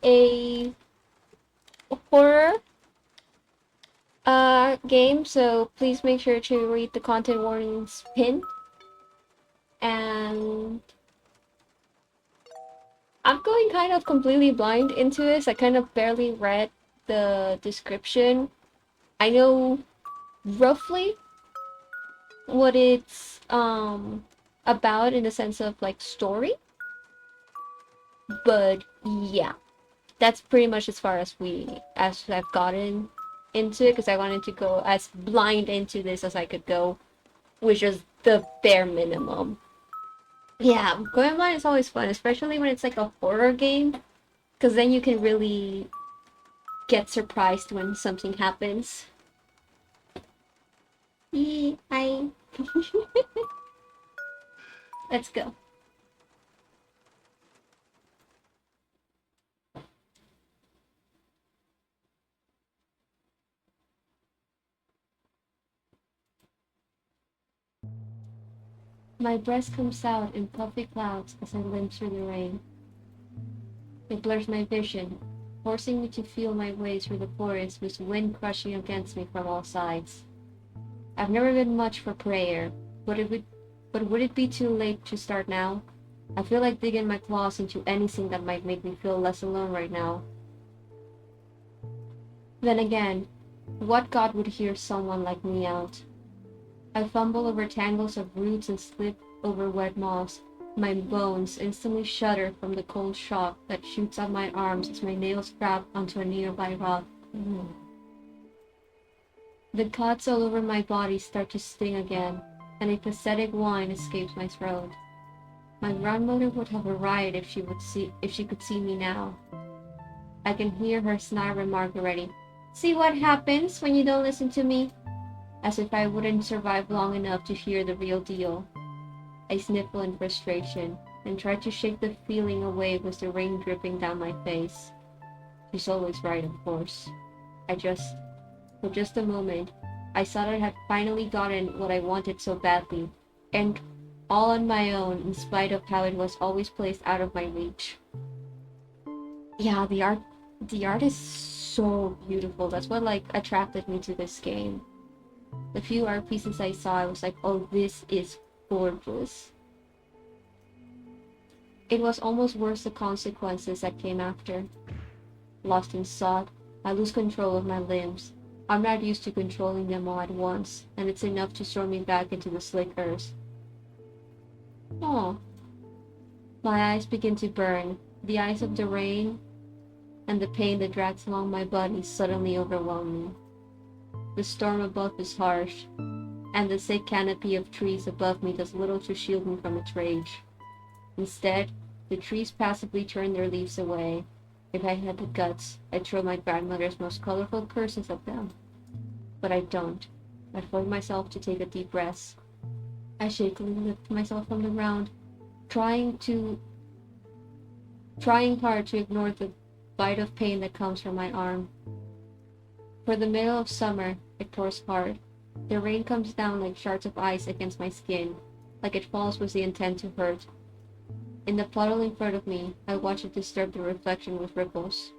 a horror game, so please make sure to read the content warnings pin. And I'm going kind of completely blind into this. I kind of barely read the description. I know roughly what it's about in the sense of like story, but yeah, that's pretty much as far as I've gotten into it, because I wanted to go as blind into this as I could go, which is the bare minimum. Yeah, going blind is always fun, especially when it's like a horror game, because then you can really get surprised when something happens. Hi. Let's go. My breath comes out in puffy clouds as I limp through the rain. It blurs my vision, forcing me to feel my way through the forest with wind crushing against me from all sides. I've never been much for prayer, but would it be too late to start now? I feel like digging my claws into anything that might make me feel less alone right now. Then again, what god would hear someone like me out? I fumble over tangles of roots and slip over wet moss. My bones instantly shudder from the cold shock that shoots up my arms as my nails grab onto a nearby rock. The cuts all over my body start to sting again, and a pathetic whine escapes my throat. My grandmother would have a riot if she could see me now. I can hear her snide remark already. See what happens when you don't listen to me? As if I wouldn't survive long enough to hear the real deal. I sniffle in frustration and try to shake the feeling away with the rain dripping down my face. She's always right, of course. For just a moment, I thought I had finally gotten what I wanted so badly, and all on my own, in spite of how it was always placed out of my reach. Yeah, the art is so beautiful. That's what like attracted me to this game. The few art pieces I saw, I was like, oh, this is gorgeous. It was almost worse the consequences that came after. Lost in thought, I lose control of my limbs. I'm not used to controlling them all at once, and it's enough to throw me back into the slick earth. Oh. My eyes begin to burn. The eyes of the rain and the pain that drags along my body suddenly overwhelm me. The storm above is harsh, and the thick canopy of trees above me does little to shield me from its rage. Instead, the trees passively turn their leaves away. If I had the guts, I'd throw my grandmother's most colorful curses at them. But I don't. I force myself to take a deep breath. I shakily lift myself from the ground, trying hard to ignore the bite of pain that comes from my arm. For the middle of summer, it pours hard. The rain comes down like shards of ice against my skin, like it falls with the intent to hurt. In the puddle in front of me, I watch it disturb the reflection with ripples.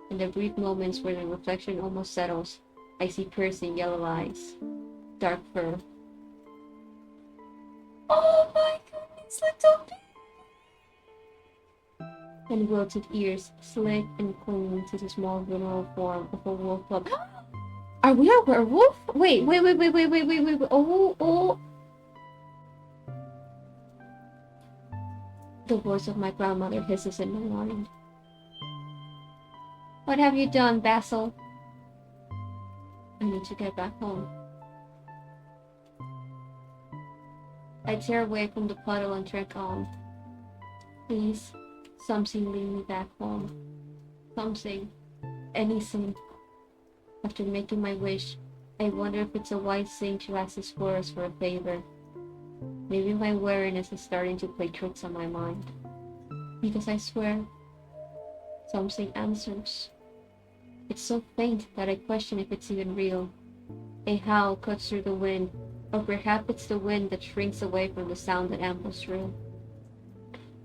In the brief moments where the reflection almost settles, I see piercing yellow eyes. Dark fur. Oh my goodness, little baby! And wilted ears, slick and clinging to the small vulnerable form of a wolf pup. Are we a werewolf? Wait. Oh. The voice of my grandmother hisses in my mind. What have you done, Basil? I need to get back home. I tear away from the puddle and trek on. Please, something lead me back home. Something. Anything. After making my wish, I wonder if it's a wise thing to ask this forest for a favor. Maybe my wariness is starting to play tricks on my mind. Because I swear, something answers. It's so faint that I question if it's even real. A howl cuts through the wind, or perhaps it's the wind that shrinks away from the sound that ambles through.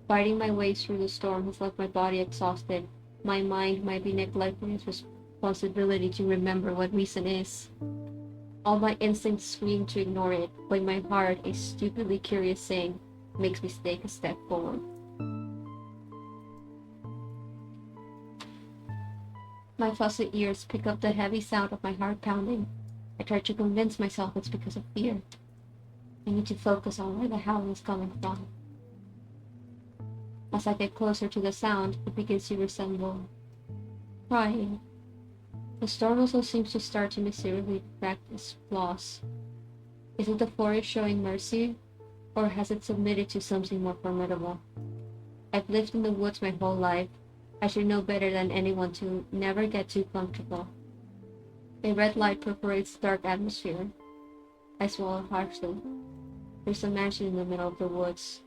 Fighting my way through the storm has left my body exhausted, My mind might be neglecting its responsibility to remember what reason is. All my instincts scream to ignore it, but my heart, a stupidly curious thing, makes me take a step forward. My fussy ears pick up the heavy sound of my heart pounding. I try to convince myself it's because of fear. I need to focus on where the howling is coming from. As I get closer to the sound, it begins to resemble crying. The storm also seems to start to mysteriously correct its flaws. Is it the forest showing mercy, or has it submitted to something more formidable? I've lived in the woods my whole life. I should know better than anyone to never get too comfortable. A red light perforates the dark atmosphere. I swallow harshly. There's a mansion in the middle of the woods.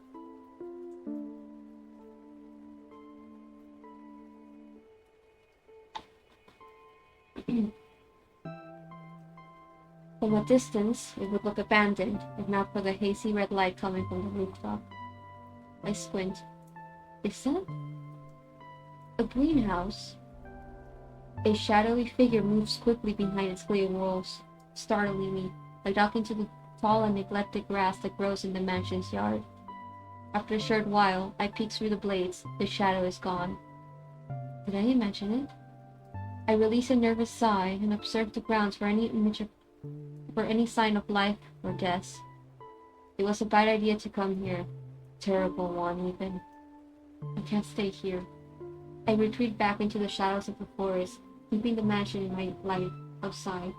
From a distance, it would look abandoned, if not for the hazy red light coming from the rooftop. I squint. Is that a greenhouse? A shadowy figure moves quickly behind its clear walls, startling me, like ducking to the tall and neglected grass that grows in the mansion's yard. After a short while, I peek through the blades. The shadow is gone. Did I imagine it? I release a nervous sigh and observe the grounds for any sign of life or death. It was a bad idea to come here. Terrible one, even. I can't stay here. I retreat back into the shadows of the forest, keeping the mansion in my light outside.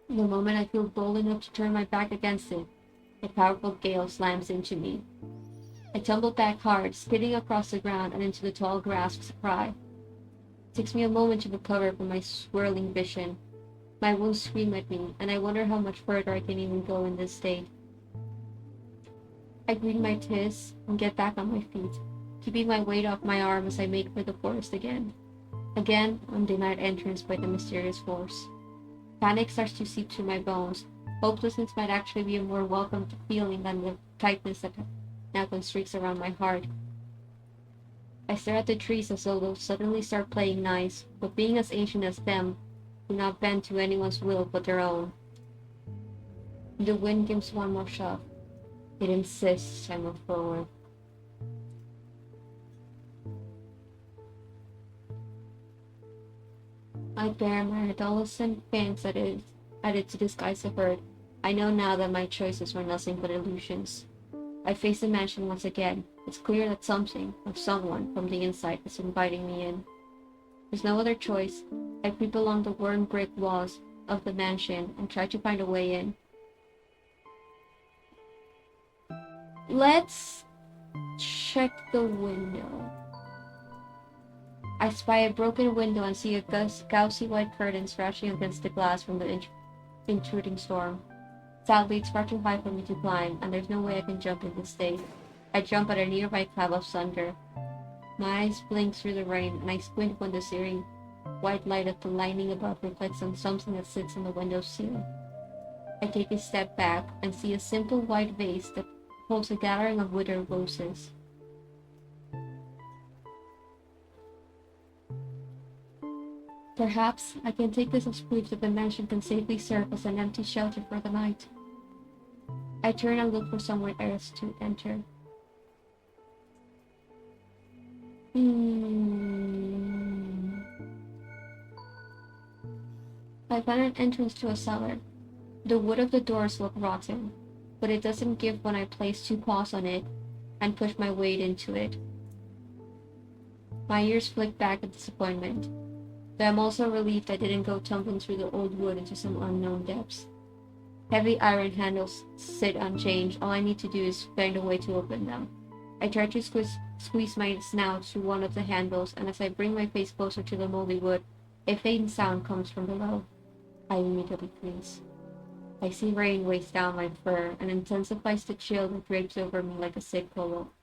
The moment I feel bold enough to turn my back against it, a powerful gale slams into me. I tumble back hard, skidding across the ground and into the tall grass with a cry. It takes me a moment to recover from my swirling vision. My wounds scream at me, and I wonder how much further I can even go in this state. I greet my tis and get back on my feet, keeping my weight off my arm as I make for the forest again. Again, I'm denied entrance by the mysterious force. Panic starts to seep through my bones. Hopelessness might actually be a more welcome feeling than the tightness that now constricts around my heart. I stare at the trees as though they'll suddenly start playing nice, but being as ancient as them, do not bend to anyone's will but their own. The wind gives one more shove. It insists I move forward. I bear my adolescent fangs at it to disguise a hurt. I know now that my choices were nothing but illusions. I face the mansion once again. It's clear that something, or someone, from the inside is inviting me in. There's no other choice. I creep along the worn brick walls of the mansion and try to find a way in. Let's check the window. I spy a broken window and see a gauzy white curtain scratching against the glass from the intruding storm. Sadly, it's far too high for me to climb, and there's no way I can jump in this state. I jump at a nearby cloud of thunder. My eyes blink through the rain, and I squint when the searing white light of the lining above reflects on something that sits on the window sill. I take a step back and see a simple white vase that holds a gathering of withered roses. Perhaps I can take this as proof that the mansion can safely serve as an empty shelter for the night. I turn and look for somewhere else to enter. I find an entrance to a cellar. The wood of the doors look rotten, but it doesn't give when I place 2 paws on it and push my weight into it. My ears flick back in disappointment, but I'm also relieved I didn't go tumbling through the old wood into some unknown depths. Heavy iron handles sit unchanged. All I need to do is find a way to open them. I try to squeeze my snout through one of the handles, and as I bring my face closer to the moldy wood, a faint sound comes from below. I immediately freeze. I see rain weighs down my fur and intensifies the chill that drapes over me like a sick cloak.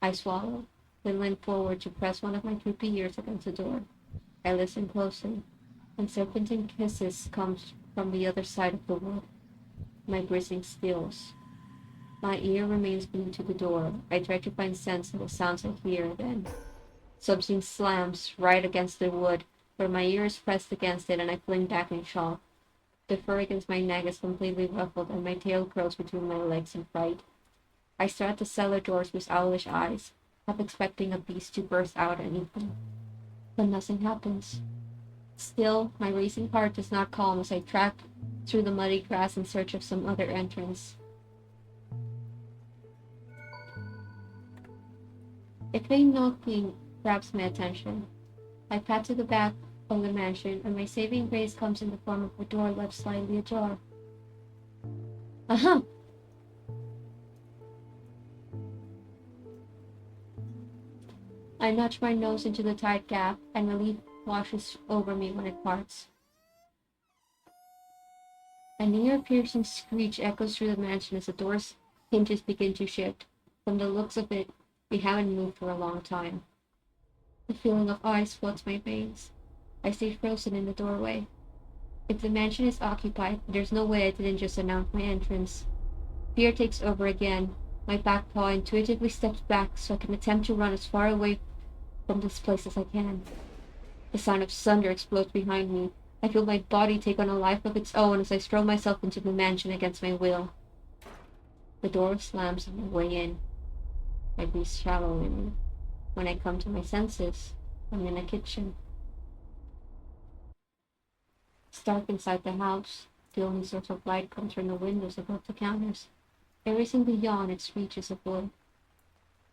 I swallow, then lean forward to press one of my droopy ears against the door. I listen closely, and serpentine kisses come from the other side of the wood. My breathing stills. My ear remains glued to the door. I try to find sense in the sounds I hear then. Something slams right against the wood, where my ear is pressed against it and I fling back in shock. The fur against my neck is completely ruffled and my tail curls between my legs in fright. I stare at the cellar doors with owlish eyes, half expecting a beast to burst out and eat them. But nothing happens. Still, my racing heart does not calm as I track through the muddy grass in search of some other entrance. A faint knocking grabs my attention. I pat to the back of the mansion, and my saving grace comes in the form of a door left slightly ajar. Aha! I nudge my nose into the tight gap, and relief washes over me when it parts. An ear-piercing screech echoes through the mansion as the door's hinges begin to shift. From the looks of it, we haven't moved for a long time. The feeling of ice floods my veins. I stay frozen in the doorway. If the mansion is occupied, there's no way I didn't just announce my entrance. Fear takes over again. My back paw intuitively steps back so I can attempt to run as far away from this place as I can. The sound of thunder explodes behind me. I feel my body take on a life of its own as I throw myself into the mansion against my will. The door slams on my way in. I breathe shallowly. When I come to my senses, I'm in a kitchen. It's dark inside the house. The only source of light comes from the windows above the counters. Everything beyond its reach is of wood.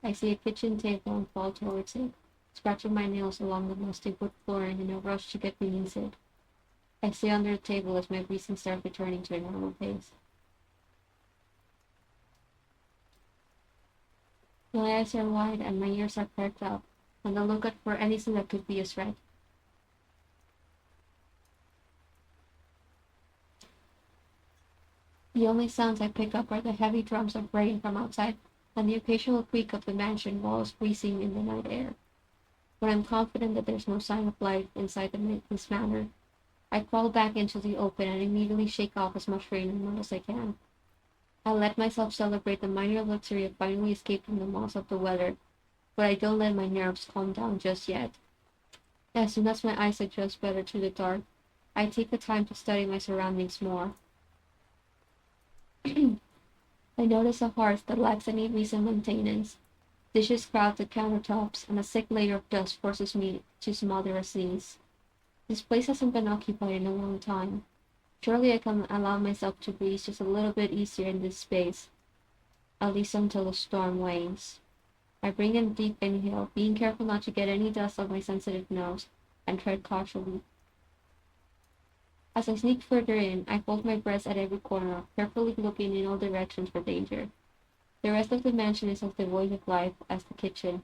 I see a kitchen table and fall towards it, scratching my nails along the musty wood flooring in a rush to get beneath it. I stay under the table as my breathing starts returning to a normal pace. My eyes are wide and my ears are perked up, on the lookout for anything that could be a threat. The only sounds I pick up are the heavy drums of rain from outside and the occasional creak of the mansion walls breathing in the night air. When I'm confident that there's no sign of life inside this manor, I crawl back into the open and immediately shake off as much rain and mud as I can. I let myself celebrate the minor luxury of finally escaping the maws of the weather, but I don't let my nerves calm down just yet. As soon as my eyes adjust better to the dark, I take the time to study my surroundings more. I notice a hearth that lacks any recent maintenance. Dishes crowd the countertops, and a thick layer of dust forces me to smother a sneeze. This place hasn't been occupied in a long time. Surely I can allow myself to breathe just a little bit easier in this space, at least until the storm wanes. I bring in a deep inhale, being careful not to get any dust on my sensitive nose, and tread cautiously. As I sneak further in, I hold my breath at every corner, carefully looking in all directions for danger. The rest of the mansion is as devoid of life as the kitchen.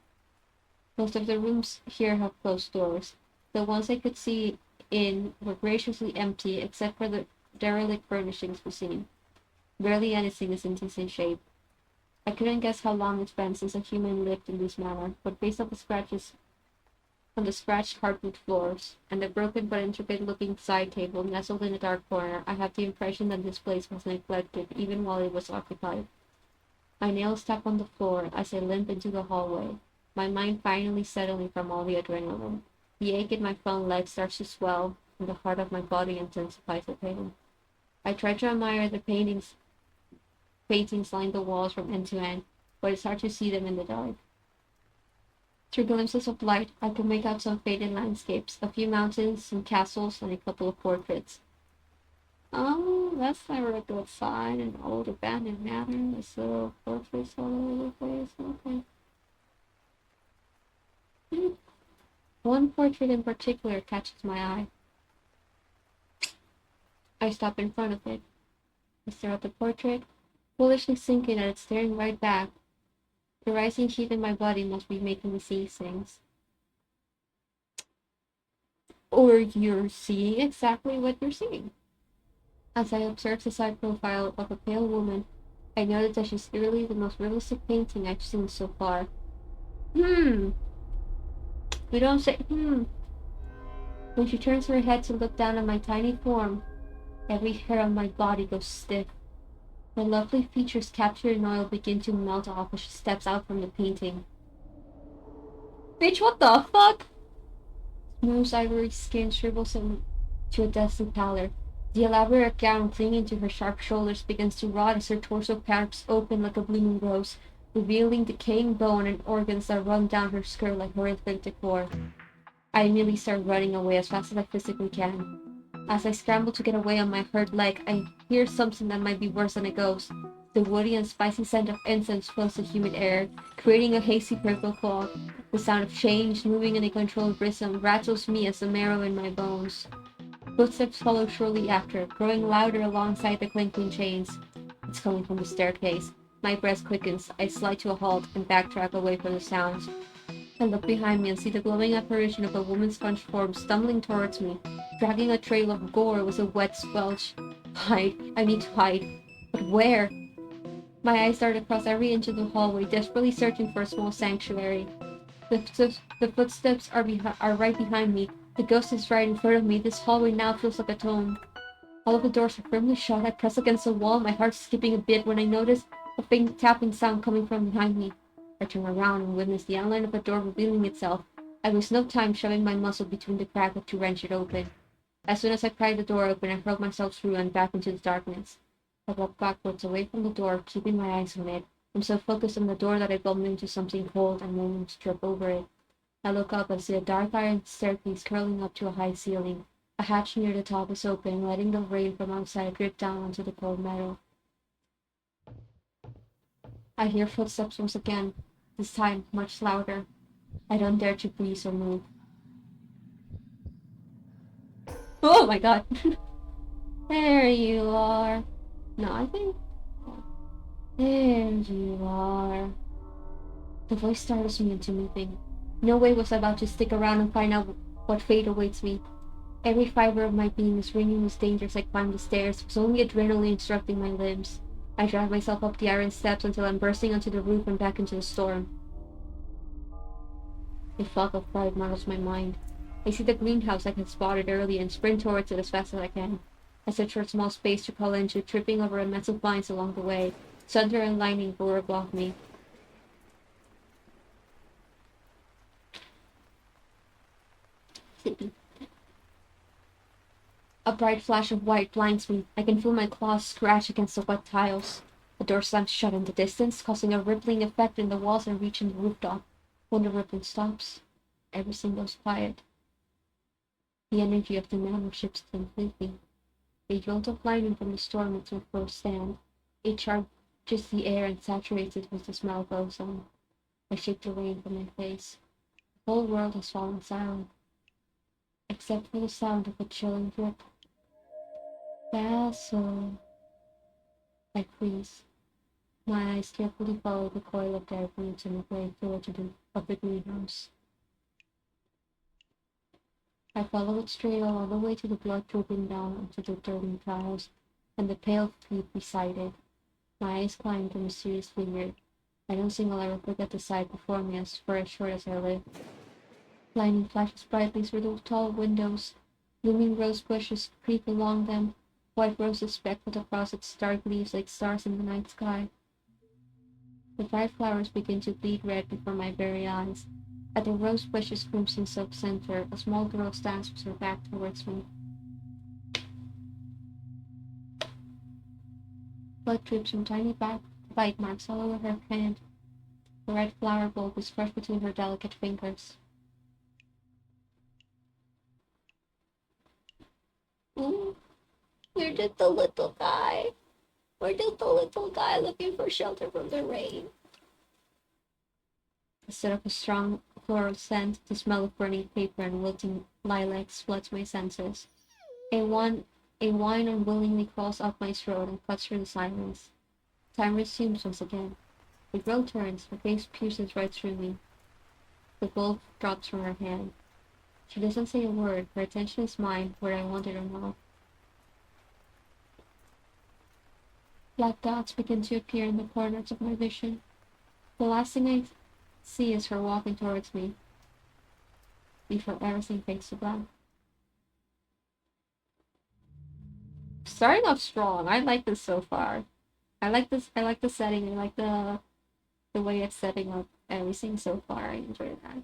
Most of the rooms here have closed doors. The ones I could see in were graciously empty except for the derelict furnishings within. Barely anything is in decent shape. I couldn't guess how long it's been since a human lived in this manner, but based on the scratches on the scratched hardwood floors, and the broken but intricate-looking side table nestled in a dark corner, I have the impression that this place was neglected even while it was occupied. My nails tap on the floor as I limp into the hallway, my mind finally settling from all the adrenaline. The ache in my front leg starts to swell, and the heart of my body intensifies the pain. I try to admire the paintings line the walls from end to end, but it's hard to see them in the dark. Through glimpses of light, I can make out some faded landscapes, a few mountains, some castles, and a couple of portraits. Oh, that's never a good sign. An old abandoned manor, with little portraits all over the place. Okay. One portrait in particular catches my eye. I stop in front of it. I stare at the portrait, foolishly thinking that it's staring right back. The rising heat in my body must be making me see things. Or you're seeing exactly what you're seeing. As I observe the side profile of a pale woman, I notice that she's clearly the most realistic painting I've seen so far. We don't say When she turns her head to look down at my tiny form, every hair on my body goes stiff. Her lovely features captured in oil begin to melt off as she steps out from the painting. Bitch, what the fuck? Smooth ivory skin shrivels to a dusty pallor. The elaborate gown clinging to her sharp shoulders begins to rot as her torso cracks open like a blooming rose, revealing decaying bone and organs that run down her skirt like horrific decor. I immediately start running away as fast as I physically can. As I scramble to get away on my hurt leg, I hear something that might be worse than a ghost. The woody and spicy scent of incense fills the humid air, creating a hazy purple fog. The sound of change moving in a controlled rhythm rattles me as the marrow in my bones. Footsteps follow shortly after, growing louder alongside the clinking chains. It's coming from the staircase. My breath quickens. I slide to a halt and backtrack away from the sounds. I look behind me and see the glowing apparition of a woman's hunched form stumbling towards me, dragging a trail of gore with a wet squelch. Hide. I need to hide. But where? My eyes dart across every inch of the hallway, desperately searching for a small sanctuary. The footsteps are right behind me. The ghost is right in front of me. This hallway now feels like a tomb. All of the doors are firmly shut. I press against the wall, my heart skipping a bit when I notice a faint tapping sound coming from behind me. I turn around and witness the outline of a door revealing itself. I waste no time shoving my muscle between the crack to wrench it open. As soon as I pried the door open, I hurled myself through and back into the darkness. I walked backwards away from the door, keeping my eyes on it. I'm so focused on the door that I bumped into something cold and almost tripped over it. I look up and see a dark iron staircase curling up to a high ceiling. A hatch near the top is open, letting the rain from outside drip down onto the cold metal. I hear footsteps once again, this time much louder. I don't dare to breathe or move. Oh my god! There you are. No, I think. There you are. The voice startles me into moving. No way was I about to stick around and find out what fate awaits me. Every fiber of my being is ringing with danger as I climb the stairs, with only adrenaline instructing my limbs. I drag myself up the iron steps until I'm bursting onto the roof and back into the storm. A fog of fright muddles my mind. I see the greenhouse I had spotted earlier and sprint towards it as fast as I can. I search for a small space to crawl into, tripping over a mess of vines along the way. Thunder and lightning block me. Sleepy. A bright flash of white blinds me. I can feel my claws scratch against the wet tiles. The door slams shut in the distance, causing a rippling effect in the walls and reaching the rooftop. When the rippling stops, everything goes quiet. The energy of the manor shifts completely. A jolt of lightning from the storm makes my throat stand. It charges the air and saturates it with the smell of ozone. I shake the rain from my face. The whole world has fallen silent, except for the sound of a chilling drip. Castle. I freeze. My eyes carefully follow the coil of dark roots and the gray floor of the greenhouse. I follow its trail all the way to the blood dripping down onto the dirty tiles and the pale feet beside it. My eyes climb the mysterious figure. I don't think I'll ever forget the sight before me for as short as I live. Lightning flashes brightly through the tall windows. Blooming rose bushes creep along them. White roses speckled across its dark leaves like stars in the night sky. The bright flowers begin to bleed red before my very eyes. At the rose bush's crimson silk center, a small girl stands with her back towards me. Blood drips from tiny bite marks all over her hand. The red flower bulb is crushed between her delicate fingers. Ooh, we're just a little guy. We're just a little guy looking for shelter from the rain. Instead of a strong floral scent, the smell of burning paper and wilting lilacs floods my senses. A whine unwillingly crawls up my throat and cuts through the silence. Time resumes once again. The girl turns, her face pierces right through me. The bulb drops from her hand. She doesn't say a word, her attention is mine, whether I want it or not. Black dots begin to appear in the corners of my vision. The last thing I see is her walking towards me, before everything fades to black. Starting off strong. I like this so far. I like this. I like the setting. I like the way it's setting up everything so far. I enjoy that.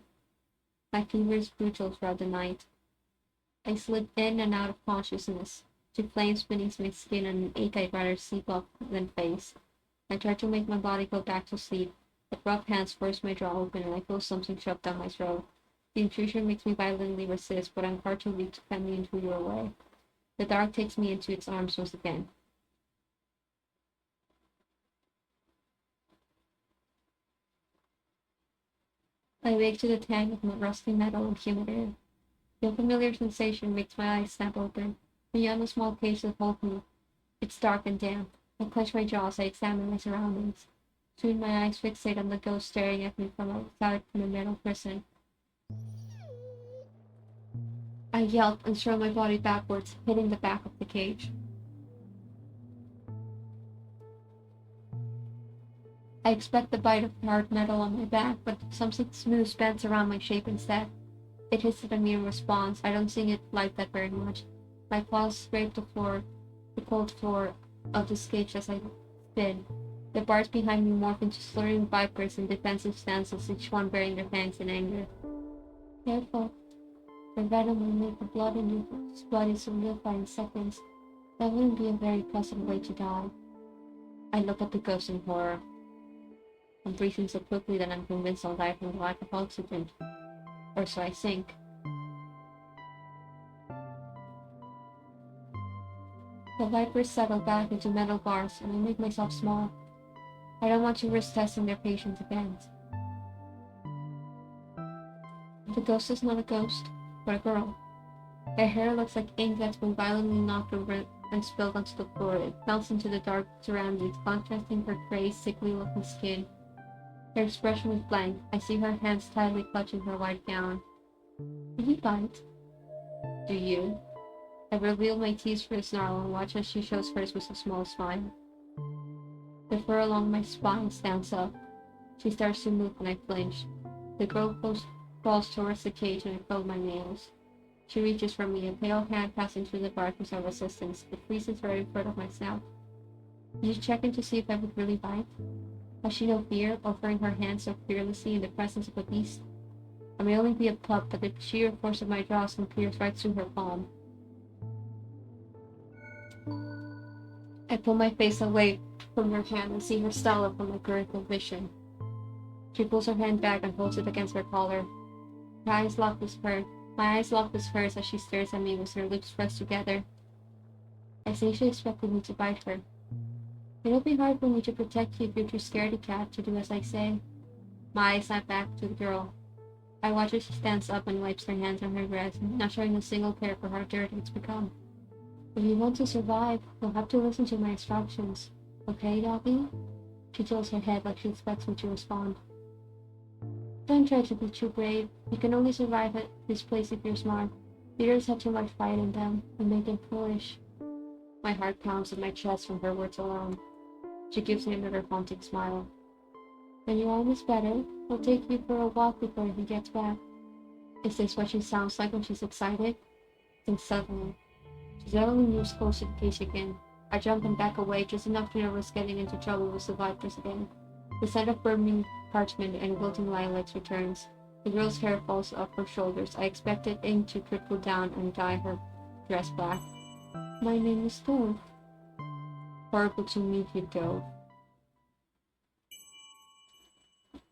My fever is brutal throughout the night. I slip in and out of consciousness, to flames beneath my skin and an ache I'd rather sleep off than face. I try to make my body go back to sleep, but rough hands force my jaw open and I feel something shoved down my throat. The intrusion makes me violently resist, but I'm far too weak to fend me into your way. The dark takes me into its arms once again. I wake to the tang of rusty metal and humid air. The unfamiliar sensation makes my eyes snap open. Beyond the small cage that holds me, it's dark and damp. I clench my jaws, I examine my surroundings. Soon my eyes fixate on the ghost staring at me from outside from a metal prison. I yelp and throw my body backwards, hitting the back of the cage. I expect the bite of hard metal on my back, but something smooth bends around my shape instead. It hits an immune response. I don't see it like that very much. My claws scrape the cold floor of this cage as I spin. The bars behind me morph into slurring vipers in defensive stances, each one baring their fangs in anger. Careful. The venom will make the blood in your body solidify in seconds. That wouldn't be a very pleasant way to die. I look at the ghost in horror. I'm breathing so quickly that I'm convinced I'll die from the lack of oxygen. Or so I think. The vipers settle back into metal bars, and I make myself small. I don't want to risk testing their patience again. The ghost is not a ghost, but a girl. Her hair looks like ink that's been violently knocked over and spilled onto the floor. It melts into the dark surroundings, contrasting her gray, sickly-looking skin. Her expression is blank. I see her hands tightly clutching her white gown. Do you bite? Do you? I reveal my teeth for a snarl and watch as she shows hers with a small smile. The fur along my spine stands up. She starts to move and I flinch. The girl crawls towards the cage and I feel my nails. She reaches for me, a pale hand passing through the bars without resistance. It freezes right in front of my snout. Did you check in to see if I would really bite? Has she no fear, offering her hand so fearlessly in the presence of a beast? I may only be a pup, but the sheer force of my jaws can pierce right through her palm. I pull my face away from her hand and see her stall up from my peripheral vision. She pulls her hand back and holds it against her collar. My eyes lock with hers as she stares at me with her lips pressed together. I say she expected me to bite her. It'll be hard for me to protect you if you're too scaredy cat to do as I say. My eyes snap back to the girl. I watch as she stands up and wipes her hands on her breast, not showing a single care for how dirty it's become. If you want to survive, you'll have to listen to my instructions. Okay, doggy? She tilts her head like she expects me to respond. Don't try to be too brave. You can only survive at this place if you're smart. Leaders have too much fight in them, and make them foolish. My heart pounds in my chest from her words alone. She gives me another haunting smile. When your arm is better, we'll take you for a walk before he gets back. Is this what she sounds like when she's excited? Then suddenly, she suddenly moves close to the cage again. I jump and back away just enough to risk getting into trouble with the vipers again. The scent of burning parchment and wilting lilacs returns. The girl's hair falls off her shoulders. I expected ink to trickle down and dye her dress black. My name is Dove. Horrible to meet you, Dove.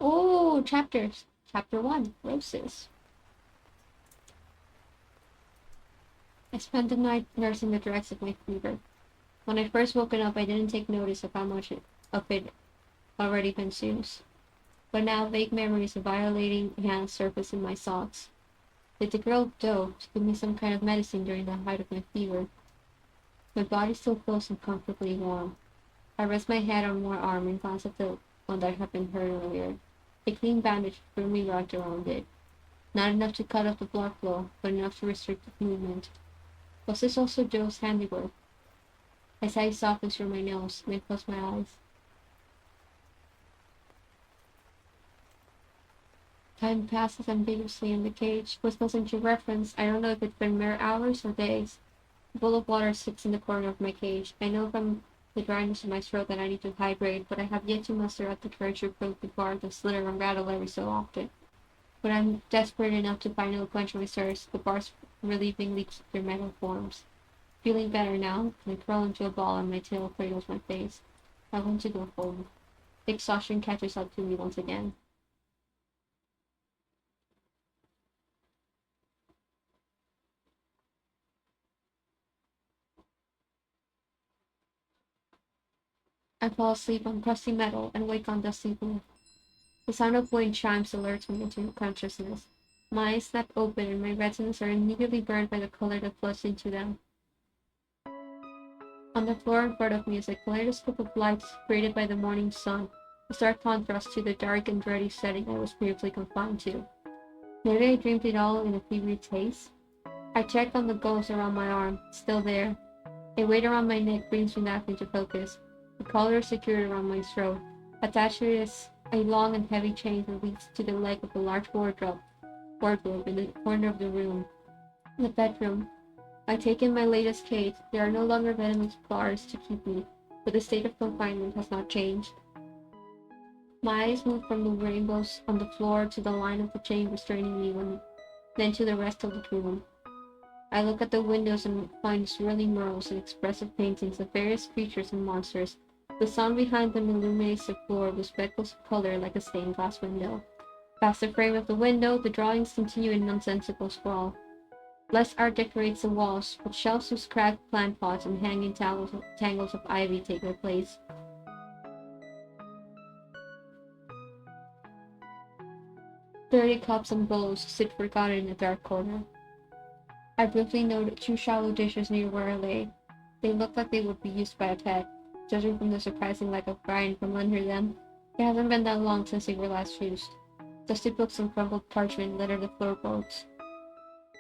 Oh, chapters. Chapter 1, Roses. I spent the night nursing the dregs of my fever. When I first woken up, I didn't take notice of how much of it already consumes. But now vague memories of violating hands surface in my thoughts. Did the girl Dove give me some kind of medicine during the height of my fever? My body still feels uncomfortably warm. I rest my head on one arm and glance at the one that had been hurt earlier. A clean bandage firmly wrapped around it. Not enough to cut off the blood flow, but enough to restrict the movement. Was this also Joe's handiwork? My sigh softens through my nose, and I close my eyes. Time passes ambiguously in the cage. With nothing to reference, I don't know if it's been mere hours or days. A bowl of water sits in the corner of my cage. I know from the dryness in my throat that I need to hydrate, but I have yet to muster up the courage to approach the bar that slither and rattle every so often. When I'm desperate enough to finally quench my thirst, the bars relievingly keep their metal forms. Feeling better now, I curl into a ball and my tail cradles my face. I want to go home. Exhaustion catches up to me once again. I fall asleep on crusty metal and wake on dusty floor. The sound of wind chimes alerts me into consciousness. My eyes snap open and my retinas are immediately burned by the color that floods into them. On the floor in front of me is a kaleidoscope of lights created by the morning sun, a stark contrast to the dark and dreary setting I was previously confined to. Maybe I dreamed it all in a feverish haze? I checked on the ghost around my arm, still there. A weight around my neck brings me back into focus. The collar is secured around my throat. Attached to it is a long and heavy chain that leads to the leg of a large wardrobe in the corner of the room. In the bedroom, I take in my latest cage. There are no longer venomous bars to keep me, but the state of confinement has not changed. My eyes move from the rainbows on the floor to the line of the chain restraining me, then to the rest of the room. I look at the windows and find swirling murals and expressive paintings of various creatures and monsters. The sun behind them illuminates the floor with speckles of color like a stained glass window. Past the frame of the window, the drawings continue in nonsensical scrawl. Less art decorates the walls, but shelves with cracked plant pots and hanging tangles of ivy take their place. Dirty cups and bowls sit forgotten in a dark corner. I briefly noted two shallow dishes near where I lay. They looked like they would be used by a pet, judging from the surprising lack of grime from under them. It hasn't been that long since they were last used. Dusty books and crumpled parchment litter the floorboards.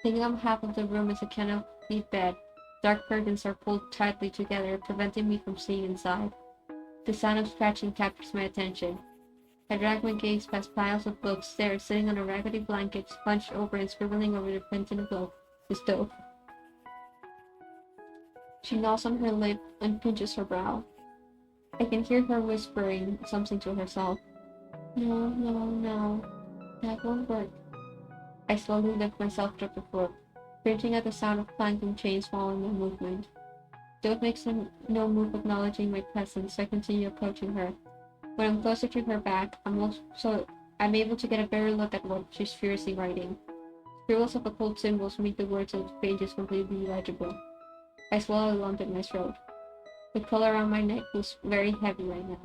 Taking up half of the room is a canopied bed. Dark curtains are pulled tightly together, preventing me from seeing inside. The sound of scratching captures my attention. I drag my gaze past piles of books there, sitting on a raggedy blanket, hunched over and scribbling over the printed book. The stove. She gnaws on her lip and pinches her brow. I can hear her whispering something to herself. No, no, no. That won't work. I slowly lift myself to the floor, cringing at the sound of clanking chains following my movement. Don't make no move acknowledging my presence, so I continue approaching her. When I'm closer to her back, I'm able to get a better look at what she's furiously writing. Scribbles of occult symbols make the words on the pages completely illegible. I swallow a lump in my throat. The collar around my neck feels very heavy right now.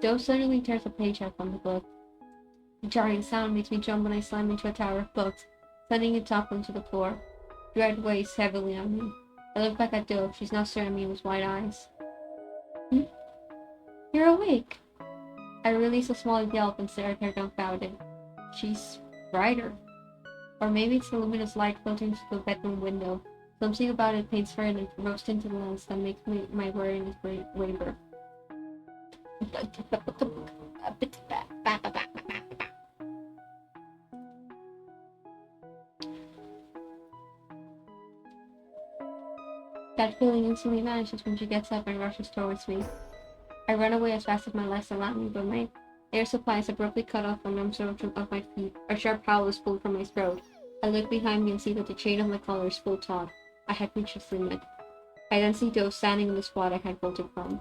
Joe suddenly tears a page out from the book. The jarring sound makes me jump when I slam into a tower of books, sending it toppling to the floor. Dread weighs heavily on me. I look back at Dove. She's now staring at me with wide eyes. You're awake! I release a small yelp and stare at her dumbfounded. She's brighter. Or maybe it's the luminous light filtering through the bedroom window. Something about it paints her in a rose tinted lens that makes my weariness waver. That feeling instantly vanishes when she gets up and rushes towards me. I run away as fast as my legs allow me, but my air supply is abruptly cut off when I'm surged off my feet. A sharp howl is pulled from my throat. I look behind me and see that the chain of my collar is full taut. I had reached its limit. I then see Doe standing in the spot I had bolted from.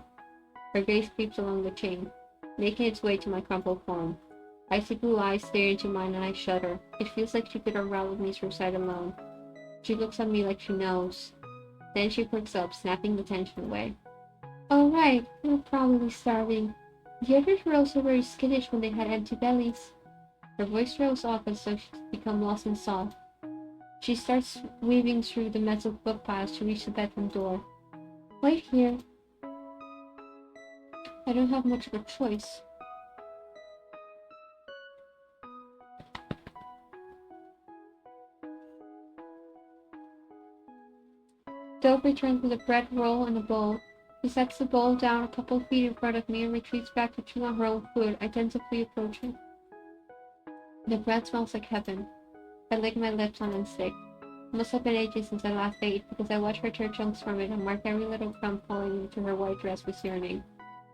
Her gaze creeps along the chain, making its way to my crumpled form. Icy blue eyes stare into mine and I shudder. It feels like she could unravel me through sight alone. She looks at me like she knows. Then she perks up, snapping the tension away. Oh right, you're probably starving. The others were also very skittish when they had empty bellies. Her voice trails off as though she's become lost in thought. She starts weaving through the metal book piles to reach the bedroom door. Wait here. I don't have much of a choice. Dove returns with a bread roll and a bowl. She sets the bowl down a couple of feet in front of me and retreats back to chew on her own food. I tentatively approach her. The bread smells like heaven. I lick my lips on and stick. It must have been ages since I last ate, because I watch her tear chunks from it and mark every little crumb falling into her white dress with yearning.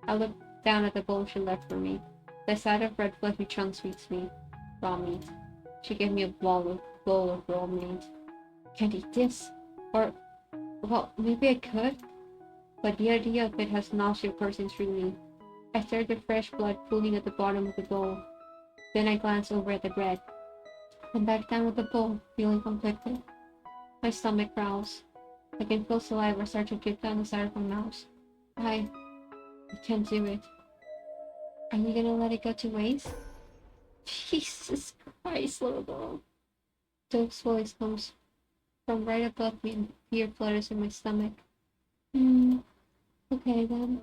I look down at the bowl she left for me. The sight of red fluffy chunks sweets me. Raw meat. She gave me a bowl of raw meat. Can't eat this. Or, well, maybe I could. But the idea of it has nausea coursing through me. I stare at the fresh blood pooling at the bottom of the bowl. Then I glance over at the bread. And back down with the bowl, feeling conflicted. My stomach growls. I can feel saliva start to drip down the side of my mouth. I can't do it. Are you gonna let it go to waste? Jesus Christ, little girl. Dove's voice comes from right above me and fear flutters in my stomach. Okay then.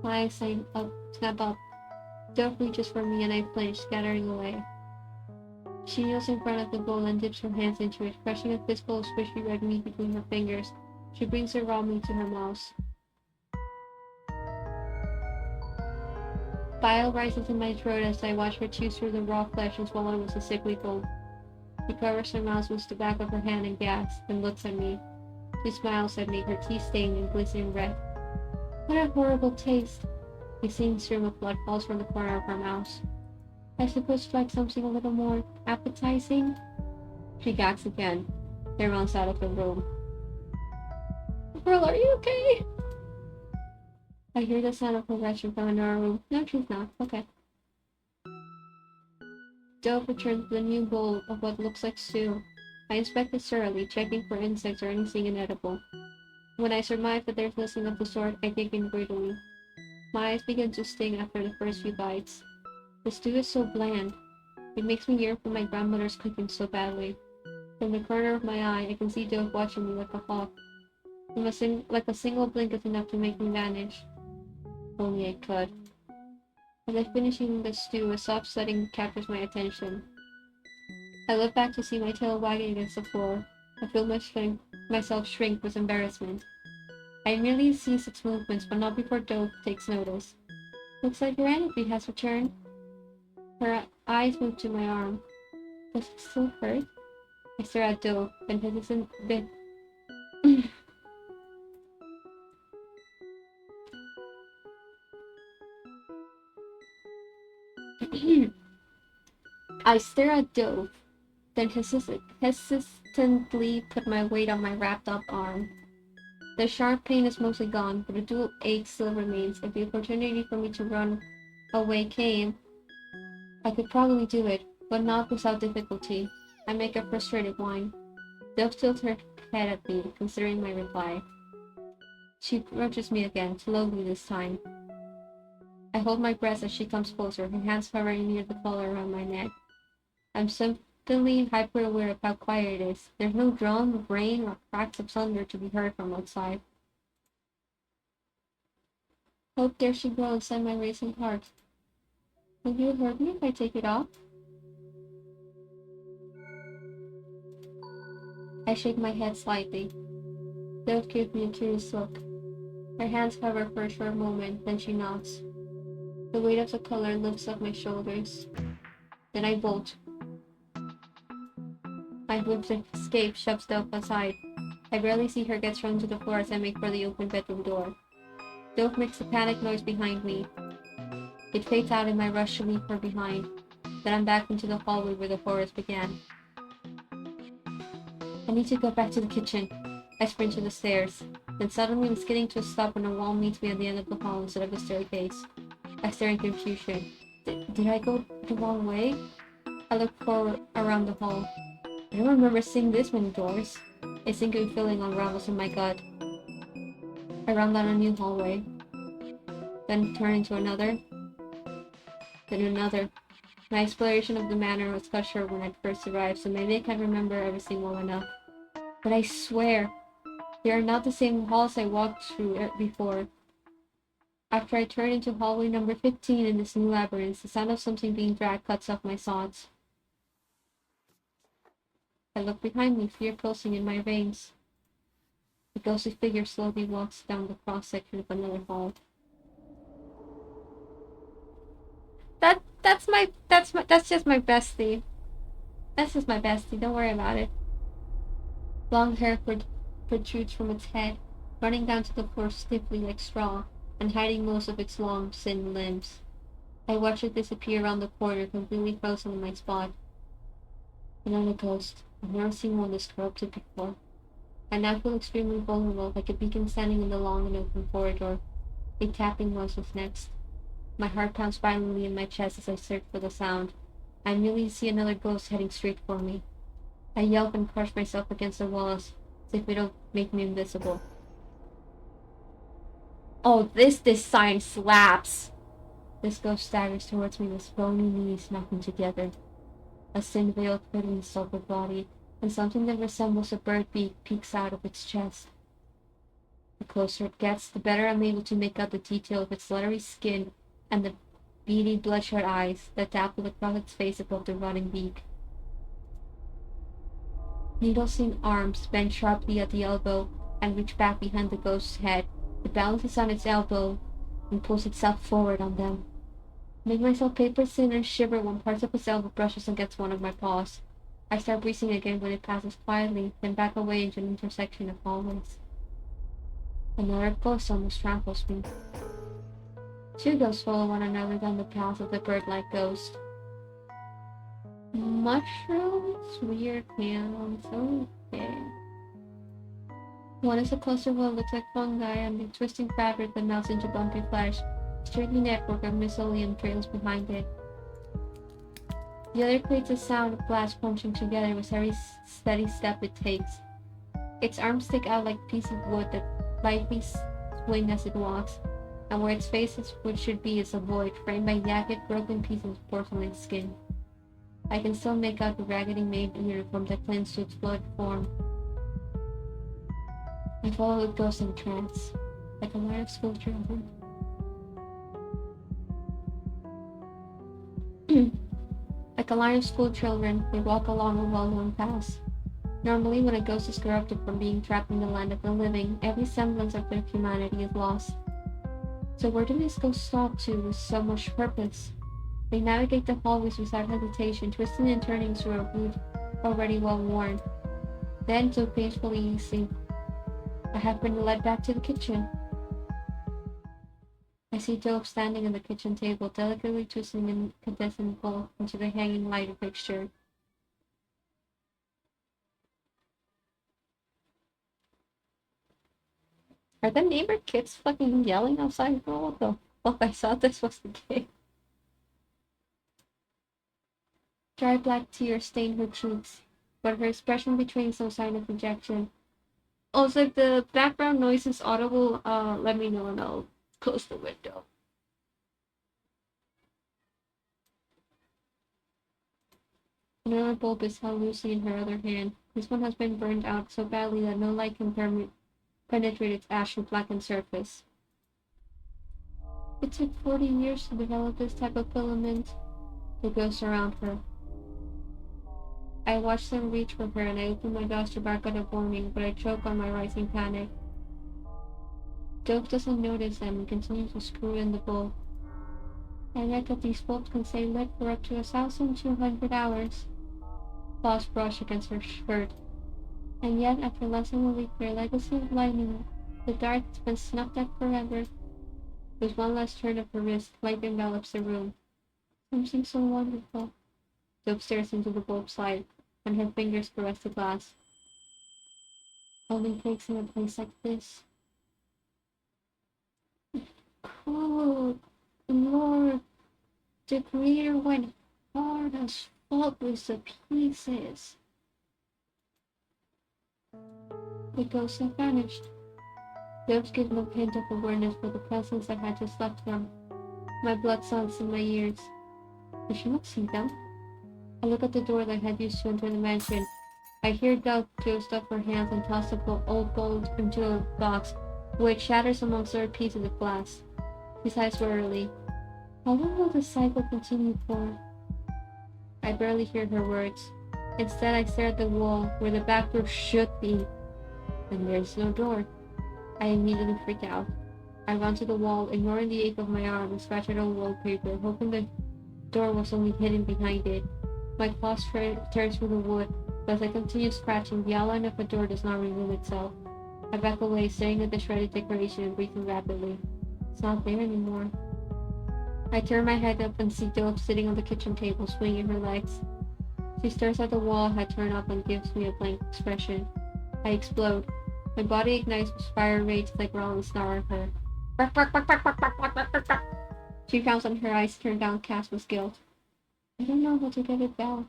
My eyes snap up. Dove reaches for me and I flinch, scattering away. She kneels in front of the bowl and dips her hands into it, crushing a fistful of squishy red meat between her fingers. She brings the raw meat to her mouth. Bile rises in my throat as I watch her chew through the raw flesh and swallow with a sickly gulp. She covers her mouth with the back of her hand and gasps, then looks at me. She smiles at me, her teeth stained and glistening red. What a horrible taste! A thin stream of blood falls from the corner of her mouth. I suppose you'd like something a little more appetizing? She gags again, then runs out of the room. Girl, are you okay? I hear the sound of her rushing from another room. No, she's not. Okay. Dove returns with a new bowl of what looks like stew. I inspect it thoroughly, checking for insects or anything inedible. When I surmise that there's nothing of the sort, I dig in greedily. My eyes begin to sting after the first few bites. The stew is so bland. It makes me yearn for my grandmother's cooking so badly. From the corner of my eye, I can see Dove watching me like a hawk. Like a single blink is enough to make me vanish. Only I could. As I finish eating the stew, a soft thudding captures my attention. I look back to see my tail wagging against the floor. I feel myself shrink with embarrassment. I merely cease its movements, but not before Dove takes notice. Looks like your enemy has returned. Her eyes move to my arm. Does it still hurt? I stare at Dove, then hesitant bit. I stare at Dove, then hesitantly put my weight on my wrapped-up arm. The sharp pain is mostly gone, but a dual ache still remains. If the opportunity for me to run away came, I could probably do it, but not without difficulty. I make a frustrated whine. Dove tilts her head at me, considering my reply. She approaches me again, slowly this time. I hold my breath as she comes closer, her hands hovering near the collar around my neck. I'm suddenly hyper-aware of how quiet it is. There's no drum, rain, or cracks of thunder to be heard from outside. Hope there should grow inside my racing heart. Will you hurt me if I take it off? I shake my head slightly. Dove gives me a curious look. Her hands hover for a short moment, then she nods. The weight of the collar lifts up my shoulders. Then I bolt. My whip escape shoves Dove aside. I barely see her get thrown to the floor as I make for the open bedroom door. Dove makes a panic noise behind me. It fades out in my rush to leave her behind. Then I'm back into the hallway where the horrors began. I need to go back to the kitchen. I sprint to the stairs. Then suddenly I'm skidding to a stop when a wall meets me at the end of the hall instead of the staircase. I stare in confusion. Did I go the wrong way? I look forward around the hall. I don't remember seeing this many doors. A sinking feeling unravels in my gut. I run down a new hallway. Then turn into another. Then another. My exploration of the manor was cut short when I first arrived, so maybe I can't remember everything well enough. But I swear, they are not the same halls I walked through before. After I turn into hallway number 15 in this new labyrinth, the sound of something being dragged cuts off my thoughts. I look behind me, fear pulsing in my veins. A ghostly figure slowly walks down the cross-section of another hall. That's just my bestie. That's just my bestie, don't worry about it. Long hair protrudes from its head, running down to the floor stiffly like straw, and hiding most of its long, thin limbs. I watch it disappear around the corner, completely frozen in my spot. Another ghost. I've never seen one this corrupted before. I now feel extremely vulnerable, like a beacon standing in the long and open corridor. A tapping noise was next. My heart pounds violently in my chest as I search for the sound. I immediately see another ghost heading straight for me. I yelp and crush myself against the walls, as if it don't make me invisible. Oh, this design slaps! This ghost staggers towards me with bony knees knocking together. A thin veil filling its upper body, and something that resembles a bird beak peeks out of its chest. The closer it gets, the better I'm able to make out the detail of its leathery skin and the beady, bloodshot eyes that dapple across its face above the rotting beak. Needle-seen arms bend sharply at the elbow and reach back behind the ghost's head. It balances on its elbow and pulls itself forward on them. I make myself paper thin and shiver when parts of its elbow brushes against one of my paws. I start breathing again when it passes quietly, then back away into an intersection of hallways. Another ghost almost tramples me. Two ghosts follow one another down the path of the bird-like ghost. Mushrooms? Weird hands. Okay. One is a closer one, looks like fungi, and a twisting fabric that melts into bumpy flesh. A streaky network of mycelium trails behind it. The other creates a sound of glass crunching together with every steady step it takes. Its arms stick out like pieces of wood that lightly swing as it walks, and where its face should be is a void, framed by jagged, broken pieces of porcelain skin. I can still make out the raggedy maid uniform that clings to its blood form. I follow the ghost in trance, like a line of school children. Like a line of school children, they walk along a well-known path. Normally, when a ghost is corrupted from being trapped in the land of the living, every semblance of their humanity is lost. So where do these ghosts stalk to with so much purpose? They navigate the hallways without hesitation, twisting and turning through a route already well-worn. Then, so painfully easy, I have been led back to the kitchen. I see Dope standing on the kitchen table, delicately twisting an incandescent bulb into the hanging lighter fixture. Are the neighbor kids fucking yelling outside? Oh, what the fuck? I thought this was the game. Dry black tears stain her cheeks, but her expression betrays no sign of rejection. Also, if the background noise is audible, let me know and I'll close the window. Another bulb is held loosely in her other hand. This one has been burned out so badly that no light can penetrate its ashy blackened surface. It took 40 years to develop this type of filament. The ghosts around her. I watch them reach for her and I open my jaws to bark out a warning, but I choke on my rising panic. Dope doesn't notice them and continues to screw in the bulb. I read that these bulbs can stay lit for up to 1,200 hours. Claws brush against her shirt. And yet, after less than a week, their legacy of lightning, the dark has been snuffed out forever. With one last turn of her wrist, light envelops the room. Something so wonderful. Dope stares into the bulb's light, and her fingers caress the glass. Only takes in a place like this. Cold Lord, the creator went hard as fuck with the pieces. The ghosts have vanished. Doves give no hint of awareness for the presence I had just left them. My blood sounds in my ears. Did she not see them? I look at the door that I had used to enter the mansion. I hear Dove toast up her hands and toss the old gold into a box, which shatters amongst other pieces of glass. She sighs wearily. How long will this cycle continue for? I barely hear her words. Instead, I stare at the wall, where the back door should be. And there's no door. I immediately freak out. I run to the wall, ignoring the ache of my arm, and scratch at old wallpaper, hoping the door was only hidden behind it. My claws tear through the wood, but as I continue scratching, the outline of the door does not reveal itself. I back away, staring at the shredded decoration and breathing rapidly. It's not there anymore. I turn my head up and see Dove sitting on the kitchen table, swinging her legs. She stares at the wall I turn up and gives me a blank expression. I explode. My body ignites with fire rage like Rollins snarl at her. Bark, bark, bark, bark, bark, bark, bark, bark, bark, bark. She frowns on her eyes turned downcast with guilt. I don't know how to get it down.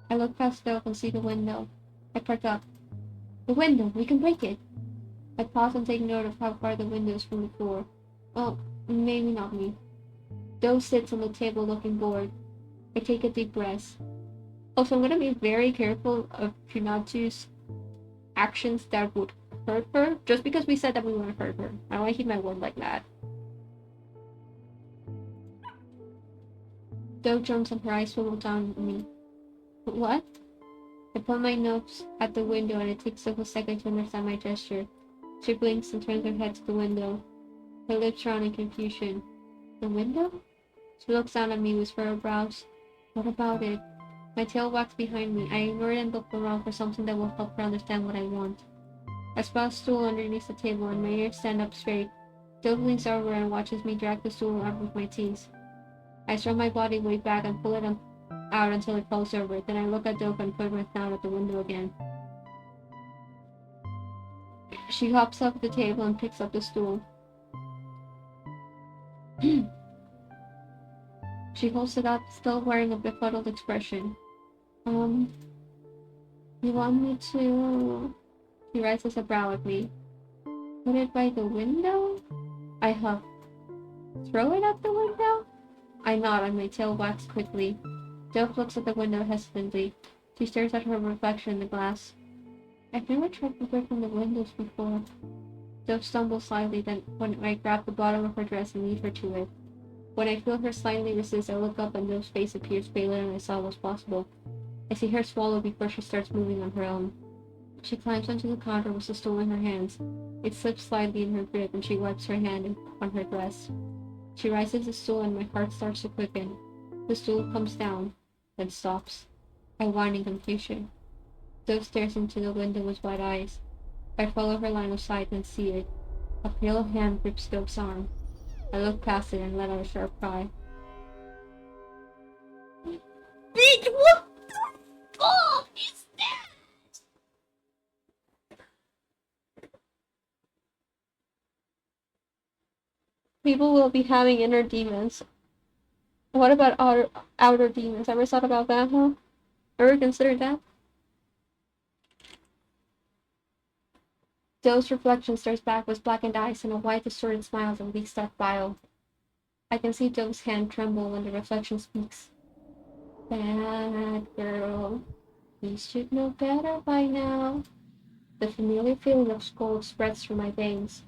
I look past Dove and see the window. I perk up. The window! We can break it! I pause and take note of how far the window is from the floor. Well, maybe not me. Dove sits on the table looking bored. I take a deep breath. Also, I'm gonna be very careful of Pranatu's actions that would hurt her, just because we said that we want to hurt her. I don't want to keep my word like that. Dove jumps and her eyes swivel down at me. What? I point my nose at the window and it takes a second to understand my gesture. She blinks and turns her head to the window. Her lips round in confusion. The window? She looks down at me with furrowed brows. What about it? My tail wags behind me. I ignore it and look around for something that will help her understand what I want. I spot a stool underneath the table and my ears stand up straight. Dove leans over and watches me drag the stool out with my teeth. I throw my body weight back and pull it out until it falls over. Then I look at Dove and put my thumb at the window again. She hops up the table and picks up the stool. She holds it up, still wearing a befuddled expression. You want me to... She raises a brow at me. Put it by the window? I huff. Throw it out the window? I nod and my tail wags quickly. Dove looks at the window hesitantly. She stares at her reflection in the glass. I've never tried to break from the windows before. Dove stumbles slightly, then when I grab the bottom of her dress and lead her to it. When I feel her slightly resist, I look up and Dove's face appears paler than I saw was possible. I see her swallow before she starts moving on her own. She climbs onto the counter with the stool in her hands. It slips slightly in her grip and she wipes her hand on her dress. She rises the stool and my heart starts to quicken. The stool comes down, then stops. I whine in confusion. Dove stares into the window with wide eyes. I follow her line of sight and see it. A pale hand grips Dove's arm. I look past it and let out a sharp cry. Bitch, what the fuck is that? People will be having inner demons. What about outer demons? Ever thought about that, huh? Ever considered that? Dove's reflection stares back with blackened eyes and a white distorted smile that leaks dark bile. I can see Dove's hand tremble when the reflection speaks. Bad girl. You should know better by now. The familiar feeling of cold spreads through my veins.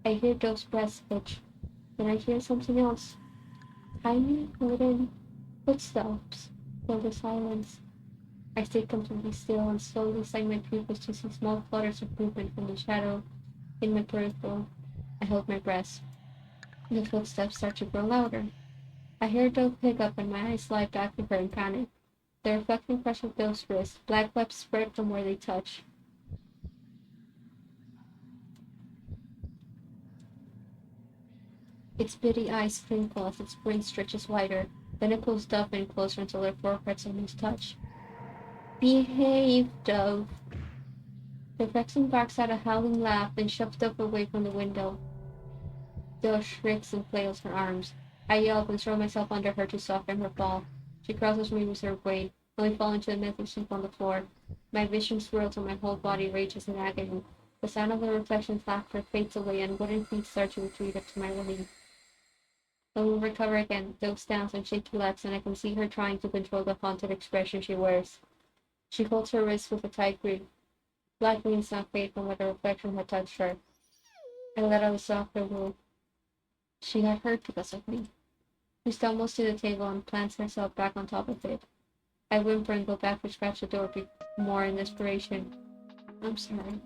I hear Dove's breath hitch. Then I hear something else. Tiny, wooden footsteps fill the silence. I stay completely still and slowly sign my pupils to see small flutters of movement from the shadow in my peripheral. I hold my breath. The footsteps start to grow louder. I hear Dove pick up and my eyes slide back to her in panic. The reflecting pressure of Dove's wrist, black webs spread from where they touch. Its bitty eyes twinkle as its brain stretches wider. Then it pulls Dove in closer until their foreheads almost touch. Behave, Dove. The Vexen barks out a howling laugh, then shoves Dove away from the window. Dove shrieks and flails her arms. I yell and throw myself under her to soften her fall. She crosses me with her weight, and we fall into a messy heap on the floor. My vision swirls and my whole body rages in agony. The sound of the reflection's laughter fades away and wooden feet start to retreat up to my relief. Then we recover again. Dove stands on shaky legs, and I can see her trying to control the haunted expression she wears. She holds her wrists with a tight grip. Black wings now fade from where the reflection had touched her. I let out a softer woo. She had hurt because of me. She stumbles to the table and plants herself back on top of it. I whimper and go back to scratch the door more in desperation. I'm sorry.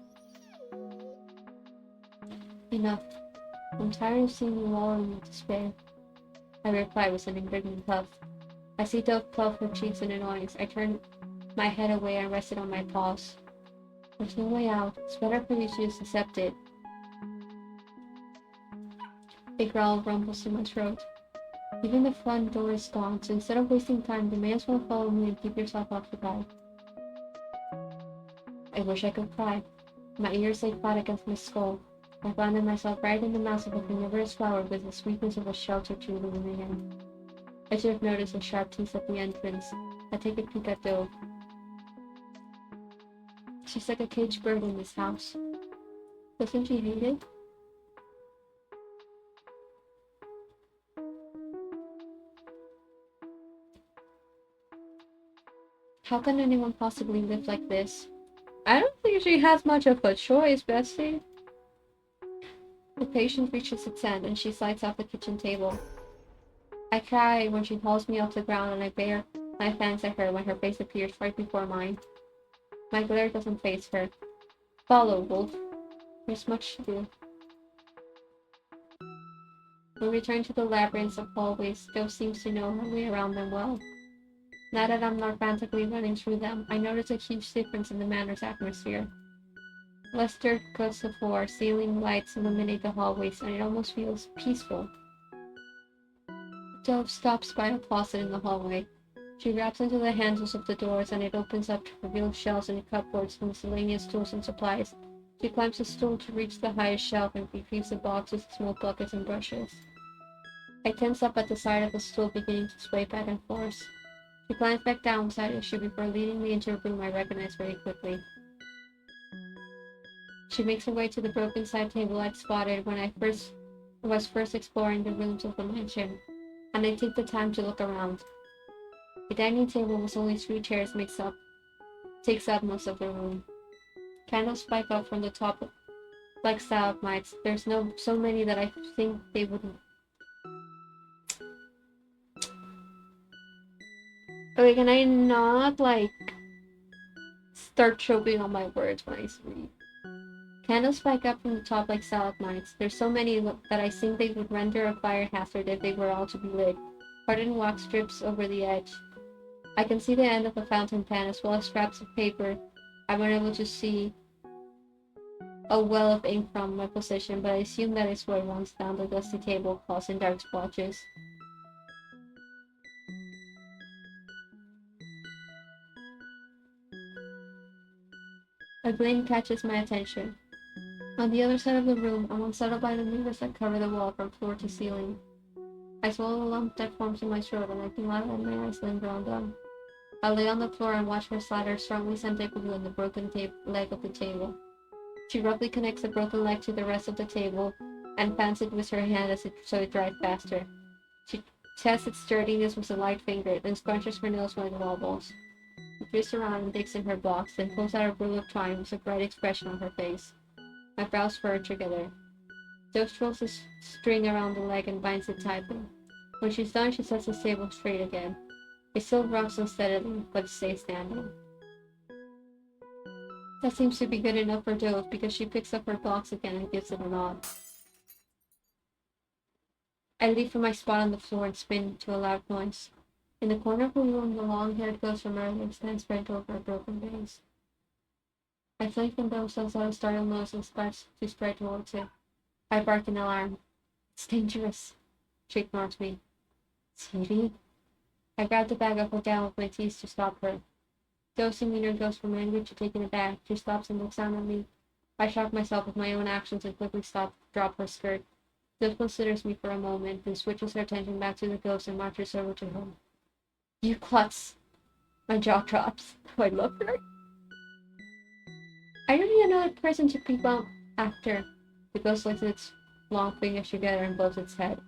Enough. I'm tired of seeing you wallowing in despair. I reply with an indignant puff. I see Dove puff her cheeks in annoyance. I turn my head away and rest it on my paws. There's no way out. It's better for you to just accept it. A growl rumbles through my throat. Even the front door is gone, so instead of wasting time, you may as well follow me and keep yourself occupied. I wish I could cry. My ears lay flat against my skull. I found myself right in the mass of a carnivorous flower with the sweetness of a shelter tree looming in. I should have noticed the sharp teeth at the entrance. I take a peek at Dove. She's like a caged bird in this house. Doesn't she hate it? How can anyone possibly live like this? I don't think she has much of a choice, Bessie. The patient reaches its end and she slides off the kitchen table. I cry when she hauls me off the ground and I bare my fangs at her when her face appears right before mine. My glare doesn't faze her. Follow, Wolf. There's much to do. We return to the labyrinth of hallways. Dove seems to know her way around them well. Now that I'm not frantically running through them, I notice a huge difference in the manor's atmosphere. Less dirt coats the floor, ceiling lights illuminate the hallways, and it almost feels peaceful. Dove stops by a closet in the hallway. She grabs into the handles of the doors, and it opens up to reveal shelves and cupboards with miscellaneous tools and supplies. She climbs a stool to reach the highest shelf and retrieves the boxes, small buckets, and brushes. I tense up at the side of the stool, beginning to sway back and forth. She climbs back down beside the issue before leading me into a room I recognize very quickly. She makes her way to the broken side table I'd spotted when I was first exploring the rooms of the mansion, and I take the time to look around. The dining table with only 3 chairs takes up most of the room. Candles spike up from the top like stalagmites. There's so many that I think they wouldn't. Okay, can I not start choking on my words when I speak? Candles spike up from the top like stalagmites. There's so many that I think they would render a fire hazard if they were all to be lit. Hardened wax drips over the edge. I can see the end of the fountain pen as well as scraps of paper. I'm unable to see a well of ink from my position, but I assume that is where it runs down the dusty table, causing dark splotches. A gleam catches my attention. On the other side of the room, I'm unsettled by the mirrors that cover the wall from floor to ceiling. I swallow a lump that forms in my throat and I can lie let my eyes linger on them. I lay on the floor and watch her slide her strongly scented glue on the broken leg of the table. She roughly connects the broken leg to the rest of the table and pans it with her hand so it dries faster. She tests its sturdiness with a light finger, then scrunches her nails when it wobbles. She twists around and digs in her box, then pulls out a roll of twine with a bright expression on her face. My brows furrow together. Dove twirls the string around the leg and binds it tightly. When she's done, she sets the table straight again. It still rocks unsteadily, but it stays standing. That seems to be good enough for Dove because she picks up her box again and gives it a nod. I leap from my spot on the floor and spin to a loud noise. In the corner of the room, the long-haired ghost from earlier stands bent over a broken vase. I fling from Dove lets out a startled noise and starts to spread towards it. I bark in alarm. It's dangerous. She ignores me. Sweetie? I grab the bag up and down with my teeth to stop her. Dove's demeanor goes from angry to taken aback. She stops and looks down at me. I shock myself with my own actions and quickly drop her skirt. Dove considers me for a moment, then switches her attention back to the ghost and marches over to him. You klutz! My jaw drops. I love her. I don't need another person to creep out after. The ghost lifts its long fingers together and blows its head.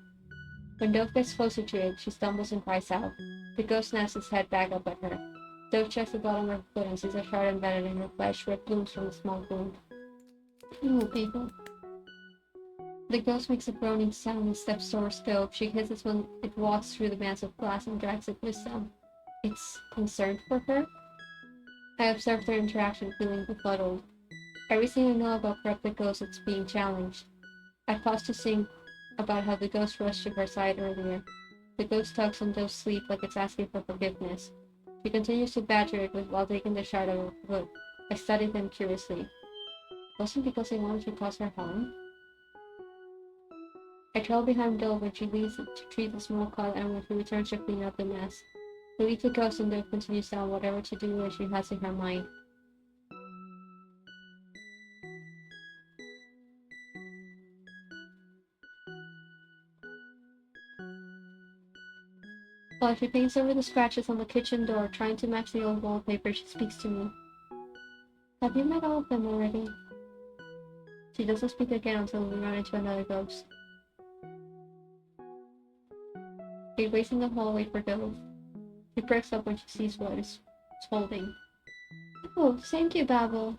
When Dove gets closer to it, she stumbles and cries out. The ghost snaps its head back up at her. Dove checks the bottom of her foot and sees a shard embedded in her flesh where it blooms from a small wound. Ooh, people. The ghost makes a groaning sound and steps towards Dove. She hisses when it walks through the bands of glass and drags it with them. It's concerned for her? I observe their interaction, feeling befuddled. Everything I know about corrupted ghosts is being challenged. I pause to think about how the ghost rushed to her side earlier. The ghost tugs on Dove's sleeve like it's asking for forgiveness. She continues to badger it while taking the shard of her foot. I study them curiously. Wasn't because they wanted to cause her harm? I trail behind Dove when she leaves to treat the small cut and when she returns to clean up the mess. We leave the ghost and Dove continues down whatever to do she has in her mind. While she paints over the scratches on the kitchen door, trying to match the old wallpaper, she speaks to me. Have you met all of them already? She doesn't speak again until we run into another ghost. She waits in the hallway for Dove. She perks up when she sees what is holding. Oh, thank you, Babel.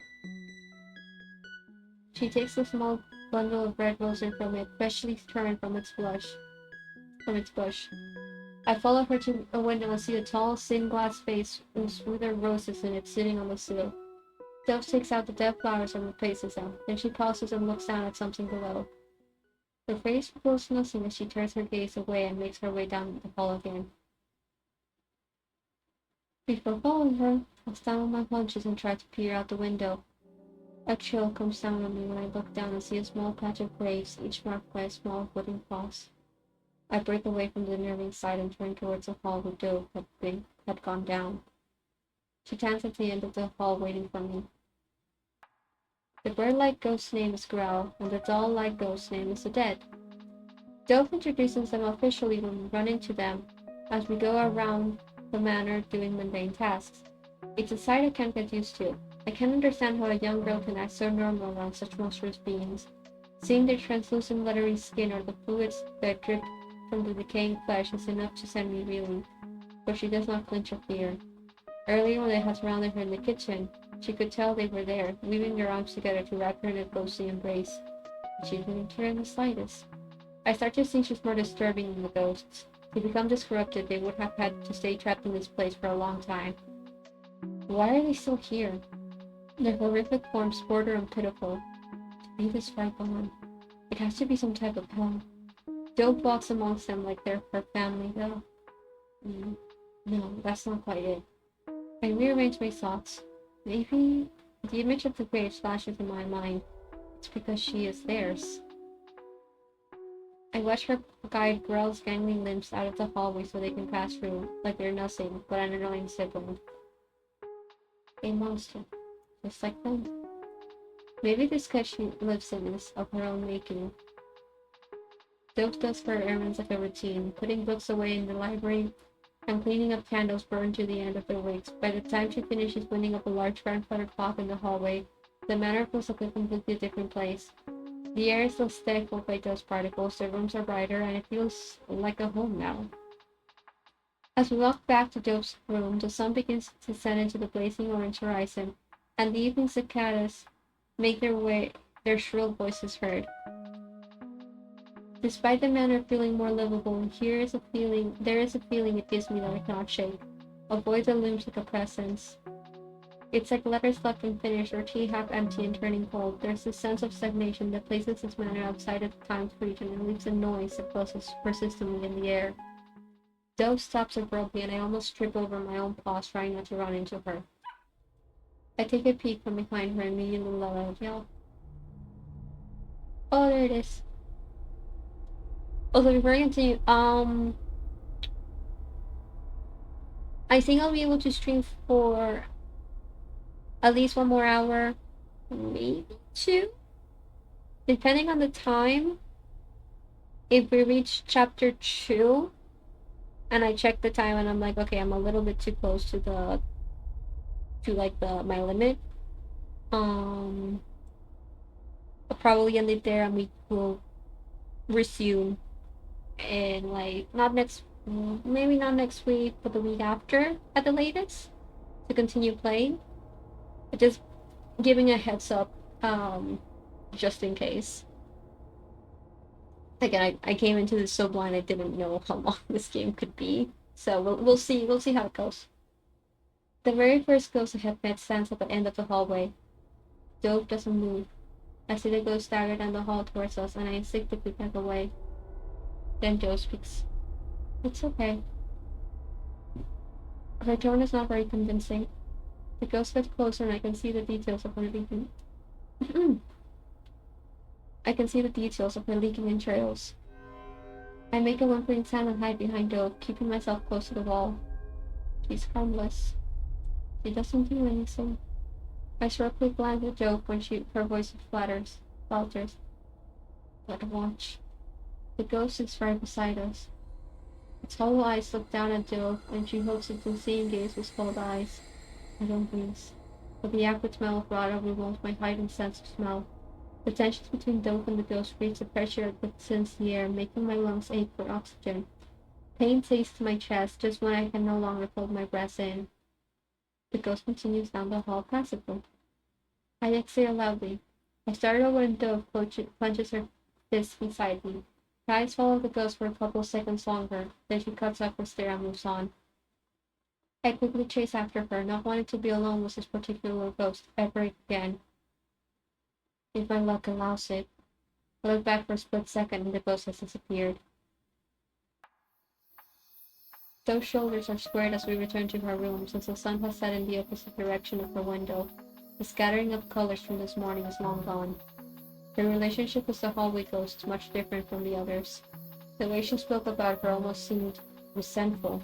She takes a small bundle of red roses from it, freshly turned from its bush. I follow her to a window and see a tall, thin glass vase with withered roses in it sitting on the sill. Dove takes out the dead flowers and replaces them. Then she pauses and looks down at something below. Her face reveals nothing as she turns her gaze away and makes her way down the hall again. Before following her, I stand on my haunches and try to peer out the window. A chill comes down on me when I look down and see a small patch of graves, each marked by a small wooden cross. I break away from the nerving sight and turn towards the hall where Dove had gone down. She stands at the end of the hall waiting for me. The bird-like ghost's name is Growl, and the doll-like ghost's name is the Dead. Dove introduces them officially when we run into them, as we go around the manor doing mundane tasks. It's a sight I can't get used to. I can't understand how a young girl can act so normal around such monstrous beings. Seeing their translucent leathery skin or the fluids that drip from the decaying flesh is enough to send me reeling, but she does not flinch or fear. Earlier when they had surrounded her in the kitchen, she could tell they were there, weaving their arms together to wrap her in a ghostly embrace. She didn't care in the slightest. I start to think she's more disturbing than the ghosts. To become disrupted, they would have had to stay trapped in this place for a long time. Why are they still here? Their horrific forms border on pitiful. To be this far gone, it has to be some type of hell. Dove walks amongst them like they're her family, though. No, that's not quite it. I rearrange my thoughts. Maybe the image of the grave flashes in my mind. It's because she is theirs. I watch her guide Grell's gangling limbs out of the hallway so they can pass through, like they're nothing but an annoying sibling. A monster, just like them. Maybe this cut she lives in is of her own making. Dove does her errands like a routine, putting books away in the library and cleaning up candles burned to the end of their wicks. By the time she finishes winding up a large grandfather clock in the hallway, the manor feels like a completely different place. The air is still stifled by dust particles, the rooms are brighter, and it feels like a home now. As we walk back to Dove's room, the sun begins to descend into the blazing orange horizon, and the evening cicadas make their shrill voices heard. Despite the manor feeling more livable, there is a feeling it gives me that I cannot shake. A void that looms like a presence. It's like letters left unfinished or tea half empty and turning cold. There's this sense of stagnation that places this manor outside of time's region and leaves a noise that pulses persistently in the air. Dove stops abruptly and I almost trip over my own paws trying not to run into her. I take a peek from behind her and immediately let out a yell. Oh, there it is. Also, before I continue, I think I'll be able to stream for at least 1 more hour, maybe 2, depending on the time. If we reach chapter 2, and I check the time and I'm like, okay, I'm a little bit too close to my limit. I'll probably end it there and we will resume in maybe not next week, but the week after at the latest to continue playing. But just giving a heads up, just in case. Again, I came into this so blind I didn't know how long this game could be. So we'll see how it goes. The very first ghost I have met stands at the end of the hallway. Dove doesn't move. I see the ghost stagger down the hall towards us, and I instinctively back away. Then Dove speaks. It's okay. Her tone is not very convincing. The ghost gets closer, and I can see the details of her leaking. I can see the details of her leaking entrails. I make a whimpering sound and hide behind Dove, keeping myself close to the wall. She's harmless. She doesn't do anything. I sharply glance at Dove when her voice falters. But watch. The ghost is right beside us. Its hollow eyes look down at Dove, and she holds its unseeing gaze with cold eyes. I don't breathe. But the acrid smell of rot overwhelms my heightened sense of smell. The tensions between Dove and the ghost reach the pressure that sends the air, making my lungs ache for oxygen. Pain tastes my chest just when I can no longer hold my breath in. The ghost continues down the hall passively. I exhale loudly. I startle when Dove clenches her fist beside me. Her eyes follow the ghost for a couple seconds longer, then she cuts off her stare and moves on. I quickly chase after her, not wanting to be alone with this particular ghost ever again, if my luck allows it. I look back for a split second and the ghost has disappeared. Those shoulders are squared as we return to her room, since the sun has set in the opposite direction of her window. The scattering of colors from this morning is long gone. Her relationship with the hallway ghost is much different from the others. The way she spoke about her almost seemed resentful.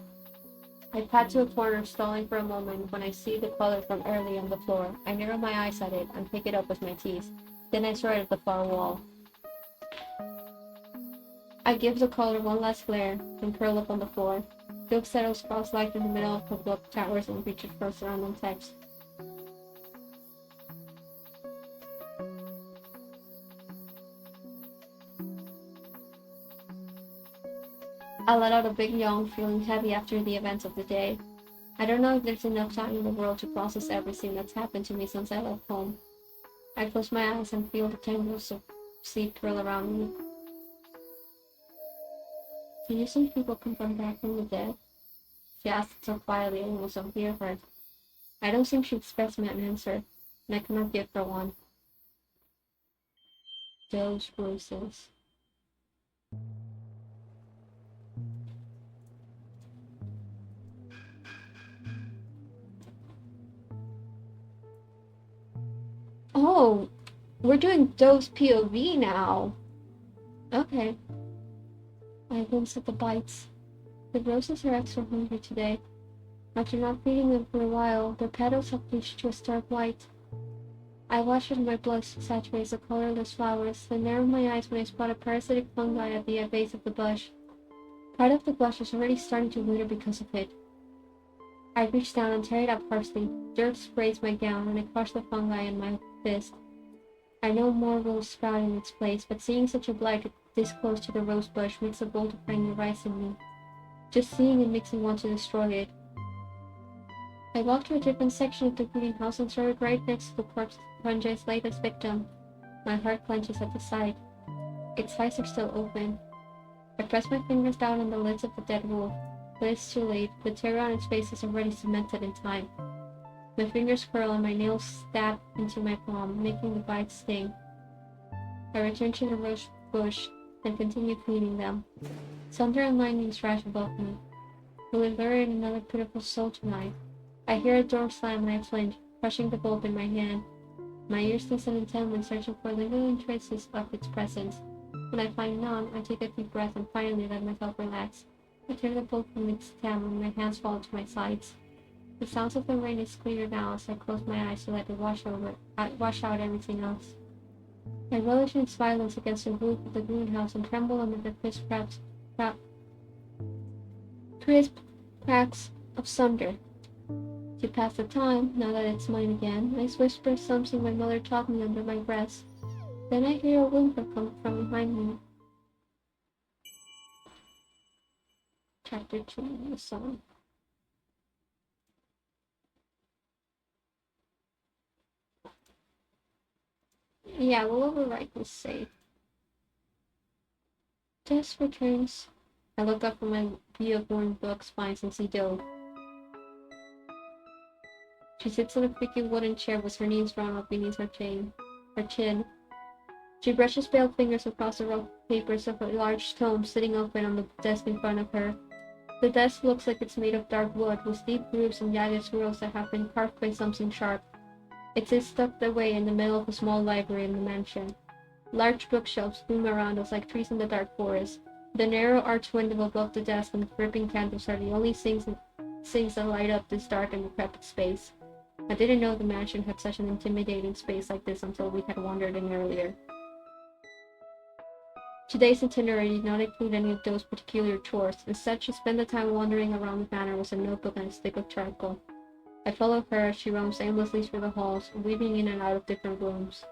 I pad to a corner, stalling for a moment when I see the color from early on the floor. I narrow my eyes at it and pick it up with my teeth. Then I stare at the far wall. I give the color one last glare, then curl up on the floor. Silk settles cross-legged in the middle of the book towers and reaches for surrounding text. I let out a big yawn, feeling heavy after the events of the day. I don't know if there's enough time in the world to process everything that's happened to me since I left home. I close my eyes and feel the tangles of sleep twirl around me. Do you think people can come back from the dead? She asked so quietly I almost don't hear her. I don't think she expects me an answer, and I cannot give her one. Those voices. Oh, we're doing Dove's POV now. Okay. I glance at the bites. The roses are extra hungry today. After not feeding them for a while, their petals have bleached to a stark white. I watch as my blood saturates the colorless flowers, then narrow my eyes when I spot a parasitic fungi at the base of the bush. Part of the bush is already starting to wither because of it. I reach down and tear it up harshly. Dirt sprays my gown, and I crush the fungi in my fist. I know more will sprout in its place, but seeing such a blight this close to the rose bush makes a bolt of anger rise in me. Just seeing it makes me want to destroy it. I walked to a different section of the greenhouse and started right next to the corpse of Fungi's latest victim. My heart clenches at the sight. Its eyes are still open. I press my fingers down on the lids of the dead wolf, but it's too late. The terror on its face is already cemented in time. My fingers curl and my nails stab into my palm, making the bites sting. I return to the rose bush and continue cleaning them. Thunder and lightning crash above me. Will it lure in another pitiful soul tonight? I hear a door slam and I flinch, crushing the bulb in my hand. My ears listen intently, searching for lingering traces of its presence. When I find none, I take a deep breath and finally let myself relax. I turn the bulb from its stem and my hands fall to my sides. The sounds of the rain is clearer now as I close my eyes to let it wash out everything else. I relish in its violence against the roof of the greenhouse and tremble under the crisp cracks of thunder. To pass the time, now that it's mine again, I whisper something my mother taught me under my breath. Then I hear a whimper come from behind me. Chapter 2, The Song. Yeah, we'll overwrite this save. Tess returns. I look up from my view of worn book spines and see Dove. She sits in a creaky wooden chair with her knees drawn up beneath her chin. She brushes pale fingers across the rough papers of a large tome sitting open on the desk in front of her. The desk looks like it's made of dark wood, with deep grooves and jagged swirls that have been carved by something sharp. It is tucked away in the middle of a small library in the mansion. Large bookshelves loom around us like trees in the dark forest. The narrow arched window above the desk and the dripping candles are the only things that light up this dark and decrepit space. I didn't know the mansion had such an intimidating space like this until we had wandered in earlier. Today's itinerary did not include any of those particular chores. Instead, she spent the time wandering around the manor with a notebook and a stick of charcoal. I followed her as she roams aimlessly through the halls, weaving in and out of different rooms.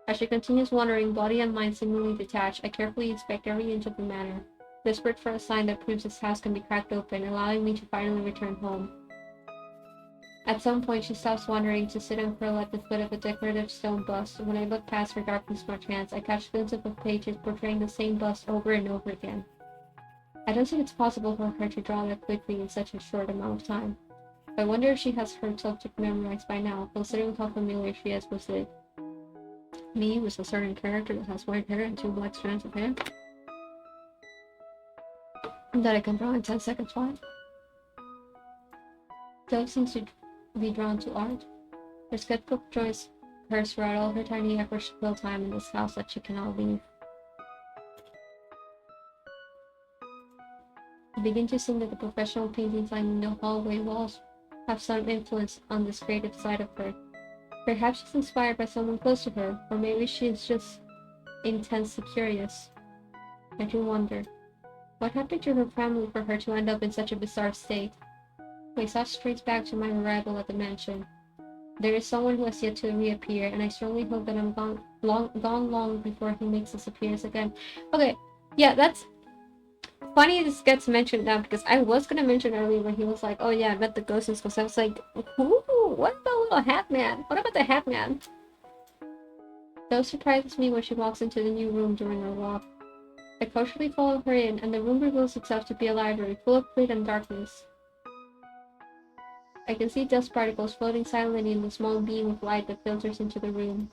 As she continues wandering, body and mind seemingly detached, I carefully inspect every inch of the manor, desperate for a sign that proves this house can be cracked open, allowing me to finally return home. At some point, she stops wandering to sit and curl at the foot of a decorative stone bust. When I look past her darkly smudged hands, I catch glimpses of pages portraying the same bust over and over again. I don't think it's possible for her to draw that quickly in such a short amount of time. I wonder if she has her subject memorized by now, considering how familiar she is with it. Me, with a certain character that has white hair and 2 black strands of hair that I can draw in 10 seconds flat. Dove seems to be drawn to art. Her sketchbook joins hers throughout all her tiny efforts to fill time in this house that she cannot leave. I begin to think that the professional paintings lining the hallway walls have some influence on this creative side of her. Perhaps she's inspired by someone close to her, or maybe she is just intensely curious. I do wonder, what happened to her family for her to end up in such a bizarre state? My thoughts trace back to my arrival at the mansion. There is someone who has yet to reappear, and I strongly hope that I'm gone long before he makes his appearance again. Okay, yeah, that's funny this gets mentioned now, because I was gonna mention earlier when he was like, oh yeah, I met the ghost and stuff. I was like, who? What about little hat man? What about the hat man? Dove surprises me when she walks into the new room during our walk. I cautiously follow her in, and the room reveals itself to be a library full of grit and darkness. I can see dust particles floating silently in the small beam of light that filters into the room.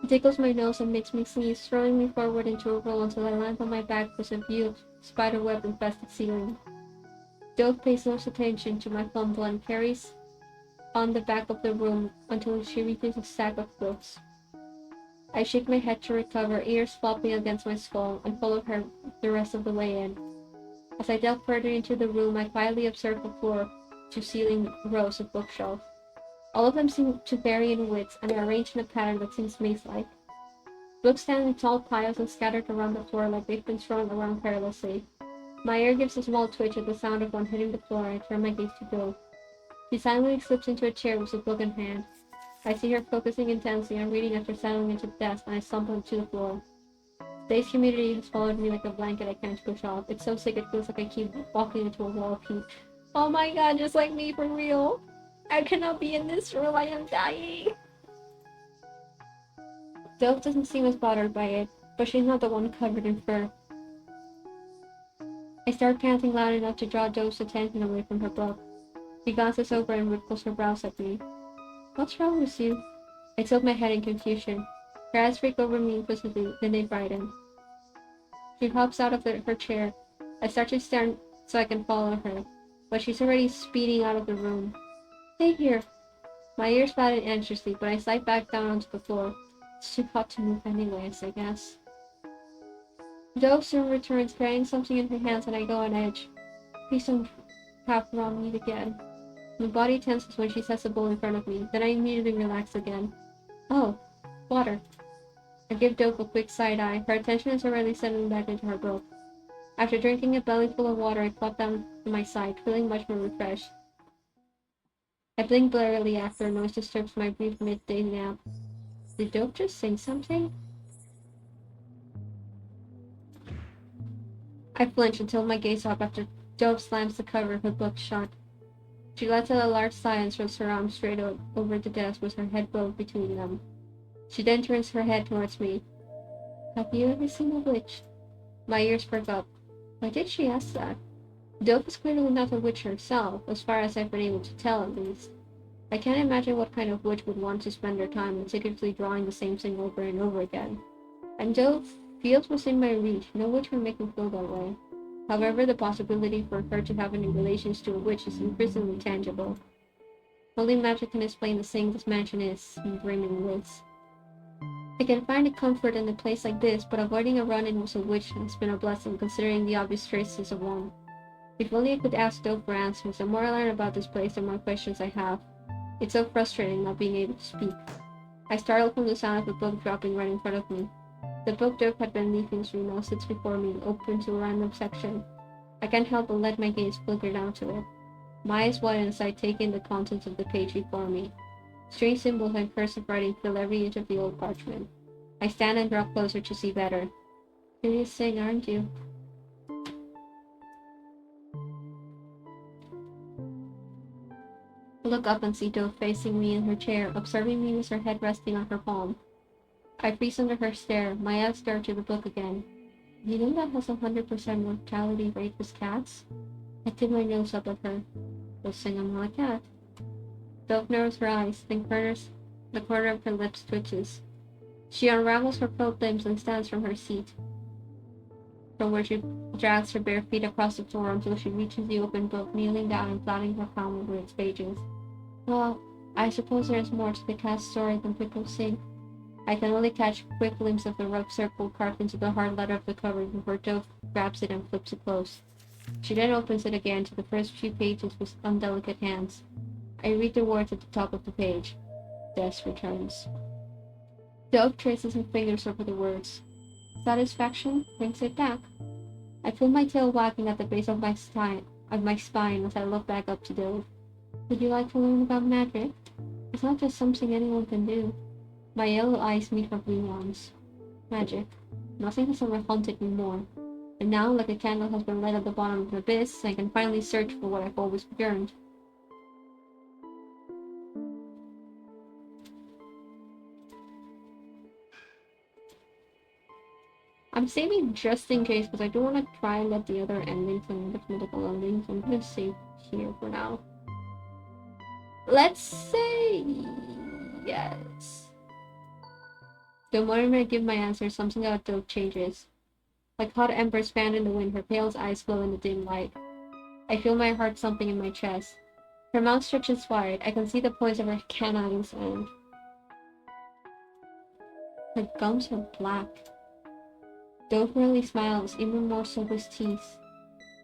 It tickles my nose and makes me sneeze, throwing me forward into a roll until I land on my back with a view of spiderweb-infested ceiling. Dove pays no attention to my fumble and carries on the back of the room until she reaches a stack of books. I shake my head to recover, ears flopping against my skull, and follow her the rest of the way in. As I delve further into the room, I quietly observe the floor to ceiling rows of bookshelves. All of them seem to vary in width and are arranged in a pattern that seems maze-like. Books stand in tall piles and scattered around the floor like they've been thrown around carelessly. My ear gives a small twitch at the sound of one hitting the floor, and I turn my gaze to Dove. She silently slips into a chair with a book in hand. I see her focusing intensely on reading after settling into the desk, and I stumble onto the floor. Today's humidity has followed me like a blanket I can't push off. It's so sick it feels like I keep walking into a wall of heat. Oh my god, just like me, for real. I cannot be in this room, I am dying. Dove doesn't seem as bothered by it, but she's not the one covered in fur. I start panting loud enough to draw Dove's attention away from her book. She glances over and wrinkles her brows at me. What's wrong with you? I tilt my head in confusion. Her eyes freak over me inquisitively, then they brighten. She hops out of her chair. I start to stand so I can follow her, but she's already speeding out of the room. Stay here. My ears flatten anxiously, but I slide back down onto the floor. It's too hot to move anyways, I guess. Dove soon returns, carrying something in her hands, and I go on edge. Please don't have Ron meet again. My body tenses when she sets the bowl in front of me, then I immediately relax again. Oh, water. I give Dove a quick side eye. Her attention is already settling back into her book. After drinking a bellyful of water, I flop down to my side, feeling much more refreshed. I blink blurrily after a noise disturbs my brief midday nap. Did Dove just say something? I flinch until my gaze up after Dove slams the cover of her book shut. She lets out a large sigh and throws her arms straight over the desk with her head bowed between them. She then turns her head towards me. Have you ever seen a witch? My ears perk up. Why did she ask that? Dove is clearly not a witch herself, as far as I've been able to tell at least. I can't imagine what kind of witch would want to spend their time meticulously drawing the same thing over and over again. And Dove feels within my reach. No witch would make me feel that way. However, the possibility for her to have any relations to a witch is increasingly tangible. Only magic can explain the thing this mansion is brimming with. I can find a comfort in a place like this, but avoiding a run-in with a witch has been a blessing, considering the obvious traces of one. If only I could ask Doe for answers. The more I learn about this place, the more questions I have. It's so frustrating not being able to speak. I startled from the sound of a book dropping right in front of me. The book Doe had been leafing through now sits before me, open to a random section. I can't help but let my gaze flicker down to it. My eyes widen as I take in the contents of the page before me. Strange symbols and cursive writing fill every inch of the old parchment. I stand and draw closer to see better. Curious thing, aren't you? I look up and see Doe facing me in her chair, observing me with her head resting on her palm. I freeze under her stare, my eyes stare to the book again. You know that has 100% mortality rate with cats? I tip my nose up at her. You'll sing I'm not a cat. Doe narrows her eyes, then the corner of her lips twitches. She unravels her curled limbs and stands from her seat, from where she drags her bare feet across the floor until she reaches the open book, kneeling down and flattening her palm over its pages. Well, I suppose there is more to the cat's story than people think. I can only catch a quick glimpse of the rough circle carved into the hard leather of the cover before Doe grabs it and flips it close. She then opens it again to the first few pages with undelicate hands. I read the words at the top of the page. Death returns. Doe traces her fingers over the words. Satisfaction brings it back. I feel my tail wagging at the base of my spine as I look back up to Doe. Would you like to learn about magic? It's not just something anyone can do. My yellow eyes meet her blue ones. Magic. Nothing has ever haunted me more. And now, like a candle has been lit at the bottom of the abyss, I can finally search for what I've always yearned. I'm saving just in case because I don't want to try and get the other endings and the mythical endings. I'm going to save here for now. Let's say yes. The moment I give my answer, something about Doe changes. Like hot embers fanned in the wind, her pale eyes glow in the dim light. I feel my heart thumping in my chest. Her mouth stretches wide. I can see the points of her canines and her gums are black. Doe rarely smiles, even more so with teeth.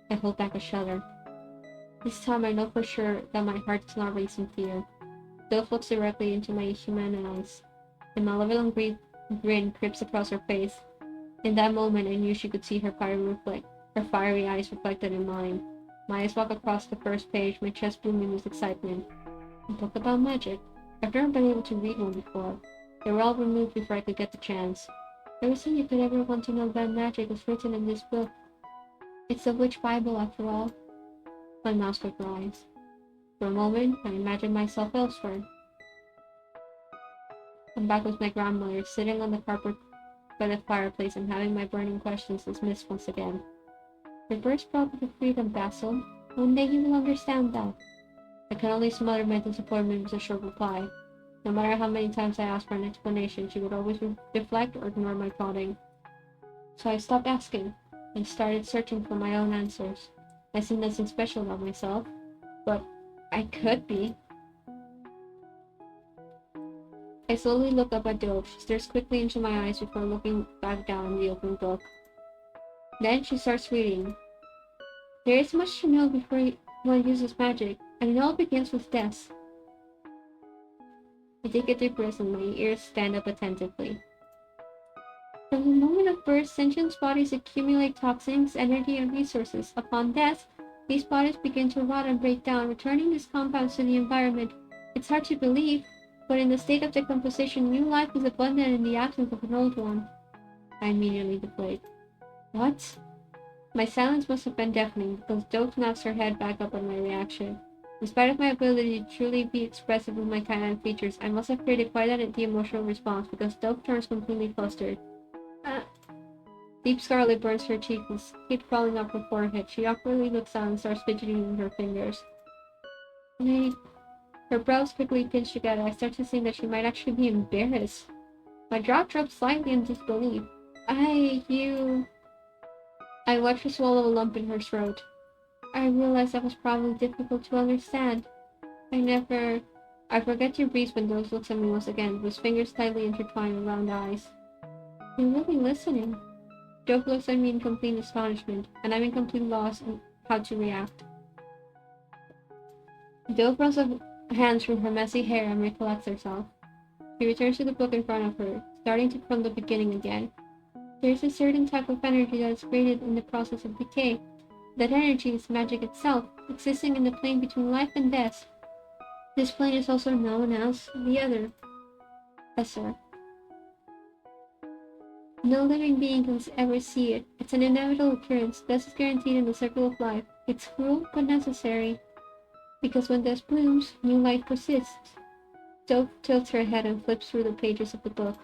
I hold back a shudder. This time I know for sure that my heart does not race in fear. Doe looks directly into my human eyes. A malevolent grin creeps across her face. In that moment I knew she could see her fiery eyes reflected in mine. My eyes walk across the first page, my chest booming with excitement. A book about magic. I've never been able to read one before. They were all removed before I could get the chance. Everything you could ever want to know about magic is written in this book. It's the Witch Bible, after all. My mouth rise. For a moment, I imagined myself elsewhere. I'm back with my grandmother, sitting on the carpet by the fireplace and having my burning questions dismissed once again. Your birds brought you to freedom, Basil. One day you will understand that. I can only smother my disappointment with a short reply. No matter how many times I asked for an explanation, she would always deflect or ignore my prodding. So I stopped asking and started searching for my own answers. I see nothing special about myself, but I could be. I slowly look up at Doe. She stares quickly into my eyes before looking back down in the open book. Then she starts reading. There is much to know before one uses magic, and it all begins with death. I take a deep breath and my ears stand up attentively. From the moment of birth, sentient bodies accumulate toxins, energy, and resources. Upon death, these bodies begin to rot and break down, returning these compounds to the environment. It's hard to believe, but in the state of decomposition, new life is abundant in the absence of an old one. I immediately deflate. What? My silence must have been deafening, because Doe snaps her head back up at my reaction. In spite of my ability to truly be expressive with my canine features, I must have created quite the emotional response, because Doe turns completely flustered. Deep scarlet burns her cheek and keep crawling up her forehead. She awkwardly looks down and starts fidgeting with her fingers. Nay. Her brows quickly pinch together. I start to think that she might actually be embarrassed. My jaw drops slightly in disbelief. I watch her swallow a lump in her throat. I realized that was probably difficult to understand. I never I forget to breathe when Dove looks at me once again, with fingers tightly intertwined around eyes. You're really listening. Dove looks at me in complete astonishment, and I'm in complete loss on how to react. Dove runs her hands through her messy hair and recollects herself. She returns to the book in front of her, starting to from the beginning again. There is a certain type of energy that is created in the process of decay. That energy is magic itself, existing in the plane between life and death. This plane is also known as the other, Esser. No living being can ever see it. It's an inevitable occurrence. Death is guaranteed in the circle of life. It's cruel but necessary, because when death blooms, new life persists. Dove tilts her head and flips through the pages of the book.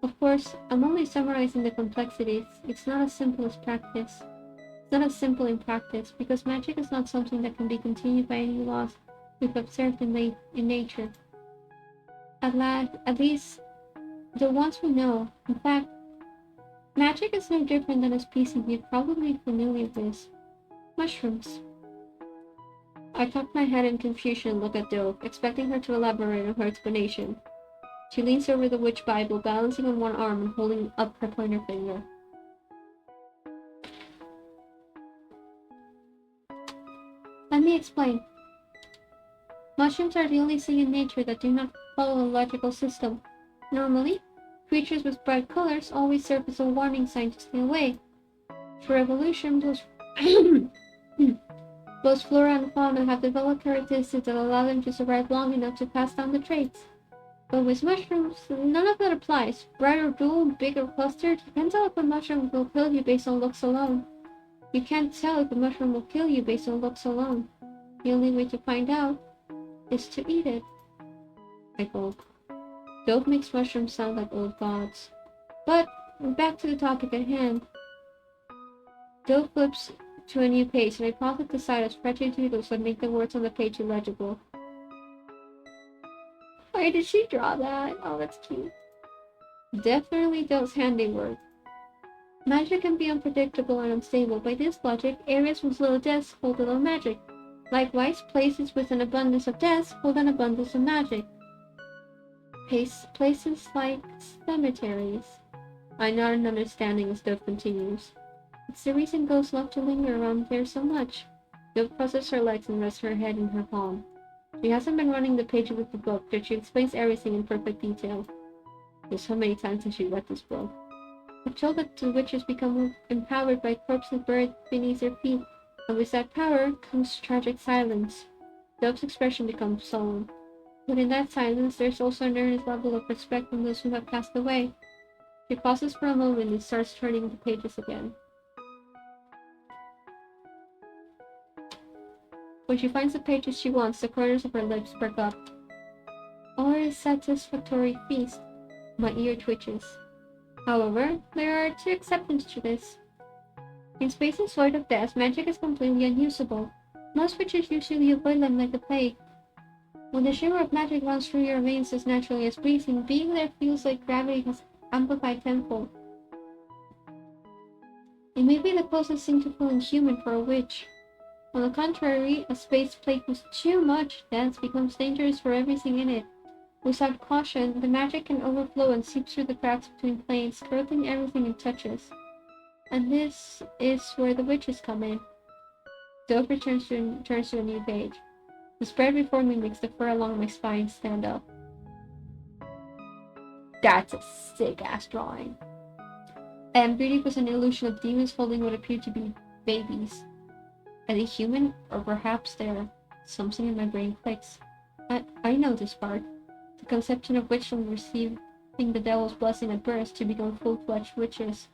Of course, I'm only summarizing the complexities. It's not as simple as practice. It's not as simple in practice, because magic is not something that can be continued by any laws we've observed in nature. At least, the ones we know. In fact, magic is no different than a species you're probably familiar with. Mushrooms. I cock my head in confusion and look at Dove, expecting her to elaborate on her explanation. She leans over the witch Bible, balancing on one arm and holding up her pointer finger. Let me explain. Mushrooms are the only thing in nature that do not follow a logical system. Normally, creatures with bright colors always serve as a warning sign to stay away. For evolution, both flora and fauna have developed characteristics that allow them to survive long enough to pass down the traits. But with mushrooms, none of that applies. Bright or dull, big or clustered, you can't tell if a mushroom will kill you based on looks alone. You can't tell if a mushroom will kill you based on looks alone. The only way to find out is to eat it. I gulp. Dove makes mushrooms sound like old gods. But, back to the topic at hand. Dove flips to a new page, and I pause at the sight of scratchy doodles that make the words on the page illegible. Why did she draw that? Oh, that's cute. Definitely Dove's handiwork. Magic can be unpredictable and unstable. By this logic, areas with little deaths hold little magic. Likewise, places with an abundance of deaths hold an abundance of magic. Places like cemeteries. I nod in understanding as Dove continues. It's the reason ghosts love to linger around there so much. Dove crosses her legs and rests her head in her palm. She hasn't been running the pages of the book, but she explains everything in perfect detail. Just how many times has she read this book? I'm told that the witches become empowered by corpses buried beneath their feet, and with that power comes tragic silence. Dove's expression becomes solemn. But in that silence, there's also an earnest level of respect from those who have passed away. She pauses for a moment and starts turning the pages again. When she finds the pages she wants, the corners of her lips perk up. Or a satisfactory feast. My ear twitches. However, there are two exceptions to this. In spaces void of death, magic is completely unusable. Most witches usually avoid them like the plague. When the shimmer of magic runs through your veins as naturally as breathing, being there feels like gravity has amplified tenfold. It may be the closest thing to feeling human for a witch. On the contrary, a space plagued with too much death becomes dangerous for everything in it. Without caution, the magic can overflow and seep through the cracks between planes, corrupting everything it touches. And this is where the witches come in. Dove turns to a new page. The spread before me makes the fur along my spine stand up. That's a sick-ass drawing. And beauty was an illusion of demons holding what appeared to be babies. Are they human, or perhaps they're... Something in my brain clicks. I know this part. The conception of witchdom receiving the devil's blessing at birth to become full-fledged witches.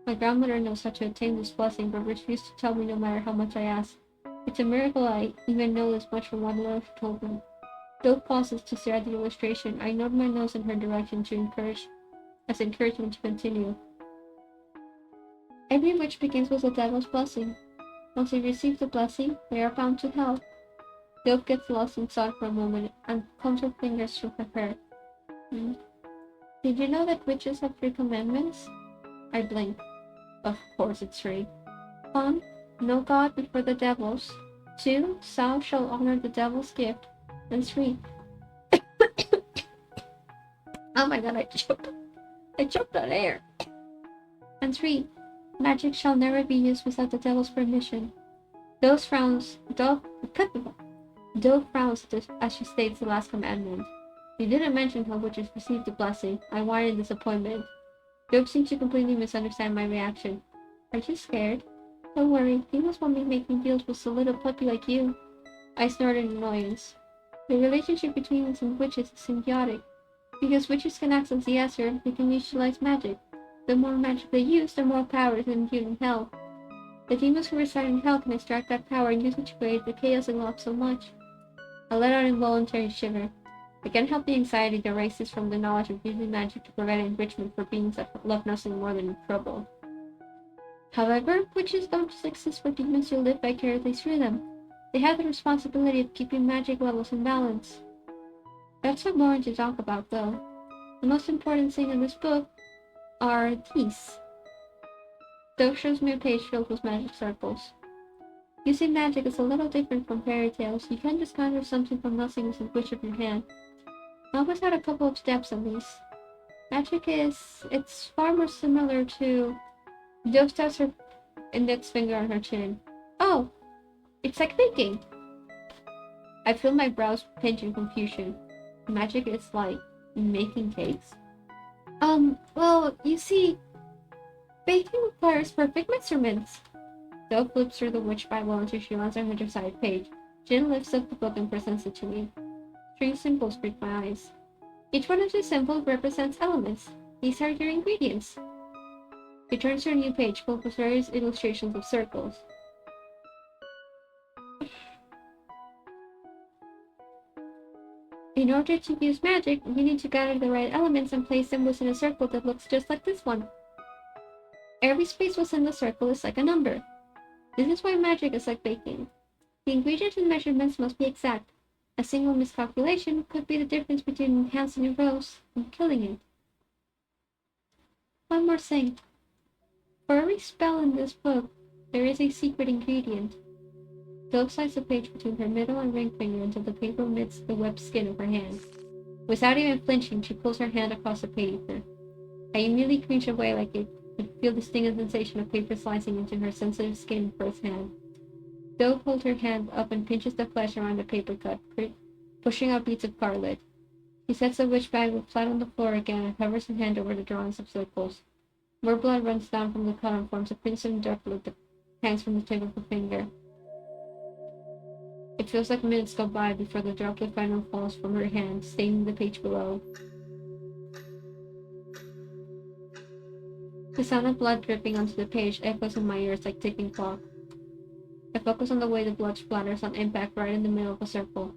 My grandmother knows how to attain this blessing, but refused to tell me no matter how much I asked. It's a miracle I even know this much from what Love told me. Dove pauses to stare at the illustration. I nod my nose in her direction as encouragement to continue. Every witch begins with the devil's blessing. Once they receive the blessing, they are bound to hell. Dove gets lost in thought for a moment and combs her fingers through her hair. Did you know that witches have 3 commandments? I blink. Of course it's 3. 1. No God before the devils. 2. Thou shalt honor the devil's gift. And 3. Oh my god, I choked on air. And 3. Magic shall never be used without the devil's permission. Dove frowns as she states the last commandment. You didn't mention how witches received the blessing. I whined in disappointment. Dove seemed to completely misunderstand my reaction. Are you scared? Don't worry, demons won't be making deals with a little puppy like you. I snorted in annoyance. The relationship between us and witches is symbiotic. Because witches can access the Ether, they can utilize magic. The more magic they use, the more power is imbued in hell. The demons who reside in hell can extract that power and use it to create the chaos and love so much. I let out an involuntary shiver. I can't help the anxiety that arises from the knowledge of using magic to provide enrichment for beings that love nothing more than trouble. However, witches don't just exist for demons who live vicariously through them. They have the responsibility of keeping magic levels in balance. That's so boring to talk about, though. The most important thing in this book are these. Dove shows me a page filled with magic circles. Using magic is a little different from fairy tales. You can't just conjure something from nothing with a twitch of your hand. Not without a couple of steps at least. Magic it's far more similar to... Dove taps her index finger on her chin. Oh! It's like baking! I feel my brows pinch in confusion. Magic is like making cakes? Well, you see, baking requires perfect measurements. Dove flips through the Witch Bible until she lands on her side page. Jin lifts up the book and presents it to me. 3 symbols greet my eyes. Each one of the symbols represents elements. These are your ingredients. He turns to a new page filled with various illustrations of circles. In order to use magic, you need to gather the right elements and place them within a circle that looks just like this one. Every space within the circle is like a number. This is why magic is like baking. The ingredients and measurements must be exact. A single miscalculation could be the difference between enhancing a rose and killing it. One more thing. For every spell in this book, there is a secret ingredient. Dove slides the page between her middle and ring finger until the paper meets the webbed skin of her hand. Without even flinching, she pulls her hand across the paper. I immediately cringe away like it could feel the stinging sensation of paper slicing into her sensitive skin firsthand. Dove holds her hand up and pinches the flesh around the paper cut, pushing out beads of scarlet. She sets the witch Bible flat on the floor again and hovers her hand over the drawings of circles. More blood runs down from the cut and forms a crimson droplet that hangs from the tip of her finger. It feels like minutes go by before the droplet finally falls from her hand, staining the page below. The sound of blood dripping onto the page echoes in my ears like ticking clock. I focus on the way the blood splatters on impact right in the middle of the circle.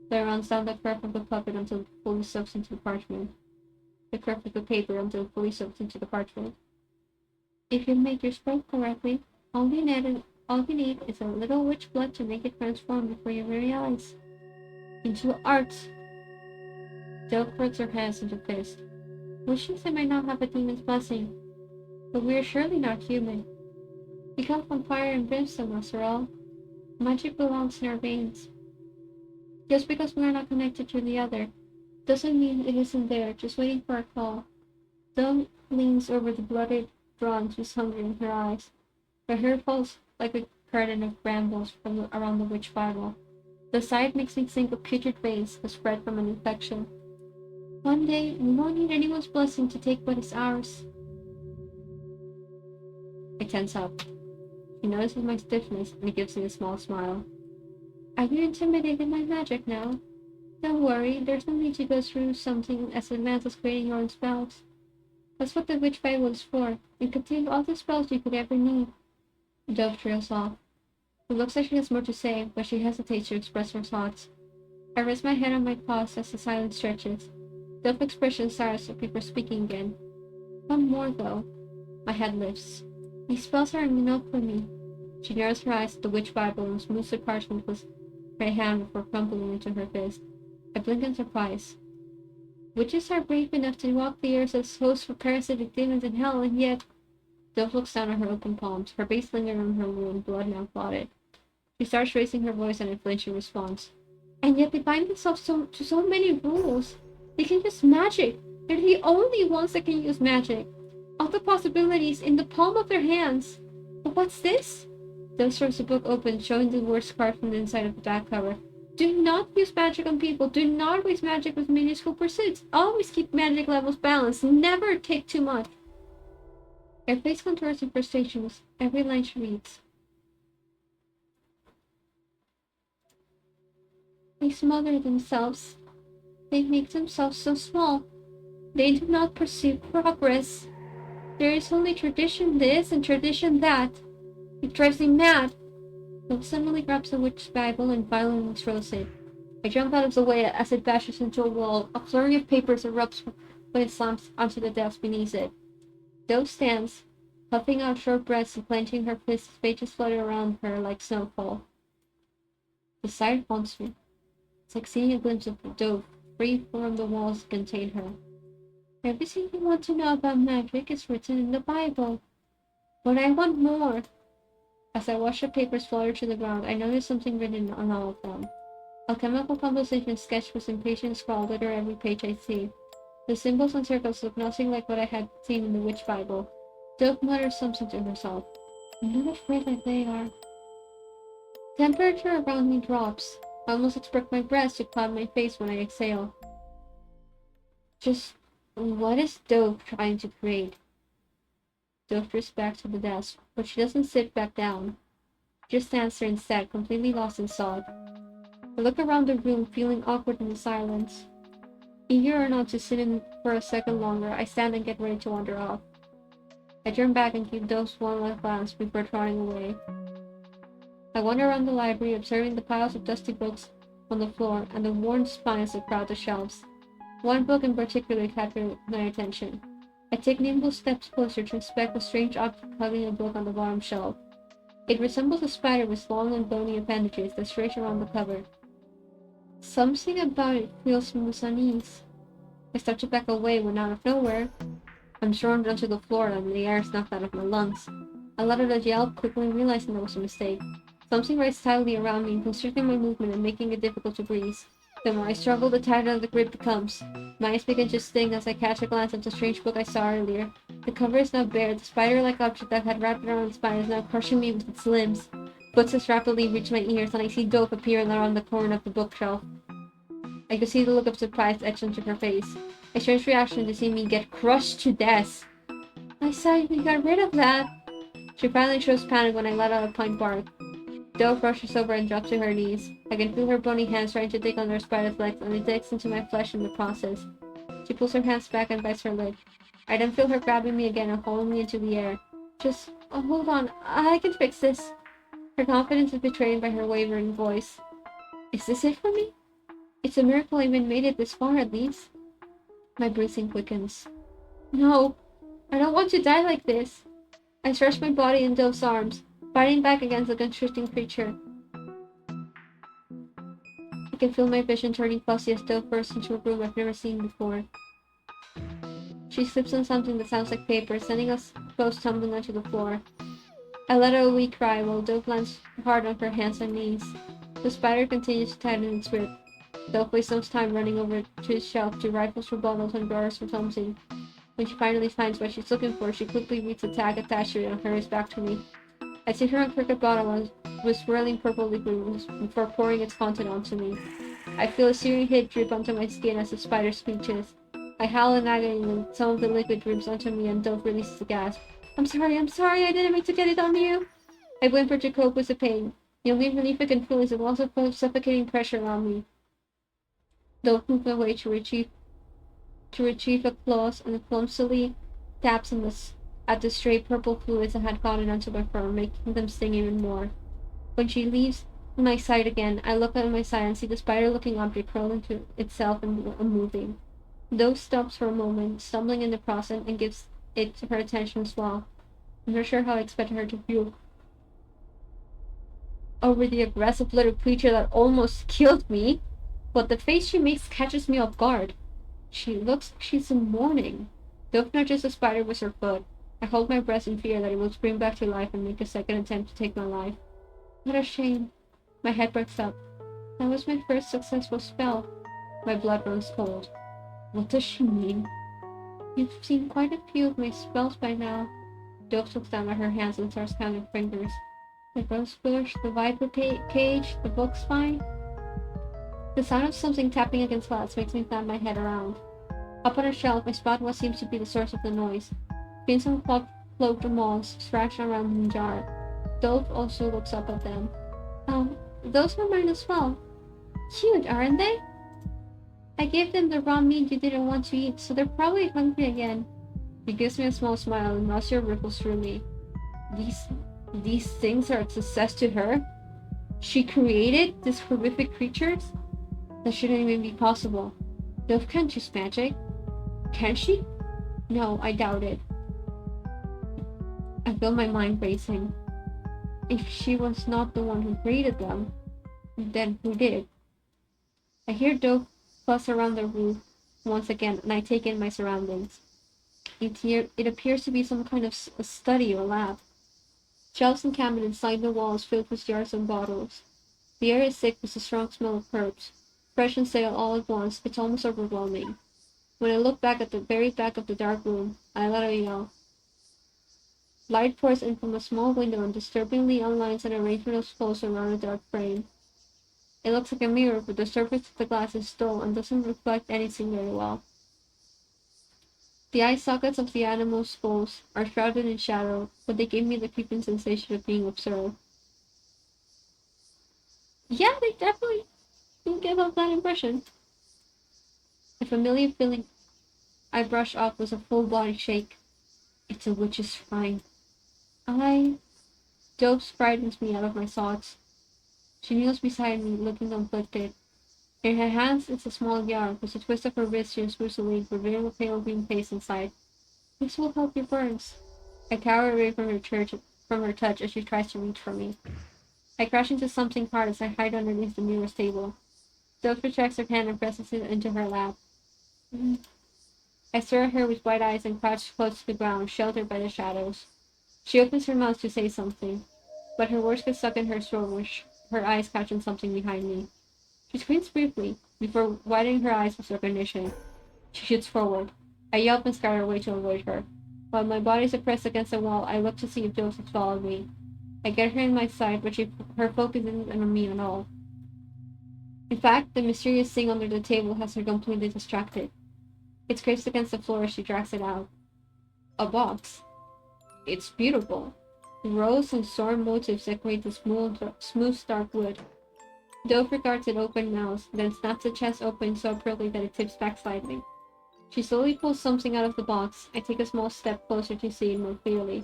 Then it runs down the curve of the puppet until it fully soaks into the parchment. The curve of the paper until it fully soaks into the parchment. If you make your spell correctly, all you need is a little witch blood to make it transform before your very eyes. Into art! Dove puts her hands into fist. Wishes I might not have a demon's blessing, but we are surely not human. We come from fire and brimstone, after all. Magic belongs in our veins. Just because we are not connected to the other, doesn't mean it isn't there, just waiting for a call. Dove leans over the blooded bronze with hunger in her eyes. Her hair falls like a curtain of brambles from around the witch Bible. The sight makes me think of putrid veins that spread from an infection. One day, we won't need anyone's blessing to take what is ours. I tense up. She notices my stiffness and gives me a small smile. Are you intimidated by magic now? Don't worry, there's no need to go through something as advanced as creating your own spells. That's what the witch Bible is for. It contains all the spells you could ever need. Dove trails off. It looks like she has more to say, but she hesitates to express her thoughts. I rest my head on my paws as the silence stretches. Dove's expression starts before speaking again. One more, though. My head lifts. These spells are enough for me. She narrows her eyes at the witch Bible and smooths the parchment with her hand before crumpling into her fist. I blink in surprise. Witches are brave enough to walk the earth as hosts for parasitic demons in hell, and yet... Dove looks down at her open palms, her face lingering on her wound, blood now clotted. She starts raising her voice in a flinching response. And yet they bind themselves to so many rules. They can use magic. They're the only ones that can use magic. All the possibilities in the palm of their hands. But what's this? Dove throws the book open, showing the words carved from the inside of the back cover. Do not use magic on people. Do not waste magic with minuscule pursuits. Always keep magic levels balanced. Never take too much. Her face contours in frustration with every line she reads. They smother themselves. They make themselves so small. They do not pursue progress. There is only tradition this and tradition that. It drives me mad. Dove suddenly grabs the witch's Bible and violently throws it. I jump out of the way as it bashes into a wall. A flurry of papers erupts when it slams onto the desk beneath it. Dove stands, puffing out short breaths and clenching her fists. Pages flutter around her like snowfall. The sight haunts me. It's like seeing a glimpse of Dove, free from the walls that contain her. Everything you want to know about magic is written in the Bible. But I want more. As I watch the papers flutter to the ground, I notice something written on all of them. Alchemical composition sketched with impatient scrawl litter every page I see. The symbols and circles look nothing like what I had seen in the witch Bible. Dove mutters something to herself. I'm not afraid like they are. Temperature around me drops. I almost expect my breath to cloud my face when I exhale. Just what is Dove trying to create? Dove drifts back to the desk, but she doesn't sit back down. She just stands there instead, completely lost in thought. I look around the room, feeling awkward in the silence. Eager or not to sit in for a second longer, I stand and get ready to wander off. I turn back and give Dove's one last glance before trotting away. I wander around the library, observing the piles of dusty books on the floor and the worn spines that crowd the shelves. One book in particular captured my attention. I take nimble steps closer to inspect a strange object hugging a book on the bottom shelf. It resembles a spider with long and bony appendages that stretch around the cover. Something about it feels me with unease. I start to back away when out of nowhere, I'm thrown onto the floor and the air is knocked out of my lungs. I let out a yell, quickly realizing there was a mistake. Something rides tightly around me, constricting my movement and making it difficult to breathe. The more I struggle, the tighter the grip becomes. My eyes begin to sting as I catch a glance at the strange book I saw earlier. The cover is now bare. The spider-like object that had wrapped around its spine is now crushing me with its limbs. Footsteps rapidly reach my ears, and I see Dove appear around the corner of the bookshelf. I could see the look of surprise etched into her face. A strange reaction to see me get crushed to death. I said we got rid of that. She finally shows panic when I let out a pine bark. Dove rushes over and drops to her knees. I can feel her bony hands trying to dig on her spider's legs, and it digs into my flesh in the process. She pulls her hands back and bites her lip. I then feel her grabbing me again and hauling me into the air. Just, hold on, I can fix this. Her confidence is betrayed by her wavering voice. Is this it for me? It's a miracle I even made it this far, at least. My breathing quickens. No, I don't want to die like this. I stretch my body in Dove's arms, fighting back against the constricting creature. I can feel my vision turning fuzzy as Dove bursts into a room I've never seen before. She slips on something that sounds like paper, sending us both tumbling onto the floor. I let out a weak cry while Dove lands hard on her hands and knees. The spider continues to tighten its grip. Dove wastes some time running over to his shelf to rifles for bottles and drawers for something. When she finally finds what she's looking for, she quickly reads the tag attached to it and hurries back to me. I see her uncork a bottle with swirling purple liquid before pouring its content onto me. I feel a searing heat drip onto my skin as the spider screeches. I howl in agony when some of the liquid drips onto me and Dove releases a gasp. I'm sorry, I didn't mean to get it on you. I whimper to cope with the pain. The only relief I can feel is a walls of suffocating pressure around me. Dove moves away to retrieve a cloth and clumsily taps at the stray purple fluids that had gotten onto my fur, making them sting even more. When she leaves my sight again, I look at my side and see the spider-looking object curl into itself and moving. Dove stops for a moment, stumbling in the process, and gives it her attention as well. I'm not sure how I expected her to feel over the aggressive little creature that almost killed me, but the face she makes catches me off guard. She looks like she's in mourning. Dove nudges the spider with her foot. I hold my breath in fear that it will spring back to life and make a second attempt to take my life. What a shame. My head breaks up. That was my first successful spell. My blood runs cold. What does she mean? You've seen quite a few of my spells by now. Dove looks down at her hands and starts counting fingers. The rose bush, the viper cage, the book spine. The sound of something tapping against glass makes me snap my head around. Up on a shelf, I spot what seems to be the source of the noise. Pins and cloaked moths scratched around in the jar. Dove also looks up at them. Those are mine as well. Cute, aren't they? I gave them the raw meat you didn't want to eat, so they're probably hungry again. He gives me a small smile and nausea ripples through me. These things are a success to her? She created these horrific creatures? That shouldn't even be possible. Dove can't use magic. Can she? No, I doubt it. I feel my mind racing. If she was not the one who created them, then who did? I hear Dove fuss around the roof once again, and I take in my surroundings. It appears to be some kind of a study or lab. Shelves and cabinets line the walls filled with jars and bottles. The air is thick with the strong smell of herbs. Fresh and stale all at once, it's almost overwhelming. When I look back at the very back of the dark room, I let out a yell. Light pours in from a small window and disturbingly outlines an arrangement of skulls around a dark frame. It looks like a mirror, but the surface of the glass is dull and doesn't reflect anything very well. The eye sockets of the animals' skulls are shrouded in shadow, but they give me the creeping sensation of being observed. Yeah, they definitely do give off that impression. A familiar feeling I brush off with a full body shake. It's a witch's shrine. Dope frightens me out of my thoughts. She kneels beside me, looking conflicted. In her hands is a small jar, with a twist of her wrist she screws away, revealing a pale green paste inside. This will help your burns. I cower away from her touch as she tries to reach for me. I crash into something hard as I hide underneath the nearest table. Dope retracts her hand and presses it into her lap. I stare at her with wide eyes and crouch close to the ground, sheltered by the shadows. She opens her mouth to say something, but her words get stuck in her throat when her eyes catch on something behind me. She screams briefly, before widening her eyes with recognition. She shoots forward. I yelp and scatter away to avoid her. While my body is pressed against the wall, I look to see if Joseph followed me. I get her in my sight, but her focus isn't on me at all. In fact, the mysterious thing under the table has her completely distracted. It scrapes against the floor as she drags it out. A box. It's beautiful. Rose and storm motifs decorate the smooth dark wood. Dove regards it open mouthed, then snaps the chest open so abruptly that it tips back slightly. She slowly pulls something out of the box. I take a small step closer to see it more clearly.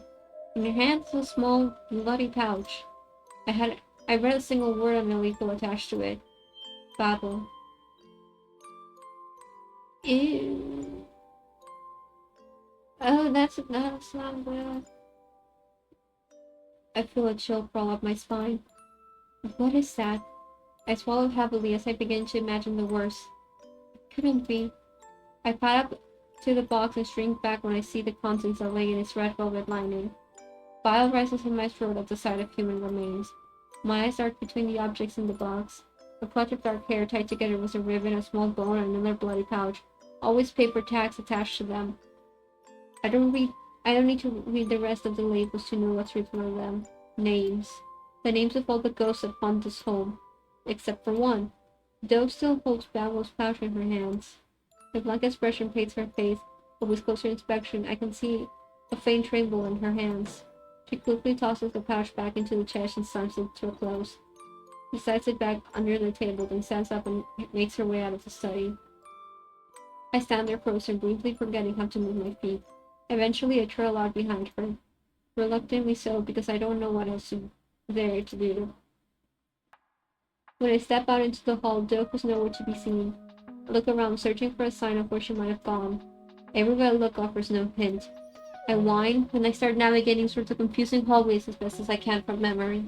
In her hand is a small, bloody pouch. I read a single word on the label attached to it. Babel. Ew. Oh, that's not good. I feel a chill crawl up my spine. What is that? I swallow heavily as I begin to imagine the worst. It couldn't be. I pad up to the box and shrink back when I see the contents that lay in its red velvet lining. Bile rises in my throat at the sight of human remains. My eyes dart between the objects in the box. A clutch of dark hair tied together with a ribbon, a small bone, and another bloody pouch. Always paper tags attached to them. I don't need to read the rest of the labels to know what's written on them. Names. The names of all the ghosts that haunt this home. Except for one. Dove still holds Babel's pouch in her hands. The blank expression paints her face, but with closer inspection I can see a faint rainbow in her hands. She quickly tosses the pouch back into the chest and slams it to a close. She sets it back under the table, then stands up and makes her way out of the study. I stand there frozen, briefly forgetting how to move my feet. Eventually I twirl out behind her. Reluctantly so, because I don't know what else there to do. When I step out into the hall, Dope was nowhere to be seen. I look around, searching for a sign of where she might have gone. Everywhere I look offers no hint. I whine, and I start navigating through the confusing hallways as best as I can from memory.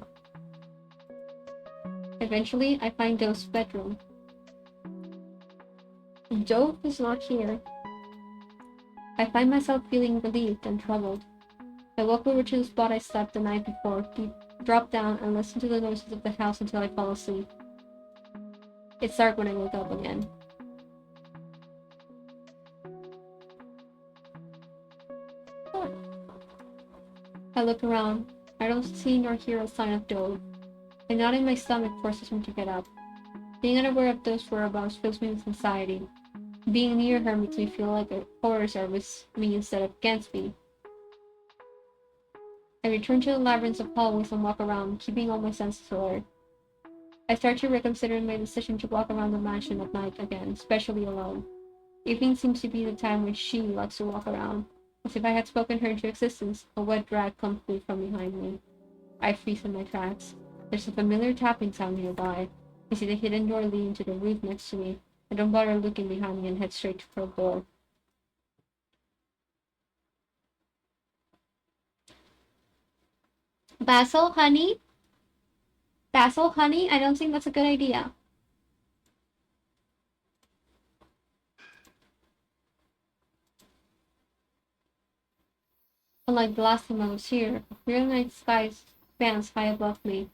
Eventually, I find Dove's bedroom. Dove is not here. I find myself feeling relieved and troubled. I walk over to the spot I slept the night before, drop down, and listen to the noises of the house until I fall asleep. It's dark when I wake up again. I look around. I don't see nor hear a sign of Dove. A knot in my stomach forces me to get up. Being unaware of Dove's whereabouts fills me with anxiety. Being near her makes me feel like her horrors are with me instead of against me. I return to the labyrinth of hallways and walk around, keeping all my senses alert. I start to reconsider my decision to walk around the mansion at night again, especially alone. Evening seems to be the time when she likes to walk around. As if I had spoken her into existence, a wet drag comes from behind me. I freeze in my tracks. There's a familiar tapping sound nearby. I see the hidden door leading to the roof next to me. I don't bother looking behind me and head straight for the door. Basil, honey? Basil, honey? I don't think that's a good idea. Unlike the last time I was here, a clear night sky spans high above me.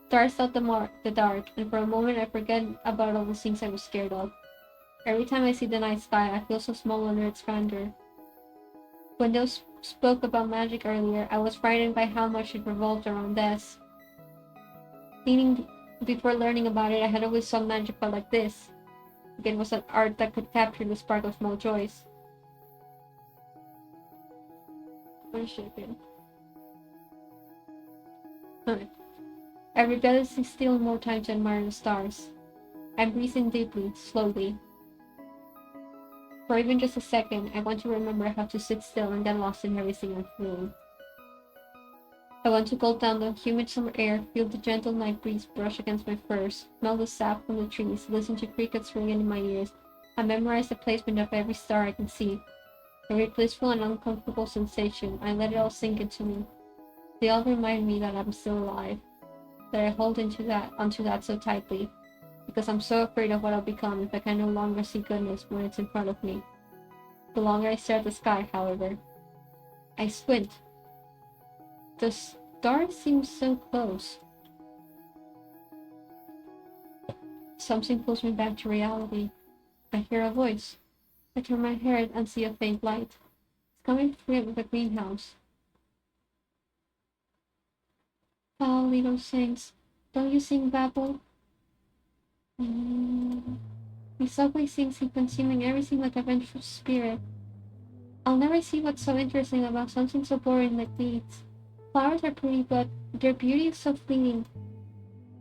Stars out the dark, and for a moment I forget about all the things I was scared of. Every time I see the night sky, I feel so small under its grandeur. When those spoke about magic earlier, I was frightened by how much it revolved around death. Before learning about it, I had always saw magic felt like this. Like it was an art that could capture the spark of small joys. What should it be? I rebelliously steal more time to admire the stars. I'm breathing deeply, slowly. For even just a second, I want to remember how to sit still and get lost in everything I'm feeling. I want to gulp down the humid summer air, feel the gentle night breeze brush against my furs, smell the sap from the trees, listen to crickets ringing in my ears, and memorize the placement of every star I can see. Every blissful and uncomfortable sensation, I let it all sink into me. They all remind me that I'm still alive, that I hold onto that so tightly, because I'm so afraid of what I'll become if I can no longer see goodness when it's in front of me. The longer I stare at the sky, however, I squint. The stars seem so close. Something pulls me back to reality. I hear a voice. I turn my head and see a faint light. It's coming from the greenhouse. Oh, little saints, don't you sing babble? The subway seems to be consuming everything like a vengeful spirit. I'll never see what's so interesting about something so boring like weeds. Flowers are pretty, but their beauty is so fleeting.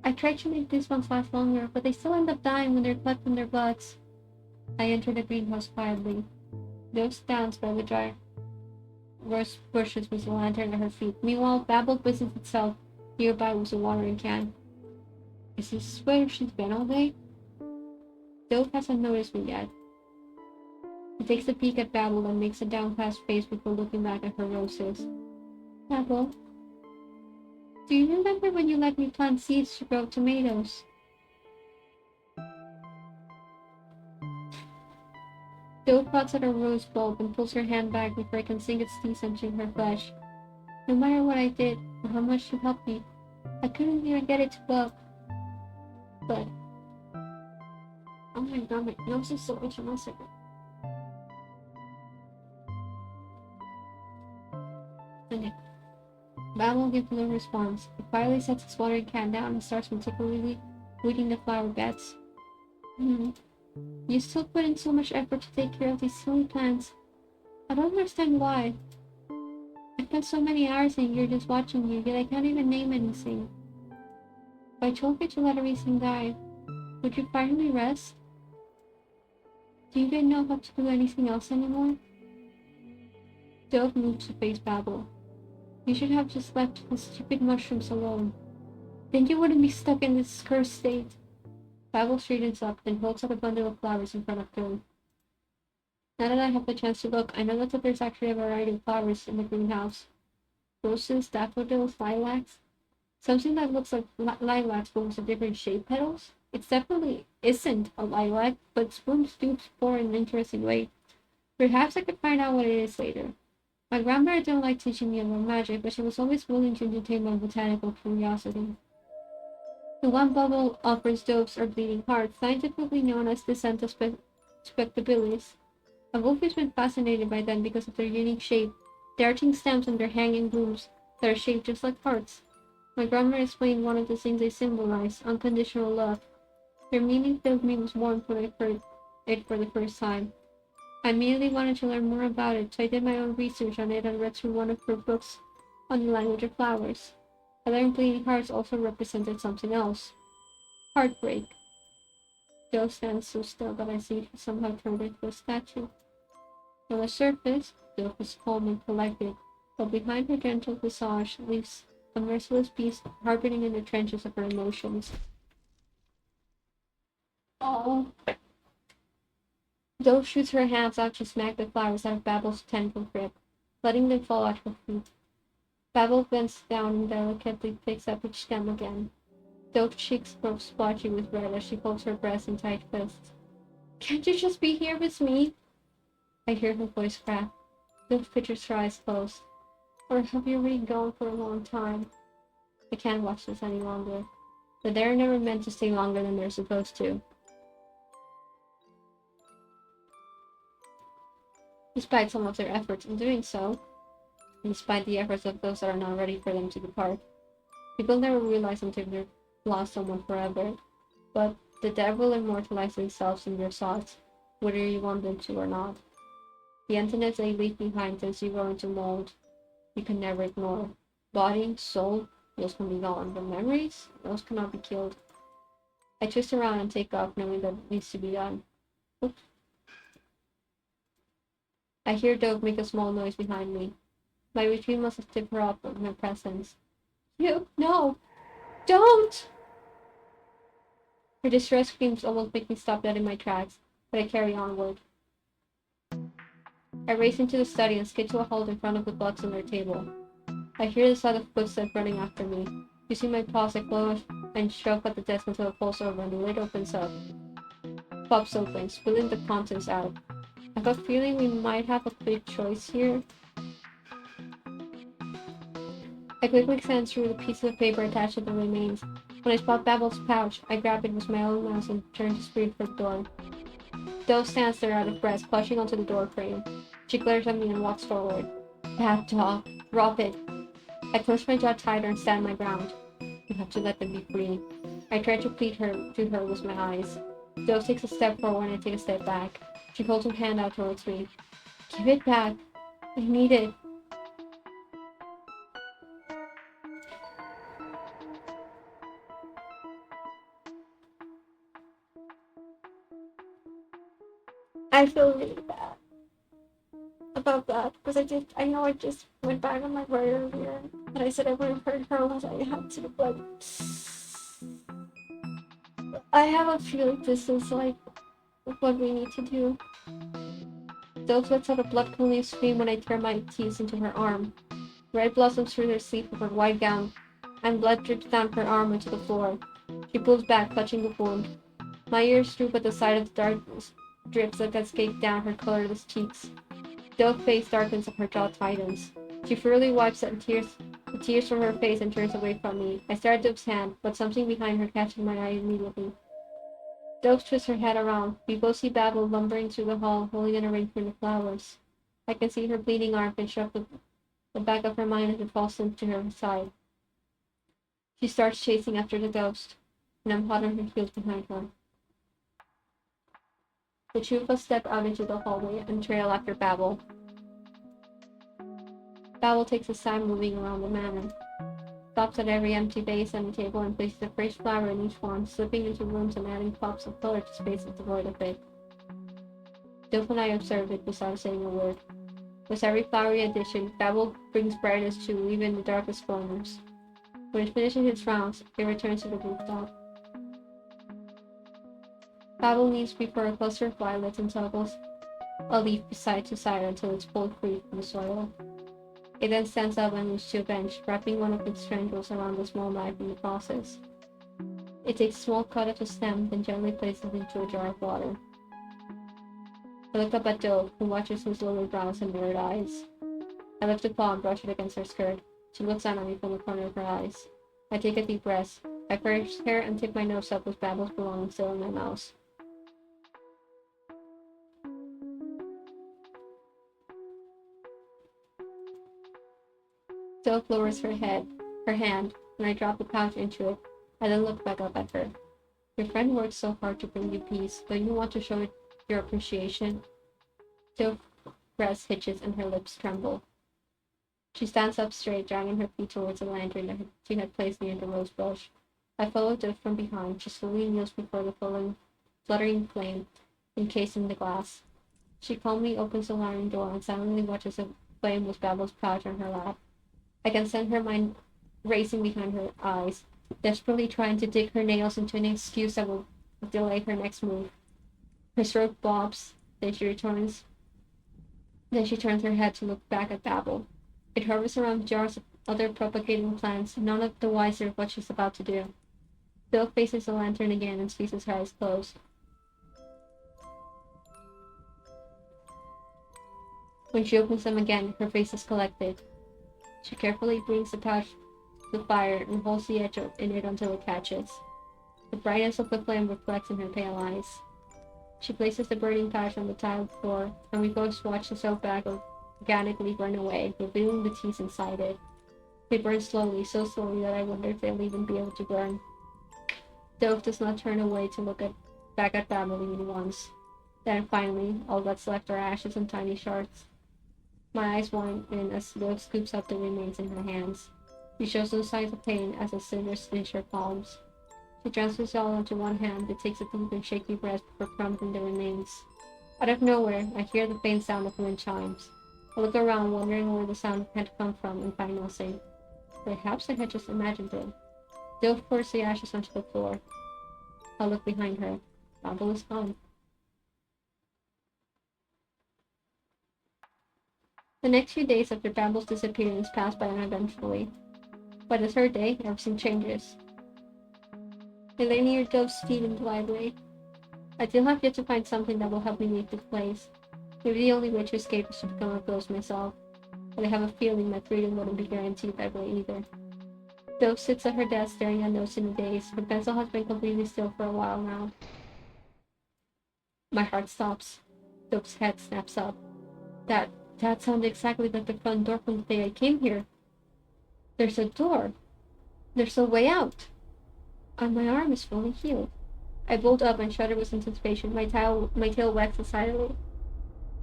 I try to make these ones last longer, but they still end up dying when they're cut from their buds. I enter the greenhouse quietly. Dove stands by the dry rose bushes with a lantern at her feet. Meanwhile, Babel busies itself nearby with a watering can. Is this where she's been all day? Dove hasn't noticed me yet. He takes a peek at Babel and makes a downcast face before looking back at her roses. Babel, do you remember when you let me plant seeds to grow tomatoes? Dove prods at her rose bulb and pulls her hand back before I can sink its teeth into her flesh. No matter what I did, or how much you helped me, I couldn't even get it to bud. But oh my god, my nose is so itchy. 1 second. Okay. Babel gives no response. He quietly sets his watering can down and starts meticulously weeding the flower beds. You still put in so much effort to take care of these silly plants. I don't understand why. I spent so many hours in here just watching you, yet I can't even name anything. If I told you to let everything die, would you finally rest? Do you even know how to do anything else anymore? Dove moved to face Babel. You should have just left the stupid mushrooms alone. Then you wouldn't be stuck in this cursed state. Babel straightens up, then holds out a bundle of flowers in front of Dove. Now that I have the chance to look, I know that there's actually a variety of flowers in the greenhouse. Roses, daffodils, lilacs. Something that looks like lilacs but with a different shape petals. It definitely isn't a lilac, but Spoon stoops for in an interesting way. Perhaps I could find out what it is later. My grandmother didn't like teaching me about magic, but she was always willing to entertain my botanical curiosity. The one bubble offers doves or bleeding hearts, scientifically known as Dicentra spectabilis. I've always been fascinated by them because of their unique shape, the arching stems and their hanging blooms. that are shaped just like hearts. My grandmother explained one of the things they symbolize, unconditional love. Their meaning filled me with warmth when I heard it for the first time. I immediately wanted to learn more about it, so I did my own research on it and read through one of her books on the language of flowers. I learned bleeding hearts also represented something else. Heartbreak. Joe stands so still that I see he somehow turned into a statue. On the surface, Joe was calm and collected, but behind her gentle visage lives a merciless beast harboring in the trenches of her emotions. Oh. Joe shoots her hands out to smack the flowers out of Babel's tentacle grip, letting them fall at her feet. Babel bends down and delicately picks up each stem again. Joe's cheeks grow splotchy with red as she holds her breast in tight fists. Can't you just be here with me? I hear her voice crack. Joe pictures her eyes closed. Or have you already gone for a long time? I can't watch this any longer. But they're never meant to stay longer than they're supposed to. Despite some of their efforts in doing so, and despite the efforts of those that are not ready for them to depart, people never realize until they've lost someone forever. But the dead will immortalize themselves in your thoughts, whether you want them to or not. The emptiness they leave behind turns you go into mold you can never ignore. Body, soul, those can be gone, but memories, those cannot be killed. I twist around and take off, knowing that it needs to be done. Oops. I hear Dove make a small noise behind me. My retreat must have tipped her off with my presence. No, don't! Her distress screams almost make me stop dead in my tracks, but I carry onward. I race into the study and skid to a halt in front of the books on their table. I hear the sound of footsteps running after me. You see my paws I close and shove at the desk until it falls over and the lid opens up. Pops open, spilling the contents out. I have a feeling we might have a quick choice here. I quickly scan through the pieces of paper attached to the remains. When I spot Babel's pouch, I grab it with my own mouse and turn to sprint for the door. Dove stands there out of breath, clutching onto the door frame. She glares at me and walks forward. Bad dog. Drop it. I clench my jaw tighter and stand my ground. You have to let them be free. I try to plead to her with my eyes. Dove takes a step forward and I take a step back. She holds her hand out towards me. Give it back. I need it. I feel really bad about that because I know I just went back on my word earlier and I said I wouldn't hurt her unless I had to, but I have a feeling this is like what we need to do. Dove lets out a blood-curdling scream when I tear my teeth into her arm. Red blossoms through the sleeve of her white gown, and blood drips down her arm onto the floor. She pulls back, clutching the wound. My ears droop at the sight of the dark drips that cascade down her colorless cheeks. Dove's face darkens and her jaw tightens. She furtively wipes the tears from her face and turns away from me. I stare at Dove's hand, but something behind her catches my eye immediately. Dove twists her head around. We both see Babel lumbering through the hall, holding an arrangement of flowers. I can see her bleeding arm pinch up the back of her mind as it falls into her side. She starts chasing after the ghost, and I'm hot on her heels behind her. The two of us step out into the hallway and trail after Babel. Babel takes his time moving around the manor, stops at every empty vase on the table and places a fresh flower in each one, slipping into rooms and adding pops of color to spaces devoid of it. Dove and I observe it without saying a word. With every flowery addition, Babel brings brightness to even the darkest corners. When it finishes its rounds, it returns to the rooftop. Babel kneels before a cluster of violets and toggles a leaf side to side until it's pulled free from the soil. It then stands up and moves to a bench, wrapping one of its tendrils around a small knife in the process. It takes a small cut of the stem, then gently places it into a jar of water. I look up at Dove, who watches with slowly brows and mirrored eyes. I lift a paw and brush it against her skirt. She looks down at me from the corner of her eyes. I take a deep breath. I brush hair and tip my nose up with Babel's belongings still in my mouth. Dove lowers her hand, and I drop the pouch into it. I then look back up at her. Your friend worked so hard to bring you peace. Don't you want to show it your appreciation? Dove's breast hitches and her lips tremble. She stands up straight, dragging her feet towards the lantern that she had placed near the rose bush. I follow Dove from behind. She slowly kneels before the fluttering flame encased in the glass. She calmly opens the lantern door and silently watches the flame with Babel's pouch on her lap. I can send her mind racing behind her eyes, desperately trying to dig her nails into an excuse that will delay her next move. Her throat bobs, then she turns her head to look back at Babel. It hovers around jars of other propagating plants, none of the wiser of what she's about to do. Bill faces the lantern again and squeezes her eyes closed. When she opens them again, her face is collected. She carefully brings the pouch to the fire and holds the edge in it until it catches. The brightness of the flame reflects in her pale eyes. She places the burning pouch on the tiled floor, and we both watch the soap bag organically burn away, revealing the teas inside it. They burn slowly, so slowly that I wonder if they'll even be able to burn. Dove does not turn away to look back at Babel even once. Then finally, all that's left are ashes and tiny shards. My eyes widen as Dove scoops up the remains in her hands. She shows no signs of pain as the scissors stitch her palms. She transfers it all onto one hand and takes a deep and shaky breath before crumbling the remains. Out of nowhere, I hear the faint sound of wind chimes. I look around, wondering where the sound had come from, and find nothing. Perhaps I had just imagined it. Dove pours the ashes onto the floor. I look behind her. Babel is gone. The next few days after Babel's disappearance pass by uneventfully. By the third day, everything changes. I lay near Dove's feet in the library. I still have yet to find something that will help me leave this place. Maybe the only way to escape is to become a ghost myself, but I have a feeling my freedom wouldn't be guaranteed that way either. Dove sits at her desk staring at notes in the days. Her pencil has been completely still for a while now. My heart stops. Dove's head snaps up. That sounded exactly like the front door from the day I came here. There's a door. There's a way out. And my arm is fully healed. I bolt up and shudder with anticipation. My tail wags excitedly.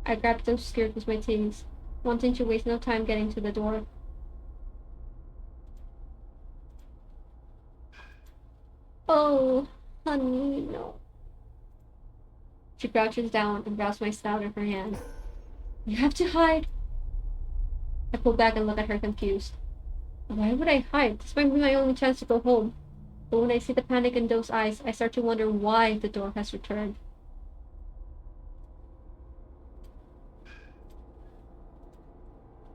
I grab Dove's skirt with my teeth, wanting to waste no time getting to the door. Oh, honey, no. She crouches down and grabs my snout in her hand. You have to hide. I pull back and look at her confused. Why would I hide? This might be my only chance to go home. But when I see the panic in Dove's eyes, I start to wonder why the door has returned.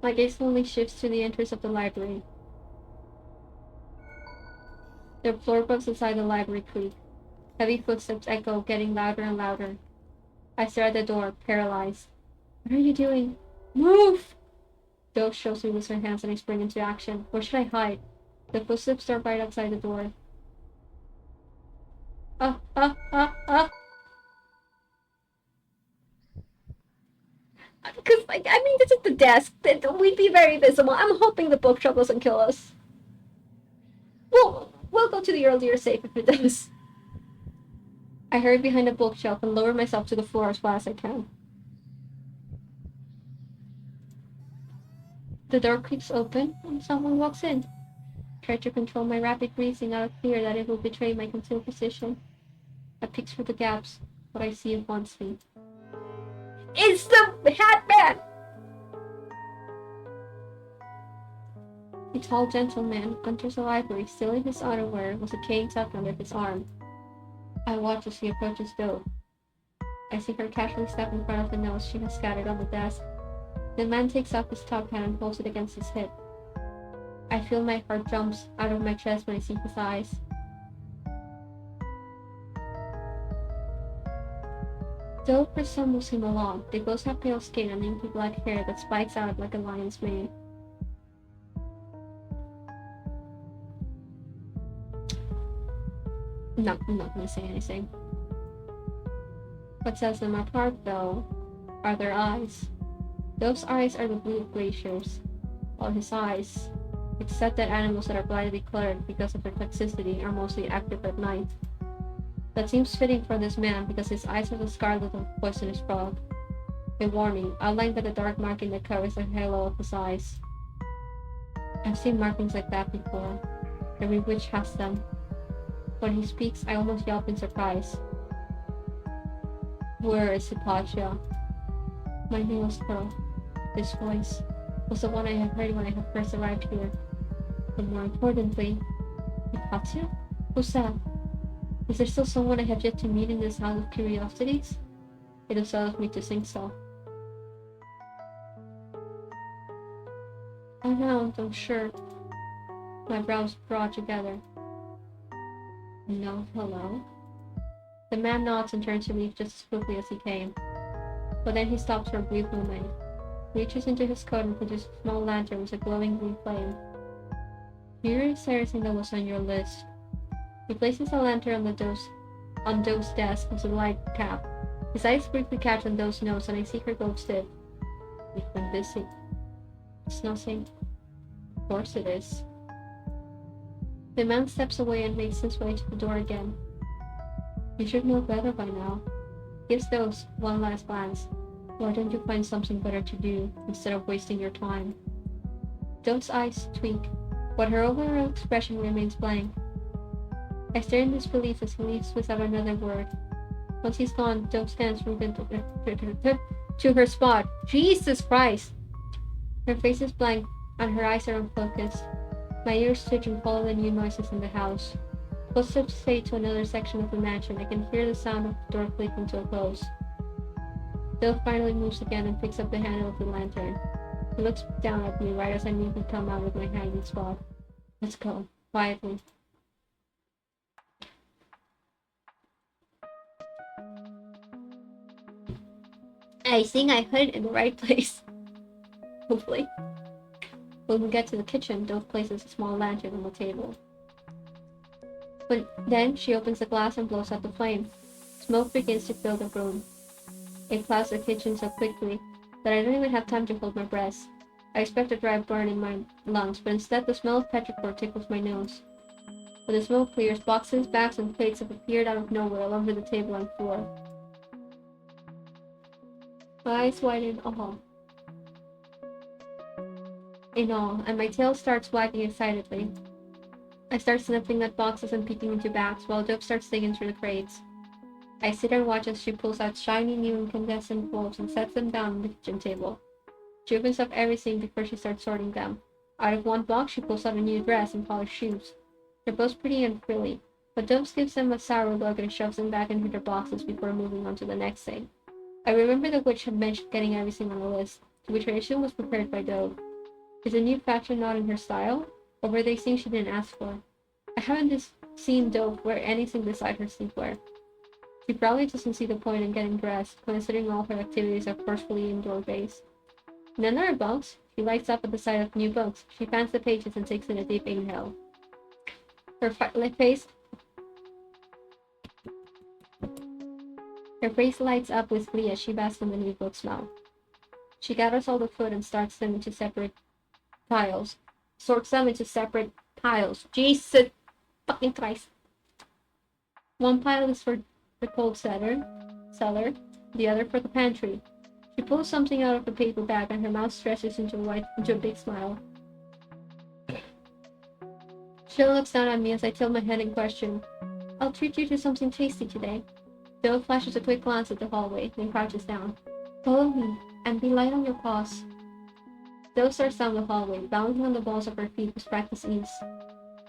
My gaze slowly shifts to the entrance of the library. The floorboards inside the library creak. Heavy footsteps echo, getting louder and louder. I stare at the door, paralyzed. What are you doing? Move! Dove shows me with her hands and I spring into action. Where should I hide? The footsteps start right outside the door. Ah! Because, this is the desk. We'd be very visible. I'm hoping the bookshelf doesn't kill us. We'll go to the earlier safe if it does. I hurry behind the bookshelf and lower myself to the floor as fast as I can. The door creaks open and someone walks in. I try to control my rapid breathing out of fear that it will betray my concealed position. I peek through the gaps. What I see haunts me. It's the Hat Man! A tall gentleman enters the library, still in his underwear, with a cane tucked under his arm. I watch as he approaches Dove. I see her casually step in front of the notes she has scattered on the desk. The man takes off his top hat and holds it against his hip. I feel my heart jumps out of my chest when I see his eyes. Dove resembles him a lot. They both have pale skin and inky black hair that spikes out like a lion's mane. No, I'm not gonna say anything. What sets them apart, though, are their eyes. Dove's eyes are the blue of glaciers, while his eyes It's said that animals that are blindly colored because of their toxicity are mostly active at night. That seems fitting for this man because his eyes are the scarlet of a poisonous frog. A warning, outlined by the dark marking that covers the halo of his eyes. I've seen markings like that before. Every witch has them. When he speaks, I almost yelp in surprise. Where is Hypatia? My nails curl. This voice was the one I had heard when I had first arrived here. But more importantly, Hypatia? Who's that? Is there still someone I have yet to meet in this house of curiosities? It unsettles me to think so. Unwound, I'm sure. My brows draw together. No, hello? The man nods and turns to leave just as quickly as he came. But then he stops for a brief moment, reaches into his coat and produces a small lantern with a glowing green flame. Here is everything that was on your list. He places the lantern on Dove's desk with a light cap. His eyes briefly catch on Dove's nose and I see her go stiff. You've been busy. It's nothing. Of course it is. The man steps away and makes his way to the door again. You should know better by now. Gives Dove one last glance. Why don't you find something better to do instead of wasting your time? Dove's eyes tweak, but her overall expression remains blank. I stare in disbelief as he leaves without another word. Once he's gone, Dove stands rooted to her spot. Jesus Christ! Her face is blank and her eyes are unfocused. My ears twitch and follow the new noises in the house. Footsteps fade to another section of the mansion. I can hear the sound of the door clicking to a close. Dove finally moves again and picks up the handle of the lantern. He looks down at me right as I neatly come out of my hiding spot. Let's go, quietly. I think I put it in the right place. Hopefully. When we get to the kitchen, Dove places a small lantern on the table. But then she opens the glass and blows out the flame. Smoke begins to fill the room. It clouds the kitchen so quickly that I don't even have time to hold my breath. I expect a dry burn in my lungs, but instead the smell of petrichor tickles my nose. When the smoke clears, boxes, bags, and plates have appeared out of nowhere all over the table and floor. My eyes widen in awe, and my tail starts wagging excitedly. I start sniffing at boxes and peeking into bags, while Dove starts digging through the crates. I sit and watch as she pulls out shiny new incandescent bulbs and sets them down on the kitchen table. She opens up everything before she starts sorting them. Out of one box, she pulls out a new dress and polished shoes. They're both pretty and frilly, but Dove gives them a sour look and shoves them back into their boxes before moving on to the next thing. I remember the witch had mentioned getting everything on the list, which I assume was prepared by Dove. Is the new fashion not in her style, or were they things she didn't ask for? I haven't seen Dove wear anything beside her sleepwear. She probably doesn't see the point in getting dressed, considering all her activities are forcefully indoor-based. In another box, she lights up at the sight of new books. She fans the pages and takes in a deep inhale. Her face lights up with glee as she basks in the new book smell. She gathers all the food and sorts them into separate piles. Jesus fucking Christ. One pile is for the cold cellar, the other for the pantry. She pulls something out of the paper bag and her mouth stretches into a big smile. She looks down at me as I tilt my head in question. I'll treat you to something tasty today. Dove flashes a quick glance at the hallway, then crouches down. Follow me, and be light on your paws. Dove starts down the hallway, balancing on the balls of her feet with practiced ease.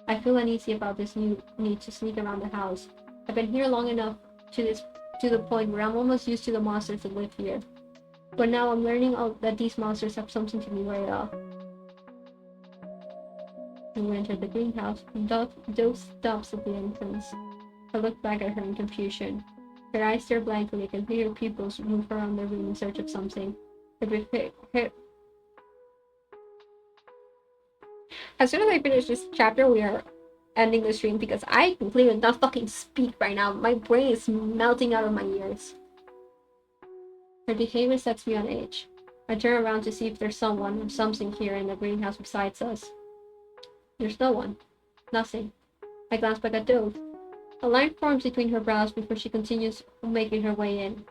I feel uneasy about this new need to sneak around the house. I've been here long enough to the point where I'm almost used to the monsters that live here. But now I'm learning that these monsters have something to be worried of. We enter the greenhouse, and Dove stops at the entrance. I look back at her in confusion. Her eyes stare blankly. I can hear her pupils move around the room in search of something. As soon as I finish this chapter, we are ending the stream because I can clearly not fucking speak right now. My brain is melting out of my ears. Her behavior sets me on edge. I turn around to see if there's someone or something here in the greenhouse besides us. There's no one. Nothing. I glance back at Dove. A line forms between her brows before she continues making her way in.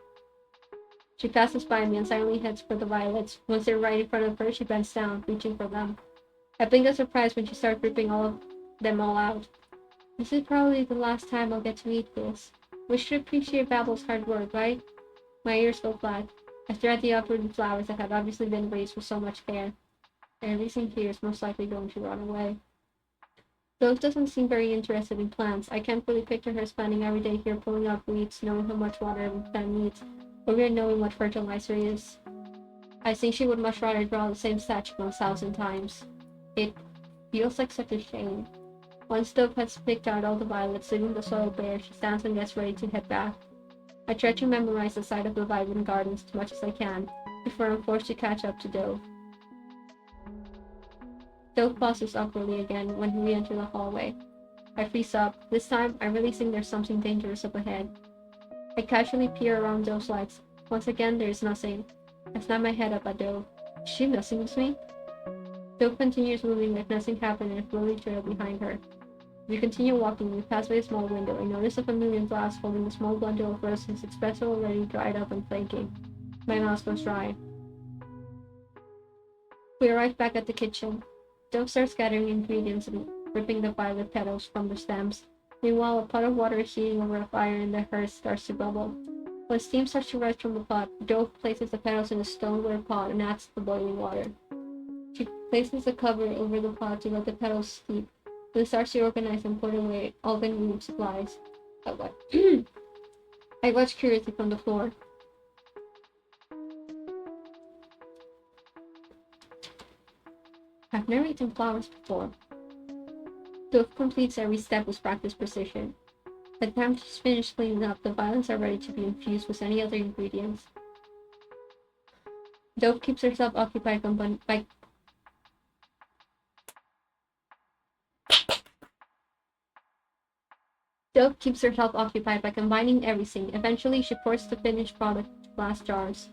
She passes by me and silently heads for the violets. Once they're right in front of her, she bends down, reaching for them. I blink in surprise when she starts ripping them all out. This is probably the last time I'll get to eat this. We should appreciate Babel's hard work, right? My ears go flat. I stare at the uprooted flowers that had obviously been raised with so much care. They're releasing tears, most likely going to run away. Rose doesn't seem very interested in plants. I can't really picture her spending every day here pulling out weeds, knowing how much water every plant needs, or even knowing what fertilizer is. I think she would much rather draw the same statue 1,000 times. It feels like such a shame. Once Dove has picked out all the violets, leaving the soil bare, she stands and gets ready to head back. I try to memorize the site of the vibrant gardens as much as I can, before I'm forced to catch up to Dove. Dove pauses awkwardly again when we enter the hallway. I freeze up. This time, I really think there's something dangerous up ahead. I casually peer around Dove's legs. Once again, there is nothing. I snap my head up at Dove. Is she messing with me? Dove continues moving like nothing happened and I slowly trail behind her. We continue walking. We pass by a small window. I notice a familiar glass holding a small bundle of roses, espresso already dried up and flaking. My mouth goes dry. We arrive back at the kitchen. Dove starts gathering ingredients and ripping the violet petals from the stems. Meanwhile, a pot of water is heating over a fire and the hearth starts to bubble. When steam starts to rise from the pot, Dove places the petals in a stoneware pot and adds the boiling water. She places a cover over the pot to let the petals steep. Then starts to organize and put away all the ingredient supplies. I watch curiously from the floor. I've never eaten flowers before. Dove completes every step with practiced precision. By the time she's finished cleaning up, the violets are ready to be infused with any other ingredients. Dove keeps herself occupied by combining everything. Eventually, she pours the finished product into glass jars.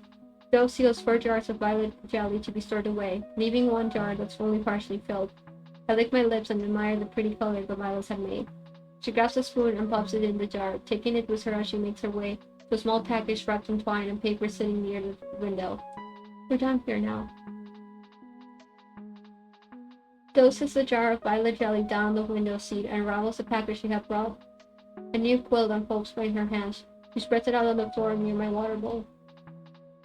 Dove seals 4 jars of violet jelly to be stored away, leaving 1 jar that's only partially filled. I lick my lips and admire the pretty color the violets have made. She grabs a spoon and pops it in the jar, taking it with her as she makes her way to a small package wrapped in twine and paper sitting near the window. We're done here now. Dove sets the jar of violet jelly down the window seat and unravels the package she had brought. A new quilt unfolds in her hands. She spreads it out on the floor near my water bowl.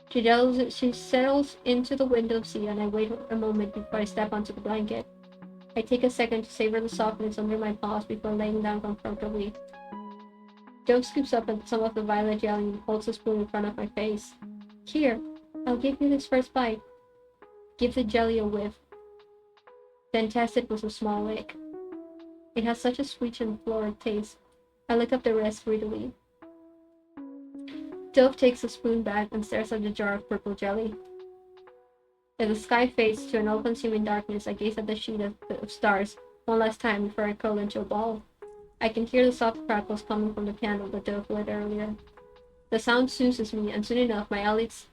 She settles into the window seat and I wait a moment before I step onto the blanket. I take a second to savor the softness under my paws before laying down comfortably. Dove scoops up some of the violet jelly and holds the spoon in front of my face. Here, I'll give you this first bite. Give the jelly a whiff. Then test it with a small lick. It has such a sweet and floral taste. I lick up the rest greedily. Dove takes the spoon back and stares at the jar of purple jelly. As the sky fades to an all-consuming darkness, I gaze at the sheet of stars one last time before I curl into a ball. I can hear the soft crackles coming from the candle that Dove lit earlier. The sound soothes me, and soon enough my eyelids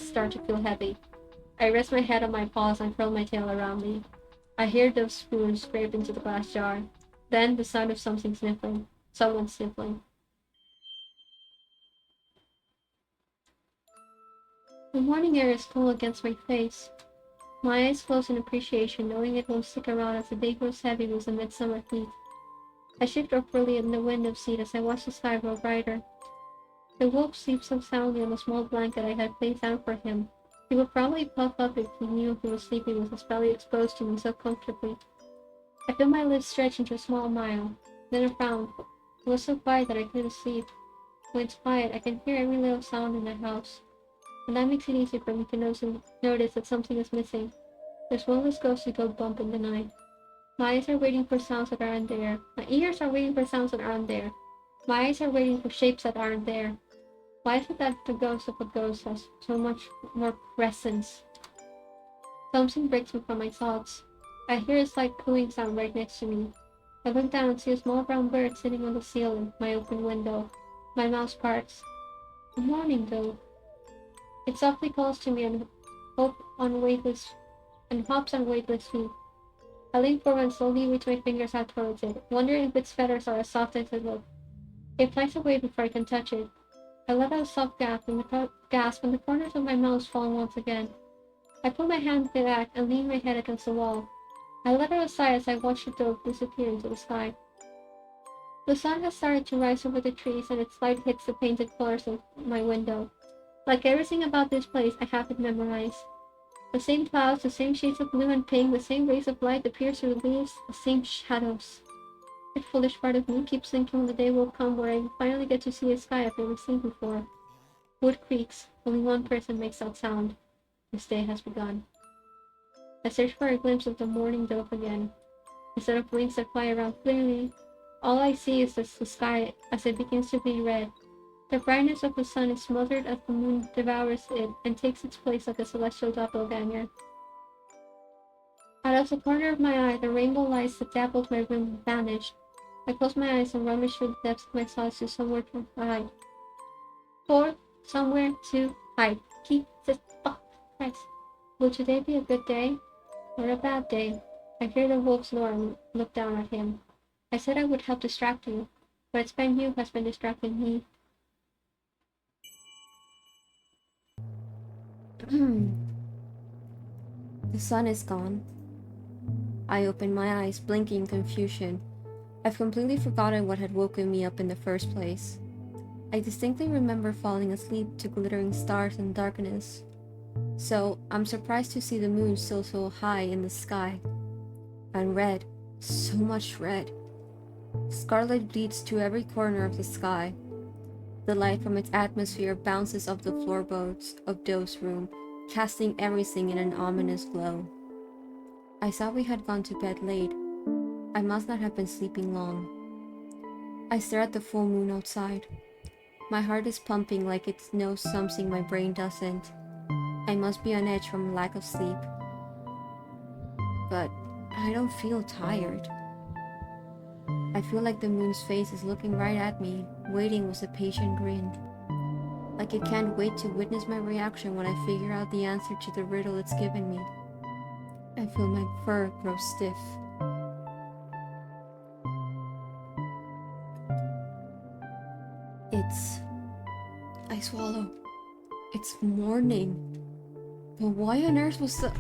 start to feel heavy. I rest my head on my paws and curl my tail around me. I hear Dove's spoon scrape into the glass jar. Then the sound of someone sniffling. The morning air is cool against my face. My eyes close in appreciation, knowing it won't stick around as the day grows heavy with the midsummer heat. I shift awkwardly in the window seat as I watch the sky grow brighter. The wolf sleeps so soundly on the small blanket I had placed down for him. He would probably puff up if he knew he was sleeping with his belly exposed to me so comfortably. I feel my lips stretch into a small smile, then a frown. It was so quiet that I couldn't sleep. When it's quiet, I can hear every little sound in the house. And that makes it easy for me to notice that something is missing. There's one less ghostly go bump in the night. My eyes are waiting for sounds that aren't there. My ears are waiting for sounds that aren't there. My eyes are waiting for shapes that aren't there. Why is it that the ghost of a ghost has so much more presence? Something breaks me from my thoughts. I hear a slight cooing sound right next to me. I look down and see a small brown bird sitting on the ceiling, my open window. My mouth parts. Good morning, Dove. It softly calls to me and hops on weightless feet. I lean forward and slowly reach my fingers out towards it, wondering if its feathers are as soft as it looks. It flies away before I can touch it. I let out a soft gasp and the corners of my mouth fall once again. I pull my hand back and lean my head against the wall. I let out a sigh as I watch the dove disappear into the sky. The sun has started to rise over the trees and its light hits the painted colors of my window. Like everything about this place, I have it memorized. The same clouds, the same shades of blue and pink, the same rays of light that pierce through the leaves, the same shadows. The foolish part of me keeps thinking the day will come where I finally get to see a sky I've never seen before. Wood creaks. Only one person makes that sound. This day has begun. I search for a glimpse of the morning dove again. Instead of wings that fly around clearly, all I see is the sky as it begins to be red. The brightness of the sun is smothered as the moon devours it and takes its place like a celestial doppelganger. Out of the corner of my eye, the rainbow lights that dappled my room vanished. I close my eyes and rummage through the depths of my thoughts to somewhere to hide. Somewhere to hide. Jesus fuck Christ. Will today be a good day or a bad day? I hear the wolf snore and look down at him. I said I would help distract you, but it's been you who has been distracting me. The sun is gone. I open my eyes, blinking in confusion. I've completely forgotten what had woken me up in the first place. I distinctly remember falling asleep to glittering stars and darkness. So I'm surprised to see the moon still so high in the sky. And red, so much red. Scarlet bleeds to every corner of the sky. The light from its atmosphere bounces off the floorboards of Dove's room, casting everything in an ominous glow. I thought we had gone to bed late. I must not have been sleeping long. I stare at the full moon outside. My heart is pumping like it knows something my brain doesn't. I must be on edge from lack of sleep. But I don't feel tired. I feel like the moon's face is looking right at me, waiting with a patient grin. Like it can't wait to witness my reaction when I figure out the answer to the riddle it's given me. I feel my fur grow stiff. I swallow. It's morning. But why on earth was the...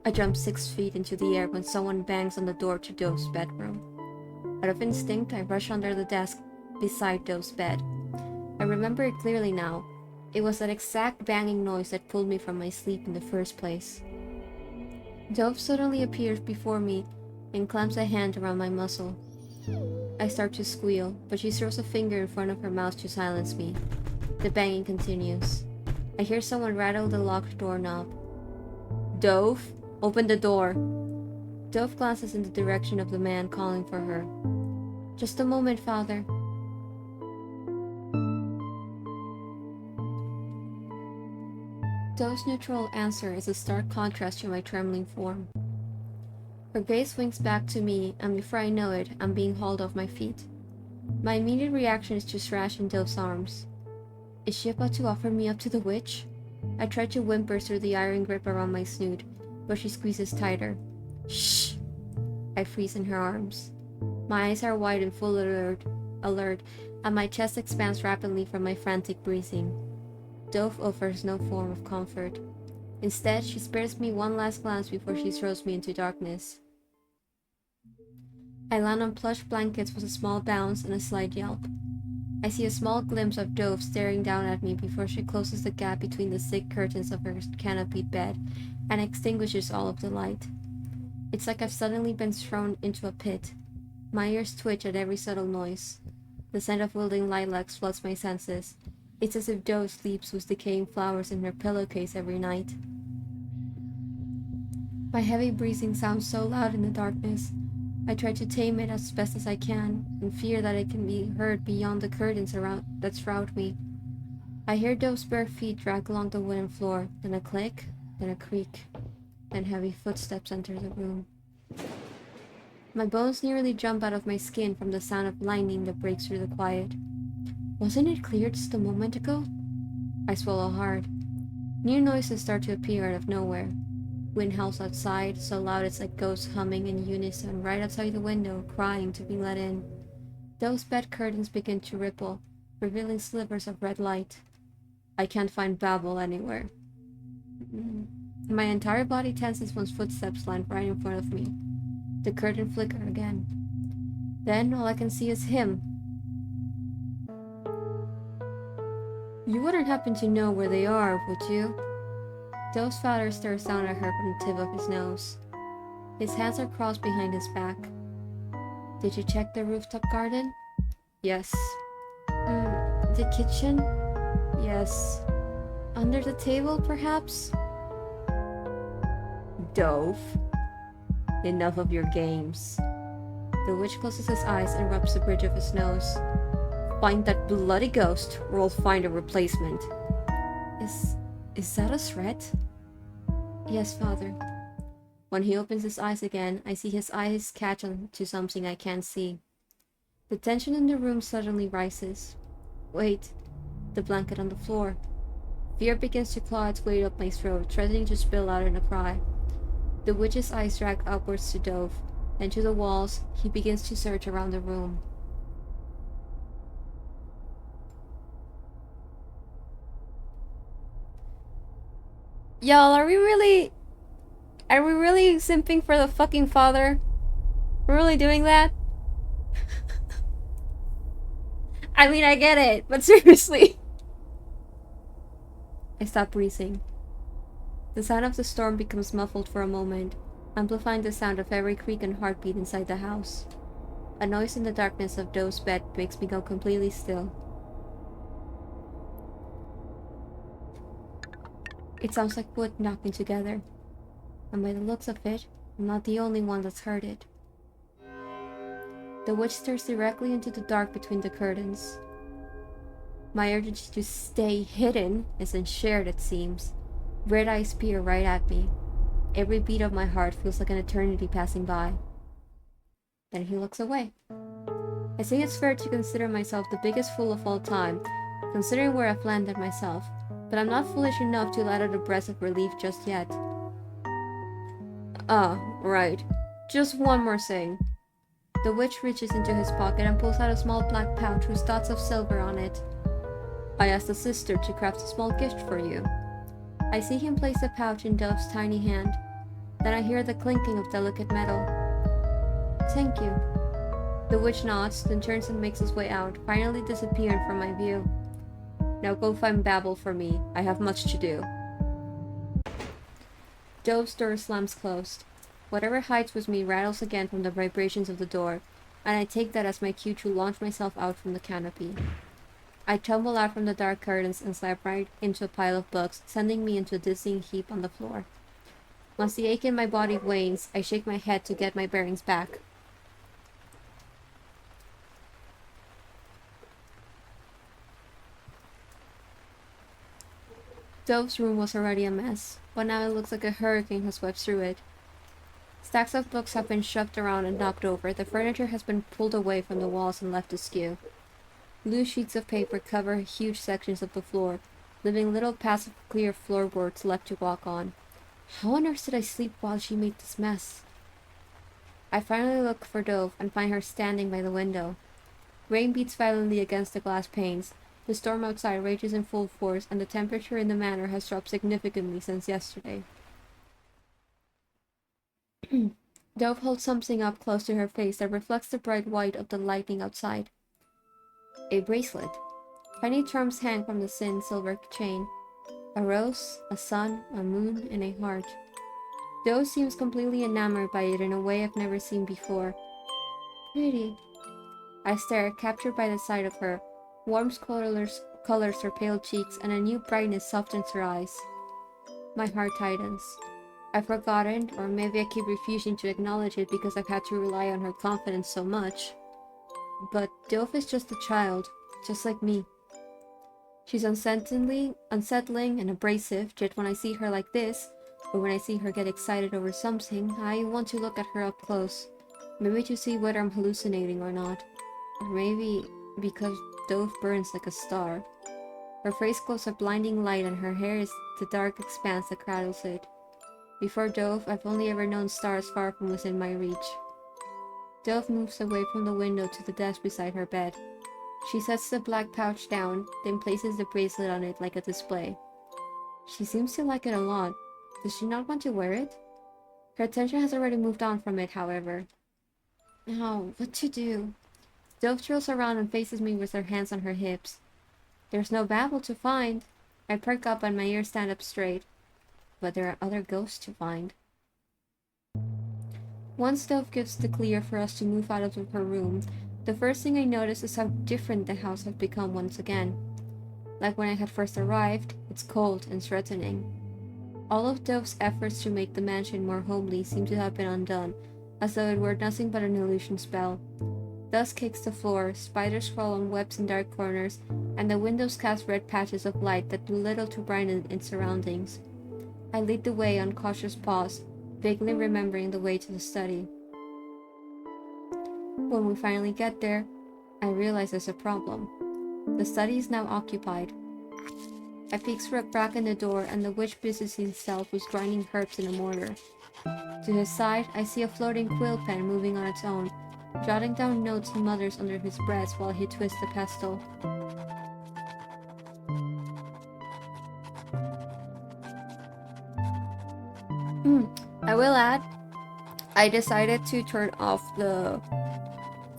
I jump 6 feet into the air when someone bangs on the door to Dove's bedroom. Out of instinct, I rush under the desk beside Dove's bed. I remember it clearly now. It was that exact banging noise that pulled me from my sleep in the first place. Dove suddenly appears before me and clamps a hand around my muzzle. I start to squeal, but she throws a finger in front of her mouth to silence me. The banging continues. I hear someone rattle the locked doorknob. Dove, open the door. Dove glances in the direction of the man calling for her. Just a moment, Father. Dove's neutral answer is a stark contrast to my trembling form. Her gaze swings back to me, and before I know it, I'm being hauled off my feet. My immediate reaction is to thrash in Dove's arms. Is she about to offer me up to the witch? I try to whimper through the iron grip around my snoot, but she squeezes tighter. Shh! I freeze in her arms. My eyes are wide and full alert, and my chest expands rapidly from my frantic breathing. Dove offers no form of comfort. Instead, she spares me one last glance before she throws me into darkness. I land on plush blankets with a small bounce and a slight yelp. I see a small glimpse of Dove staring down at me before she closes the gap between the thick curtains of her canopied bed and extinguishes all of the light. It's like I've suddenly been thrown into a pit. My ears twitch at every subtle noise. The scent of wilting lilacs floods my senses. It's as if Dove sleeps with decaying flowers in her pillowcase every night. My heavy breathing sounds so loud in the darkness. I try to tame it as best as I can, and fear that it can be heard beyond the curtains that shroud me. I hear Dove's bare feet drag along the wooden floor, then a click, then a creak, then heavy footsteps enter the room. My bones nearly jump out of my skin from the sound of lightning that breaks through the quiet. Wasn't it clear just a moment ago? I swallow hard. New noises start to appear out of nowhere. Wind howls outside, so loud it's like ghosts humming in unison right outside the window, crying to be let in. Those bed curtains begin to ripple, revealing slivers of red light. I can't find Babel anywhere. My entire body tenses when footsteps land right in front of me. The curtain flicker again. Then all I can see is him. You wouldn't happen to know where they are, would you? Dove's father stares down at her from the tip of his nose. His hands are crossed behind his back. Did you check the rooftop garden? Yes. The kitchen? Yes. Under the table, perhaps? Dove. Enough of your games. The witch closes his eyes and rubs the bridge of his nose. Find that bloody ghost, or I'll find a replacement. Is that a threat? Yes, father. When he opens his eyes again, I see his eyes catch on to something I can't see. The tension in the room suddenly rises. Wait, the blanket on the floor. Fear begins to claw its way up my throat, threatening to spill out in a cry. The witch's eyes drag upwards to Dove, and to the walls. He begins to search around the room. Y'all, are we really simping for the fucking father? We're really doing that? I mean, I get it, but seriously. I stop breathing. The sound of the storm becomes muffled for a moment, amplifying the sound of every creak and heartbeat inside the house. A noise in the darkness of Dove's bed makes me go completely still. It sounds like wood knocking together, and by the looks of it, I'm not the only one that's heard it. The witch stares directly into the dark between the curtains. My urge to stay hidden isn't shared, it seems. Red eyes peer right at me. Every beat of my heart feels like an eternity passing by. Then he looks away. I think it's fair to consider myself the biggest fool of all time, considering where I've landed myself, but I'm not foolish enough to let out a breath of relief just yet. Right. Just one more thing. The witch reaches into his pocket and pulls out a small black pouch with dots of silver on it. I asked the sister to craft a small gift for you. I see him place the pouch in Dove's tiny hand. Then I hear the clinking of delicate metal. Thank you. The witch nods, then turns and makes his way out, finally disappearing from my view. Now go find Babel for me. I have much to do. Dove's door slams closed. Whatever hides with me rattles again from the vibrations of the door, and I take that as my cue to launch myself out from the canopy. I tumble out from the dark curtains and slap right into a pile of books, sending me into a dizzying heap on the floor. Once the ache in my body wanes, I shake my head to get my bearings back. Dove's room was already a mess, but now it looks like a hurricane has swept through it. Stacks of books have been shoved around and knocked over. The furniture has been pulled away from the walls and left askew. Loose sheets of paper cover huge sections of the floor, leaving little paths of clear floorboards left to walk on. How on earth did I sleep while she made this mess? I finally look for Dove and find her standing by the window. Rain beats violently against the glass panes. The storm outside rages in full force, and the temperature in the manor has dropped significantly since yesterday. Dove holds something up close to her face that reflects the bright white of the lightning outside. A bracelet. Tiny charms hang from the thin silver chain. A rose, a sun, a moon, and a heart. Dove seems completely enamored by it in a way I've never seen before. Pretty. I stare, captured by the sight of her. Warm colors her pale cheeks, and a new brightness softens her eyes. My heart tightens. I've forgotten, or maybe I keep refusing to acknowledge it because I've had to rely on her confidence so much. But Dove is just a child, just like me. She's unsettling and abrasive, yet when I see her like this, or when I see her get excited over something, I want to look at her up close. Maybe to see whether I'm hallucinating or not. Or maybe because Dove burns like a star. Her face glows a blinding light and her hair is the dark expanse that cradles it. Before Dove, I've only ever known stars far from within my reach. Dove moves away from the window to the desk beside her bed. She sets the black pouch down, then places the bracelet on it like a display. She seems to like it a lot. Does she not want to wear it? Her attention has already moved on from it, however. Oh, what to do? Dove twirls around and faces me with her hands on her hips. There's no Babel to find. I perk up and my ears stand up straight. But there are other ghosts to find. Once Dove gives the clear for us to move out of her room, the first thing I notice is how different the house has become once again. Like when I had first arrived, it's cold and threatening. All of Dove's efforts to make the mansion more homely seem to have been undone, as though it were nothing but an illusion spell. Dust cakes the floor, spiders crawl on webs in dark corners, and the windows cast red patches of light that do little to brighten its surroundings. I lead the way on cautious paws, vaguely remembering the way to the study. When we finally get there, I realize there's a problem. The study is now occupied. I peek back in the door, and the witch busies himself with grinding herbs in a mortar. To his side, I see a floating quill pen moving on its own, jotting down notes he mutters under his breath while he twists the pestle. I will add, I decided to turn off the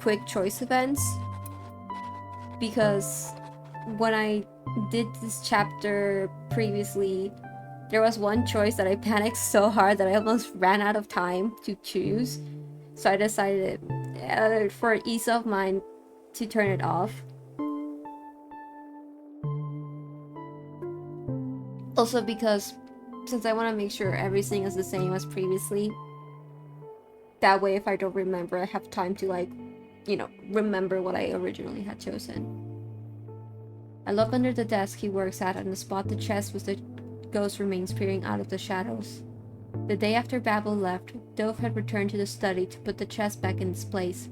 quick choice events because when I did this chapter previously, there was one choice that I panicked so hard that I almost ran out of time to choose. So I decided, for ease of mind, to turn it off. Also because, since I want to make sure everything is the same as previously, that way if I don't remember, I have time to remember what I originally had chosen. I look under the desk he works at and spot the chest with the ghost remains peering out of the shadows. The day after Babel left, Dove had returned to the study to put the chest back in its place.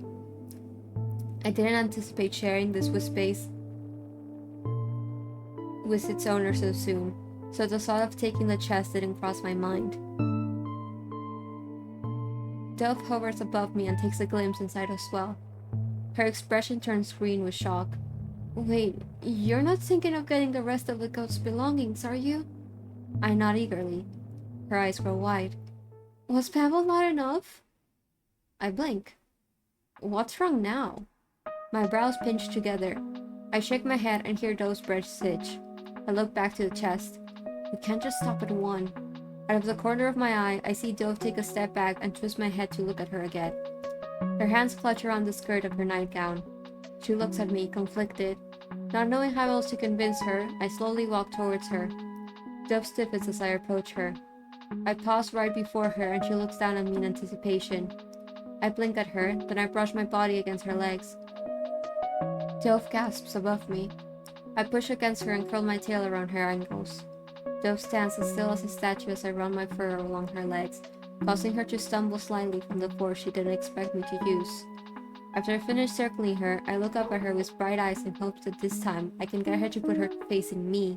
I didn't anticipate sharing this with space with its owner so soon, so the thought of taking the chest didn't cross my mind. Dove hovers above me and takes a glimpse inside as well. Her expression turns green with shock. Wait, you're not thinking of getting the rest of the ghost's belongings, are you? I nod eagerly. Her eyes grow wide. Was Babel not enough? I blink. What's wrong now? My brows pinch together. I shake my head and hear Dove's breath stitch. I look back to the chest. We can't just stop at one. Out of the corner of my eye, I see Dove take a step back and twist my head to look at her again. Her hands clutch around the skirt of her nightgown. She looks at me, conflicted. Not knowing how else to convince her, I slowly walk towards her. Dove stiffens as I approach her. I pause right before her and she looks down at me in anticipation. I blink at her, then I brush my body against her legs. Dove gasps above me. I push against her and curl my tail around her ankles. Dove stands as still as a statue as I run my fur along her legs, causing her to stumble slightly from the force she didn't expect me to use. After I finish circling her, I look up at her with bright eyes in hopes that this time I can get her to put her face in me.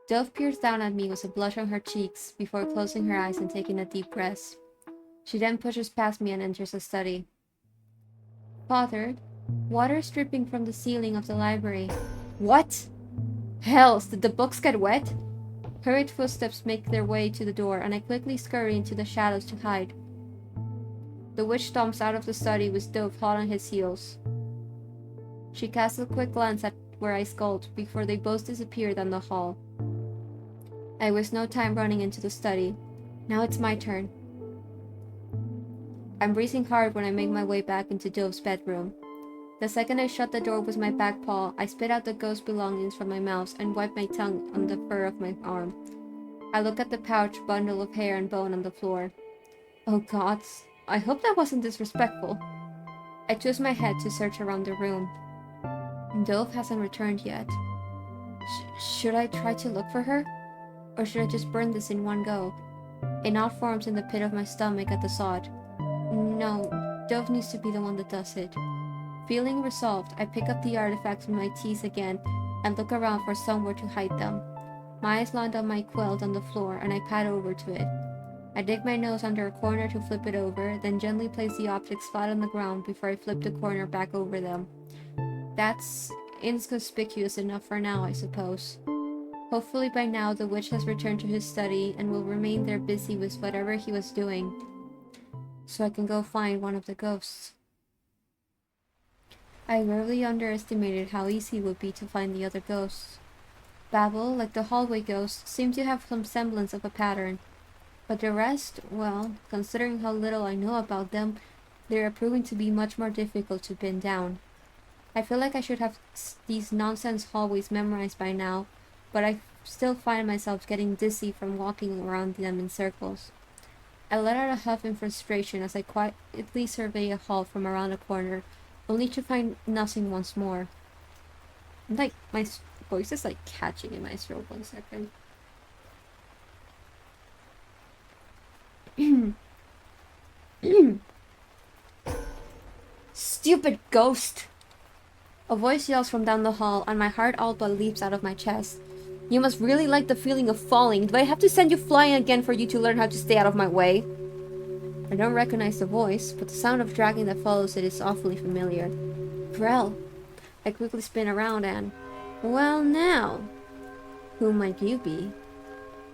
Dove peers down at me with a blush on her cheeks before closing her eyes and taking a deep breath. She then pushes past me and enters the study. Father, water is dripping from the ceiling of the library. What? Hells, did the books get wet? Hurried footsteps make their way to the door, and I quickly scurry into the shadows to hide. The witch stomps out of the study with Dove hot on his heels. She casts a quick glance at where I skulked before they both disappear down the hall. I waste no time running into the study. Now it's my turn. I'm breathing hard when I make my way back into Dove's bedroom. The second I shut the door with my back paw, I spit out the ghost's belongings from my mouth and wipe my tongue on the fur of my arm. I look at the pouch, bundle of hair and bone on the floor. Oh gods, I hope that wasn't disrespectful. I twist my head to search around the room. Dove hasn't returned yet. Should I try to look for her? Or should I just burn this in one go? A knot forms in the pit of my stomach at the thought. No, Dove needs to be the one that does it. Feeling resolved, I pick up the artifacts with my teeth again and look around for somewhere to hide them. My eyes land on my quilt on the floor, and I pad over to it. I dig my nose under a corner to flip it over, then gently place the objects flat on the ground before I flip the corner back over them. That's inconspicuous enough for now, I suppose. Hopefully by now the witch has returned to his study and will remain there busy with whatever he was doing, so I can go find one of the ghosts. I rarely underestimated how easy it would be to find the other ghosts. Babel, like the hallway ghosts, seemed to have some semblance of a pattern. But the rest, well, considering how little I know about them, they are proving to be much more difficult to pin down. I feel like I should have these nonsense hallways memorized by now, but I still find myself getting dizzy from walking around them in circles. I let out a huff in frustration as I quietly survey a hall from around a corner, only to find nothing once more. Like, my voice is like catching in my throat. 1 second. Stupid ghost! A voice yells from down the hall, and my heart all but leaps out of my chest. You must really like the feeling of falling. Do I have to send you flying again for you to learn how to stay out of my way? I don't recognize the voice, but the sound of dragging that follows it is awfully familiar. Grell. I quickly spin around and... Well now. Who might you be?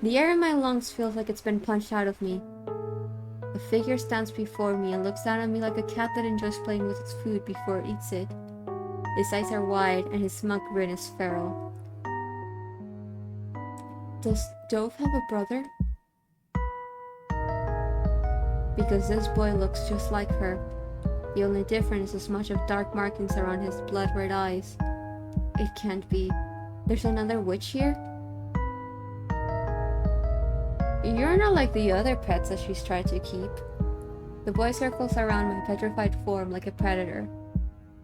The air in my lungs feels like it's been punched out of me. A figure stands before me and looks down at me like a cat that enjoys playing with its food before it eats it. His eyes are wide and his smug grin is feral. Does Dove have a brother? Because this boy looks just like her. The only difference is much of dark markings around his blood-red eyes. It can't be. There's another witch here? You're not like the other pets that she's tried to keep. The boy circles around my petrified form like a predator.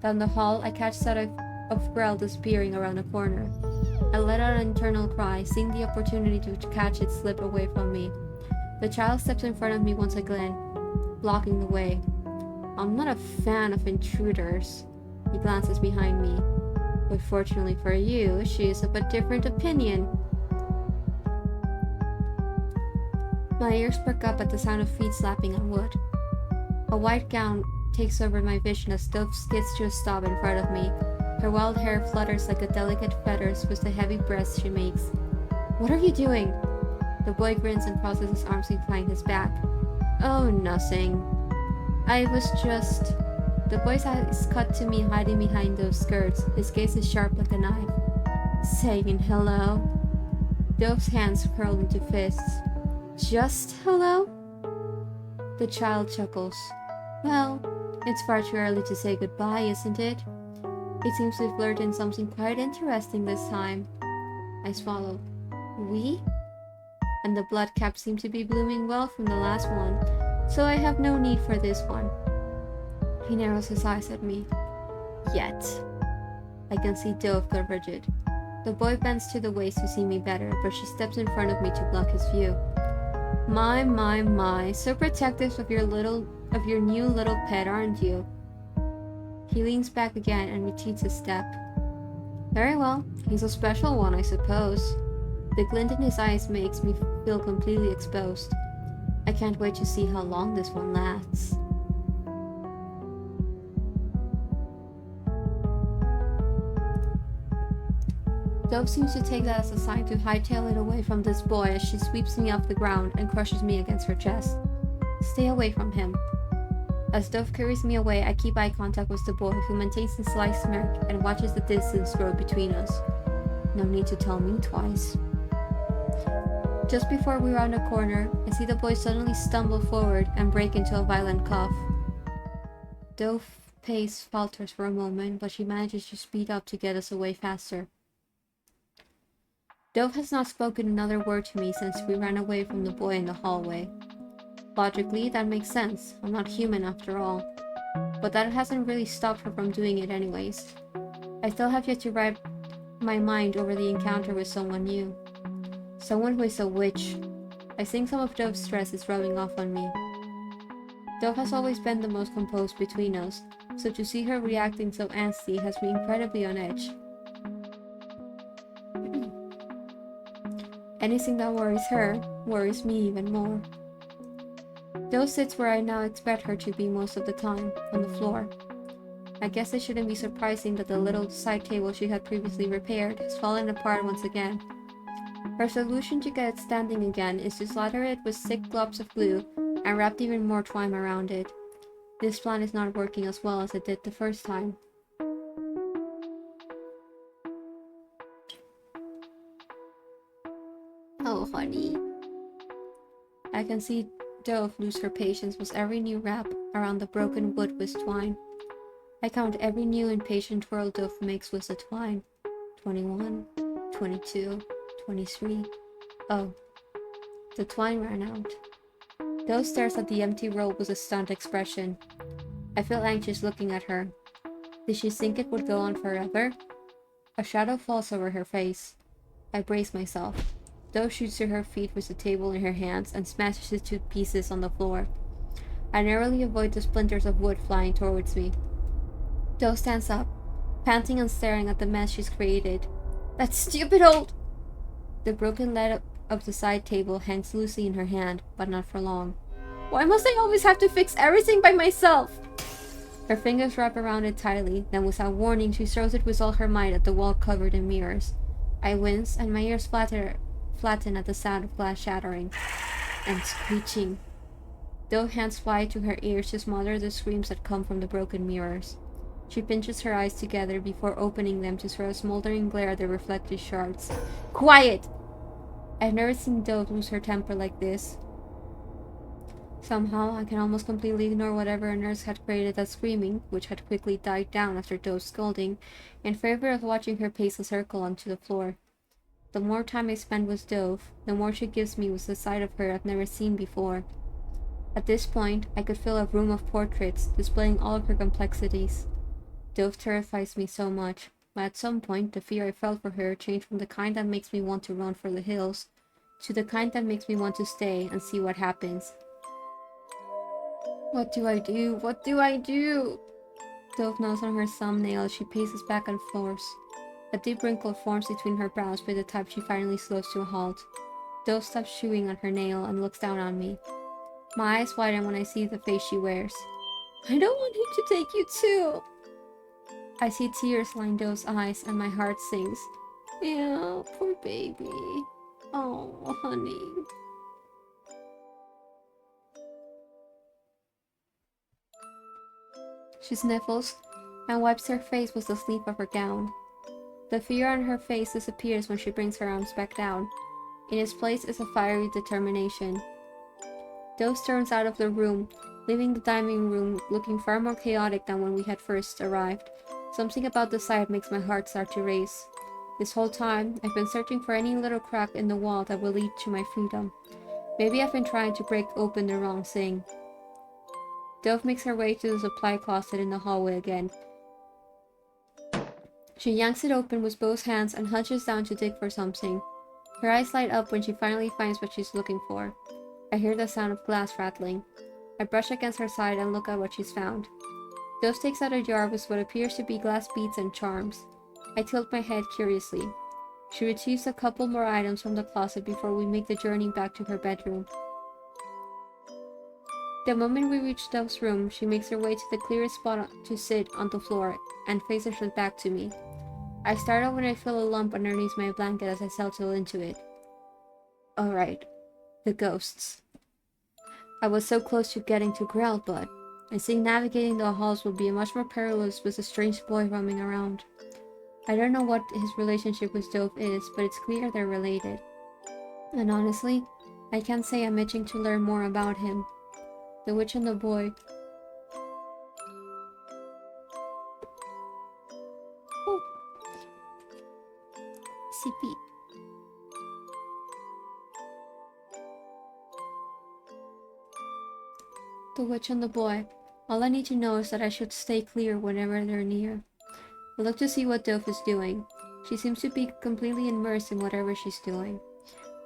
Down the hall, I catch sight of Grell disappearing around a corner. I let out an internal cry, seeing the opportunity to catch it slip away from me. The child steps in front of me once again, blocking the way. I'm not a fan of intruders. He glances behind me. But fortunately for you, she is of a different opinion. My ears perk up at the sound of feet slapping on wood. A white gown takes over my vision as Dove skids to a stop in front of me. Her wild hair flutters like a delicate feathers with the heavy breaths she makes. What are you doing? The boy grins and crosses his arms behind his back. Oh, nothing. I was just... The boy's eyes cut to me hiding behind those skirts. His gaze is sharp like a knife. Saying hello. Dove's hands curl into fists. Just hello? The child chuckles. Well, it's far too early to say goodbye, isn't it? It seems to flirt in something quite interesting this time. I swallow. We? And the blood cap seemed to be blooming well from the last one, so I have no need for this one. He narrows his eyes at me. Yet. I can see Dove go rigid. The boy bends to the waist to see me better, but she steps in front of me to block his view. My, so protective of your new little pet, aren't you? He leans back again and retreats a step. Very well, he's a special one, I suppose. The glint in his eyes makes me feel completely exposed. I can't wait to see how long this one lasts. Dove seems to take that as a sign to hightail it away from this boy as she sweeps me off the ground and crushes me against her chest. Stay away from him. As Dove carries me away, I keep eye contact with the boy, who maintains a sly smirk and watches the distance grow between us. No need to tell me twice. Just before we round a corner, I see the boy suddenly stumble forward and break into a violent cough. Dove's pace falters for a moment, but she manages to speed up to get us away faster. Dove has not spoken another word to me since we ran away from the boy in the hallway. Logically, that makes sense. I'm not human after all. But that hasn't really stopped her from doing it anyways. I still have yet to wrap my mind over the encounter with someone new. Someone who is a witch. I think some of Dove's stress is rubbing off on me. Dove has always been the most composed between us, so to see her reacting so angsty has me incredibly on edge. Anything that worries her worries me even more. Dove sits where I now expect her to be most of the time, on the floor. I guess it shouldn't be surprising that the little side table she had previously repaired has fallen apart once again. Her solution to get it standing again is to slather it with thick globs of glue and wrap even more twine around it. This plan is not working as well as it did the first time. Oh, honey. I can see Dove lose her patience with every new wrap around the broken wood with twine. I count every new impatient twirl Dove makes with the twine. 21, 22, 23. Oh, the twine ran out. Dove stares at the empty roll with a stunned expression. I feel anxious looking at her. Did she think it would go on forever? A shadow falls over her face. I brace myself. Dove shoots to her feet with the table in her hands and smashes it to pieces on the floor. I narrowly avoid the splinters of wood flying towards me. Dove stands up, panting and staring at the mess she's created. That stupid old... The broken leg of the side table hangs loosely in her hand, but not for long. Why must I always have to fix everything by myself? Her fingers wrap around it tightly, then without warning she throws it with all her might at the wall covered in mirrors. I wince, and my ears flatten at the sound of glass shattering and screeching. Dove hands fly to her ears to smother the screams that come from the broken mirrors. She pinches her eyes together before opening them to throw a smoldering glare at the reflected shards. Quiet! I've never seen Dove lose her temper like this. Somehow, I can almost completely ignore whatever a nurse had created that screaming, which had quickly died down after Dove's scolding, in favor of watching her pace a circle onto the floor. The more time I spend with Dove, the more she gives me with the sight of her I've never seen before. At this point, I could fill a room of portraits, displaying all of her complexities. Dove terrifies me so much, but at some point the fear I felt for her changed from the kind that makes me want to run for the hills, to the kind that makes me want to stay and see what happens. What do I do? What do I do? Dove knows on her thumbnail as she paces back and forth. A deep wrinkle forms between her brows by the time she finally slows to a halt. Dove stops chewing on her nail and looks down on me. My eyes widen when I see the face she wears. I don't want him to take you too. I see tears line Dove's eyes and my heart sinks. Yeah, poor baby. Oh, honey. She sniffles and wipes her face with the sleeve of her gown. The fear on her face disappears when she brings her arms back down. In its place is a fiery determination. Dove turns out of the room, leaving the dining room looking far more chaotic than when we had first arrived. Something about the sight makes my heart start to race. This whole time, I've been searching for any little crack in the wall that will lead to my freedom. Maybe I've been trying to break open the wrong thing. Dove makes her way to the supply closet in the hallway again. She yanks it open with both hands and hunches down to dig for something. Her eyes light up when she finally finds what she's looking for. I hear the sound of glass rattling. I brush against her side and look at what she's found. Dove takes out a jar with what appears to be glass beads and charms. I tilt my head curiously. She retrieves a couple more items from the closet before we make the journey back to her bedroom. The moment we reach Dove's room, she makes her way to the clearest spot to sit on the floor and faces her back to me. I startle when I feel a lump underneath my blanket as I settle into it. Alright, the ghosts. I was so close to getting to Grell, but I think navigating the halls would be much more perilous with a strange boy roaming around. I don't know what his relationship with Dove is, but it's clear they're related. And honestly, I can't say I'm itching to learn more about him. The Witch and the Boy. Oh. CP. The Witch and the Boy. All I need to know is that I should stay clear whenever they're near. I look to see what Dove is doing. She seems to be completely immersed in whatever she's doing.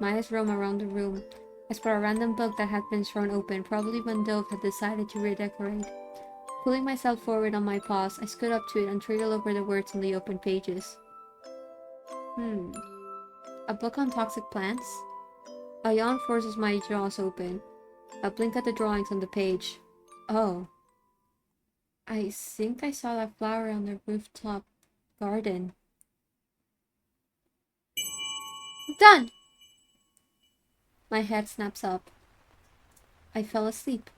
My eyes roam around the room. I spot a random book that had been thrown open, probably when Dove had decided to redecorate. Pulling myself forward on my paws, I scoot up to it and triggle over the words on the open pages. A book on toxic plants? A yawn forces my jaws open. I blink at the drawings on the page. Oh. I think I saw that flower on the rooftop garden. Done! My head snaps up. I fell asleep.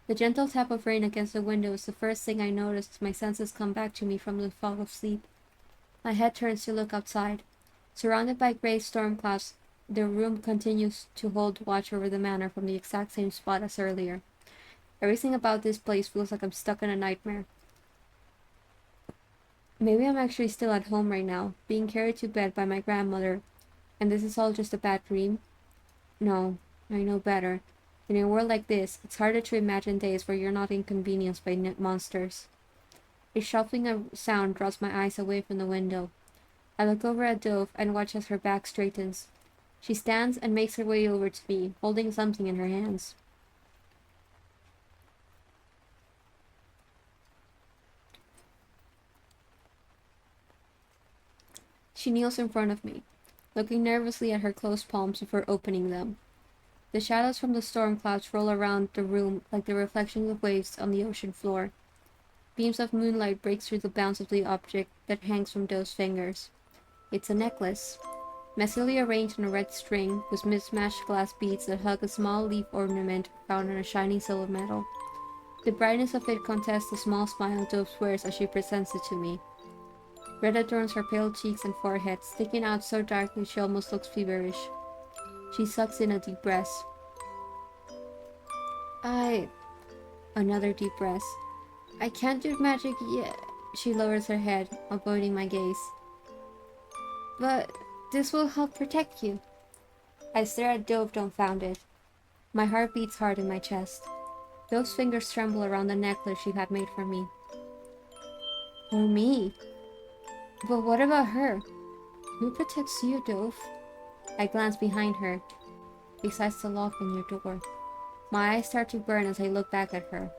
The gentle tap of rain against the window is the first thing I notice as my senses come back to me from the fog of sleep. My head turns to look outside. Surrounded by gray storm clouds, the room continues to hold watch over the manor from the exact same spot as earlier. Everything about this place feels like I'm stuck in a nightmare. Maybe I'm actually still at home right now, being carried to bed by my grandmother, and this is all just a bad dream? No, I know better. In a world like this, it's harder to imagine days where you're not inconvenienced by monsters. A shuffling sound draws my eyes away from the window. I look over at Dove and watch as her back straightens. She stands and makes her way over to me, holding something in her hands. She kneels in front of me, looking nervously at her closed palms before opening them. The shadows from the storm clouds roll around the room like the reflections of waves on the ocean floor. Beams of moonlight break through the bounds of the object that hangs from Dove's fingers. It's a necklace, messily arranged on a red string with mismatched glass beads that hug a small leaf ornament found on a shiny silver medal. The brightness of it contests the small smile Dove wears as she presents it to me. Red adorns her pale cheeks and forehead, sticking out so darkly she almost looks feverish. She sucks in a deep breath. Another deep breath. I can't do magic yet. She lowers her head, avoiding my gaze. But this will help protect you. I stare at Dove, dumbfounded. My heart beats hard in my chest. Dove's fingers tremble around the necklace she had made for me. For me? But what about her? Who protects you, Dove? I glance behind her, besides the lock on your door. My eyes start to burn as I look back at her.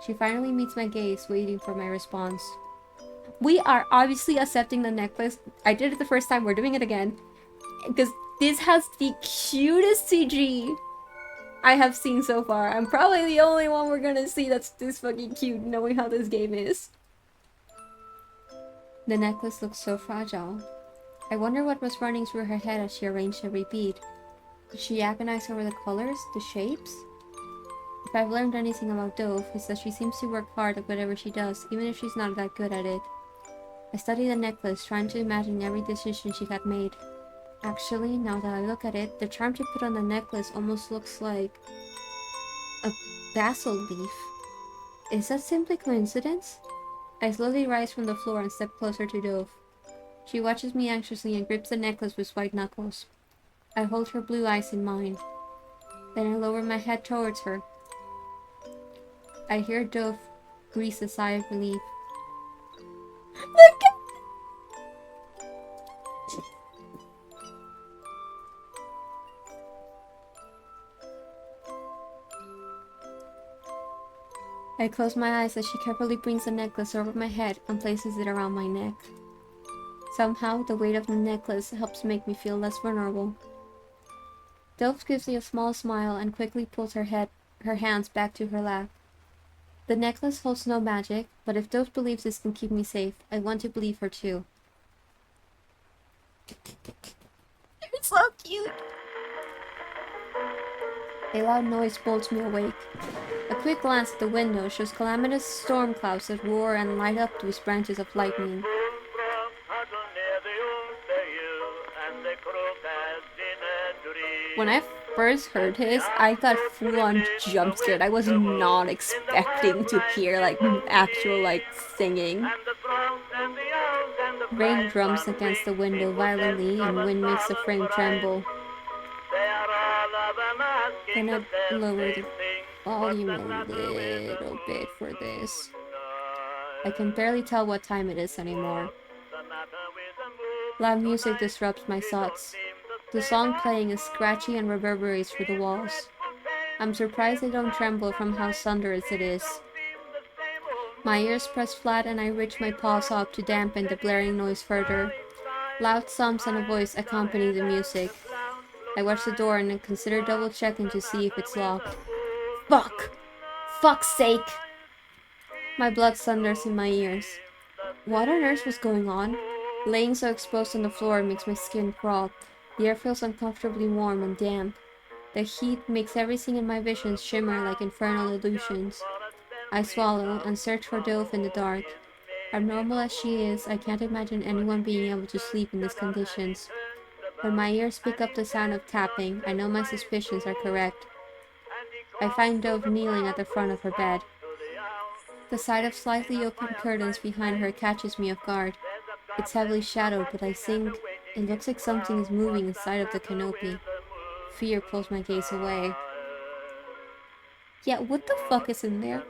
She finally meets my gaze, waiting for my response. We are obviously accepting the necklace. I did it the first time, we're doing it again. Because this has the cutest CG I have seen so far. I'm probably the only one we're gonna see that's this fucking cute, knowing how this game is. The necklace looks so fragile. I wonder what was running through her head as she arranged every bead. Did she agonize over the colors, the shapes? If I've learned anything about Dove, it's that she seems to work hard at whatever she does, even if she's not that good at it. I study the necklace, trying to imagine every decision she had made. Actually, now that I look at it, the charm she put on the necklace almost looks like a basil leaf. Is that simply coincidence? I slowly rise from the floor and step closer to Dove. She watches me anxiously and grips the necklace with white knuckles. I hold her blue eyes in mine. Then I lower my head towards her. I hear Dove breathe a sigh of relief. I close my eyes as she carefully brings the necklace over my head and places it around my neck. Somehow, the weight of the necklace helps make me feel less vulnerable. Dove gives me a small smile and quickly pulls her hands back to her lap. The necklace holds no magic, but if Dove believes this can keep me safe, I want to believe her too. You're so cute! A loud noise bolts me awake. A quick glance at the window shows calamitous storm clouds that roar and light up with branches of lightning. When I first heard his, I got full-on jump scared. I was not expecting to hear actual singing. Rain drums against the window violently and wind makes the frame tremble. Then I lower the volume a little bit for this. I can barely tell what time it is anymore. Loud music disrupts my thoughts. The song playing is scratchy and reverberates through the walls. I'm surprised I don't tremble from how thunderous it is. My ears press flat and I reach my paws up to dampen the blaring noise further. Loud thumps and a voice accompany the music. I watch the door and consider double checking to see if it's locked. Fuck! Fuck's sake! My blood thunders in my ears. What on earth was going on? Laying so exposed on the floor makes my skin crawl. The air feels uncomfortably warm and damp. The heat makes everything in my visions shimmer like infernal illusions. I swallow and search for Dove in the dark. Abnormal as she is, I can't imagine anyone being able to sleep in these conditions. When my ears pick up the sound of tapping, I know my suspicions are correct. I find Dove kneeling at the front of her bed. The sight of slightly open curtains behind her catches me off guard. It's heavily shadowed, but I think it looks like something is moving inside of the canopy. Fear pulls my gaze away. Yeah, what the fuck is in there?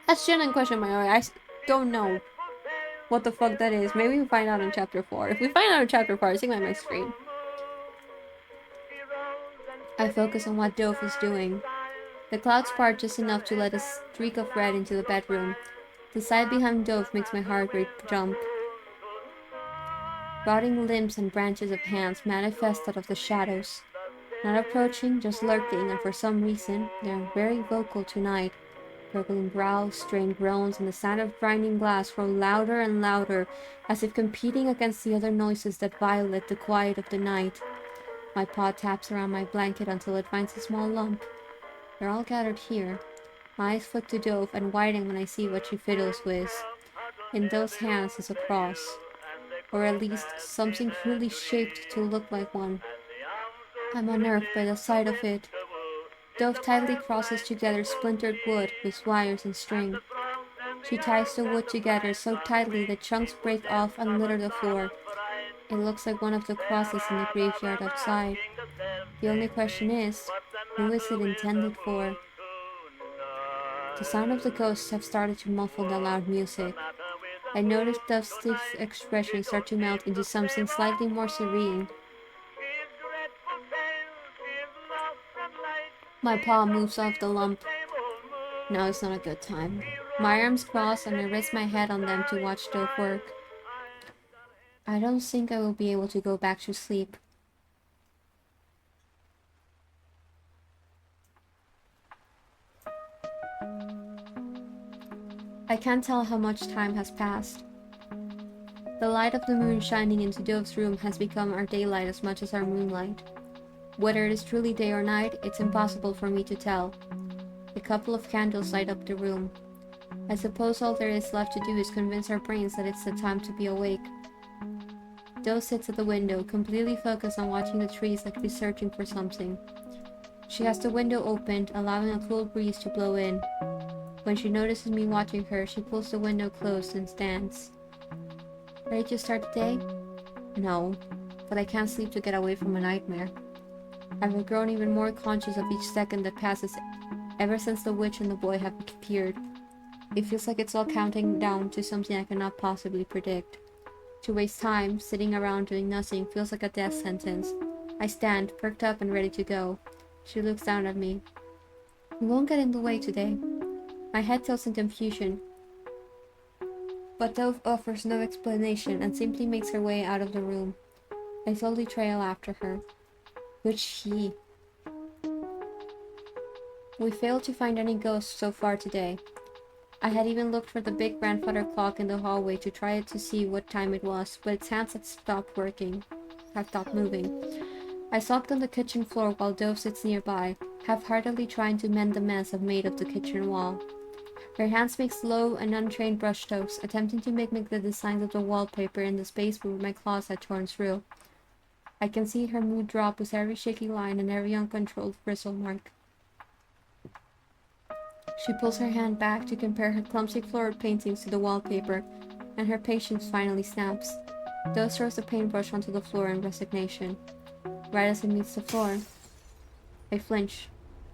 That's genuine question, my I don't know what the fuck that is. Maybe we find out in chapter 4. If we find out in chapter 4, I think I might scream. I focus on what Dove is doing. The clouds part just enough to let a streak of red into the bedroom. The sight behind Dove makes my heart rate jump. Rotting limbs and branches of hands manifest out of the shadows. Not approaching, just lurking, and for some reason, they're very vocal tonight. Gurgling growls, strained groans, and the sound of grinding glass grow louder and louder, as if competing against the other noises that violate the quiet of the night. My paw taps around my blanket until it finds a small lump. They're all gathered here. My eyes flick to Dove and widen when I see what she fiddles with. In those hands is a cross, or at least something crudely shaped to look like one. I'm unnerved by the sight of it. Dove tightly crosses together splintered wood with wires and string. She ties the wood together so tightly that chunks break off and litter the floor. It looks like one of the crosses in the graveyard outside. The only question is, who is it intended for? The sound of the ghosts have started to muffle the loud music. I notice Dove's stiff expression start to melt into something slightly more serene. My paw moves off the lump. Now is not a good time. My arms cross and I rest my head on them to watch Dove work. I don't think I will be able to go back to sleep. I can't tell how much time has passed. The light of the moon shining into Dove's room has become our daylight as much as our moonlight. Whether it is truly day or night, it's impossible for me to tell. A couple of candles light up the room. I suppose all there is left to do is convince our brains that it's the time to be awake. Dove sits at the window, completely focused on watching the trees like she's searching for something. She has the window opened, allowing a cool breeze to blow in. When she notices me watching her, she pulls the window closed and stands. Ready to start the day? No, but I can't sleep to get away from a nightmare. I've grown even more conscious of each second that passes ever since the witch and the boy have appeared. It feels like it's all counting down to something I cannot possibly predict. To waste time, sitting around doing nothing, feels like a death sentence. I stand, perked up and ready to go. She looks down at me. We won't get in the way today. My head tilts in confusion. But Dove offers no explanation and simply makes her way out of the room. I slowly trail after her. Which he? We failed to find any ghosts so far today. I had even looked for the big grandfather clock in the hallway to try to see what time it was, but its hands had stopped moving. I sulked on the kitchen floor while Dove sits nearby, half-heartedly trying to mend the mess I've made of the kitchen wall. Her hands make slow and untrained brushstrokes, attempting to make the designs of the wallpaper in the space where my claws had torn through. I can see her mood drop with every shaky line and every uncontrolled bristle mark. She pulls her hand back to compare her clumsy floral paintings to the wallpaper, and her patience finally snaps. Dove throws the paintbrush onto the floor in resignation. Right as it meets the floor, I flinch.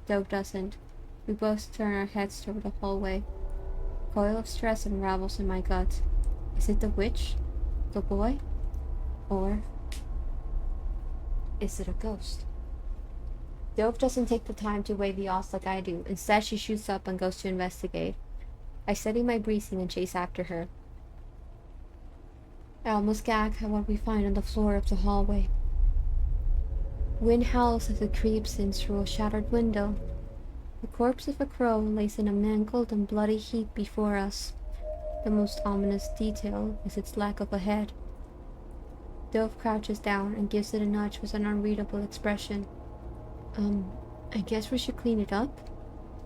Dove doesn't. We both turn our heads toward the hallway. A coil of stress unravels in my gut. Is it the witch? The boy? Or is it a ghost? Dove doesn't take the time to weigh the odds like I do. Instead, she shoots up and goes to investigate. I steady my breathing and chase after her. I almost gag at what we find on the floor of the hallway. Wind howls as it creeps in through a shattered window. The corpse of a crow lays in a mangled and bloody heap before us. The most ominous detail is its lack of a head. Dove crouches down and gives it a nudge with an unreadable expression. I guess we should clean it up?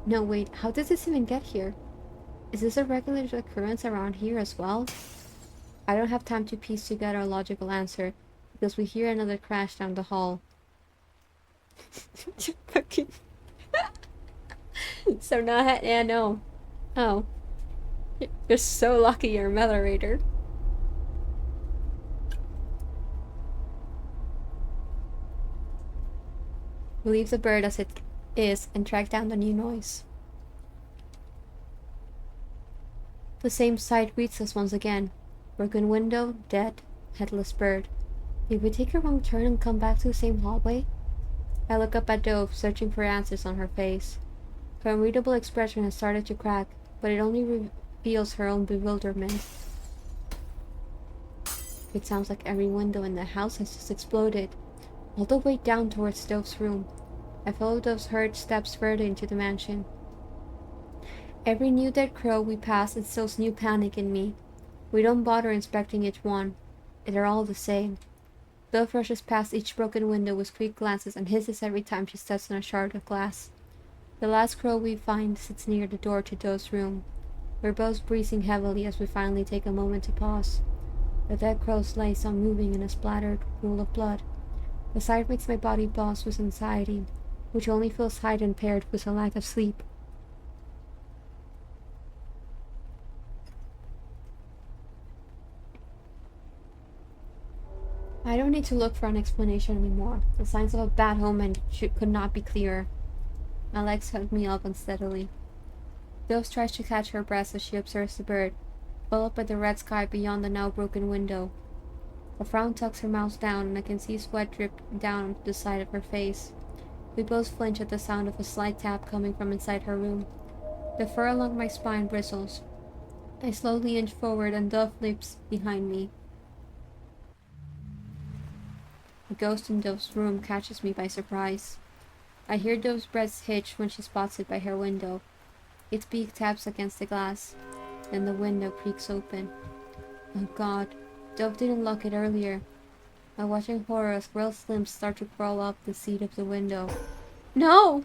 No, wait, how did this even get here? Is this a regular occurrence around here as well? I don't have time to piece together a logical answer, because we hear another crash down the hall. Fucking... So not... Yeah, no. Oh. You're so lucky you're a moderator. We leave the bird as it is and track down the new noise. The same sight greets us once again. Broken window, dead, headless bird. Did we take a wrong turn and come back to the same hallway? I look up at Dove, searching for answers on her face. Her unreadable expression has started to crack, but it only reveals her own bewilderment. It sounds like every window in the house has just exploded, all the way down towards Dove's room. I follow Dove's hurried steps further into the mansion. Every new dead crow we pass instills new panic in me. We don't bother inspecting each one. They're all the same. Dove rushes past each broken window with quick glances and hisses every time she steps on a shard of glass. The last crow we find sits near the door to Dove's room. We're both breathing heavily as we finally take a moment to pause. The dead crow lays unmoving in a splattered pool of blood. The sight makes my body pause with anxiety, which only feels heightened paired with a lack of sleep. I don't need to look for an explanation anymore. The signs of a bad omen could not be clearer. My legs hug me up unsteadily. Dove tries to catch her breath as she observes the bird, followed by the red sky beyond the now broken window. A frown tucks her mouth down, and I can see sweat drip down the side of her face. We both flinch at the sound of a slight tap coming from inside her room. The fur along my spine bristles. I slowly inch forward, and Dove leaps behind me. The ghost in Dove's room catches me by surprise. I hear Dove's breath hitch when she spots it by her window. Its beak taps against the glass. Then the window creaks open. Oh God, Dove didn't lock it earlier. I watch in horror as Grell's limbs start to crawl up the seat of the window. No!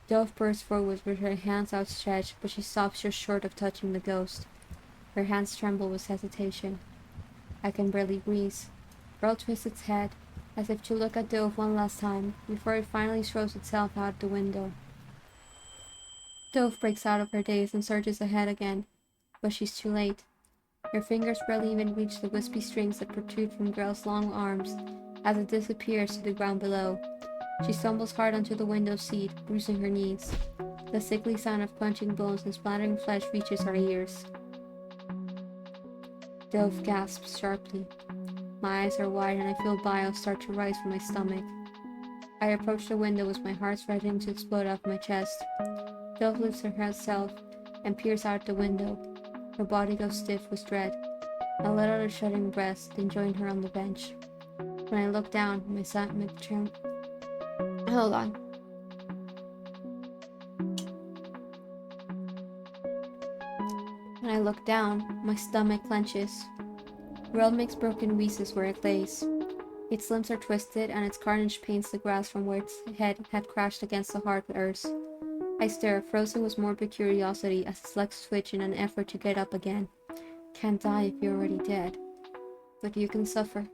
Dove bursts forward with her hands outstretched, but she stops just short of touching the ghost. Her hands tremble with hesitation. I can barely breathe. Grell twists its head, as if to look at Dove one last time, before it finally throws itself out the window. Dove breaks out of her daze and surges ahead again, but she's too late. Her fingers barely even reach the wispy strings that protrude from Grell's long arms, as it disappears to the ground below. She stumbles hard onto the window seat, bruising her knees. The sickly sound of punching bones and splattering flesh reaches our ears. Dove gasps sharply. My eyes are wide and I feel bile start to rise from my stomach. I approach the window with my heart threatening to explode off my chest. Dove lifts herself and peers out the window. Her body goes stiff with dread. I let out a shuddering breath, then join her on the bench. When I look down, my stomach Hold on. When I look down, my stomach clenches. Grell makes broken wheezes where it lays. Its limbs are twisted, and its carnage paints the grass from where its head had crashed against the hard earth. I stare, frozen with morbid curiosity, as its legs twitch in an effort to get up again. Can't die if you're already dead. But you can suffer.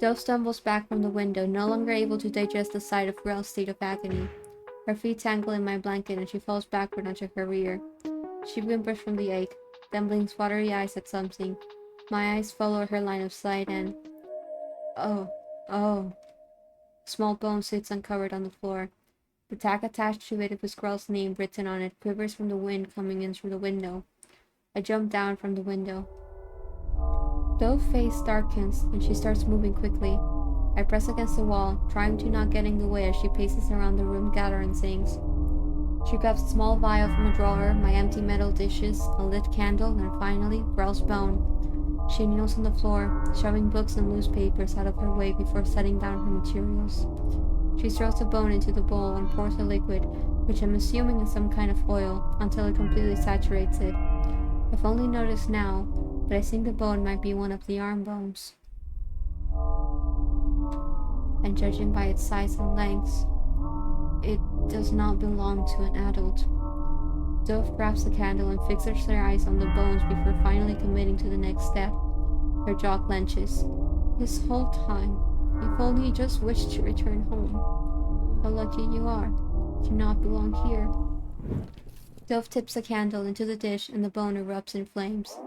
Dove stumbles back from the window, no longer able to digest the sight of Grell's state of agony. Her feet tangle in my blanket, and she falls backward onto her rear. She whimpers from the ache, then blinks watery eyes at something. My eyes follow her line of sight and... Oh. A small bone sits uncovered on the floor. The tag attached to it with Grell's name written on it quivers from the wind coming in through the window. I jump down from the window. Dove's face darkens and she starts moving quickly. I press against the wall, trying to not get in the way as she paces around the room gathering things. She grabs a small vial from a drawer, my empty metal dishes, a lit candle, and finally, Grell's bone. She kneels on the floor, shoving books and newspapers out of her way before setting down her materials. She throws the bone into the bowl and pours a liquid, which I'm assuming is some kind of oil, until it completely saturates it. I've only noticed now, but I think the bone might be one of the arm bones. And judging by its size and length, it does not belong to an adult. Dove grabs the candle and fixes her eyes on the bones before finally committing to the next step. Her jaw clenches. This whole time, if only you just wished to return home. How lucky you are to not belong here. Dove tips the candle into the dish and the bone erupts in flames.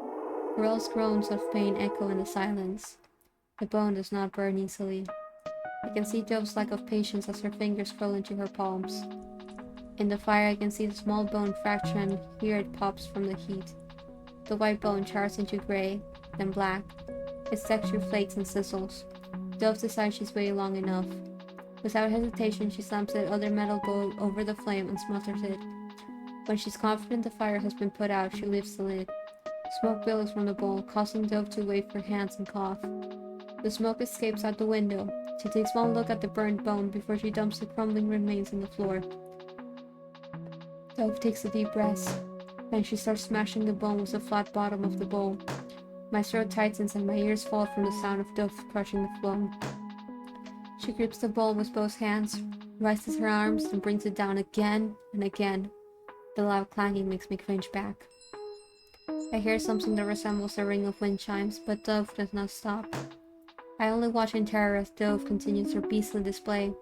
Grell's groans of pain echo in the silence. The bone does not burn easily. I can see Dove's lack of patience as her fingers crawl into her palms. In the fire, I can see the small bone fracture and hear it pops from the heat. The white bone chars into gray, then black. Its texture flakes and sizzles. Dove decides she's waited long enough. Without hesitation, she slams the other metal bowl over the flame and smothers it. When she's confident the fire has been put out, she lifts the lid. Smoke billows from the bowl, causing Dove to wave her hands and cough. The smoke escapes out the window. She takes one look at the burned bone before she dumps the crumbling remains on the floor. Dove takes a deep breath. Then she starts smashing the bone with the flat bottom of the bowl. My throat tightens and my ears fall from the sound of Dove crushing the bone. She grips the bowl with both hands, raises her arms, and brings it down again and again. The loud clanging makes me cringe back. I hear something that resembles a ring of wind chimes, but Dove does not stop. I only watch in terror as Dove continues her beastly display.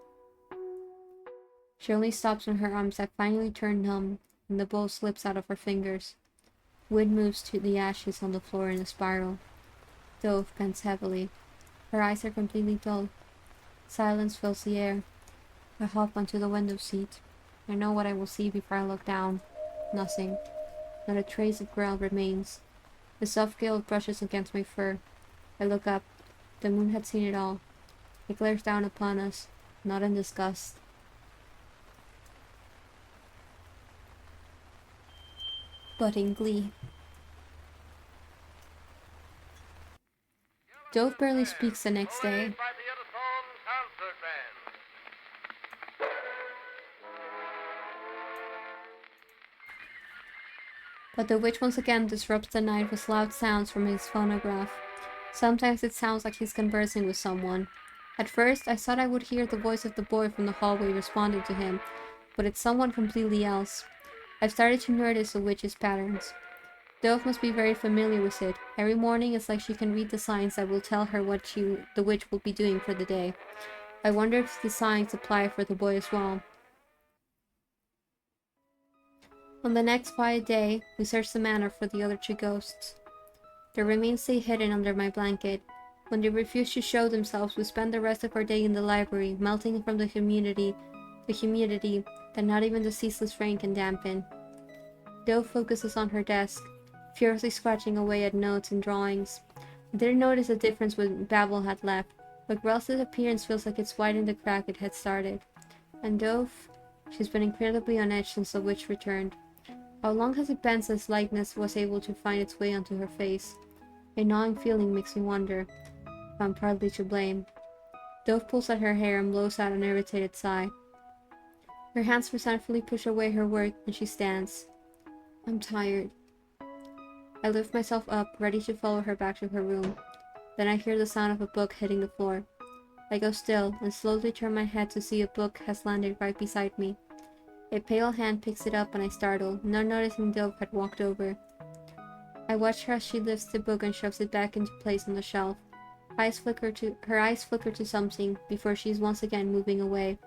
She only stops when her arms have finally turned numb and the bowl slips out of her fingers. Wind moves to the ashes on the floor in a spiral. Dove bends heavily. Her eyes are completely dull. Silence fills the air. I hop onto the window seat. I know what I will see before I look down. Nothing. Not a trace of Grell remains. The soft gale brushes against my fur. I look up. The moon had seen it all. It glares down upon us, not in disgust, but in glee. Dove barely speaks the next day. But the witch once again disrupts the night with loud sounds from his phonograph. Sometimes it sounds like he's conversing with someone. At first, I thought I would hear the voice of the boy from the hallway responding to him, but it's someone completely else. I've started to notice the witch's patterns. Dove must be very familiar with it. Every morning it's like she can read the signs that will tell her what the witch will be doing for the day. I wonder if the signs apply for the boy as well. On the next quiet day, we search the manor for the other two ghosts. Their remains stay hidden under my blanket. When they refuse to show themselves, we spend the rest of our day in the library, melting from the humidity that not even the ceaseless rain can dampen. Dove focuses on her desk, furiously scratching away at notes and drawings. I didn't notice a difference when Babel had left, but Grell's disappearance feels like it's widened the crack it had started. And Dove? She's been incredibly on edge since the witch returned. How long has it been since likeness was able to find its way onto her face? A gnawing feeling makes me wonder if I'm partly to blame. Dove pulls at her hair and blows out an irritated sigh. Her hands resentfully push away her work and she stands. I'm tired. I lift myself up, ready to follow her back to her room. Then I hear the sound of a book hitting the floor. I go still and slowly turn my head to see a book has landed right beside me. A pale hand picks it up and I startle, not noticing Dove had walked over. I watch her as she lifts the book and shoves it back into place on the shelf. Her eyes flicker to something before she is once again moving away.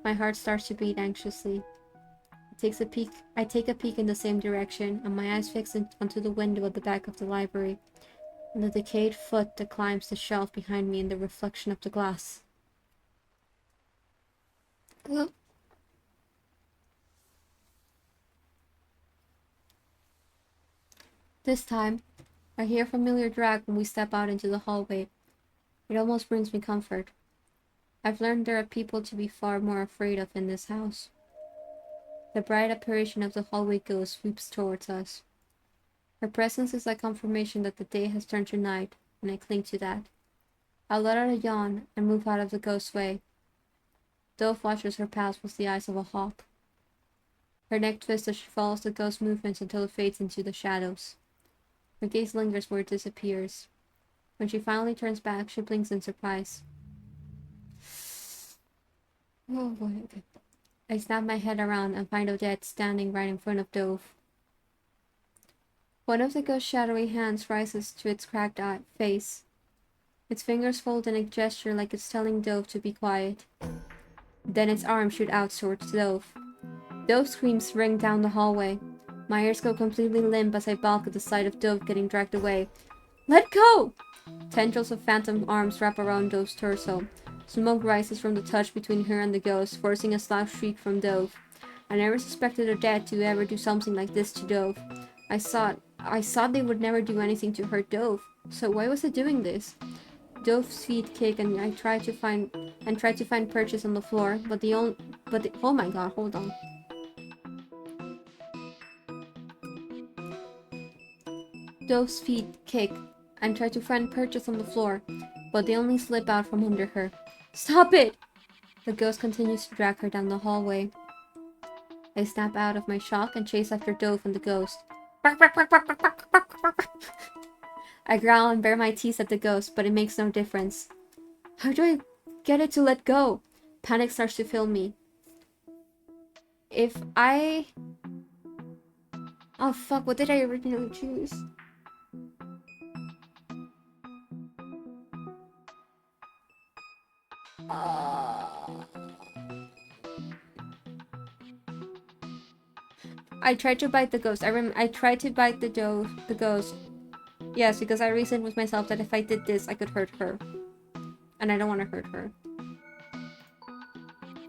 My heart starts to beat anxiously. I take a peek in the same direction, and my eyes fix onto the window at the back of the library, and the decayed foot that climbs the shelf behind me in the reflection of the glass. This time, I hear a familiar drag when we step out into the hallway. It almost brings me comfort. I've learned there are people to be far more afraid of in this house. The bright apparition of the hallway ghost sweeps towards us. Her presence is like confirmation that the day has turned to night, and I cling to that. I let out a yawn and move out of the ghost's way. Dove watches her pass with the eyes of a hawk. Her neck twists as she follows the ghost's movements until it fades into the shadows. Her gaze lingers where it disappears. When she finally turns back, she blinks in surprise. Oh boy. I snap my head around and find Odette standing right in front of Dove. One of the ghost's shadowy hands rises to its cracked face. Its fingers fold in a gesture like it's telling Dove to be quiet. Then its arms shoot out towards Dove. Dove's screams ring down the hallway. My ears go completely limp as I balk at the sight of Dove getting dragged away. Let go! Tendrils of phantom arms wrap around Dove's torso. Smoke rises from the touch between her and the ghost, forcing a loud shriek from Dove. I never suspected Odette to ever do something like this to Dove. I thought they would never do anything to hurt Dove. So why was it doing this? Dove's feet kick and I try to find purchase on the floor, but oh my god, hold on. Dove's feet kick and try to find purchase on the floor, but they only slip out from under her. Stop it! The ghost continues to drag her down the hallway. I snap out of my shock and chase after Dove and the ghost. I growl and bare my teeth at the ghost, but it makes no difference. How do I get it to let go? Panic starts to fill me. Oh fuck, what did I originally choose? I tried to bite the ghost. I tried to bite the ghost. Yes, because I reasoned with myself that if I did this, I could hurt her. And I don't want to hurt her.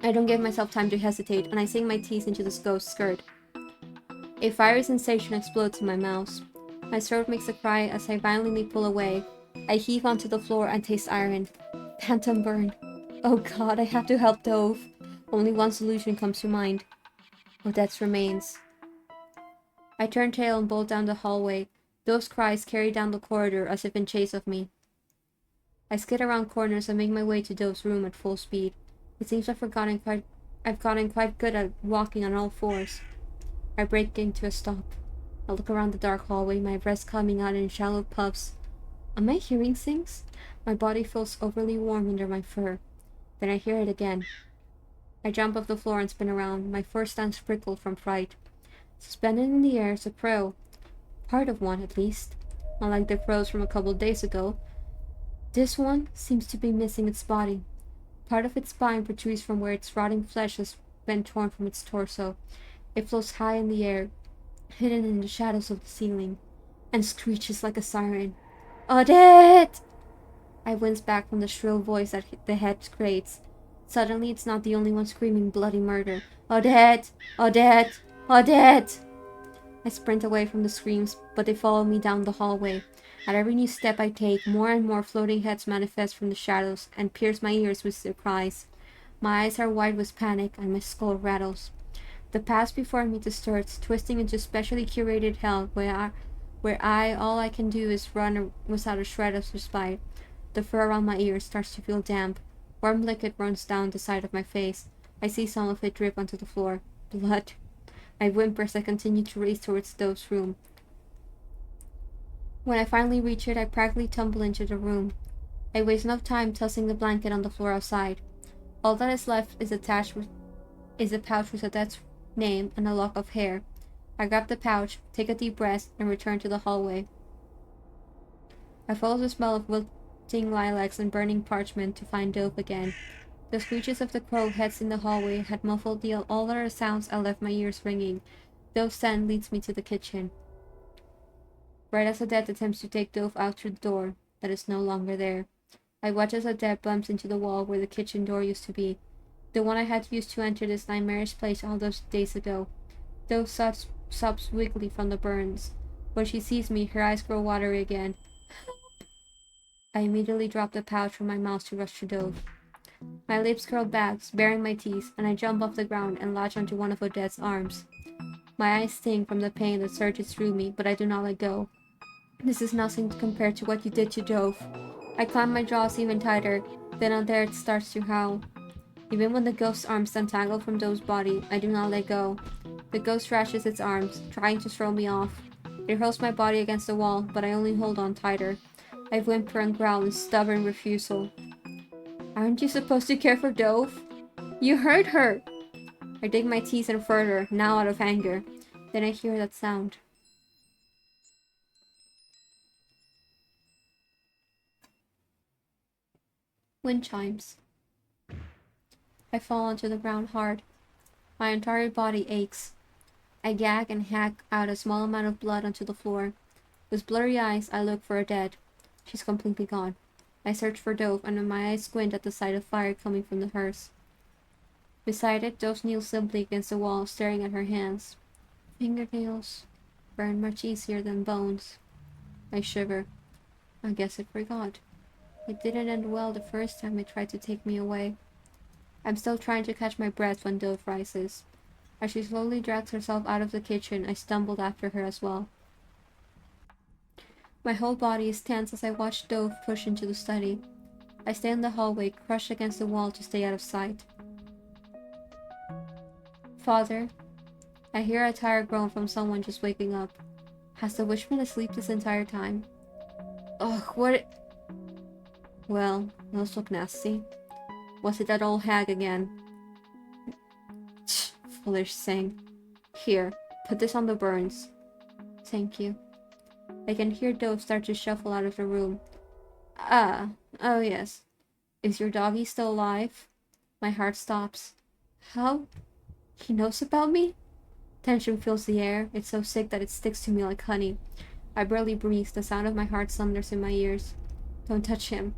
I don't give myself time to hesitate, and I sink my teeth into this ghost's skirt. A fiery sensation explodes in my mouth. My throat makes a cry as I violently pull away. I heave onto the floor and taste iron. Phantom burn. Oh god, I have to help Dove. Only one solution comes to mind. Odette's remains. I turn tail and bolt down the hallway. Dove's cries carry down the corridor as if in chase of me. I skid around corners and make my way to Dove's room at full speed. It seems I've gotten quite good at walking on all fours. I break into a stop. I look around the dark hallway, my breath coming out in shallow puffs. Am I hearing things? My body feels overly warm under my fur. Then I hear it again. I jump off the floor and spin around, my fur stands prickled from fright. Suspended in the air is a crow. Part of one, at least. Unlike the crows from a couple days ago. This one seems to be missing its body. Part of its spine protrudes from where its rotting flesh has been torn from its torso. It floats high in the air, hidden in the shadows of the ceiling, and screeches like a siren. Odette! I wince back from the shrill voice that the head creates. Suddenly, it's not the only one screaming bloody murder. Odette! Odette! Odette! I sprint away from the screams, but they follow me down the hallway. At every new step I take, more and more floating heads manifest from the shadows and pierce my ears with their cries. My eyes are wide with panic, and my skull rattles. The path before me distorts, twisting into specially curated hell where all I can do is run without a shred of respite. The fur around my ears starts to feel damp. Warm liquid runs down the side of my face. I see some of it drip onto the floor. Blood. I whimper as I continue to race towards Dove's room. When I finally reach it, I practically tumble into the room. I waste no time tossing the blanket on the floor outside. All that is left is a pouch with Odette's name and a lock of hair. I grab the pouch, take a deep breath, and return to the hallway. I follow the smell of wilting lilacs and burning parchment to find Dove again. The screeches of the crow heads in the hallway had muffled all other sounds and left my ears ringing. Dove's scent leads me to the kitchen. Right as Odette attempts to take Dove out through the door, that is no longer there. I watch as Odette bumps into the wall where the kitchen door used to be. The one I had used to enter this nightmarish place all those days ago. Dove sobs weakly from the burns. When she sees me, her eyes grow watery again. I immediately drop the pouch from my mouth to rush to Dove. My lips curl back, baring my teeth, and I jump off the ground and latch onto one of Odette's arms. My eyes sting from the pain that surges through me, but I do not let go. This is nothing compared to what you did to Dove. I clamp my jaws even tighter, then Odette starts to howl. Even when the ghost's arms untangle from Dove's body, I do not let go. The ghost thrashes its arms, trying to throw me off. It hurls my body against the wall, but I only hold on tighter. I whimper and growl in stubborn refusal. Aren't you supposed to care for Dove? You hurt her! I dig my teeth in further, now out of anger. Then I hear that sound. Wind chimes. I fall onto the ground hard. My entire body aches. I gag and hack out a small amount of blood onto the floor. With blurry eyes, I look for Odette. She's completely gone. I search for Dove, and my eyes squint at the sight of fire coming from the hearse. Beside it, Dove kneels simply against the wall, staring at her hands. Fingernails burn much easier than bones. I shiver. I guess it forgot. It didn't end well the first time it tried to take me away. I'm still trying to catch my breath when Dove rises. As she slowly drags herself out of the kitchen, I stumbled after her as well. My whole body is tense as I watch Dove push into the study. I stay in the hallway, crushed against the wall to stay out of sight. Father, I hear a tired groan from someone just waking up. Has the witch been asleep this entire time? Ugh, what? Well, those look nasty. Was it that old hag again? Foolish thing. Here, put this on the burns. Thank you. I can hear Dove start to shuffle out of the room. Oh yes. Is your doggy still alive? My heart stops. How? He knows about me? Tension fills the air. It's so sick that it sticks to me like honey. I barely breathe. The sound of my heart thunders in my ears. Don't touch him.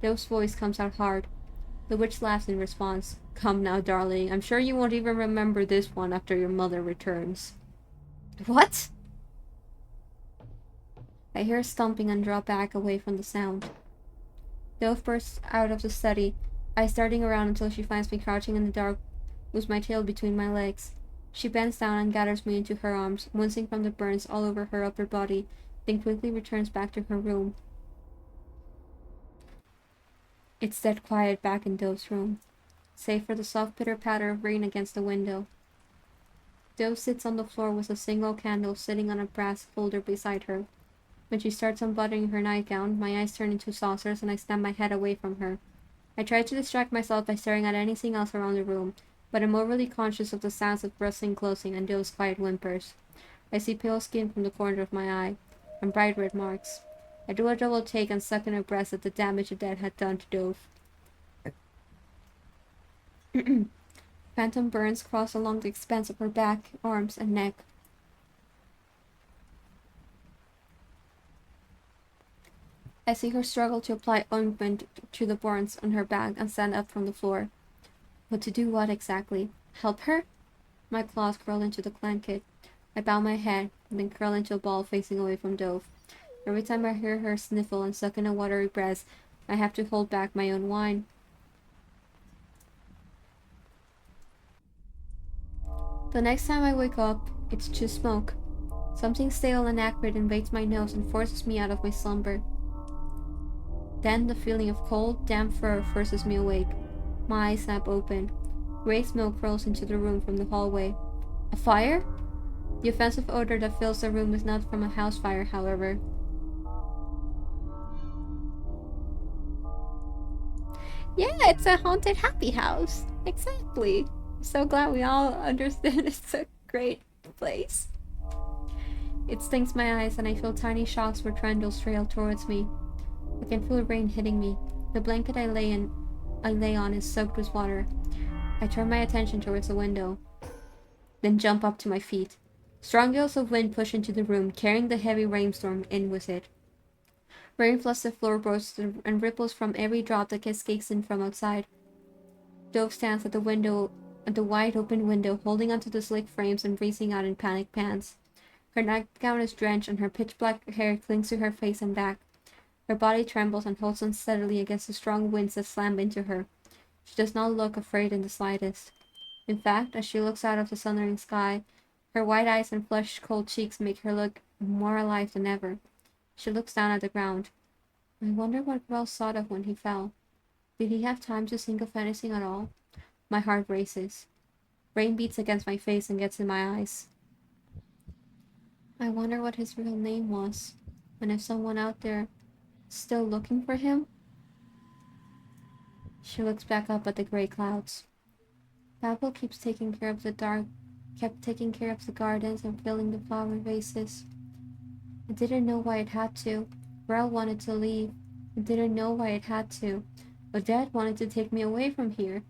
Dove's voice comes out hard. The witch laughs in response. Come now, darling. I'm sure you won't even remember this one after your mother returns. What? I hear stomping and draw back away from the sound. Dove bursts out of the study, eyes darting around until she finds me crouching in the dark with my tail between my legs. She bends down and gathers me into her arms, wincing from the burns all over her upper body, then quickly returns back to her room. It's dead quiet back in Dove's room, save for the soft pitter-patter of rain against the window. Dove sits on the floor with a single candle sitting on a brass holder beside her. When she starts unbuttoning her nightgown, my eyes turn into saucers and I snap my head away from her. I try to distract myself by staring at anything else around the room, but I'm overly conscious of the sounds of rustling clothing and Dove's quiet whimpers. I see pale skin from the corner of my eye, and bright red marks. I do a double take and suck in her breath at the damage Odette had done to Dove. Phantom burns cross along the expanse of her back, arms, and neck. I see her struggle to apply ointment to the burns on her back and stand up from the floor. But to do what exactly? Help her? My claws curl into the blanket. I bow my head, and then curl into a ball facing away from Dove. Every time I hear her sniffle and suck in a watery breath, I have to hold back my own whine. The next time I wake up, it's just smoke. Something stale and acrid invades my nose and forces me out of my slumber. Then the feeling of cold, damp fur forces me awake. My eyes snap open. Gray smoke rolls into the room from the hallway. A fire? The offensive odor that fills the room is not from a house fire, however. Yeah, it's a haunted happy house. Exactly. I'm so glad we all understand it's a great place. It stings my eyes and I feel tiny shocks where trendrils trail towards me. I can feel rain hitting me. The blanket I lay on is soaked with water. I turn my attention towards the window, then jump up to my feet. Strong gales of wind push into the room, carrying the heavy rainstorm in with it. Rain floods the floorboards and ripples from every drop that cascades in from outside. Dove stands at the wide open window, holding onto the slick frames and racing out in panic pants. Her nightgown is drenched and her pitch-black hair clings to her face and back. Her body trembles and holds unsteadily against the strong winds that slam into her. She does not look afraid in the slightest. In fact, as she looks out of the southern sky, her white eyes and flushed cold cheeks make her look more alive than ever. She looks down at the ground. I wonder what Wells thought of when he fell. Did he have time to think of anything at all? My heart races. Rain beats against my face and gets in my eyes. I wonder what his real name was, and if someone out there is still looking for him? She looks back up at the gray clouds. Babel kept taking care of the gardens and filling the flower vases. I didn't know why it had to. Rel wanted to leave. I didn't know why it had to. But Dad wanted to take me away from here.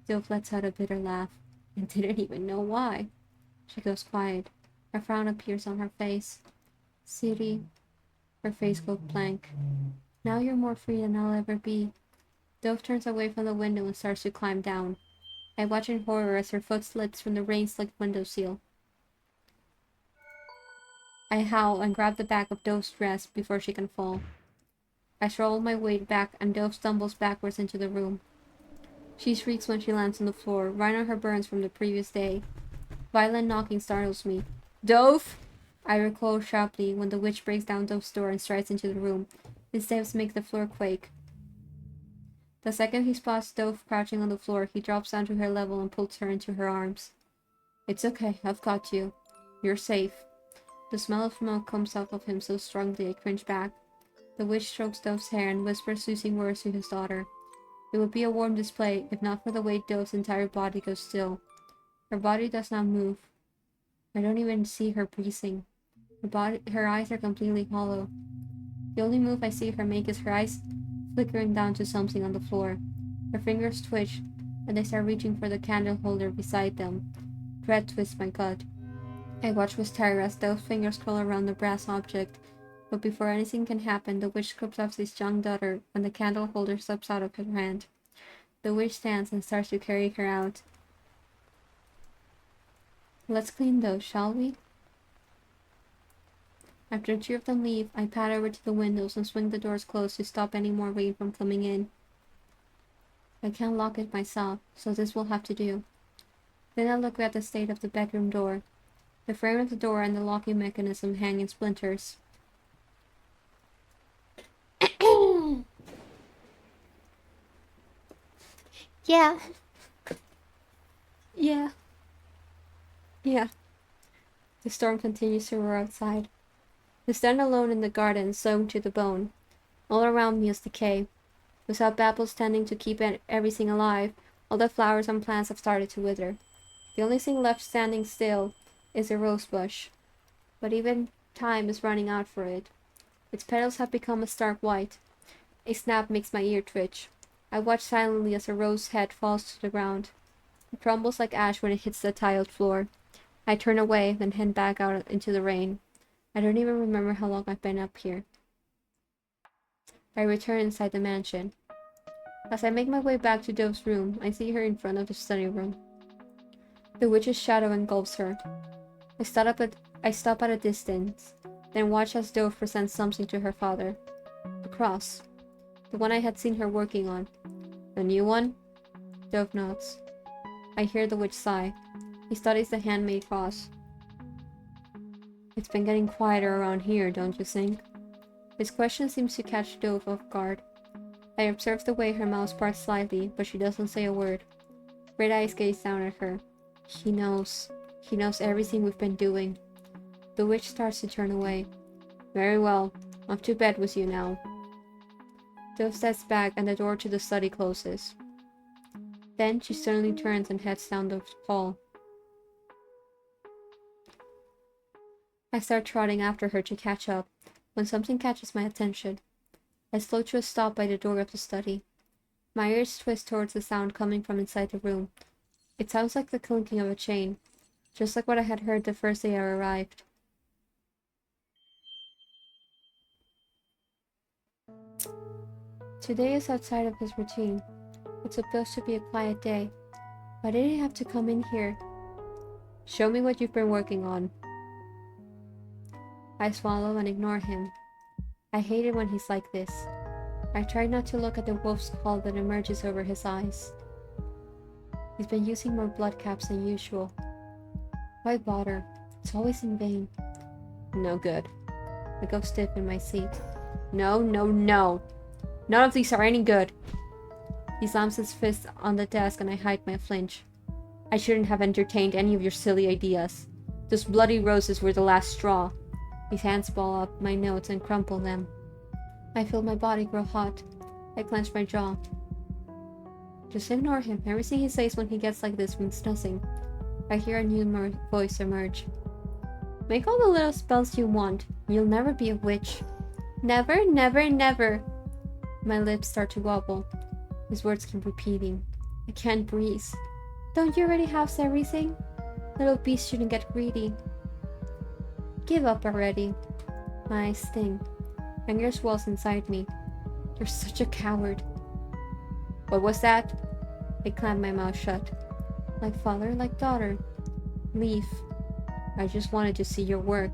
Dove lets out a bitter laugh. I didn't even know why. She goes quiet. A frown appears on her face. Siri. Her face goes blank. Now you're more free than I'll ever be. Dove turns away from the window and starts to climb down. I watch in horror as her foot slips from the rain-slicked windowsill. I howl and grab the back of Dove's dress before she can fall. I throw my weight back and Dove stumbles backwards into the room. She shrieks when she lands on the floor, right on her burns from the previous day. Violent knocking startles me. Dove! I recoil sharply when the witch breaks down Dove's door and strides into the room. His steps make the floor quake. The second he spots Dove crouching on the floor, he drops down to her level and pulls her into her arms. It's okay, I've got you. You're safe. The smell of smoke comes off of him so strongly I cringe back. The witch strokes Dove's hair and whispers soothing words to his daughter. It would be a warm display if not for the way Dove's entire body goes still. Her body does not move. I don't even see her breathing. Her eyes are completely hollow. The only move I see her make is her eyes flickering down to something on the floor. Her fingers twitch, and they start reaching for the candle holder beside them. Dread twists my gut. I watch with terror as Dove's fingers curl around the brass object, but before anything can happen, the witch scoops off his young daughter, and the candle holder slips out of her hand. The witch stands and starts to carry her out. Let's clean those, shall we? After the two of them leave, I pad over to the windows and swing the doors closed to stop any more rain from coming in. I can't lock it myself, so this will have to do. Then I look at the state of the bedroom door. The frame of the door and the locking mechanism hang in splinters. Yeah. The storm continues to roar outside. I stand alone in the garden, soaked to the bone. All around me is decay. Without Babel standing to keep everything alive, all the flowers and plants have started to wither. The only thing left standing still is a rose bush. But even time is running out for it. Its petals have become a stark white. A snap makes my ear twitch. I watch silently as a rose head falls to the ground. It crumbles like ash when it hits the tiled floor. I turn away, then head back out into the rain. I don't even remember how long I've been up here. I return inside the mansion. As I make my way back to Dove's room, I see her in front of the study room. The witch's shadow engulfs her. I stop at a distance, then watch as Dove presents something to her father. A cross. The one I had seen her working on. The new one? Dove nods. I hear the witch sigh. He studies the handmade cross. It's been getting quieter around here, don't you think? His question seems to catch Dove off guard. I observe the way her mouth parts slightly, but she doesn't say a word. Red eyes gaze down at her. He knows. He knows everything we've been doing. The witch starts to turn away. Very well. Off to bed with you now. Dove steps back and the door to the study closes. Then she suddenly turns and heads down the hall. I start trotting after her to catch up, when something catches my attention. I slow to a stop by the door of the study. My ears twist towards the sound coming from inside the room. It sounds like the clinking of a chain, just like what I had heard the first day I arrived. Today is outside of his routine. It's supposed to be a quiet day. Why did he have to come in here? Show me what you've been working on. I swallow and ignore him. I hate it when he's like this. I try not to look at the wolf's call that emerges over his eyes. He's been using more blood caps than usual. Why bother? It's always in vain. No good. I go stiff in my seat. No, no, no. None of these are any good. He slams his fist on the desk and I hide my flinch. I shouldn't have entertained any of your silly ideas. Those bloody roses were the last straw. His hands ball up my notes and crumple them. I feel my body grow hot. I clench my jaw. Just ignore him. Everything he says when he gets like this means nothing. I hear a new voice emerge. Make all the little spells you want. You'll never be a witch. Never, never, never. My lips start to wobble. His words keep repeating. I can't breathe. Don't you already have everything? Little beast shouldn't get greedy. Give up already. My eyes sting. Anger swells inside me. You're such a coward. What was that? I clamp my mouth shut. Like father, like daughter. Leave. I just wanted to see your work.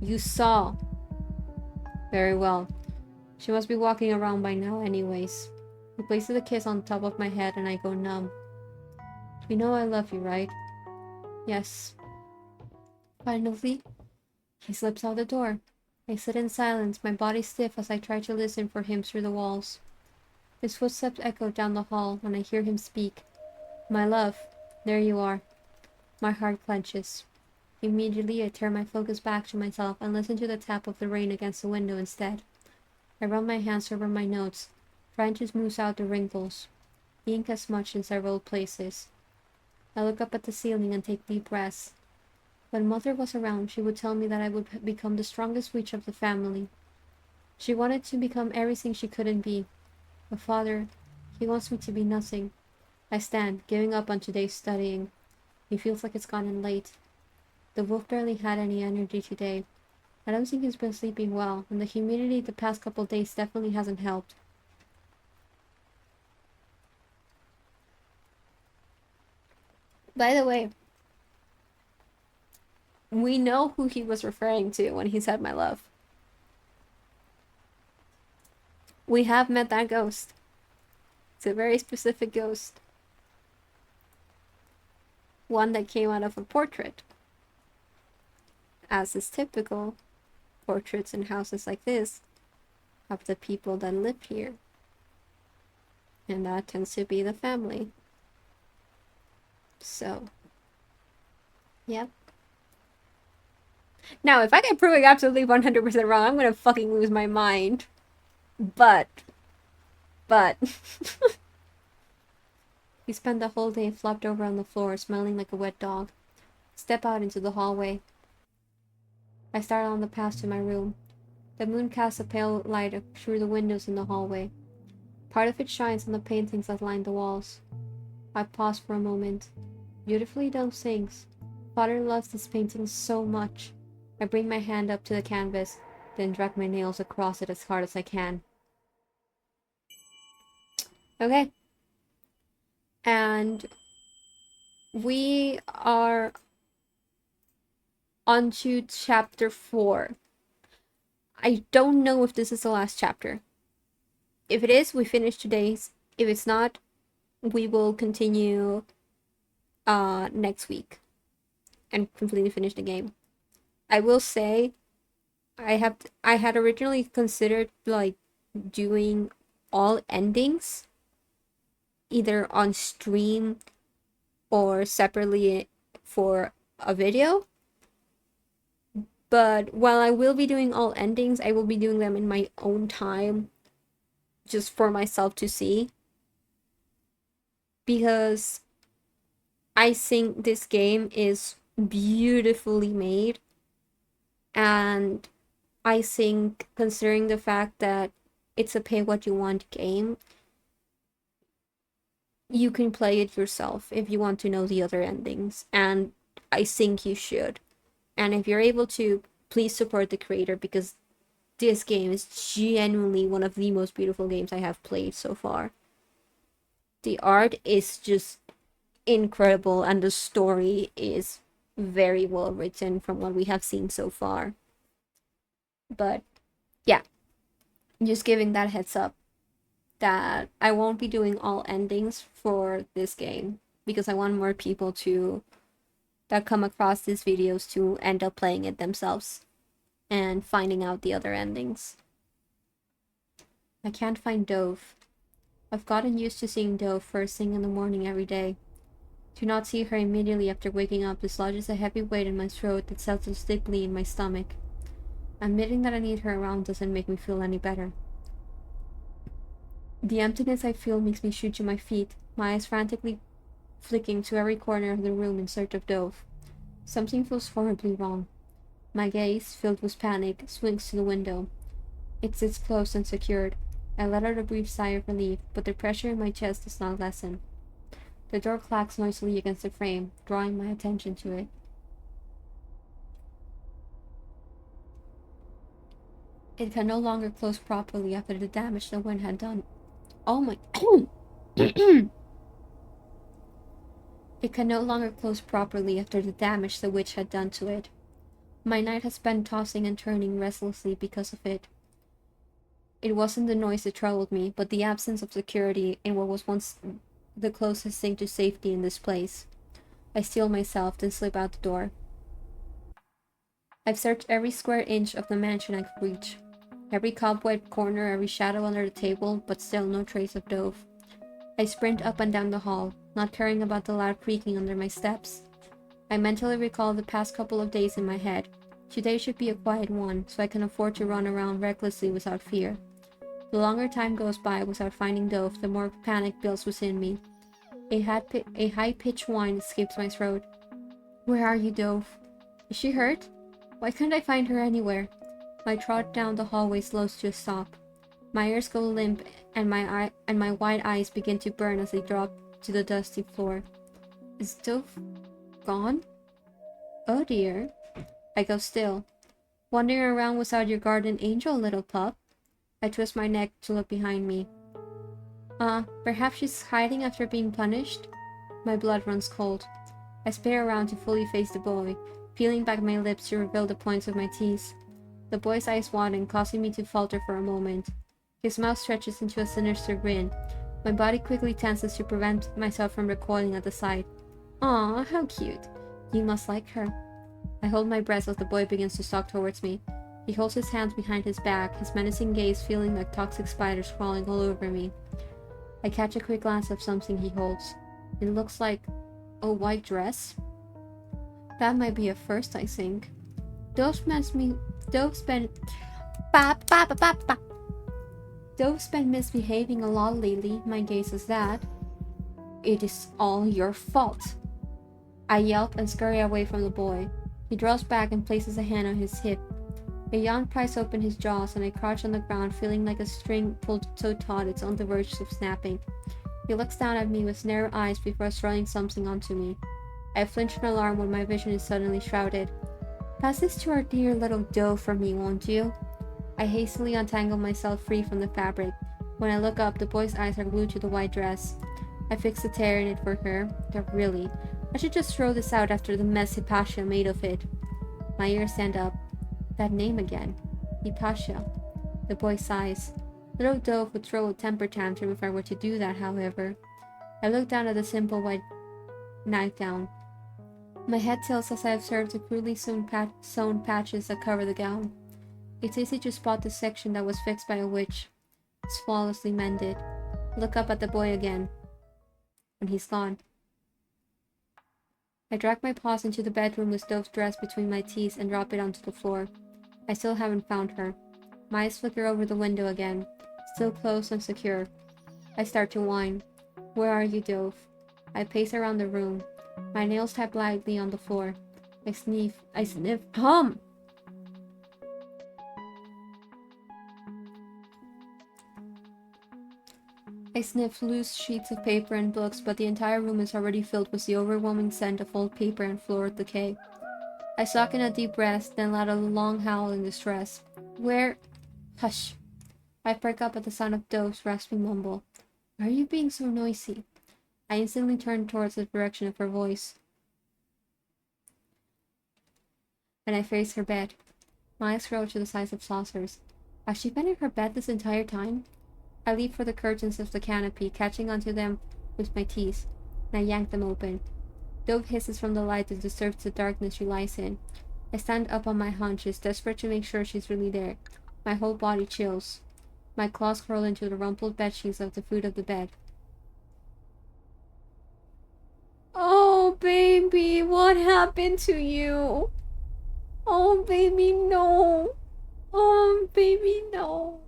You saw. Very well. She must be walking around by now anyways. He places a kiss on top of my head and I go numb. You know I love you, right? Yes. Finally, he slips out the door. I sit in silence, my body stiff as I try to listen for him through the walls. His footsteps echo down the hall and I hear him speak. My love, there you are. My heart clenches. Immediately, I turn my focus back to myself and listen to the tap of the rain against the window instead. I run my hands over my notes, trying to smooth out the wrinkles. The ink has smudged in several places. I look up at the ceiling and take deep breaths. When Mother was around, she would tell me that I would become the strongest witch of the family. She wanted to become everything she couldn't be. But Father, he wants me to be nothing. I stand, giving up on today's studying. It feels like it's gotten late. The wolf barely had any energy today. I don't think he's been sleeping well, and the humidity the past couple days definitely hasn't helped. By the way, we know who he was referring to when he said my love. We have met that ghost. It's a very specific ghost. One that came out of a portrait. As is typical, portraits in houses like this of the people that live here. And that tends to be the family. So, yep. Now, if I get proving absolutely 100% wrong, I'm gonna fucking lose my mind. But. We spent the whole day flopped over on the floor, smelling like a wet dog. Step out into the hallway. I start on the path to my room. The moon casts a pale light through the windows in the hallway. Part of it shines on the paintings that line the walls. I pause for a moment. Beautifully done things. Father loves this painting so much. I bring my hand up to the canvas, then drag my nails across it as hard as I can. Okay. And we are on to chapter 4. I don't know if this is the last chapter. If it is, we finish today's. If it's not, we will continue next week and completely finish the game. I will say I had originally considered like doing all endings either on stream or separately for a video. But while I will be doing all endings, I will be doing them in my own time, just for myself to see. Because I think this game is beautifully made. And I think, considering the fact that it's a pay-what-you-want game, you can play it yourself if you want to know the other endings. And I think you should. And if you're able to, please support the creator, because this game is genuinely one of the most beautiful games I have played so far. The art is just incredible, and the story is very well written from what we have seen so far. But yeah, just giving that heads up that I won't be doing all endings for this game, because I want more people that come across these videos to end up playing it themselves and finding out the other endings. I can't find Dove. I've gotten used to seeing Dove first thing in the morning every day. To not see her immediately after waking up dislodges a heavy weight in my throat that settles deeply in my stomach. Admitting that I need her around doesn't make me feel any better. The emptiness I feel makes me shoot to my feet, my eyes frantically flicking to every corner of the room in search of Dove. Something feels horribly wrong. My gaze, filled with panic, swings to the window. It sits closed and secured. I let out a brief sigh of relief, but the pressure in my chest does not lessen. The door clacks noisily against the frame, drawing my attention to it. It can no longer close properly after the damage the wind had done. Oh my... It can no longer close properly after the damage the witch had done to it. My night has spent tossing and turning restlessly because of it. It wasn't the noise that troubled me, but the absence of security in what was once the closest thing to safety in this place. I steel myself, then slip out the door. I've searched every square inch of the mansion I could reach. Every cobweb corner, every shadow under the table, but still no trace of Dove. I sprint up and down the hall, not caring about the loud creaking under my steps. I mentally recall the past couple of days in my head. Today should be a quiet one, so I can afford to run around recklessly without fear. The longer time goes by without finding Dove, the more panic builds within me. A high-pitched whine escapes my throat. Where are you, Dove? Is she hurt? Why can't I find her anywhere? My trot down the hallway slows to a stop. My ears go limp, and my wide eyes begin to burn as they drop to the dusty floor. Is Dove gone? Oh dear. I go still. Wandering around without your guardian angel, little pup. I twist my neck to look behind me. Perhaps she's hiding after being punished? My blood runs cold. I spin around to fully face the boy, peeling back my lips to reveal the points of my teeth. The boy's eyes widen, causing me to falter for a moment. His mouth stretches into a sinister grin. My body quickly tenses to prevent myself from recoiling at the sight. Aw, how cute. You must like her. I hold my breath as the boy begins to stalk towards me. He holds his hands behind his back, his menacing gaze feeling like toxic spiders crawling all over me. I catch a quick glance of something he holds. It looks like a white dress. That might be a first, I think. Dove's been misbehaving a lot lately, my guess is that. It is all your fault. I yelp and scurry away from the boy. He draws back and places a hand on his hip. A yawn pries open his jaws, and I crouch on the ground, feeling like a string pulled so taut it's on the verge of snapping. He looks down at me with narrow eyes before throwing something onto me. I flinch in alarm when my vision is suddenly shrouded. Pass this to our dear little Dove for me, won't you? I hastily untangle myself free from the fabric. When I look up, the boy's eyes are glued to the white dress. I fix a tear in it for her. Really, I should just throw this out after the mess Hypatia made of it. My ears stand up. That name again. Hypatia. The boy sighs. Little Dove would throw a temper tantrum if I were to do that, however. I look down at the simple white nightgown. My head tilts as I observe the crudely sewn patches that cover the gown. It's easy to spot the section that was fixed by a witch. It's flawlessly mended. Look up at the boy again. And he's gone. I drag my paws into the bedroom with Dove's dress between my teeth and drop it onto the floor. I still haven't found her. My eyes flicker over the window again, still closed and secure. I start to whine. Where are you, Dove? I pace around the room. My nails tap lightly on the floor. I sniff. Hum! I sniff loose sheets of paper and books, but the entire room is already filled with the overwhelming scent of old paper and floral decay. I suck in a deep breath, then let out a long howl in distress. Where? Hush! I perk up at the sound of Dove's raspy mumble. Why are you being so noisy? I instantly turn towards the direction of her voice. And I face her bed. My eyes grow to the size of saucers. Has she been in her bed this entire time? I leap for the curtains of the canopy, catching onto them with my teeth. and I yank them open. Dove hisses from the light and disturbs the darkness she lies in. I stand up on my haunches, desperate to make sure she's really there. My whole body chills. My claws curl into the rumpled bedsheets of the foot of the bed. Oh, baby, what happened to you? Oh, baby, no. Oh, baby, no.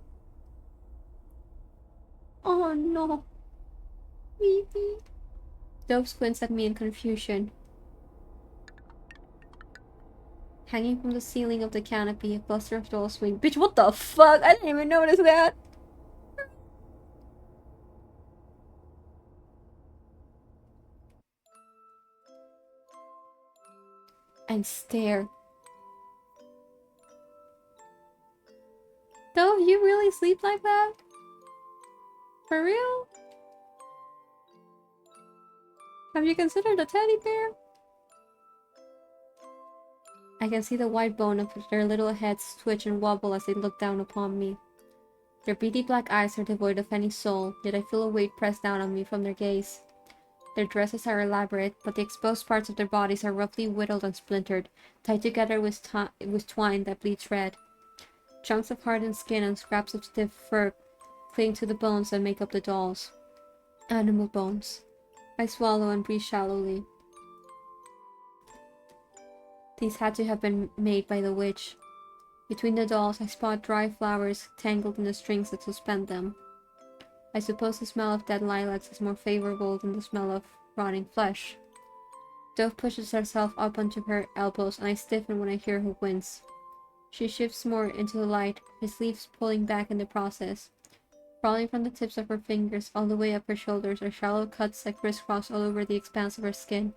Oh, no. Baby. Dove squints at me in confusion. Hanging from the ceiling of the canopy, a cluster of dolls swing. Bitch, what the fuck? I didn't even notice that. And stare. Dove, you really sleep like that? For real? Have you considered a teddy bear? I can see the white bone of their little heads twitch and wobble as they look down upon me. Their beady black eyes are devoid of any soul, yet I feel a weight pressed down on me from their gaze. Their dresses are elaborate, but the exposed parts of their bodies are roughly whittled and splintered, tied together with twine that bleeds red. Chunks of hardened skin and scraps of stiff fur cling to the bones that make up the dolls. Animal bones. I swallow and breathe shallowly. These had to have been made by the witch. Between the dolls, I spot dry flowers tangled in the strings that suspend them. I suppose the smell of dead lilacs is more favorable than the smell of rotting flesh. Dove pushes herself up onto her elbows, and I stiffen when I hear her wince. She shifts more into the light, her sleeves pulling back in the process. Crawling from the tips of her fingers all the way up her shoulders are shallow cuts that crisscross all over the expanse of her skin.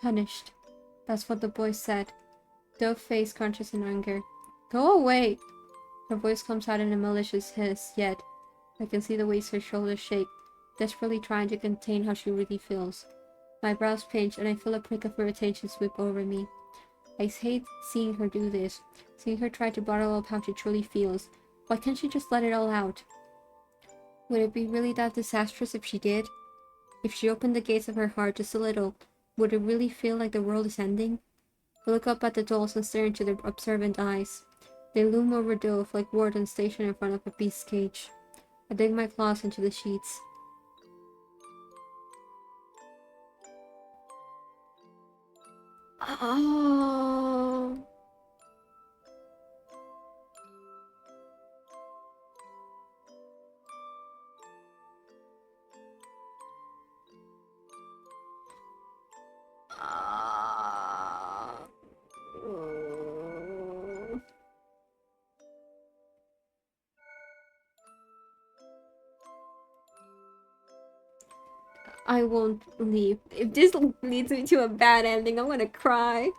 Punished. That's what the boy said. Dove face conscious in anger. Go away! Her voice comes out in a malicious hiss, yet I can see the ways her shoulders shake, desperately trying to contain how she really feels. My brows pinch, and I feel a prick of irritation sweep over me. I hate seeing her do this, seeing her try to bottle up how she truly feels. Why can't she just let it all out? Would it be really that disastrous if she did? If she opened the gates of her heart just a little, would it really feel like the world is ending? I look up at the dolls and stare into their observant eyes. They loom over Dove like wardens stationed in front of a beast's cage. I dig my claws into the sheets. Oh. I won't leave. If this leads me to a bad ending, I'm gonna cry.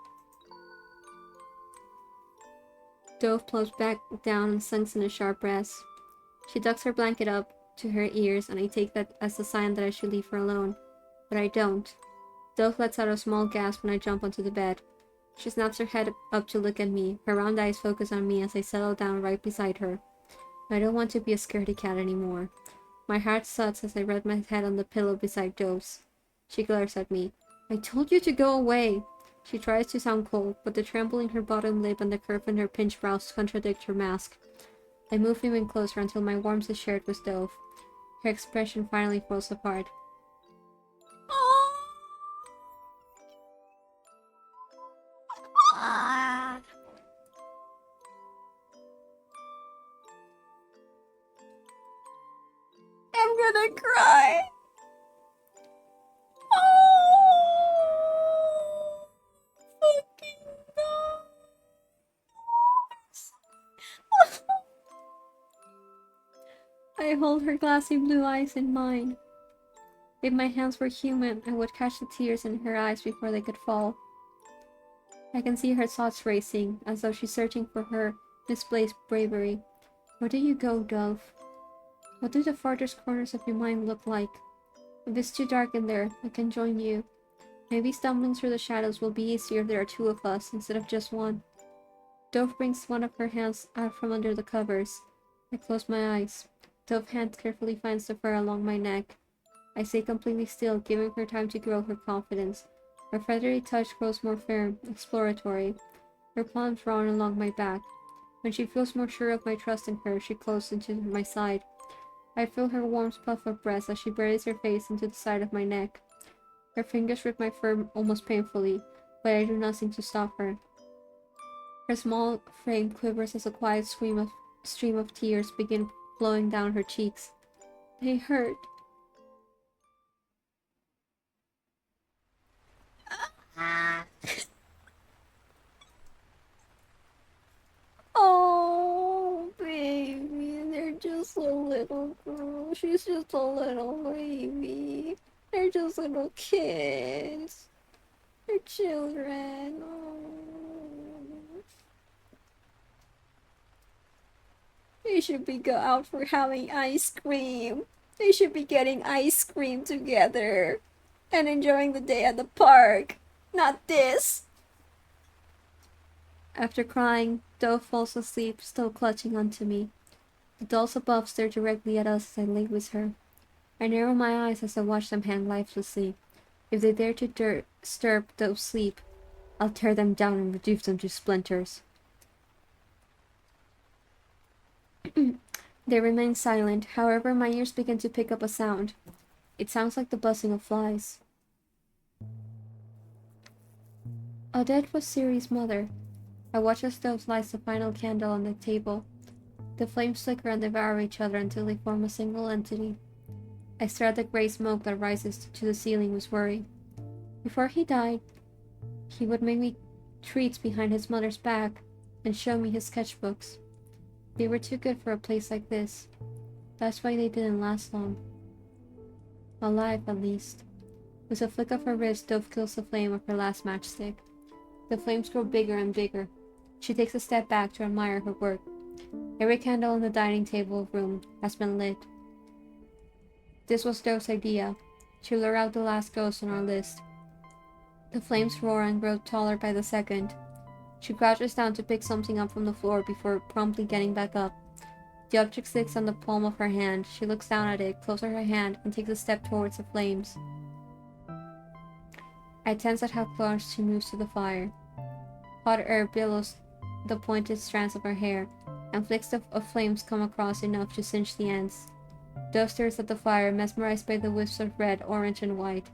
Dove plows back down and sinks in a sharp rest. She ducks her blanket up to her ears, and I take that as a sign that I should leave her alone. But I don't. Dove lets out a small gasp when I jump onto the bed. She snaps her head up to look at me. Her round eyes focus on me as I settle down right beside her. I don't want to be a scaredy cat anymore. My heart thuds as I rest my head on the pillow beside Dove's. She glares at me. I told you to go away! She tries to sound cold, but the tremble in her bottom lip and the curve in her pinched brows contradict her mask. I move even closer until my warmth is shared with Dove. Her expression finally falls apart. I'm gonna cry! Oh, fucking God. I hold her glassy blue eyes in mine. If my hands were human, I would catch the tears in her eyes before they could fall. I can see her thoughts racing, as though she's searching for her misplaced bravery. Where do you go, Dove? What do the farthest corners of your mind look like? If it's too dark in there, I can join you. Maybe stumbling through the shadows will be easier if there are two of us instead of just one. Dove brings one of her hands out from under the covers. I close my eyes. Dove's hand carefully finds the fur along my neck. I stay completely still, giving her time to grow her confidence. Her feathery touch grows more firm, exploratory. Her palms run along my back. When she feels more sure of my trust in her, she closes into my side. I feel her warm puff of breath as she buries her face into the side of my neck. Her fingers rip my fur almost painfully, but I do nothing to stop her. Her small frame quivers as a quiet stream of tears begin flowing down her cheeks. They hurt. Oh, baby, they're just a little girl. She's just a little baby. They're just little kids. They're children. Oh. They should be go out for having ice cream. They should be getting ice cream together and enjoying the day at the park. Not this. After crying, Dove falls asleep, still clutching onto me. The dolls above stare directly at us as I lay with her. I narrow my eyes as I watch them hang lifelessly. If they dare to disturb Dove's sleep, I'll tear them down and reduce them to splinters. They remain silent, however my ears begin to pick up a sound. It sounds like the buzzing of flies. Odette was Siri's mother. I watch as Dove lights the final candle on the table. The flames flicker and devour each other until they form a single entity. I stare at the gray smoke that rises to the ceiling with worry. Before he died, he would make me treats behind his mother's back and show me his sketchbooks. They were too good for a place like this. That's why they didn't last long. Alive, at least. With a flick of her wrist, Dove kills the flame of her last matchstick. The flames grow bigger and bigger. She takes a step back to admire her work. Every candle on the dining table room has been lit. This was Dove's idea, to lure out the last ghost on our list. The flames roar and grow taller by the second. She crouches down to pick something up from the floor before promptly getting back up. The object sticks on the palm of her hand. She looks down at it, closes her hand, and takes a step towards the flames. I tense at how close she moves to the fire. Hot air billows the pointed strands of her hair, and flicks of flames come across enough to singe the ends. Dove stares at the fire, mesmerized by the wisps of red, orange, and white.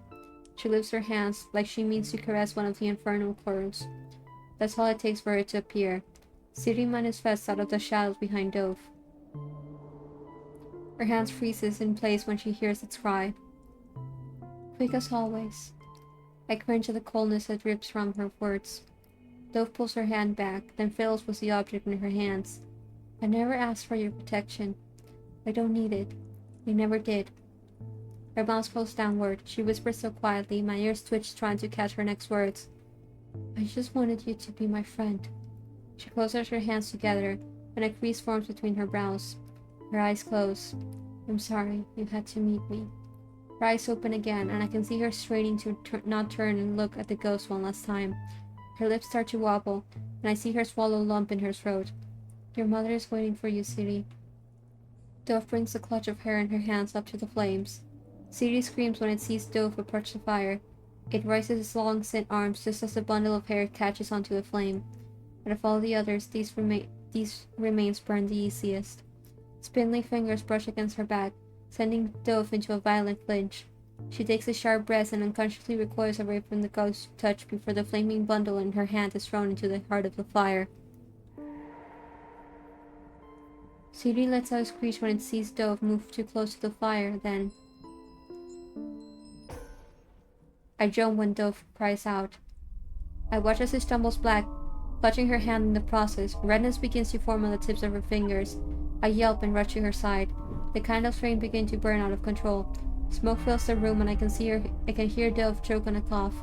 She lifts her hands like she means to caress one of the infernal coils. That's all it takes for it to appear. City manifests out of the shadows behind Dove. Her hand freezes in place when she hears its cry. Quick as always. I cringe at the coldness that drips from her words. Dove pulls her hand back, then fiddles with the object in her hands. I never asked for your protection. I don't need it. I never did. Her mouth goes downward. She whispers so quietly, my ears twitch trying to catch her next words. I just wanted you to be my friend. She closes her hands together, and a crease forms between her brows. Her eyes close. I'm sorry, you had to meet me. Her eyes open again, and I can see her straining to not turn and look at the ghost one last time. Her lips start to wobble, and I see her swallow a lump in her throat. Your mother is waiting for you, City. Dove brings the clutch of hair in her hands up to the flames. City screams when it sees Dove approach the fire. It raises its long, thin arms just as the bundle of hair catches onto a flame. But of all the others, these remains burn the easiest. Spindly fingers brush against her back, sending Dove into a violent flinch. She takes a sharp breath and unconsciously recoils away from the ghost's touch before the flaming bundle in her hand is thrown into the heart of the fire. City lets out a screech when it sees Dove move too close to the fire, then I jump when Dove cries out. I watch as she stumbles back, clutching her hand in the process. Redness begins to form on the tips of her fingers. I yelp and rush to her side. The candle flame begins to burn out of control. Smoke fills the room and I can hear Dove choke on a cough.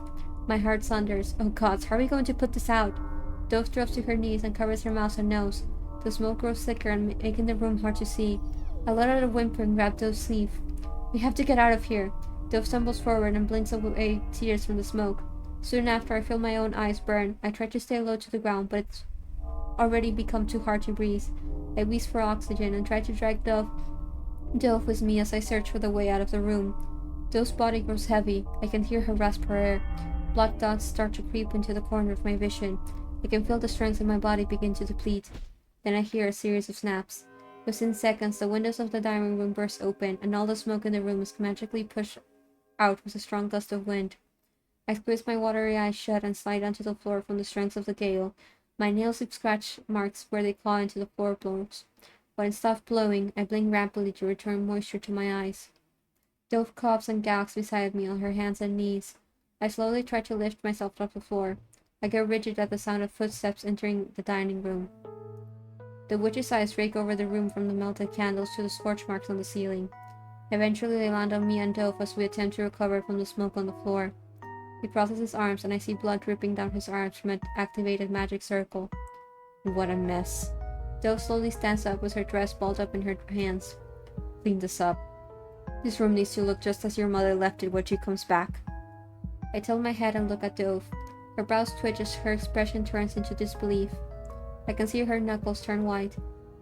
My heart thunders. Oh gods, how are we going to put this out? Dove drops to her knees and covers her mouth and nose. The smoke grows thicker and making the room hard to see. I let out a whimper and grab Dove's sleeve. We have to get out of here. Dove stumbles forward and blinks away tears from the smoke. Soon after, I feel my own eyes burn. I try to stay low to the ground, but it's already become too hard to breathe. I wheeze for oxygen and try to drag Dove with me as I search for the way out of the room. Dove's body grows heavy. I can hear her rasp her air. Black dots start to creep into the corner of my vision. I can feel the strength in my body begin to deplete. Then I hear a series of snaps. Within seconds, the windows of the dining room burst open, and all the smoke in the room is magically pushed out with a strong gust of wind. I squeeze my watery eyes shut and slide onto the floor from the strength of the gale. My nails leave scratch marks where they claw into the floorboards. When it stops blowing, I blink rapidly to return moisture to my eyes. Dove coughs and gags beside me on her hands and knees. I slowly try to lift myself off the floor. I get rigid at the sound of footsteps entering the dining room. The witch's eyes rake over the room from the melted candles to the scorch marks on the ceiling. Eventually they land on me and Dove as we attempt to recover from the smoke on the floor. He crosses his arms and I see blood dripping down his arms from an activated magic circle. What a mess. Dove slowly stands up with her dress balled up in her hands. Clean this up. This room needs to look just as your mother left it when she comes back. I tilt my head and look at Dove. Her brows twitch as her expression turns into disbelief. I can see her knuckles turn white.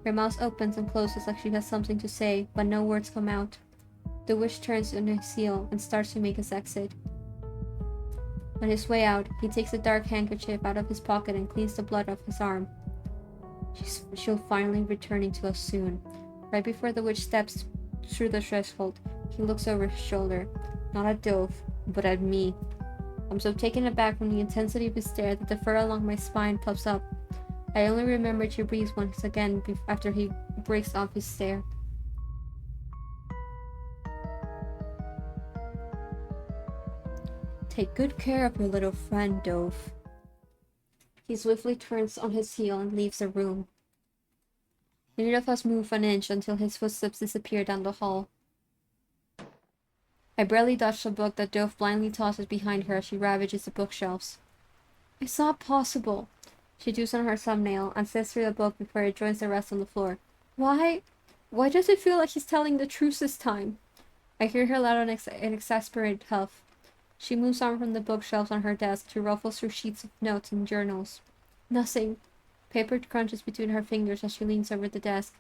Her mouth opens and closes like she has something to say, but no words come out. The witch turns on his heel and starts to make his exit. On his way out, he takes a dark handkerchief out of his pocket and cleans the blood off his arm. She'll finally be returning to us soon. Right before the witch steps through the threshold, he looks over his shoulder, not at Dove, but at me. I'm so taken aback from the intensity of his stare that the fur along my spine pops up. I only remember to breathe once again after he breaks off his stare. Take good care of your little friend, Dove. He swiftly turns on his heel and leaves the room. Neither of us move an inch until his footsteps disappear down the hall. I barely dodge the book that Dove blindly tosses behind her as she ravages the bookshelves. It's not possible. She chews on her thumbnail and sifts through the book before it joins the rest on the floor. Why does it feel like he's telling the truth this time? I hear her loud and exasperated huff. She moves on from the bookshelves on her desk to ruffle through sheets of notes and journals. Nothing. Paper crunches between her fingers as she leans over the desk.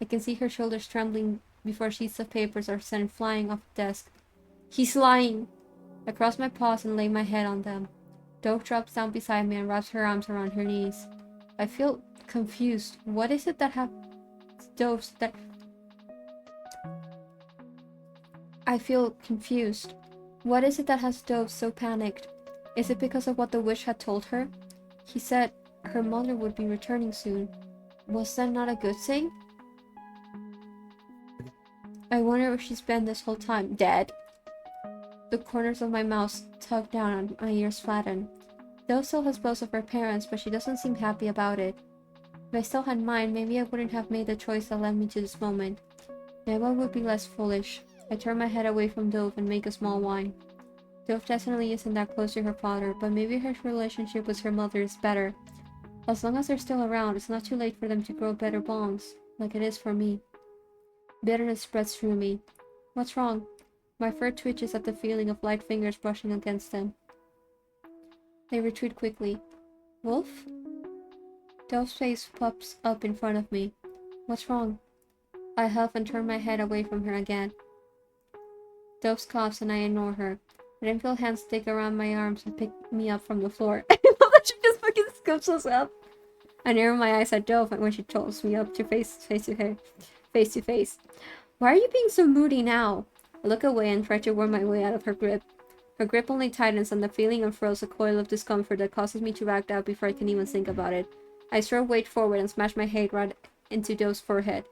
I can see her shoulders trembling before sheets of papers are sent flying off the desk. He's lying! I cross my paws and lay my head on them. Dove drops down beside me and wraps her arms around her knees. I feel confused. What is it that I feel confused. What is it that has Dove so panicked? Is it because of what the witch had told her? He said her mother would be returning soon. Was that not a good thing? I wonder if she's been this whole time dead. The corners of my mouth tug down and my ears flatten. Dove still has both of her parents, but she doesn't seem happy about it. If I still had mine, maybe I wouldn't have made the choice that led me to this moment. Maybe I would be less foolish. I turn my head away from Dove and make a small whine. Dove definitely isn't that close to her father, but maybe her relationship with her mother is better. As long as they're still around, it's not too late for them to grow better bonds, like it is for me. Bitterness spreads through me. What's wrong? My fur twitches at the feeling of light fingers brushing against them. I retreat quickly. Wolf? Dove's face pops up in front of me. What's wrong? I huff and turn my head away from her again. Dove coughs and I ignore her. I then feel hands dig around my arms and pick me up from the floor. I love that she just fucking scoops us up. I narrow my eyes at Dove when she pulls me up to face to face. Why are you being so moody now? I look away and try to worm my way out of her grip. Her grip only tightens and the feeling unfurls a coil of discomfort that causes me to act out before I can even think about it. I throw weight forward and smash my head right into Dove's forehead.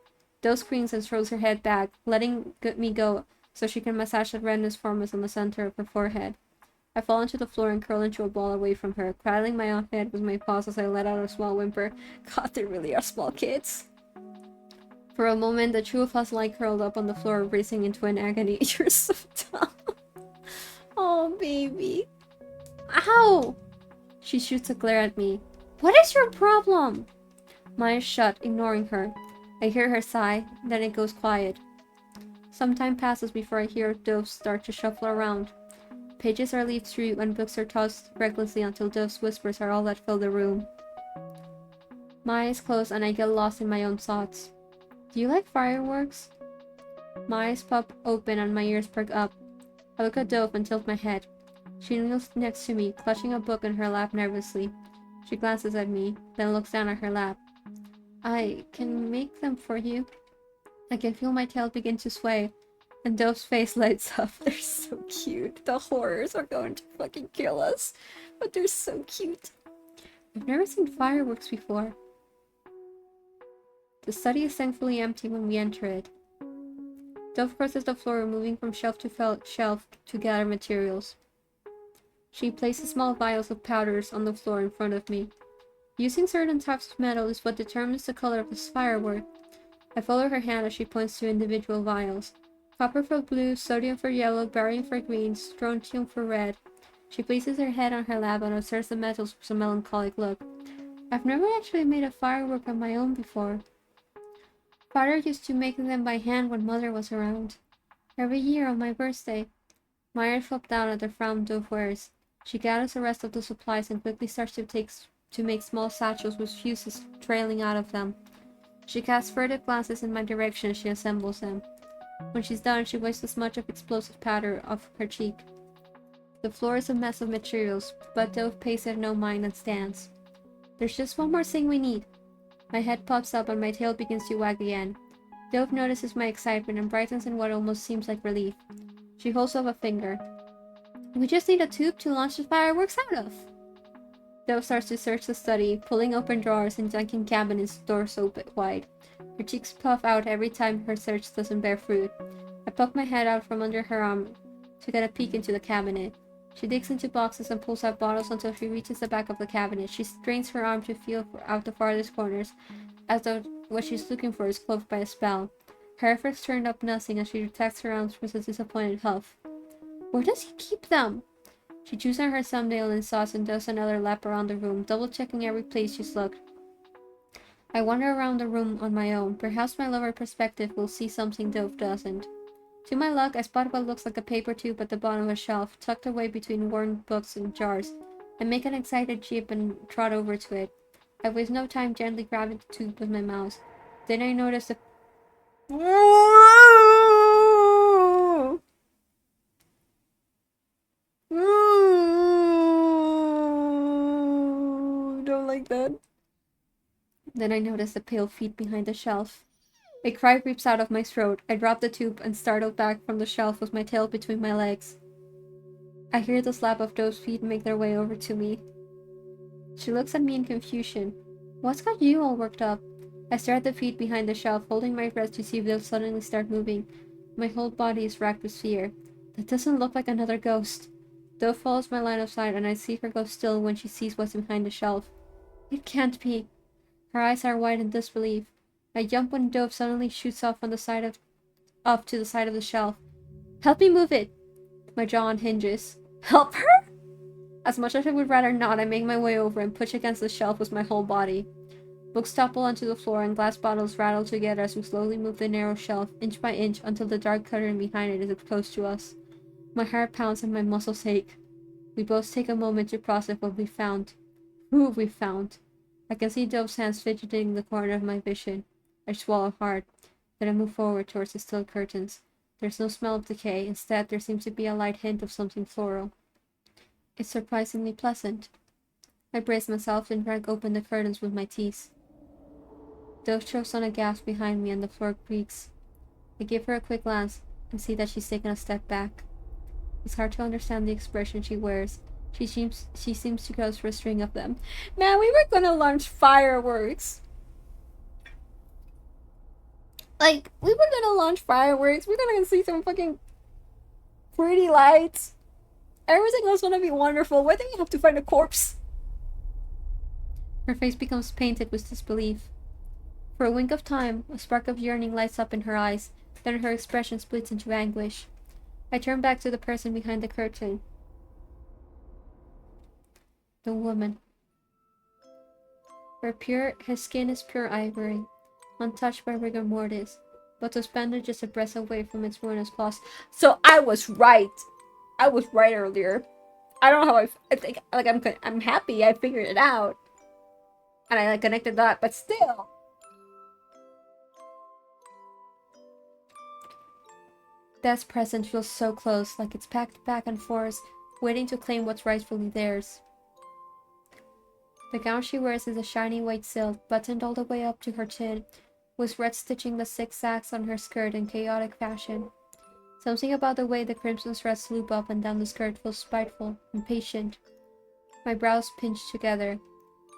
Dove screams and throws her head back, letting me go so she can massage the redness formers on the center of her forehead. I fall onto the floor and curl into a ball away from her, cradling my own head with my paws as I let out a small whimper. God, they really are small kids. For a moment, the two of us lie curled up on the floor, racing into an agony. You're so dumb. Oh, baby. Ow! She shoots a glare at me. What is your problem? My eyes shut, ignoring her. I hear her sigh, then it goes quiet. Some time passes before I hear Dove start to shuffle around. Pages are leafed through and books are tossed recklessly until Dove's whispers are all that fill the room. My eyes close and I get lost in my own thoughts. Do you like fireworks? My eyes pop open and my ears perk up. I look at Dove and tilt my head. She kneels next to me, clutching a book in her lap nervously. She glances at me, then looks down at her lap. I can make them for you. I can feel my tail begin to sway, and Dove's face lights up. They're so cute. The horrors are going to fucking kill us, but they're so cute. I've never seen fireworks before. The study is thankfully empty when we enter it. Dove crosses the floor, moving from shelf to shelf to gather materials. She places small vials of powders on the floor in front of me. Using certain types of metal is what determines the color of this firework. I follow her hand as she points to individual vials. Copper for blue, sodium for yellow, barium for green, strontium for red. She places her head on her lap and observes the metals with a melancholic look. I've never actually made a firework on my own before. Father used to make them by hand when Mother was around. Every year on my birthday. My eyes flop down at the frown Dove wears. She gathers the rest of the supplies and quickly starts to make small satchels with fuses trailing out of them. She casts furtive glances in my direction as she assembles them. When she's done, she wipes as much of explosive powder off her cheek. The floor is a mess of materials, but Dove pays it no mind and stands. There's just one more thing we need. My head pops up and my tail begins to wag again. Dove notices my excitement and brightens in what almost seems like relief. She holds up a finger. We just need a tube to launch the fireworks out of. Dove starts to search the study, pulling open drawers and yanking cabinets doors open wide. Her cheeks puff out every time her search doesn't bear fruit. I poke my head out from under her arm to get a peek into the cabinet. She digs into boxes and pulls out bottles until she reaches the back of the cabinet. She strains her arm to feel out the farthest corners, as though what she's looking for is cloaked by a spell. Her efforts turn up nothing as she retracts her arms with a disappointed huff. Where does he keep them? She chews on her thumbnail in sauce and does another lap around the room, double-checking every place she's looked. I wander around the room on my own. Perhaps my lower perspective will see something Dove doesn't. To my luck, I spot what looks like a paper tube at the bottom of a shelf, tucked away between worn books and jars. I make an excited jeep and trot over to it. I waste no time gently grabbing the tube with my mouse. Then I notice a... Don't like that. Then I notice the pale feet behind the shelf. A cry creeps out of my throat. I drop the tube and startle back from the shelf with my tail between my legs. I hear the slap of Dove's feet make their way over to me. She looks at me in confusion. What's got you all worked up? I stare at the feet behind the shelf, holding my breath to see if they'll suddenly start moving. My whole body is racked with fear. That doesn't look like another ghost. Dove follows my line of sight, and I see her go still when she sees what's behind the shelf. It can't be. Her eyes are wide in disbelief. I jump when Dove suddenly shoots off to the side of the shelf. Help me move it! My jaw unhinges. Help her? As much as I would rather not, I make my way over and push against the shelf with my whole body. Books topple onto the floor and glass bottles rattle together as we slowly move the narrow shelf, inch by inch, until the dark curtain behind it is exposed to us. My heart pounds and my muscles ache. We both take a moment to process what we found. Who we found. I can see Dove's hands fidgeting in the corner of my vision. I swallow hard. Then I move forward towards the still curtains. There's no smell of decay. Instead, there seems to be a light hint of something floral. It's surprisingly pleasant. I brace myself and drag open the curtains with my teeth. Dove chokes on a gasp behind me and the floor creaks. I give her a quick glance and see that she's taken a step back. It's hard to understand the expression she wears. She seems to go through a string of them. Man, we were gonna launch fireworks! Like, we were gonna launch fireworks. We're gonna see some fucking pretty lights. Everything was gonna be wonderful. Why do we have to find a corpse? Her face becomes painted with disbelief. For a wink of time, a spark of yearning lights up in her eyes, then her expression splits into anguish. I turn back to the person behind the curtain. The woman. Her skin is pure ivory, untouched by rigor mortis, but those bandages a breath away from its ruinous flaws. So I was right! I was right earlier. I don't know how I think, like, I'm happy I figured it out. And I, like, connected that, but still. Death's presence feels so close, like it's packed back and forth, waiting to claim what's rightfully theirs. The gown she wears is a shiny white silk, buttoned all the way up to her chin, with red stitching the zigzags on her skirt in chaotic fashion. Something about the way the crimson threads loop up and down the skirt feels spiteful, impatient. My brows pinch together.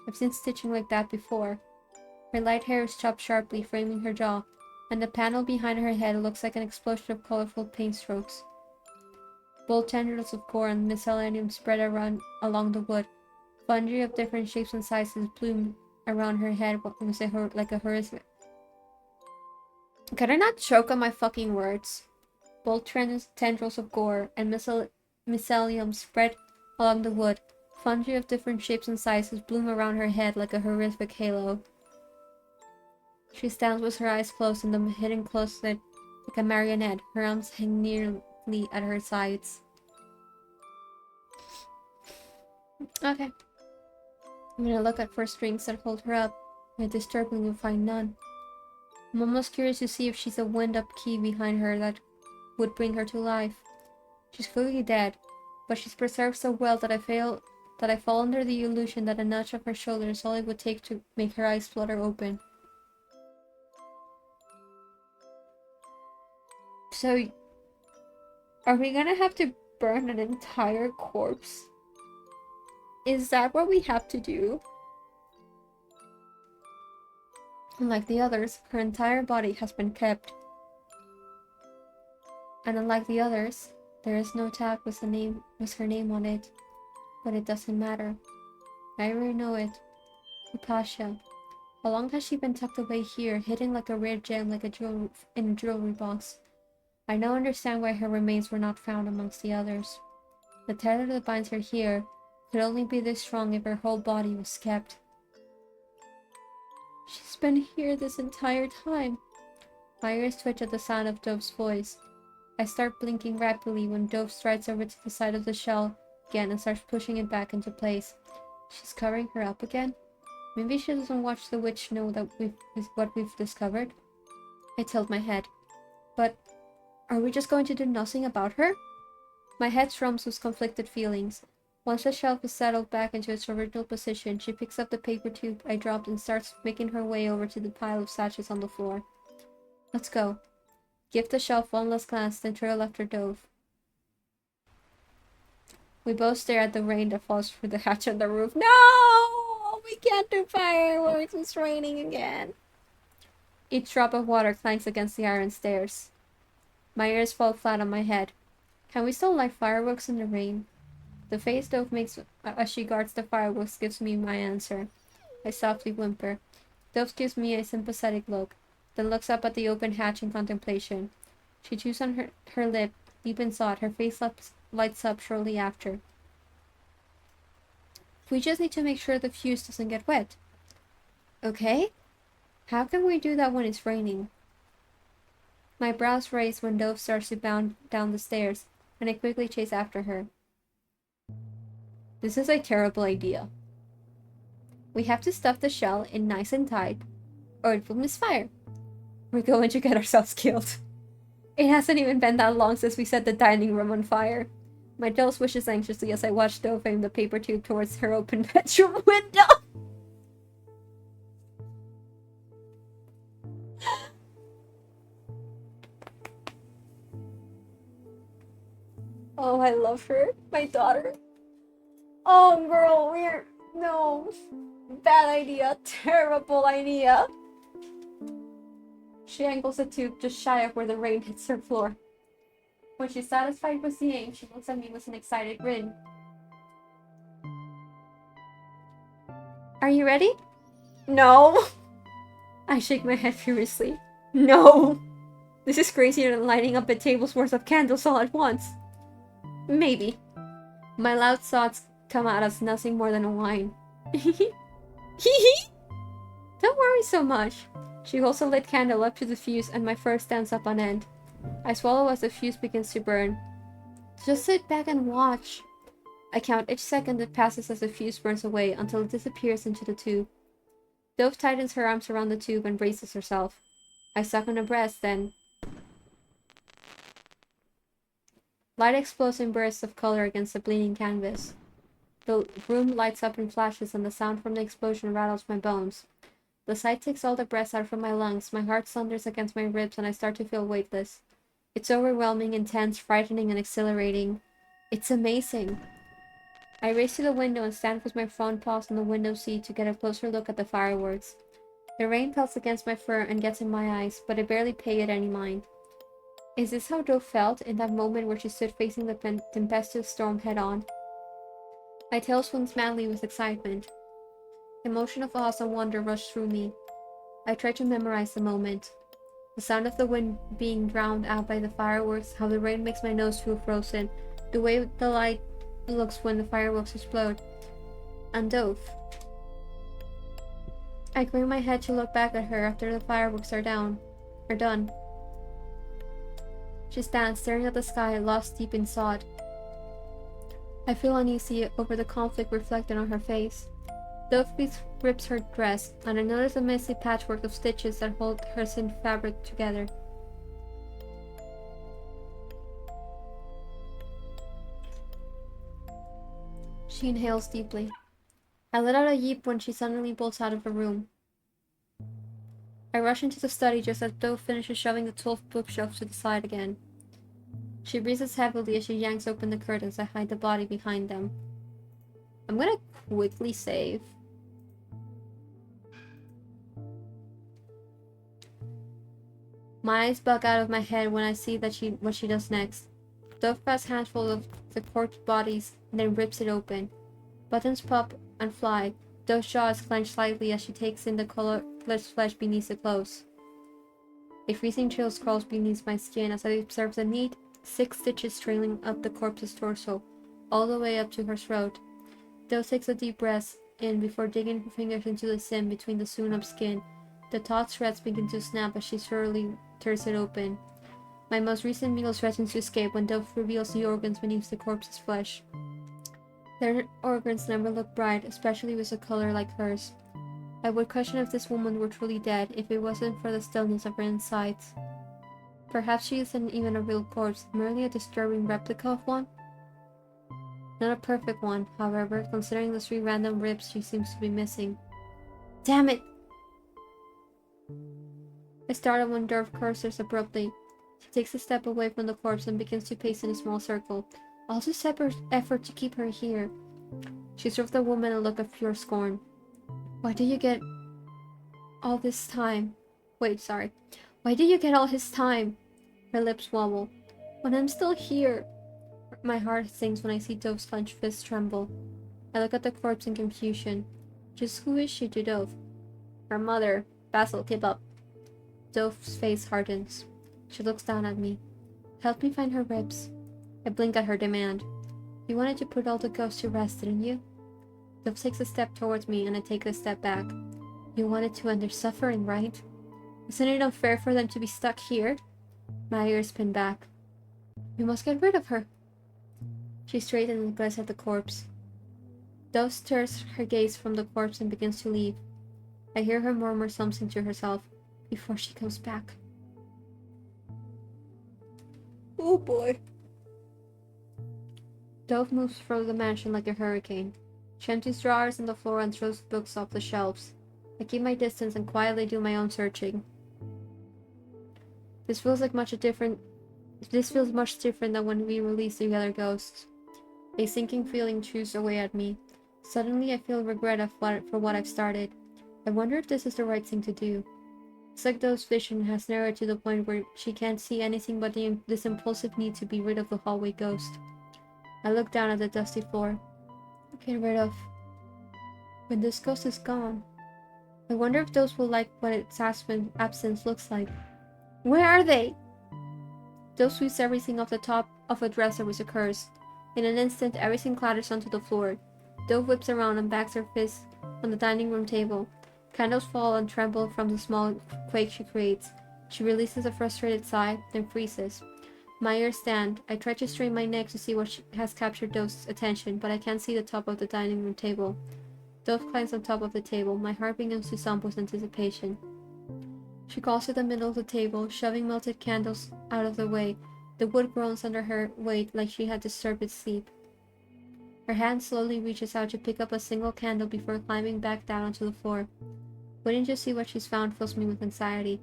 I've seen stitching like that before. Her light hair is chopped sharply, framing her jaw, and the panel behind her head looks like an explosion of colorful paint strokes. Bold tendrils of gore and miscellaneum spread along the wood. Fungi of different shapes and sizes bloom around her head like a horrific. Can I not choke on my fucking words? Bold tendrils of gore and mycelium spread along the wood. Fungi of different shapes and sizes bloom around her head like a horrific halo. She stands with her eyes closed and the hidden closet like a marionette. Her arms hang nearly at her sides. Okay. I'm gonna look at for strings that hold her up. I disturbingly find none. I'm almost curious to see if she's a wind-up key behind her that would bring her to life. She's clearly dead, but she's preserved so well that I fall under the illusion that a nudge of her shoulder is all it would take to make her eyes flutter open. So, are we gonna have to burn an entire corpse? Is that what we have to do? Unlike the others, her entire body has been kept. And unlike the others, there is no tag with her name on it. But it doesn't matter. I already know it. Hypatia. How long has she been tucked away here, hidden like a rare gem in a jewelry box? I now understand why her remains were not found amongst the others. The tether that binds her here could only be this strong if her whole body was kept. She's been here this entire time. My ears twitch at the sound of Dove's voice. I start blinking rapidly when Dove strides over to the side of the shell again and starts pushing it back into place. She's covering her up again? Maybe she doesn't watch the witch know that what we've discovered? I tilt my head. But are we just going to do nothing about her? My head thrums with conflicted feelings. Once the shelf is settled back into its original position, she picks up the paper tube I dropped and starts making her way over to the pile of sachets on the floor. Let's go. Give the shelf one last glance, then trail after Dove. We both stare at the rain that falls through the hatch on the roof. No! We can't do fireworks. It's raining again. Each drop of water clanks against the iron stairs. My ears fall flat on my head. Can we still light fireworks in the rain? The face Dove makes as she guards the fireworks gives me my answer. I softly whimper. Dove gives me a sympathetic look, then looks up at the open hatch in contemplation. She chews on her lip, deep in thought. Her face lights up shortly after. We just need to make sure the fuse doesn't get wet. Okay? How can we do that when it's raining? My brows raise when Dove starts to bound down the stairs, and I quickly chase after her. This is a terrible idea. We have to stuff the shell in nice and tight, or it will misfire. We're going to get ourselves killed. It hasn't even been that long since we set the dining room on fire. My jaw swishes anxiously as I watch Dove aim the paper tube towards her open bedroom window. Oh, I love her. My daughter. Oh, girl, no. Bad idea. Terrible idea. She angles the tube just shy of where the rain hits her floor. When she's satisfied with the aim, she looks at me with an excited grin. Are you ready? No. I shake my head furiously. No. This is crazier than lighting up a table's worth of candles all at once. Maybe. My loud thoughts come out as nothing more than a whine. Don't worry so much. She holds a lit candle up to the fuse and my fur stands up on end. I swallow as the fuse begins to burn. Just sit back and watch. I count each second that passes as the fuse burns away until it disappears into the tube. Dove tightens her arms around the tube and braces herself. I suck on her breast, then... Light explodes in bursts of color against the bleeding canvas. The room lights up in flashes, and the sound from the explosion rattles my bones. The sight takes all the breath out from my lungs, my heart thunders against my ribs, and I start to feel weightless. It's overwhelming, intense, frightening, and exhilarating. It's amazing. I race to the window and stand with my front paws on the window seat to get a closer look at the fireworks. The rain pelts against my fur and gets in my eyes, but I barely pay it any mind. Is this how Joe felt in that moment where she stood facing the tempestuous storm head-on? My tail swings madly with excitement. Emotion of awe and wonder rushed through me. I tried to memorize the moment. The sound of the wind being drowned out by the fireworks, how the rain makes my nose feel frozen, the way the light looks when the fireworks explode. And Dove. I crane my head to look back at her after the fireworks are done. She stands staring at the sky, lost deep in thought. I feel uneasy over the conflict reflected on her face. Dove rips her dress, and I notice a messy patchwork of stitches that hold her thin fabric together. She inhales deeply. I let out a yelp when she suddenly bolts out of the room. I rush into the study just as Dove finishes shoving the 12 bookshelves to the side again. She breathes heavily as she yanks open the curtains that hide the body behind them. I'm gonna quickly save. My eyes bug out of my head when I see what she does next. Dove grabs a handful of the corpse bodies and then rips it open. Buttons pop and fly. Dove's jaw is clenched slightly as she takes in the colorless flesh beneath the clothes. A freezing chill crawls beneath my skin as I observe the neat 6 stitches trailing up the corpse's torso, all the way up to her throat. Dove takes a deep breath in before digging her fingers into the seam between the sewn-up skin. The taut threads begin to snap as she surely tears it open. My most recent meal threatens to escape when Dove reveals the organs beneath the corpse's flesh. Their organs never look bright, especially with a color like hers. I would question if this woman were truly dead if it wasn't for the stillness of her insides. Perhaps she isn't even a real corpse, merely a disturbing replica of one? Not a perfect one, however, considering the 3 random ribs she seems to be missing. Damn it! I startle when Dove curses abruptly. She takes a step away from the corpse and begins to pace in a small circle. All this effort to keep her here. She throws the woman a look of pure scorn. Why do you get all this time? Why do you get all his time? Her lips wobble. When I'm still here. My heart sinks when I see Dove's clenched fist tremble. I look at the corpse in confusion. Just who is she to Dove? Her mother. Basil, keep up. Dove's face hardens. She looks down at me. Help me find her ribs. I blink at her demand. You wanted to put all the ghosts to rest, didn't you? Dove takes a step towards me, and I take a step back. You wanted to end their suffering, right? Isn't it unfair for them to be stuck here? My ears pin back. You must get rid of her. She straightens and glares at the corpse. Dove stirs her gaze from the corpse and begins to leave. I hear her murmur something to herself before she comes back. Oh boy. Dove moves through the mansion like a hurricane. She empties drawers on the floor and throws books off the shelves. I keep my distance and quietly do my own searching. This feels much different than when we released the other ghosts. A sinking feeling chews away at me. Suddenly I feel regret for what I've started. I wonder if this is the right thing to do. It's like Dove's vision has narrowed to the point where she can't see anything but this impulsive need to be rid of the hallway ghost. I look down at the dusty floor. Get rid of. When this ghost is gone. I wonder if those will like what its absence looks like. Where are they? Dove sweeps everything off the top of a dresser with a curse. In an instant, everything clatters onto the floor. Dove whips around and backs her fist on the dining room table. Candles fall and tremble from the small quake she creates. She releases a frustrated sigh, then freezes. My ears stand. I try to strain my neck to see what has captured Dove's attention, but I can't see the top of the dining room table. Dove climbs on top of the table. My heart begins to thump with anticipation. She calls to the middle of the table, shoving melted candles out of the way. The wood groans under her weight like she had disturbed its sleep. Her hand slowly reaches out to pick up a single candle before climbing back down onto the floor. Waiting to see what she's found fills me with anxiety.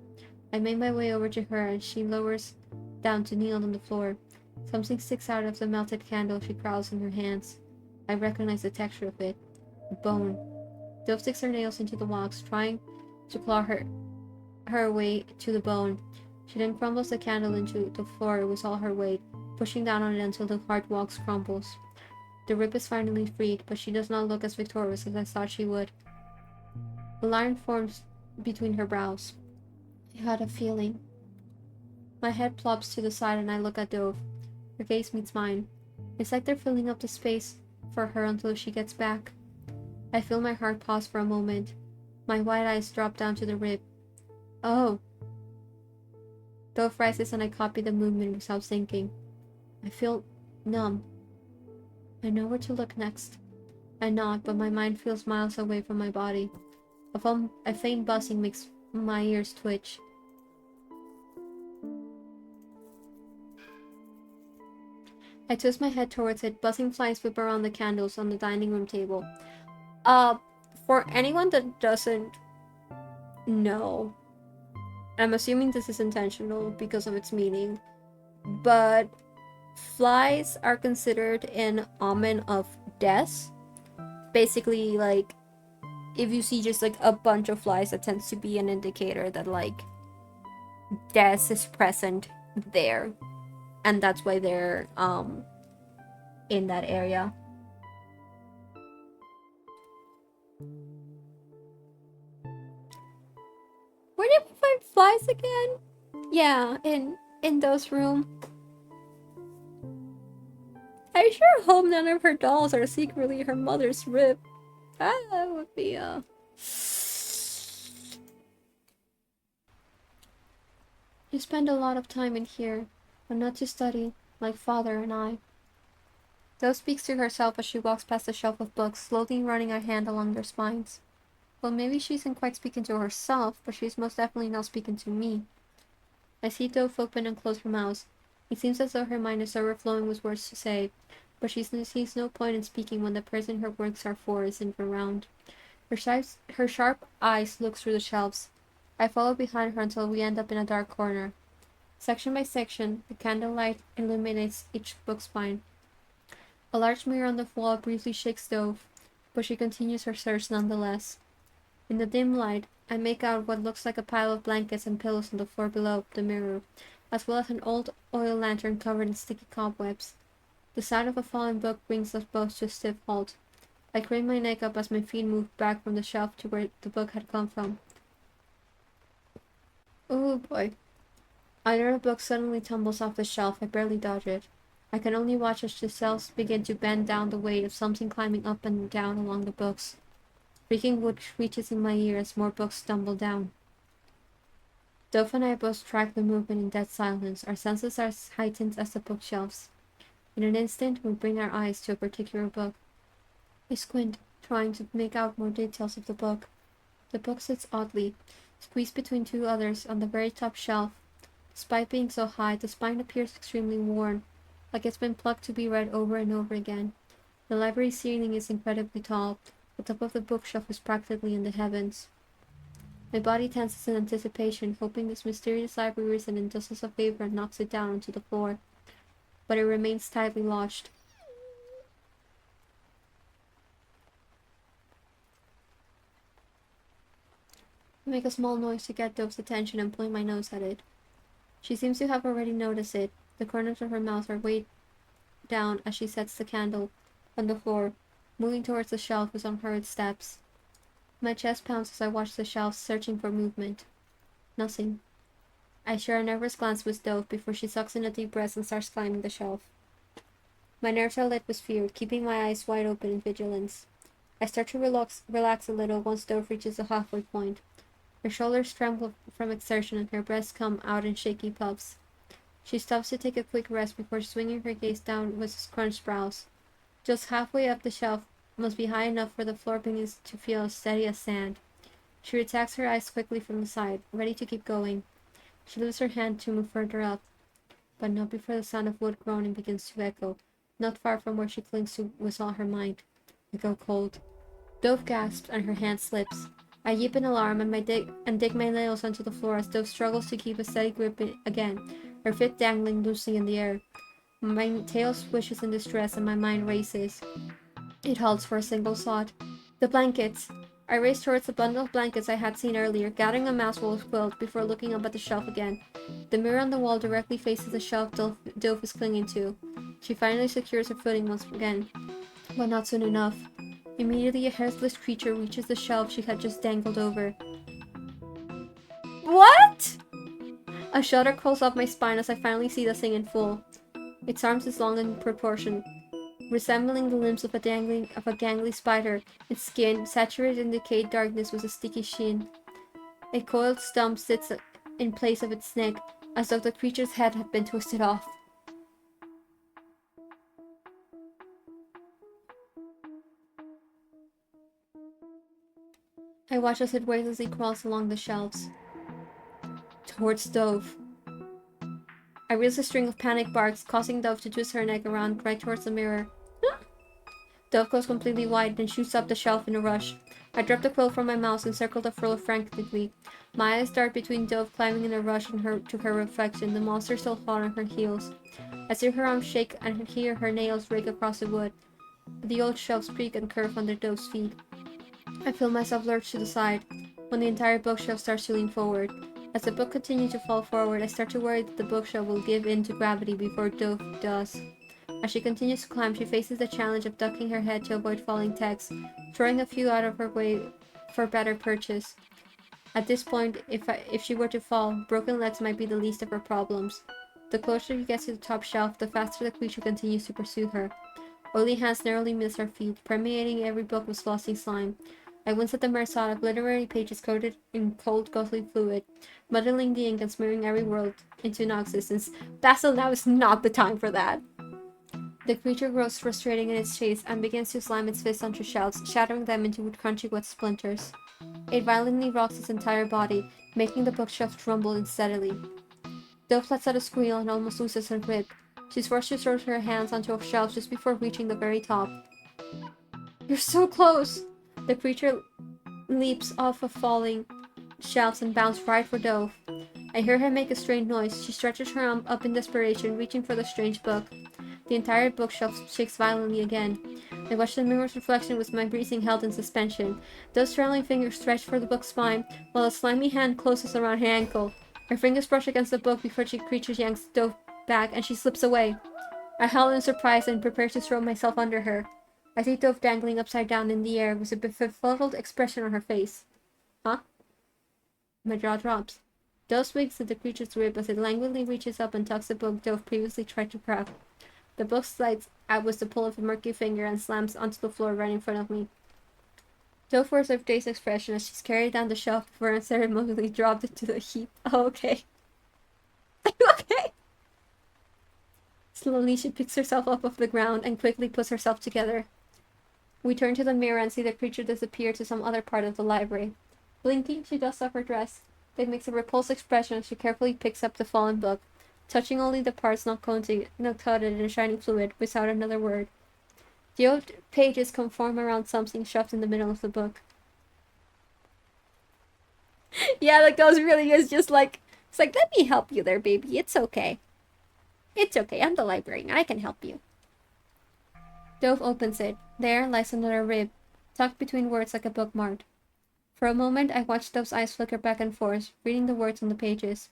I make my way over to her and she lowers down to kneel on the floor. Something sticks out of the melted candle she crowds in her hands. I recognize the texture of it. A bone. Dove sticks her nails into the wax, trying to claw her way to the bone. She then crumbles the candle into the floor with all her weight, pushing down on it until the hard wax crumbles. The rib is finally freed, but she does not look as victorious as I thought she would. A line forms between her brows. I had a feeling. My head plops to the side and I look at Dove. Her gaze meets mine. It's like they're filling up the space for her until she gets back. I feel my heart pause for a moment. My wide eyes drop down to the rib. Oh. Dove rises and I copy the movement without thinking. I feel numb. I know where to look next. I nod, but my mind feels miles away from my body. A faint buzzing makes my ears twitch. I twist my head towards it. Buzzing flies whip around the candles on the dining room table. For anyone that doesn't know, I'm assuming this is intentional because of its meaning, but flies are considered an omen of death. Basically, like, if you see just like a bunch of flies, that tends to be an indicator that like death is present there, and that's why they're in that area. Where did we find flies again? Yeah, in those room. I sure hope none of her dolls are secretly her mother's rib. That would be You spend a lot of time in here, but not to study, like father and I. Dove speaks to herself as she walks past the shelf of books, slowly running her hand along their spines. Well, maybe she isn't quite speaking to herself, but she's most definitely not speaking to me. I see Dove open and close her mouth. It seems as though her mind is overflowing with words to say, but she sees no point in speaking when the person her words are for isn't around. Her sharp eyes look through the shelves. I follow behind her until we end up in a dark corner. Section by section, the candlelight illuminates each book spine. A large mirror on the wall briefly shakes Dove, but she continues her search nonetheless. In the dim light, I make out what looks like a pile of blankets and pillows on the floor below the mirror, as well as an old oil lantern covered in sticky cobwebs. The sound of a fallen book brings us both to a stiff halt. I crane my neck up as my feet move back from the shelf to where the book had come from. Oh boy. Either a book suddenly tumbles off the shelf, I barely dodge it. I can only watch as the shelves begin to bend down the weight of something climbing up and down along the books. Creaking wood screeches in my ear as more books stumble down. Dove and I both track the movement in dead silence. Our senses are as heightened as the bookshelves. In an instant, we bring our eyes to a particular book. I squint, trying to make out more details of the book. The book sits oddly, squeezed between two others on the very top shelf. Despite being so high, the spine appears extremely worn, like it's been plucked to be read over and over again. The library ceiling is incredibly tall. The top of the bookshelf is practically in the heavens. My body tenses in anticipation, hoping this mysterious library resident does us a favor and knocks it down onto the floor. But it remains tightly lodged. I make a small noise to get Dove's attention and point my nose at it. She seems to have already noticed it. The corners of her mouth are weighed down as she sets the candle on the floor, moving towards the shelf with unhurried steps. My chest pounds as I watch the shelves, searching for movement. Nothing. I share a nervous glance with Dove before she sucks in a deep breath and starts climbing the shelf. My nerves are lit with fear, keeping my eyes wide open in vigilance. I start to relax a little once Dove reaches the halfway point. Her shoulders tremble from exertion and her breasts come out in shaky puffs. She stops to take a quick rest before swinging her gaze down with scrunched brows. Just halfway up the shelf must be high enough for the floor beneath to feel as steady as sand. She retracts her eyes quickly from the side, ready to keep going. She lifts her hand to move further up, but not before the sound of wood groaning begins to echo. Not far from where she clings to with all her might. I go cold. Dove gasps and her hand slips. I yip in alarm and dig my nails onto the floor as Dove struggles to keep a steady grip again, her feet dangling loosely in the air. My tail swishes in distress and my mind races. It halts for a single thought. The blankets! I raced towards the bundle of blankets I had seen earlier, gathering a mouthful of quilt before looking up at the shelf again. The mirror on the wall directly faces the shelf Dove is clinging to. She finally secures her footing once again, but not soon enough. Immediately, a hairless creature reaches the shelf she had just dangled over. What? A shudder crawls up my spine as I finally see the thing in full. Its arms is long in proportion, resembling the limbs of a gangly spider. Its skin, saturated in decayed darkness, was a sticky sheen. A coiled stump sits in place of its neck, as though the creature's head had been twisted off. I watch as it weightlessly crawls along the shelves, towards Dove. I release a string of panic barks, causing Dove to twist her neck around right towards the mirror. Dove goes completely white and shoots up the shelf in a rush. I drop the quilt from my mouth and circle the floor frantically. My eyes dart between Dove climbing in a rush to her reflection, the monster still hot on her heels. I see her arms shake and hear her nails rake across the wood. The old shelves creak and curve under Dove's feet. I feel myself lurch to the side, when the entire bookshelf starts to lean forward. As the book continues to fall forward, I start to worry that the bookshelf will give in to gravity before Dove does. As she continues to climb, she faces the challenge of ducking her head to avoid falling text, throwing a few out of her way for better purchase. At this point, if she were to fall, broken legs might be the least of her problems. The closer she gets to the top shelf, the faster the creature continues to pursue her. Oily hands narrowly miss her feet, permeating every book with glossy slime. I wince at the mere thought of literary pages coated in cold, ghostly fluid, muddling the ink and smearing every word into non-existence. Basil, now is not the time for that. The creature grows frustrating in its chase and begins to slam its fists onto shelves, shattering them into crunchy wet splinters. It violently rocks its entire body, making the bookshelf rumble unsteadily. Dove lets out a squeal and almost loses her grip. She's forced to throw her hands onto a shelf just before reaching the very top. You're so close! The creature leaps off of falling shelves and bounds right for Dove. I hear her make a strained noise. She stretches her arm up in desperation, reaching for the strange book. The entire bookshelf shakes violently again. I watch the mirror's reflection with my breathing held in suspension. Those trembling fingers stretch for the book's spine, while a slimy hand closes around her ankle. Her fingers brush against the book before the creature yanks Dove back, and she slips away. I howl in surprise and prepare to throw myself under her. I see Dove dangling upside down in the air with a befuddled expression on her face. Huh? My jaw drops. Dove swings at the creature's rib as it languidly reaches up and tucks the book Dove previously tried to grab. The book slides out with the pull of a murky finger and slams onto the floor right in front of me. Dove wears a dazed expression as she's carried down the shelf before unceremoniously dropped into the heap. Oh, okay. Okay. Slowly, she picks herself up off the ground and quickly puts herself together. We turn to the mirror and see the creature disappear to some other part of the library. Blinking, she dusts off her dress, then makes a repulsed expression as she carefully picks up the fallen book, touching only the parts not coated in shiny fluid, without another word. The old pages conform around something shoved in the middle of the book. Yeah, like those really is just like, it's like, let me help you there, baby. It's okay. It's okay, I'm the librarian. I can help you. Dove opens it. There lies another rib, tucked between words like a bookmark. For a moment, I watched Dove's eyes flicker back and forth, reading the words on the pages.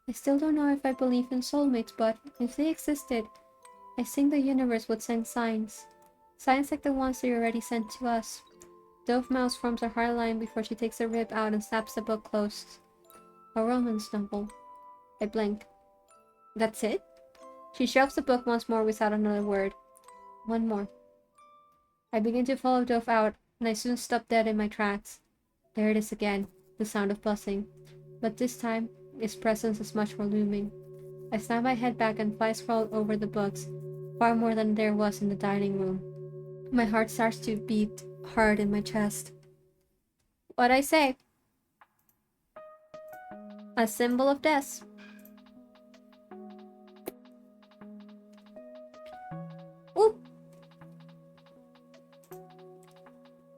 I still don't know if I believe in soulmates, but if they existed, I think the universe would send signs. Signs like the ones they already sent to us. Dove mouth forms a hard line before she takes the rib out and snaps the book closed. A romance novel. I blink. That's it? She shoves the book once more without another word. One more. I begin to follow Dove out, and I soon stop dead in my tracks. There it is again, the sound of buzzing. But this time, its presence is much more looming. I snap my head back and flies crawl over the books, far more than there was in the dining room. My heart starts to beat hard in my chest. What'd I say? A symbol of death.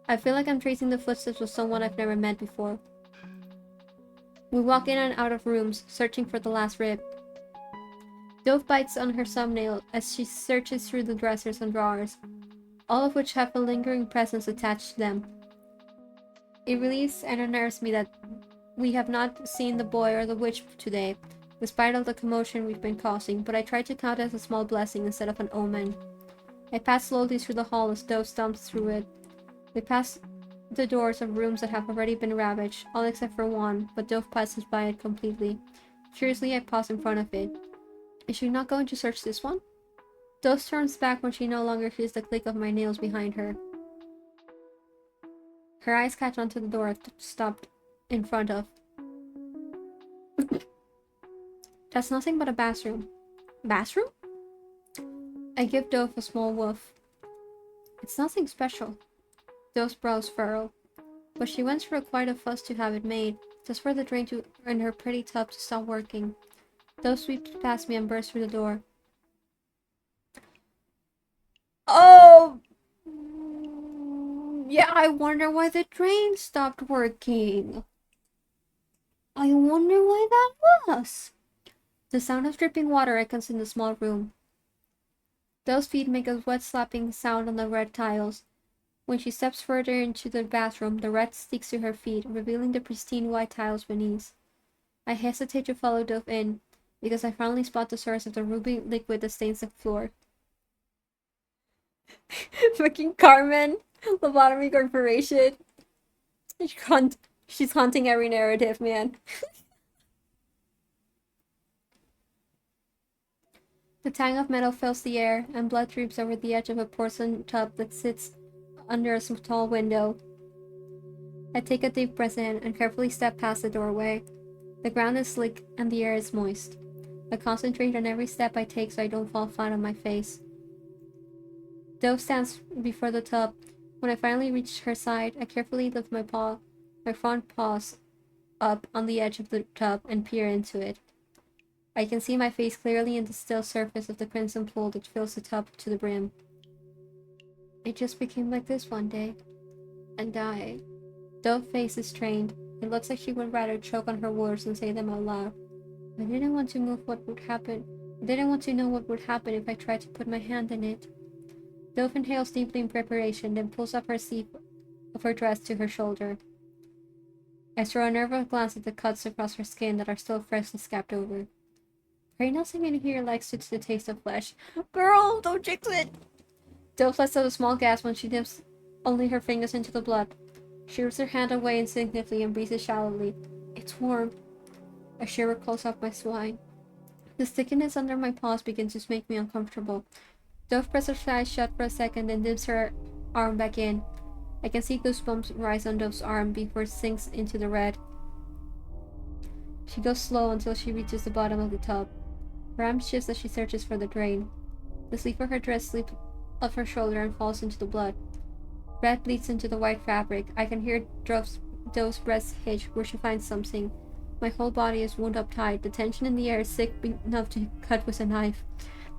I feel like I'm tracing the footsteps of someone I've never met before. We walk in and out of rooms, searching for the last rib. Dove bites on her thumbnail as she searches through the dressers and drawers, all of which have a lingering presence attached to them. It relieves and unnerves me that we have not seen the boy or the witch today, despite all the commotion we've been causing, but I try to count it as a small blessing instead of an omen. I pass slowly through the hall as Dove stomps through it. We pass the doors of rooms that have already been ravaged, all except for one, but Dove passes by it completely. Curiously, I pause in front of it. Is she not going to search this one? Dove turns back when she no longer hears the click of my nails behind her. Her eyes catch onto the door I've stopped in front of. That's nothing but a bathroom. Bathroom? I give Dove a small woof. It's nothing special. Dove's brows furrow, but she went through quite a fuss to have it made, just for the drain in her pretty tub to stop working. Dove sweeps past me and bursts through the door. Oh! Yeah, I wonder why the drain stopped working. I wonder why that was. The sound of dripping water echoes in the small room. Dove's feet make a wet slapping sound on the red tiles. When she steps further into the bathroom, the red sticks to her feet, revealing the pristine white tiles beneath. I hesitate to follow Dove in, because I finally spot the source of the ruby liquid that stains the floor. Fucking Carmen, Lobotomy Corporation. She's haunting every narrative, man. The tang of metal fills the air, and blood drips over the edge of a porcelain tub that sits under a tall window. I take a deep breath in and carefully step past the doorway. The ground is slick and the air is moist. I concentrate on every step I take so I don't fall flat on my face. Dove stands before the tub. When I finally reach her side, I carefully lift my front paws up on the edge of the tub and peer into it. I can see my face clearly in the still surface of the crimson pool that fills the tub to the brim. It just became like this one day. And died. Dove's face is strained. It looks like she would rather choke on her words than say them out loud. I didn't want to move what would happen. I didn't want to know what would happen if I tried to put my hand in it. Dove inhales deeply in preparation, then pulls up her sleeve of her dress to her shoulder. I throw a nervous glance at the cuts across her skin that are still freshly scabbed over. Pray nothing in here likes the taste of flesh. Girl, don't jinx it! Dove lets out a small gasp when she dips only her fingers into the blood. She moves her hand away instinctively and breathes shallowly. It's warm. A shiver crawls up my spine. The stickiness under my paws begins to make me uncomfortable. Dove presses her eyes shut for a second and dips her arm back in. I can see goosebumps rise on Dove's arm before it sinks into the red. She goes slow until she reaches the bottom of the tub. Her arm shifts as she searches for the drain. The sleeve of her dress slips off her shoulder and falls into the blood. Red bleeds into the white fabric. I can hear Dove's breast hitch where she finds something. My whole body is wound up tight. The tension in the air is thick enough to cut with a knife.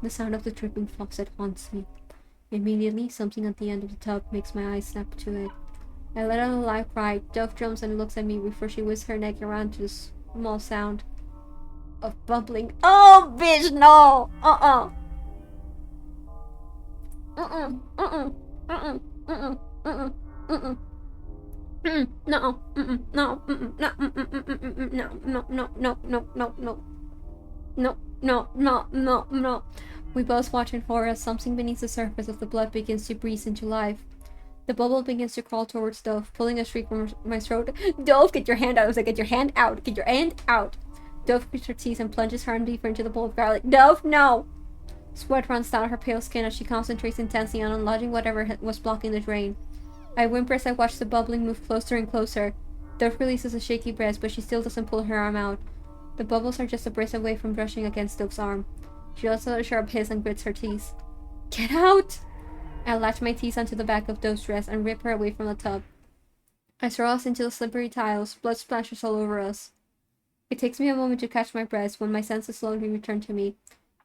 The sound of the dripping faucet haunts me. Immediately, something at the end of the tub makes my eyes snap to it. I let out a loud cry. Dove jumps and looks at me before she whisks her neck around to the small sound of bubbling. Oh, bitch, no! Uh-uh. Uh-uh. Uh-uh. Uh-uh. Uh-uh. Uh-uh. Uh-uh. No. No. No. No. No. No. No. No. No. No. No. No. No. No. We both watch in horror as something beneath the surface of the blood begins to breathe into life. The bubble begins to crawl towards Dove, pulling a shriek from my throat. Dove, get your hand out. I was like, get your hand out. Get your hand out. Dove grits her teeth and plunges her arm deeper into the bowl of garlic. Dove, no! Sweat runs down her pale skin as she concentrates intensely on unlodging whatever was blocking the drain. I whimper as I watch the bubbling move closer and closer. Dove releases a shaky breath, but she still doesn't pull her arm out. The bubbles are just a breath away from brushing against Dove's arm. She lets out a sharp hiss and grits her teeth. Get out! I latch my teeth onto the back of Dove's dress and rip her away from the tub. I throw us into the slippery tiles. Blood splashes all over us. It takes me a moment to catch my breath when my senses slowly return to me.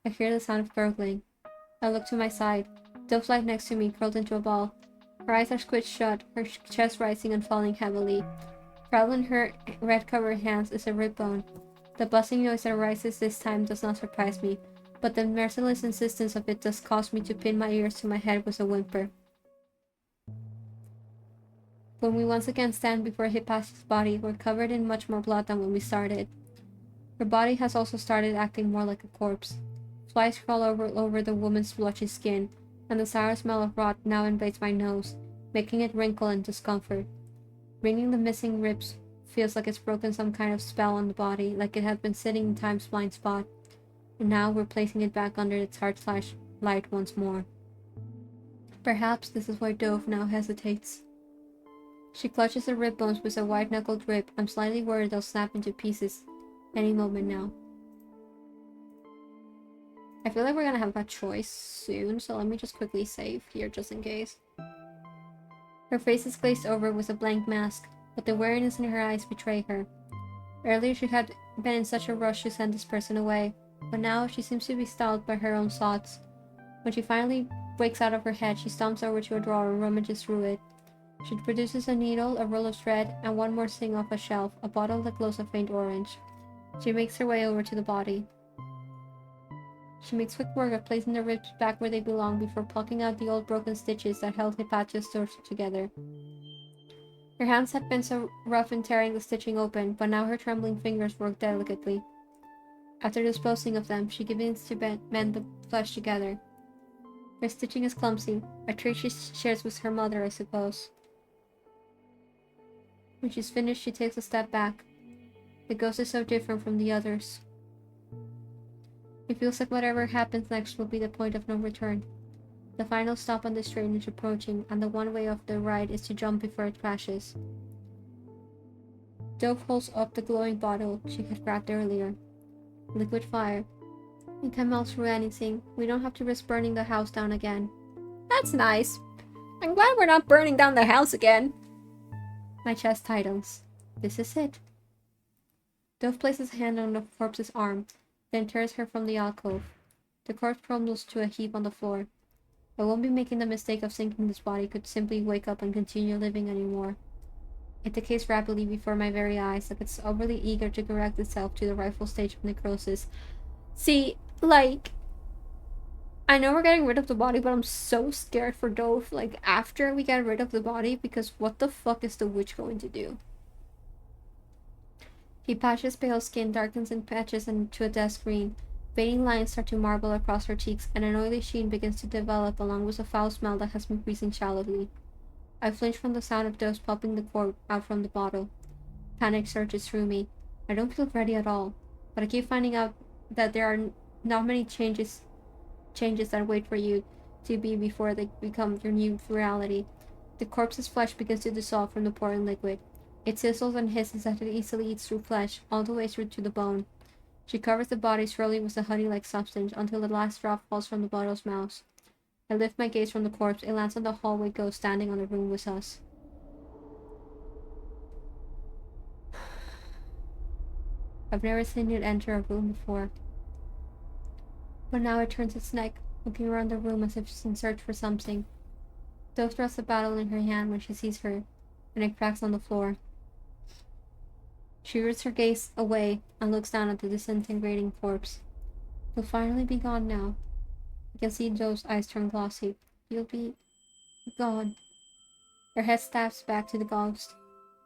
I hear the sound of gurgling. I look to my side. Dove lies next to me, curled into a ball. Her eyes are squished shut, her chest rising and falling heavily. Trapped in her red-covered hands is a rib bone. The buzzing noise that arises this time does not surprise me, but the merciless insistence of it does cause me to pin my ears to my head with a whimper. When we once again stand before Hippasus's body, we're covered in much more blood than when we started. Her body has also started acting more like a corpse. Flies crawl over the woman's blotchy skin, and the sour smell of rot now invades my nose, making it wrinkle in discomfort. Bringing the missing ribs feels like it's broken some kind of spell on the body, like it had been sitting in time's blind spot, and now we're placing it back under its heart/light once more. Perhaps this is why Dove now hesitates. She clutches the rib bones with a white-knuckled grip. I'm slightly worried they'll snap into pieces any moment now. I feel like we're gonna have a choice soon, so let me just quickly save here just in case. Her face is glazed over with a blank mask, but the weariness in her eyes betray her. Earlier she had been in such a rush to send this person away, but now she seems to be stalled by her own thoughts. When she finally wakes out of her head, she stomps over to a drawer and rummages through it. She produces a needle, a roll of thread, and one more thing off a shelf, a bottle that glows a faint orange. She makes her way over to the body. She makes quick work of placing the ribs back where they belong before plucking out the old broken stitches that held Hippasus's torso together. Her hands had been so rough in tearing the stitching open, but now her trembling fingers work delicately. After disposing of them, she begins to mend the flesh together. Her stitching is clumsy, a trait she shares with her mother, I suppose. When she's finished, she takes a step back. The ghost is so different from the others. It feels like whatever happens next will be the point of no return. The final stop on this train is approaching, and the one way of the ride is to jump before it crashes. Dove holds up the glowing bottle she had grabbed earlier. Liquid fire. We can melt through anything. We don't have to risk burning the house down again. That's nice. I'm glad we're not burning down the house again. My chest tightens. This is it. Dove places a hand on the corpse's arm, then tears her from the alcove. The corpse crumbles to a heap on the floor. I won't be making the mistake of thinking this body could simply wake up and continue living anymore. It decays rapidly before my very eyes, like it's overly eager to correct itself to the rightful stage of necrosis. See, like, I know we're getting rid of the body, but I'm so scared for Dove, like, after we get rid of the body, because what the fuck is the witch going to do? Hippasus's pale skin darkens in patches into a dusk green. Fading lines start to marble across her cheeks, and an oily sheen begins to develop along with a foul smell that has been breathing shallowly. I flinch from the sound of Dove popping the cork out from the bottle. Panic surges through me. I don't feel ready at all, but I keep finding out that there are not many changes that wait for you to be before they become your new reality. The corpse's flesh begins to dissolve from the pouring liquid. It sizzles and hisses as it easily eats through flesh, all the way through to the bone. She covers the body slowly with the honey-like substance until the last drop falls from the bottle's mouth. I lift my gaze from the corpse. It lands on the hallway ghost standing on the room with us. I've never seen it enter a room before. But now it turns its neck, looking around the room as if she's in search for something. Dove thrusts a bottle in her hand when she sees her, and it cracks on the floor. She roots her gaze away and looks down at the disintegrating corpse. You'll finally be gone now. I can see Dove's eyes turn glossy. You'll be gone. Her head snaps back to the ghost.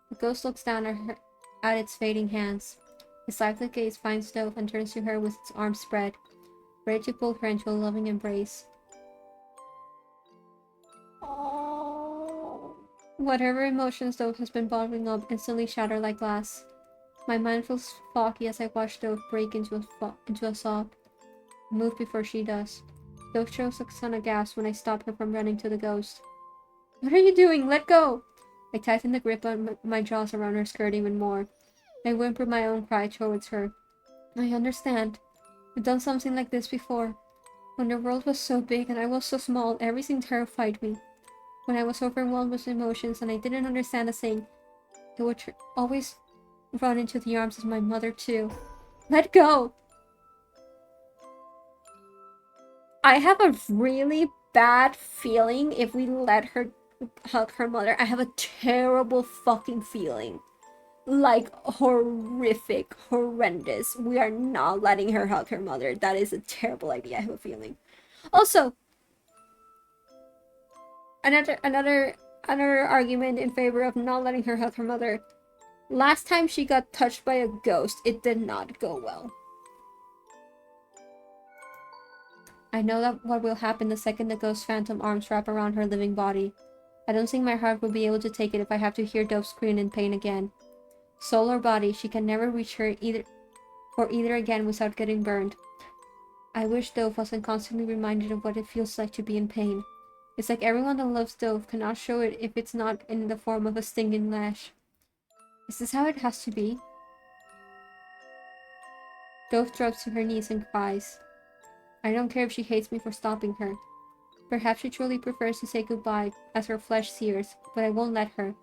The ghost looks down at its fading hands. Its lifeless gaze finds Dove and turns to her with its arms spread, ready to pull her into a loving embrace. Oh. Whatever emotions Dove has been bottling up instantly shatter like glass. My mind feels foggy as I watch Dove break into a sob. I move before she does. Dove shows a son aghast when I stop her from running to the ghost. What are you doing? Let go! I tighten the grip on my jaws around her skirt even more. I whimper my own cry towards her. I understand. I've done something like this before. When the world was so big and I was so small, everything terrified me. When I was overwhelmed with emotions and I didn't understand a thing, I would always run into the arms of my mother too. Let go! I have a really bad feeling if we let her hug her mother. I have a terrible fucking feeling. Like, horrific, horrendous. We are not letting her hug her mother. That is a terrible idea, I have a feeling. Also, another argument in favor of not letting her hug her mother. Last time she got touched by a ghost, it did not go well. I know that what will happen the second the ghost phantom arms wrap around her living body. I don't think my heart will be able to take it if I have to hear Dove scream in pain again. Soul or body, she can never reach her either again without getting burned. I wish Dove wasn't constantly reminded of what it feels like to be in pain. It's like everyone that loves Dove cannot show it if it's not in the form of a stinging lash. Is this how it has to be? Dove drops to her knees and cries. I don't care if she hates me for stopping her. Perhaps she truly prefers to say goodbye as her flesh sears, but I won't let her.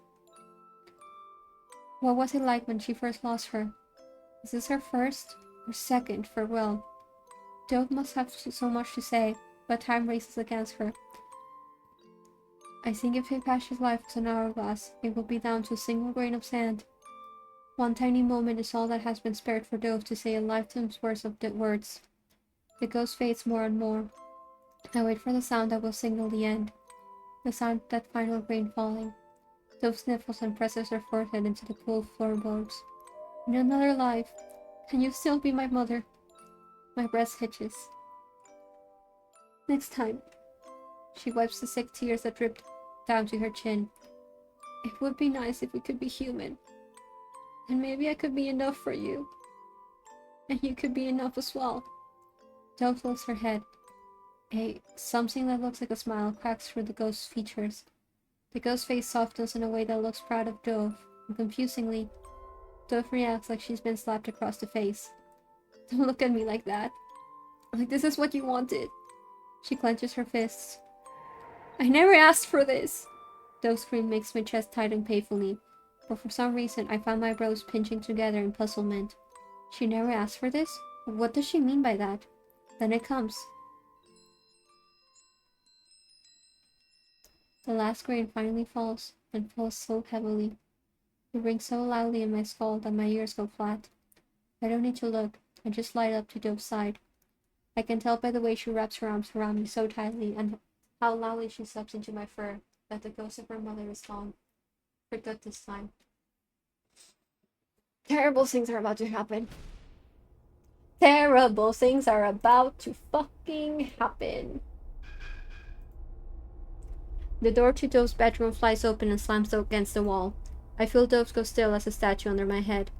What was it like when she first lost her? Is this her first or second farewell? Dove must have so much to say, but time races against her. I think if Hipash's life was an hourglass, it will be down to a single grain of sand. One tiny moment is all that has been spared for Dove to say a lifetime's worth of words. The ghost fades more and more. I wait for the sound that will signal the end. The sound of that final grain falling. Dove sniffles and presses her forehead into the cool floorboards. In another life, can you still be my mother? My breast hitches. Next time. She wipes the sick tears that dripped down to her chin. It would be nice if we could be human. And maybe I could be enough for you. And you could be enough as well. Dove lifts her head. Something that looks like a smile cracks through the ghost's features. The ghost's face softens in a way that looks proud of Dove, and confusingly, Dove reacts like she's been slapped across the face. Don't look at me like that. Like this is what you wanted. She clenches her fists. I never asked for this! Dove's scream makes my chest tighten painfully, but for some reason I found my brows pinching together in puzzlement. She never asked for this? What does she mean by that? Then it comes. The last grain finally falls, and falls so heavily. It rings so loudly in my skull that my ears go flat. I don't need to look, I just light up to Dove's side. I can tell by the way she wraps her arms around me so tightly, and how loudly she sucks into my fur, that the ghost of her mother is gone. For good this time. Terrible things are about to happen. Terrible things are about to fucking happen. The door to Dove's bedroom flies open and slams against the wall. I feel Dove go still as a statue under my head.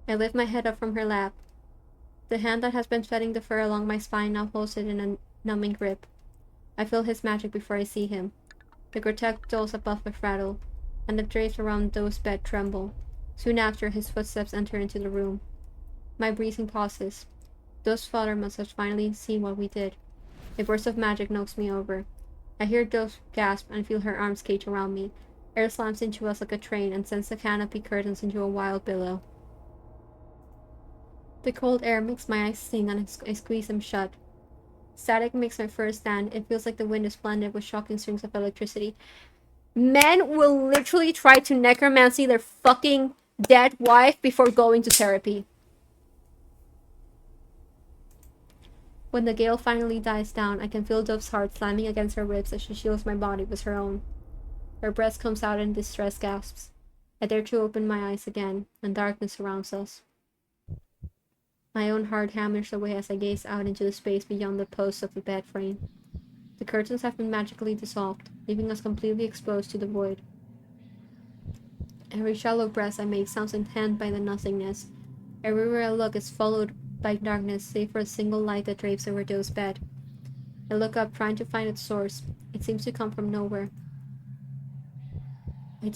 I lift my head up from her lap. The hand that has been threading the fur along my spine now holds it in a numbing grip. I feel his magic before I see him. The grotesque dolls above us rattle, and the drapes around Dove's bed tremble. Soon after, his footsteps enter into the room. My breathing pauses. Dove's father must have finally seen what we did. A burst of magic knocks me over. I hear Dove gasp and feel her arms cage around me. Air slams into us like a train and sends the canopy curtains into a wild billow. The cold air makes my eyes sting and I squeeze them shut. Static makes my fur stand. It feels like the wind is blended with shocking strings of electricity. Men will literally try to necromancy their fucking dead wife before going to therapy. When the gale finally dies down, I can feel Dove's heart slamming against her ribs as she shields my body with her own. Her breath comes out in distressed gasps. I dare to open my eyes again, and darkness surrounds us. My own heart hammers away as I gaze out into the space beyond the posts of the bed frame. The curtains have been magically dissolved, leaving us completely exposed to the void. Every shallow breath I make sounds intent by the nothingness. Everywhere I look is followed by darkness, save for a single light that drapes over Doe's bed. I look up, trying to find its source. It seems to come from nowhere. I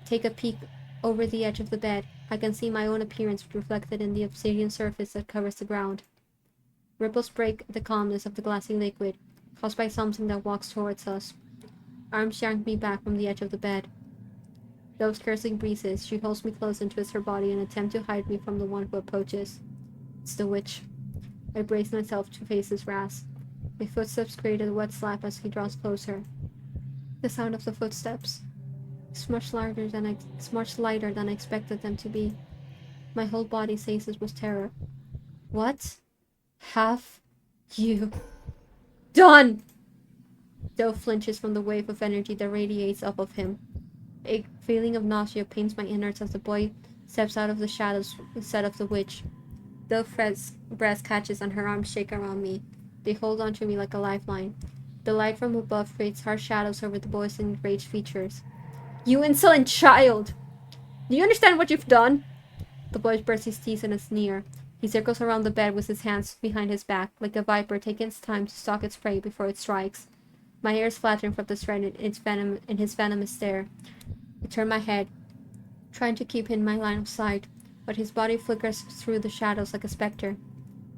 take a peek over the edge of the bed. I can see my own appearance reflected in the obsidian surface that covers the ground. Ripples break the calmness of the glassy liquid, caused by something that walks towards us. Arms yank me back from the edge of the bed. Though scarcely breathes, she holds me close and twists her body in an attempt to hide me from the one who approaches. It's the witch. I brace myself to face his wrath. My footsteps create a wet slap as he draws closer. The sound of the footsteps is much lighter than I expected them to be. My whole body seizes with terror. What have you done? Dove flinches from the wave of energy that radiates off of him. A feeling of nausea pains my innards as the boy steps out of the shadows set of the witch. Dove's breast catches and her arms shake around me. They hold onto me like a lifeline. The light from above creates harsh shadows over the boy's enraged features. You insolent child! Do you understand what you've done? The boy bursts his teeth in a sneer. He circles around the bed with his hands behind his back, like a viper taking its time to stalk its prey before it strikes. My ears flatten from the threat in his venomous stare. I turn my head, trying to keep in my line of sight, but his body flickers through the shadows like a specter.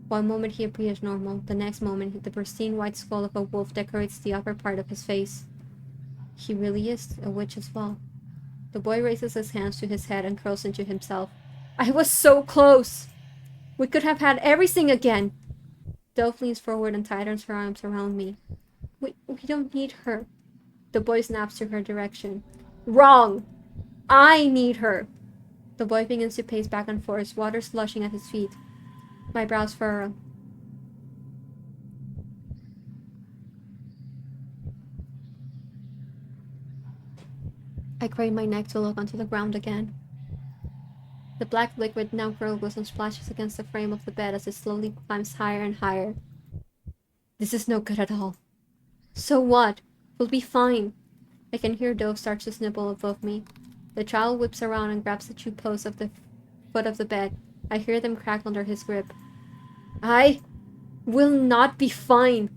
One moment he appears normal, the next moment the pristine white skull of a wolf decorates the upper part of his face. He really is a witch as well. The boy raises his hands to his head and curls into himself. I was so close! We could have had everything again! Dove leans forward and tightens her arms around me. We don't need her. The boy snaps to her direction. Wrong! I need her! The boy begins to pace back and forth, water slushing at his feet. My brows furrow. I crane my neck to look onto the ground again. The black liquid now gurgles and splashes against the frame of the bed as it slowly climbs higher and higher. This is no good at all. So what? We'll be fine. I can hear Dove start to snibble above me. The child whips around and grabs the two posts of the foot of the bed. I hear them crack under his grip. I will not be fine.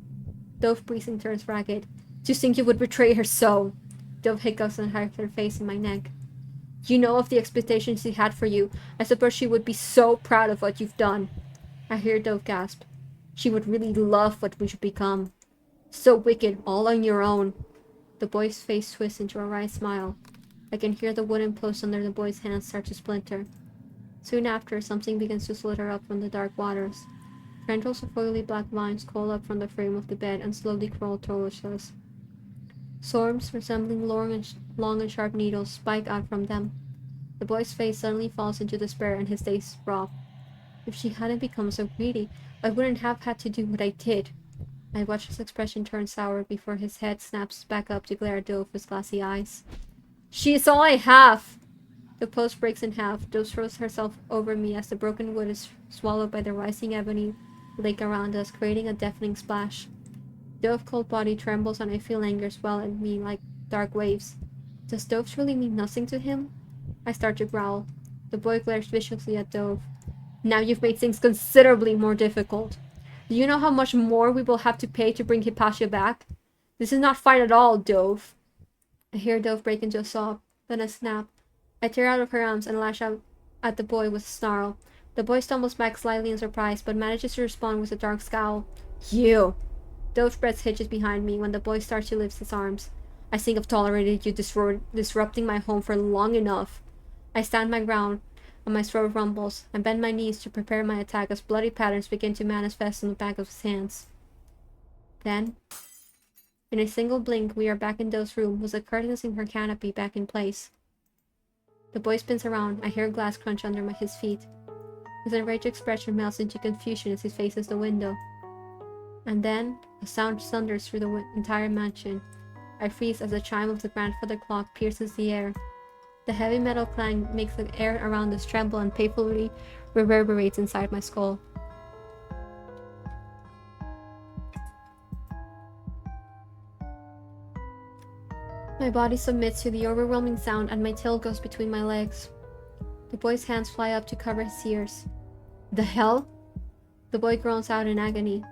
Dove breathing turns ragged. To think you would betray her so. Dove hiccoughs and hides her face in my neck. You know of the expectations she had for you. I suppose she would be so proud of what you've done. I hear Dove gasp. She would really love what we should become. So wicked, all on your own. The boy's face twists into a wry smile. I can hear the wooden posts under the boy's hands start to splinter. Soon after, something begins to slither up from the dark waters. Tendrils of oily black vines coil up from the frame of the bed and slowly crawl towards us. Swords, resembling long and sharp needles, spike out from them. The boy's face suddenly falls into despair and his face drop. If she hadn't become so greedy, I wouldn't have had to do what I did. I watch his expression turn sour before his head snaps back up to glare at Dove with glassy eyes. She is all I have! The post breaks in half. Dove throws herself over me as the broken wood is swallowed by the rising ebony lake around us, creating a deafening splash. Dove's cold body trembles and I feel anger swell in me like dark waves. Does Dove truly mean nothing to him? I start to growl. The boy glares viciously at Dove. Now you've made things considerably more difficult. Do you know how much more we will have to pay to bring Hypatia back? This is not fine at all, Dove. I hear Dove break into a sob, then a snap. I tear out of her arms and lash out at the boy with a snarl. The boy stumbles back slightly in surprise, but manages to respond with a dark scowl. You! Dove's breath hitches behind me when the boy starts to lift his arms. I think I've tolerated you disrupting my home for long enough. I stand my ground, and my throat rumbles. I bend my knees to prepare my attack as bloody patterns begin to manifest on the back of his hands. Then, in a single blink, we are back in Dove's room, with the curtains in her canopy back in place. The boy spins around. I hear glass crunch under his feet. His enraged expression melts into confusion as he faces the window. And then, a sound thunders through the entire mansion. I freeze as the chime of the grandfather clock pierces the air. The heavy metal clang makes the air around us tremble and painfully reverberates inside my skull. My body submits to the overwhelming sound and my tail goes between my legs. The boy's hands fly up to cover his ears. The hell? The boy groans out in agony.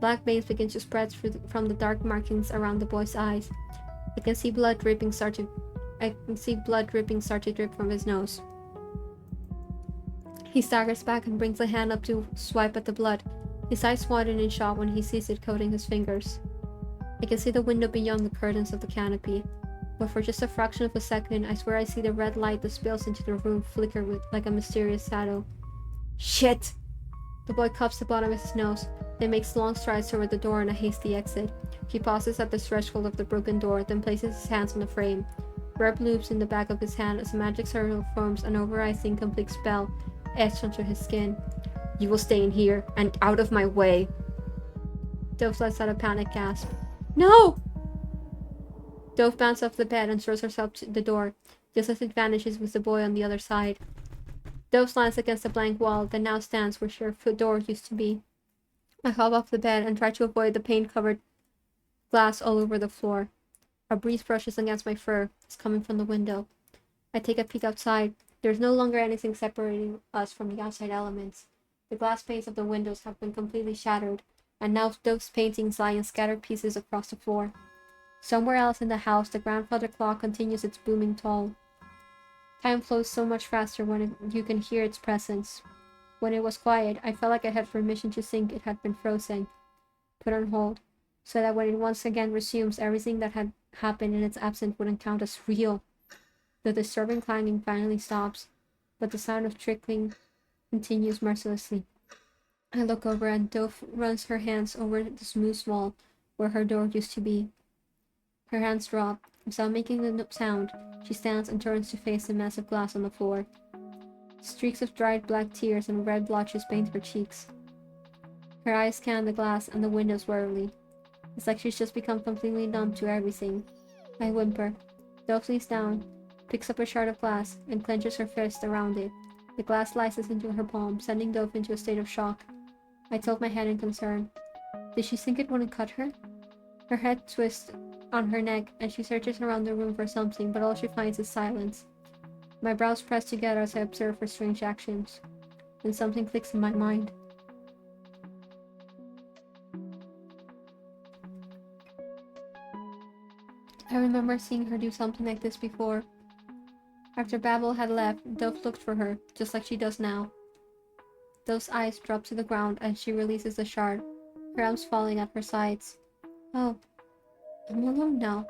Black veins begin to spread from the dark markings around the boy's eyes. I can see blood dripping start to drip from his nose. He staggers back and brings a hand up to swipe at the blood. His eyes widen in shock when he sees it coating his fingers. I can see the window beyond the curtains of the canopy, but for just a fraction of a second, I swear I see the red light that spills into the room flicker like a mysterious shadow. Shit! The boy cups the bottom of his nose. They make long strides toward the door and a hasty exit. He pauses at the threshold of the broken door, then places his hands on the frame. Red loops in the back of his hand as a magic circle forms an overriding complete spell etched onto his skin. You will stay in here, and out of my way. Dove lets out a panic gasp. No! Dove bounces off the bed and throws herself to the door, just as it vanishes with the boy on the other side. Dove lands against the blank wall that now stands where her door used to be. I hop off the bed and try to avoid the paint-covered glass all over the floor. A breeze brushes against my fur. It's coming from the window. I take a peek outside. There's no longer anything separating us from the outside elements. The glass panes of the windows have been completely shattered, and now Dove's paintings lie in scattered pieces across the floor. Somewhere else in the house, the grandfather clock continues its booming toll. Time flows so much faster when you can hear its presence. When it was quiet, I felt like I had permission to think it had been frozen, put on hold, so that when it once again resumes, everything that had happened in its absence wouldn't count as real. The disturbing clanging finally stops, but the sound of trickling continues mercilessly. I look over and Dove runs her hands over the smooth wall where her door used to be. Her hands drop. Without making the sound, she stands and turns to face the massive glass on the floor. Streaks of dried black tears and red blotches paint her cheeks. Her eyes scan the glass and the windows warily. It's like she's just become completely numb to everything. I whimper. Dove leans down, picks up a shard of glass, and clenches her fist around it. The glass slices into her palm, sending Dove into a state of shock. I tilt my head in concern. Did she think it wouldn't cut her? Her head twists on her neck, and she searches around the room for something, but all she finds is silence. My brows press together as I observe her strange actions. Then something clicks in my mind. I remember seeing her do something like this before. After Babel had left, Dove looked for her, just like she does now. Dove's eyes drop to the ground as she releases the shard, her arms falling at her sides. Oh, I'm alone now.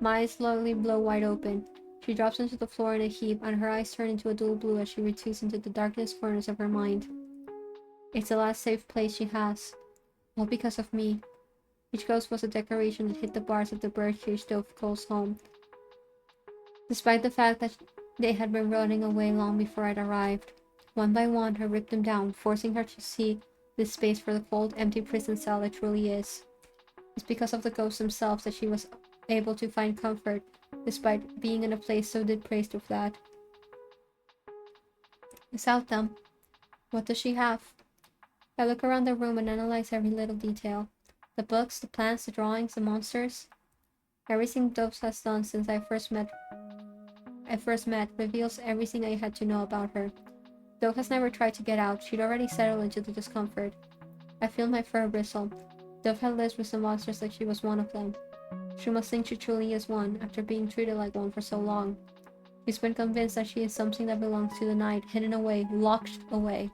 My eyes slowly blow wide open. She drops into the floor in a heap, and her eyes turn into a dull blue as she retreats into the darkest corners of her mind. It's the last safe place she has. All because of me. Each ghost was a decoration that hit the bars of the birdcage Dove calls home. Despite the fact that they had been running away long before I'd arrived. One by one, I ripped them down, forcing her to see this space for the cold, empty prison cell it truly is. It's because of the ghosts themselves that she was able to find comfort, despite being in a place so depraved of that. Without them, what does she have? I look around the room and analyze every little detail. The books, the plants, the drawings, the monsters. Everything Dove has done since I first met reveals everything I had to know about her. Dove has never tried to get out. She'd already settled into the discomfort. I feel my fur bristle. Dove had lived with the monsters like she was one of them. She must think she truly is one, after being treated like one for so long. She's been convinced that she is something that belongs to the night, hidden away, locked away.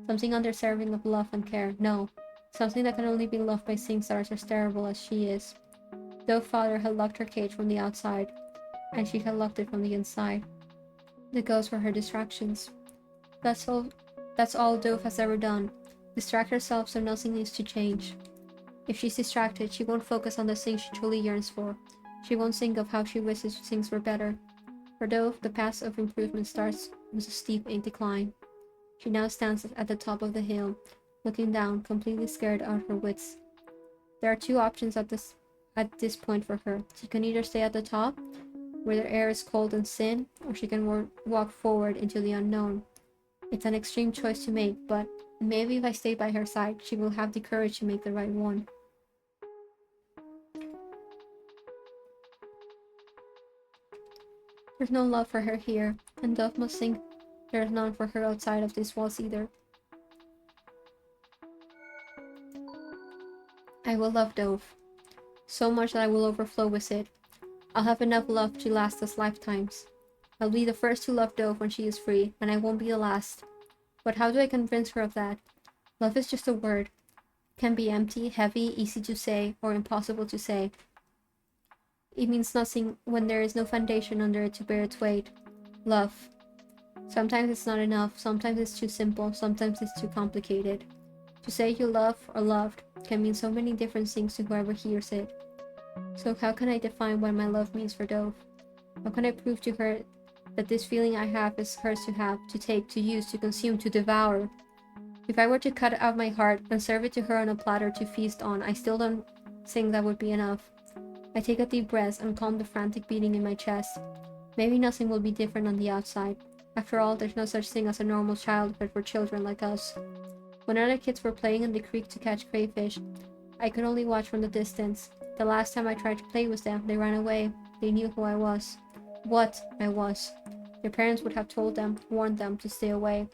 Something undeserving of love and care. No, something that can only be loved by things that are as terrible as she is. Dove's father had locked her cage from the outside, and she had locked it from the inside. The ghosts were her distractions. That's all Dove has ever done. Distract herself so nothing needs to change. If she's distracted, she won't focus on the things she truly yearns for. She won't think of how she wishes things were better. For Dove, the path of improvement starts with a steep decline. She now stands at the top of the hill, looking down, completely scared out of her wits. There are two options at this point for her. She can either stay at the top, where the air is cold and thin, or she can walk forward into the unknown. It's an extreme choice to make, but maybe if I stay by her side, she will have the courage to make the right one. There's no love for her here, and Dove must think there's none for her outside of these walls either. I will love Dove. So much that I will overflow with it. I'll have enough love to last us lifetimes. I'll be the first to love Dove when she is free, and I won't be the last. But how do I convince her of that? Love is just a word. It can be empty, heavy, easy to say, or impossible to say. It means nothing when there is no foundation under it to bear its weight. Love. Sometimes it's not enough, sometimes it's too simple, sometimes it's too complicated. To say you love or loved can mean so many different things to whoever hears it. So how can I define what my love means for Dove? How can I prove to her that this feeling I have is hers to have, to take, to use, to consume, to devour? If I were to cut out my heart and serve it to her on a platter to feast on, I still don't think that would be enough. I take a deep breath and calm the frantic beating in my chest. Maybe nothing will be different on the outside. After all, there's no such thing as a normal childhood for children like us. When other kids were playing in the creek to catch crayfish, I could only watch from the distance. The last time I tried to play with them, they ran away. They knew who I was. What I was. Their parents would have told them, warned them to stay away.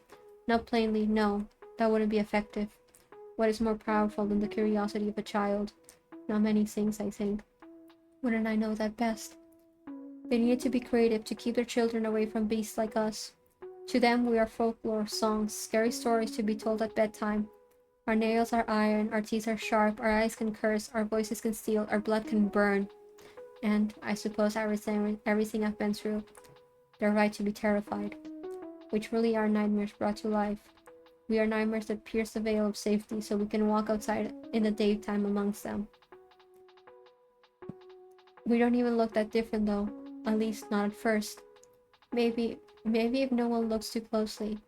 Not plainly, no. That wouldn't be effective. What is more powerful than the curiosity of a child? Not many things, I think. Wouldn't I know that best? They needed to be creative to keep their children away from beasts like us. To them, we are folklore, songs, scary stories to be told at bedtime. Our nails are iron, our teeth are sharp, our eyes can curse, our voices can steal, our blood can burn. And, I suppose, everything I've been through. They're right to be terrified. We truly are nightmares brought to life. We are nightmares that pierce the veil of safety so we can walk outside in the daytime amongst them. We don't even look that different though, at least not at first. Maybe if no one looks too closely.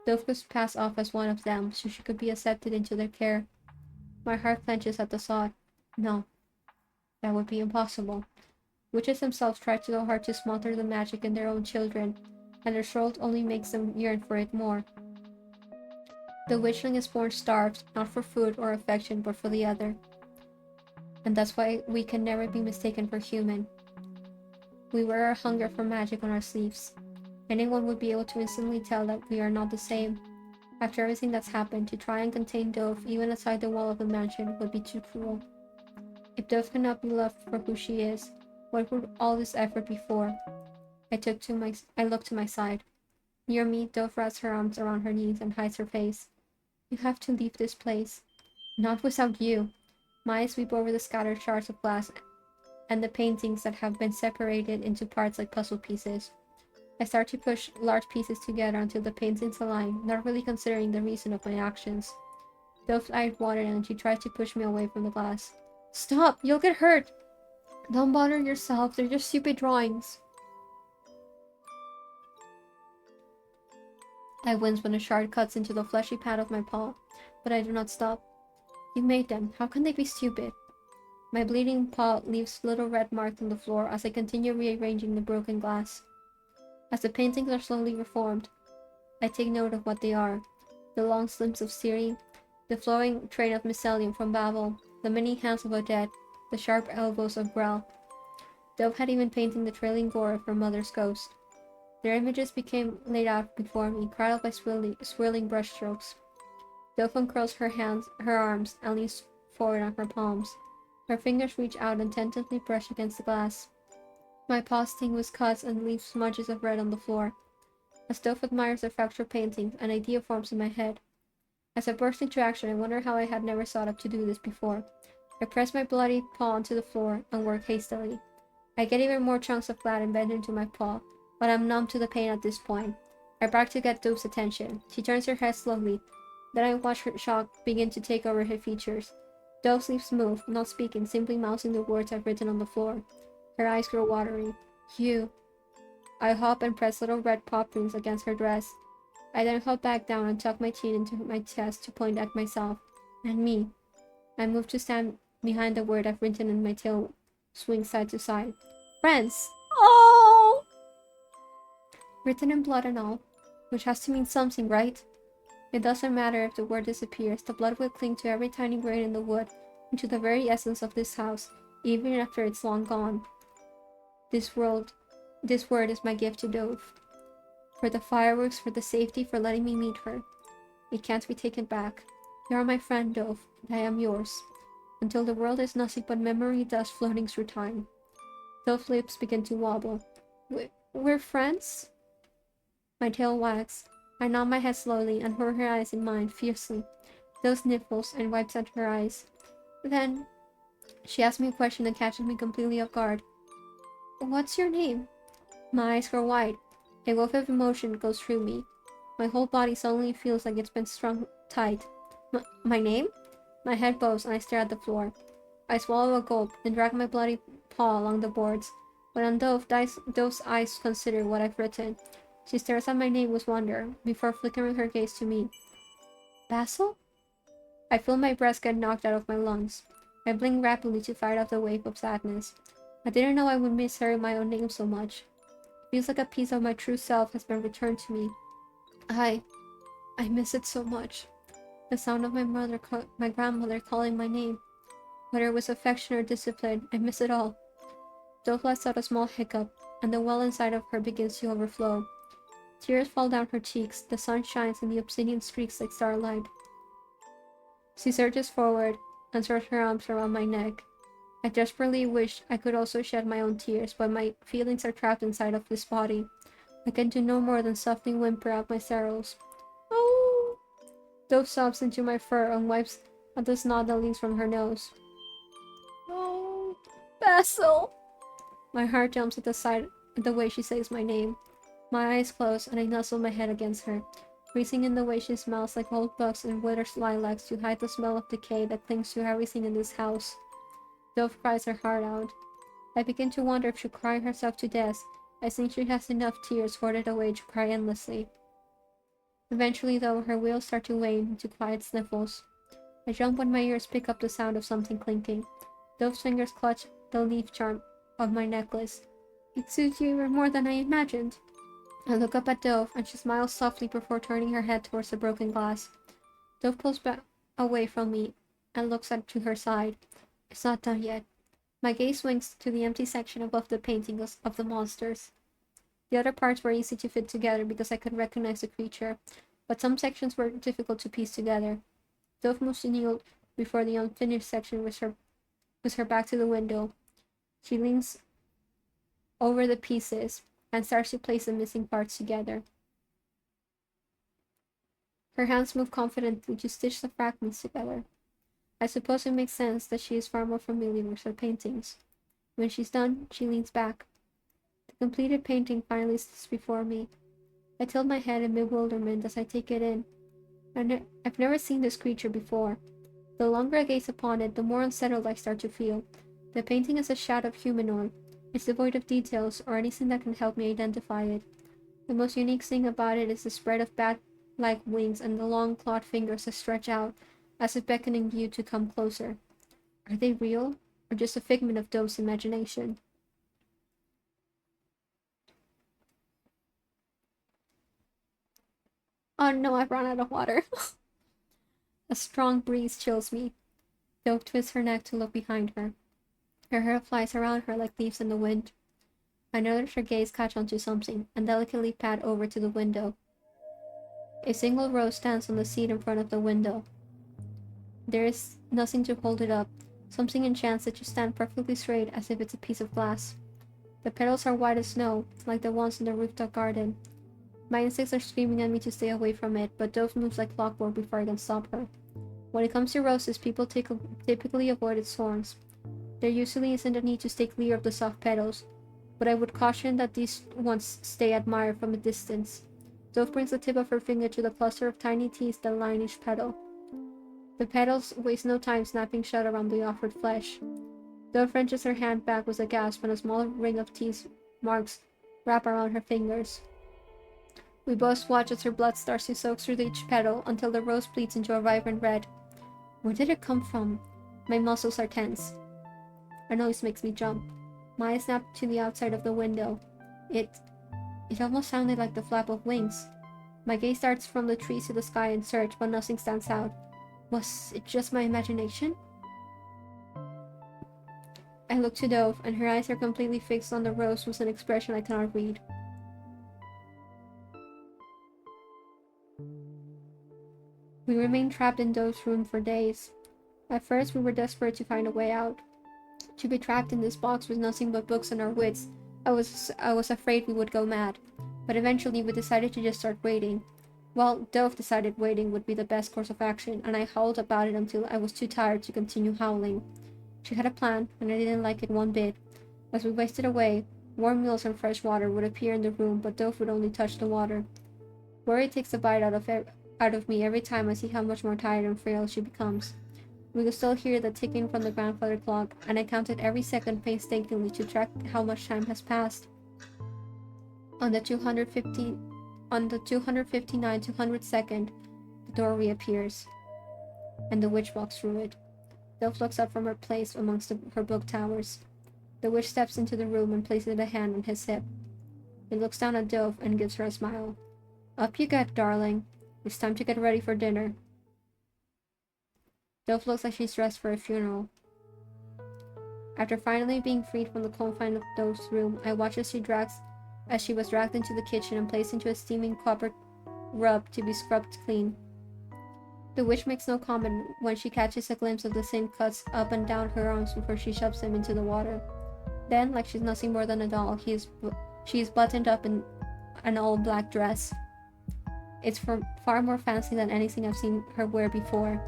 Dove could pass off as one of them, so she could be accepted into their care. My heart clenches at the thought. No, that would be impossible. Witches themselves try so hard to smother the magic in their own children, and their throat only makes them yearn for it more. The witchling is born starved, not for food or affection, but for the other. And that's why we can never be mistaken for human. We wear our hunger for magic on our sleeves. Anyone would be able to instantly tell that we are not the same. After everything that's happened, to try and contain Dove, even outside the wall of the mansion, would be too cruel. If Dove cannot be loved for who she is, what would all this effort be for? I looked to my side. Near me, Dove wraps her arms around her knees and hides her face. You have to leave this place. Not without you. My eyes sweep over the scattered shards of glass and the paintings that have been separated into parts like puzzle pieces. I start to push large pieces together until the paintings align, not really considering the reason of my actions. Dove's eyes watered and she tries to push me away from the glass. Stop! You'll get hurt! Don't bother yourself, they're just stupid drawings. I wince when a shard cuts into the fleshy pad of my paw, but I do not stop. You made them. How can they be stupid? My bleeding paw leaves little red marks on the floor as I continue rearranging the broken glass. As the paintings are slowly reformed, I take note of what they are. The long slims of Siri, the flowing train of mycelium from Babel, the many hands of Odette, the sharp elbows of Grell. Dove had even painted the trailing gore of her mother's ghost. Their images became laid out before me, cradled by swirling brushstrokes. Dove uncurls her arms, and leans forward on her palms. Her fingers reach out and tentatively brush against the glass. My paws sting with cuts and leave smudges of red on the floor. As Dove admires the fractured paintings, an idea forms in my head. As I burst into action, I wonder how I had never thought of to do this before. I press my bloody paw onto the floor and work hastily. I get even more chunks of glass embedded into my paw, but I'm numb to the pain at this point. I bark to get Dove's attention. She turns her head slowly. Then I watch her shock begin to take over her features. Dove's lips move, not speaking, simply mouthing the words I've written on the floor. Her eyes grow watery. You. I hop and press little red paw prints against her dress. I then hop back down and tuck my chin into my chest to point at myself. And me. I move to stand behind the word I've written and my tail swings side to side. Friends! Oh! Written in blood and all. Which has to mean something, right? It doesn't matter if the word disappears, the blood will cling to every tiny grain in the wood, and to the very essence of this house, even after it's long gone. This word is my gift to Dove. For the fireworks, for the safety, for letting me meet her. It can't be taken back. You are my friend, Dove, and I am yours. Until the world is nothing but memory dust floating through time. Dove's lips begin to wobble. We're friends? My tail wags. I nod my head slowly and hold her eyes in mine fiercely. Dove sniffles and wipes at her eyes. Then, she asks me a question that catches me completely off guard. What's your name? My eyes grow wide. A wave of emotion goes through me. My whole body suddenly feels like it's been strung tight. My name? My head bows and I stare at the floor. I swallow a gulp, then drag my bloody paw along the boards. When on Dove's eyes consider what I've written. She stares at my name with wonder, before flickering her gaze to me. Basil? I feel my breath get knocked out of my lungs. I blink rapidly to fight off the wave of sadness. I didn't know I would miss hearing my own name so much. It feels like a piece of my true self has been returned to me. I miss it so much. The sound of my grandmother calling my name. Whether it was affection or discipline, I miss it all. Dove lets out a small hiccup, and the well inside of her begins to overflow. Tears fall down her cheeks, the sun shines in the obsidian streaks like starlight. She surges forward and throws her arms around my neck. I desperately wish I could also shed my own tears, but my feelings are trapped inside of this body. I can do no more than softly whimper out my sorrows. Oh! Dove sobs into my fur and wipes at the snot that leaks from her nose. Oh, Basil! My heart jumps at the way she says my name. My eyes close and I nuzzle my head against her, freezing in the way she smells like old bugs and withered lilacs to hide the smell of decay that clings to everything in this house. Dove cries her heart out. I begin to wonder if she'll cry herself to death. I think she has enough tears hoarded away to cry endlessly. Eventually, though, her wails start to wane into quiet sniffles. I jump when my ears pick up the sound of something clinking. Dove's fingers clutch the leaf charm of my necklace. It suits you even more than I imagined. I look up at Dove, and she smiles softly before turning her head towards the broken glass. Dove pulls back away from me and looks to her side. It's not done yet. My gaze swings to the empty section above the paintings of the monsters. The other parts were easy to fit together because I could recognize the creature, but some sections were difficult to piece together. Dove moves to kneel before the unfinished section with her back to the window. She leans over the pieces and starts to place the missing parts together. Her hands move confidently to stitch the fragments together. I suppose it makes sense that she is far more familiar with her paintings. When she's done, she leans back. The completed painting finally sits before me. I tilt my head in bewilderment as I take it in. I've never seen this creature before. The longer I gaze upon it, the more unsettled I start to feel. The painting is a shadowed humanoid. It's devoid of details or anything that can help me identify it. The most unique thing about it is the spread of bat-like wings and the long clawed fingers that stretch out, as if beckoning you to come closer. Are they real, or just a figment of Dove's imagination? Oh no, I've run out of water. A strong breeze chills me. Dove twists her neck to look behind her. Her hair flies around her like leaves in the wind. I notice her gaze catch onto something and delicately pat over to the window. A single rose stands on the seat in front of the window. There is nothing to hold it up, something enchants it to stand perfectly straight as if it's a piece of glass. The petals are white as snow, like the ones in the rooftop garden. My instincts are screaming at me to stay away from it, but Dove moves like clockwork before I can stop her. When it comes to roses, people typically avoid its thorns. There usually isn't a need to stay clear of the soft petals, but I would caution that these ones stay admired from a distance. Dove brings the tip of her finger to the cluster of tiny teeth that line each petal. The petals waste no time snapping shut around the offered flesh. Dove wrenches her hand back with a gasp and a small ring of teeth marks wrap around her fingers. We both watch as her blood starts to soak through each petal until the rose bleeds into a vibrant red. Where did it come from? My muscles are tense. A noise makes me jump. My eyes snap to the outside of the window. It almost sounded like the flap of wings. My gaze darts from the trees to the sky in search, but nothing stands out. Was it just my imagination? I look to Dove, and her eyes are completely fixed on the rose with an expression I cannot read. We remained trapped in Dove's room for days. At first, we were desperate to find a way out. To be trapped in this box with nothing but books and our wits, I was afraid we would go mad. But eventually we decided to just start waiting. Well, Dove decided waiting would be the best course of action, and I howled about it until I was too tired to continue howling. She had a plan, and I didn't like it one bit. As we wasted away, warm meals and fresh water would appear in the room, but Dove would only touch the water. Worry takes a bite out of out of me every time I see how much more tired and frail she becomes. We could still hear the ticking from the grandfather clock, and I counted every second painstakingly to track how much time has passed. On the 259 200 the door reappears, and the witch walks through it. Dove looks up from her place amongst her book towers. The witch steps into the room and places a hand on his hip. He looks down at Dove and gives her a smile. Up you get, darling. It's time to get ready for dinner. Dove looks like she's dressed for a funeral. After finally being freed from the confine of Dove's room, I watch as she was dragged into the kitchen and placed into a steaming copper rub to be scrubbed clean. The witch makes no comment when she catches a glimpse of the sink cuts up and down her arms before she shoves him into the water. Then, like she's nothing more than a doll, she is buttoned up in an all-black dress. It's far more fancy than anything I've seen her wear before.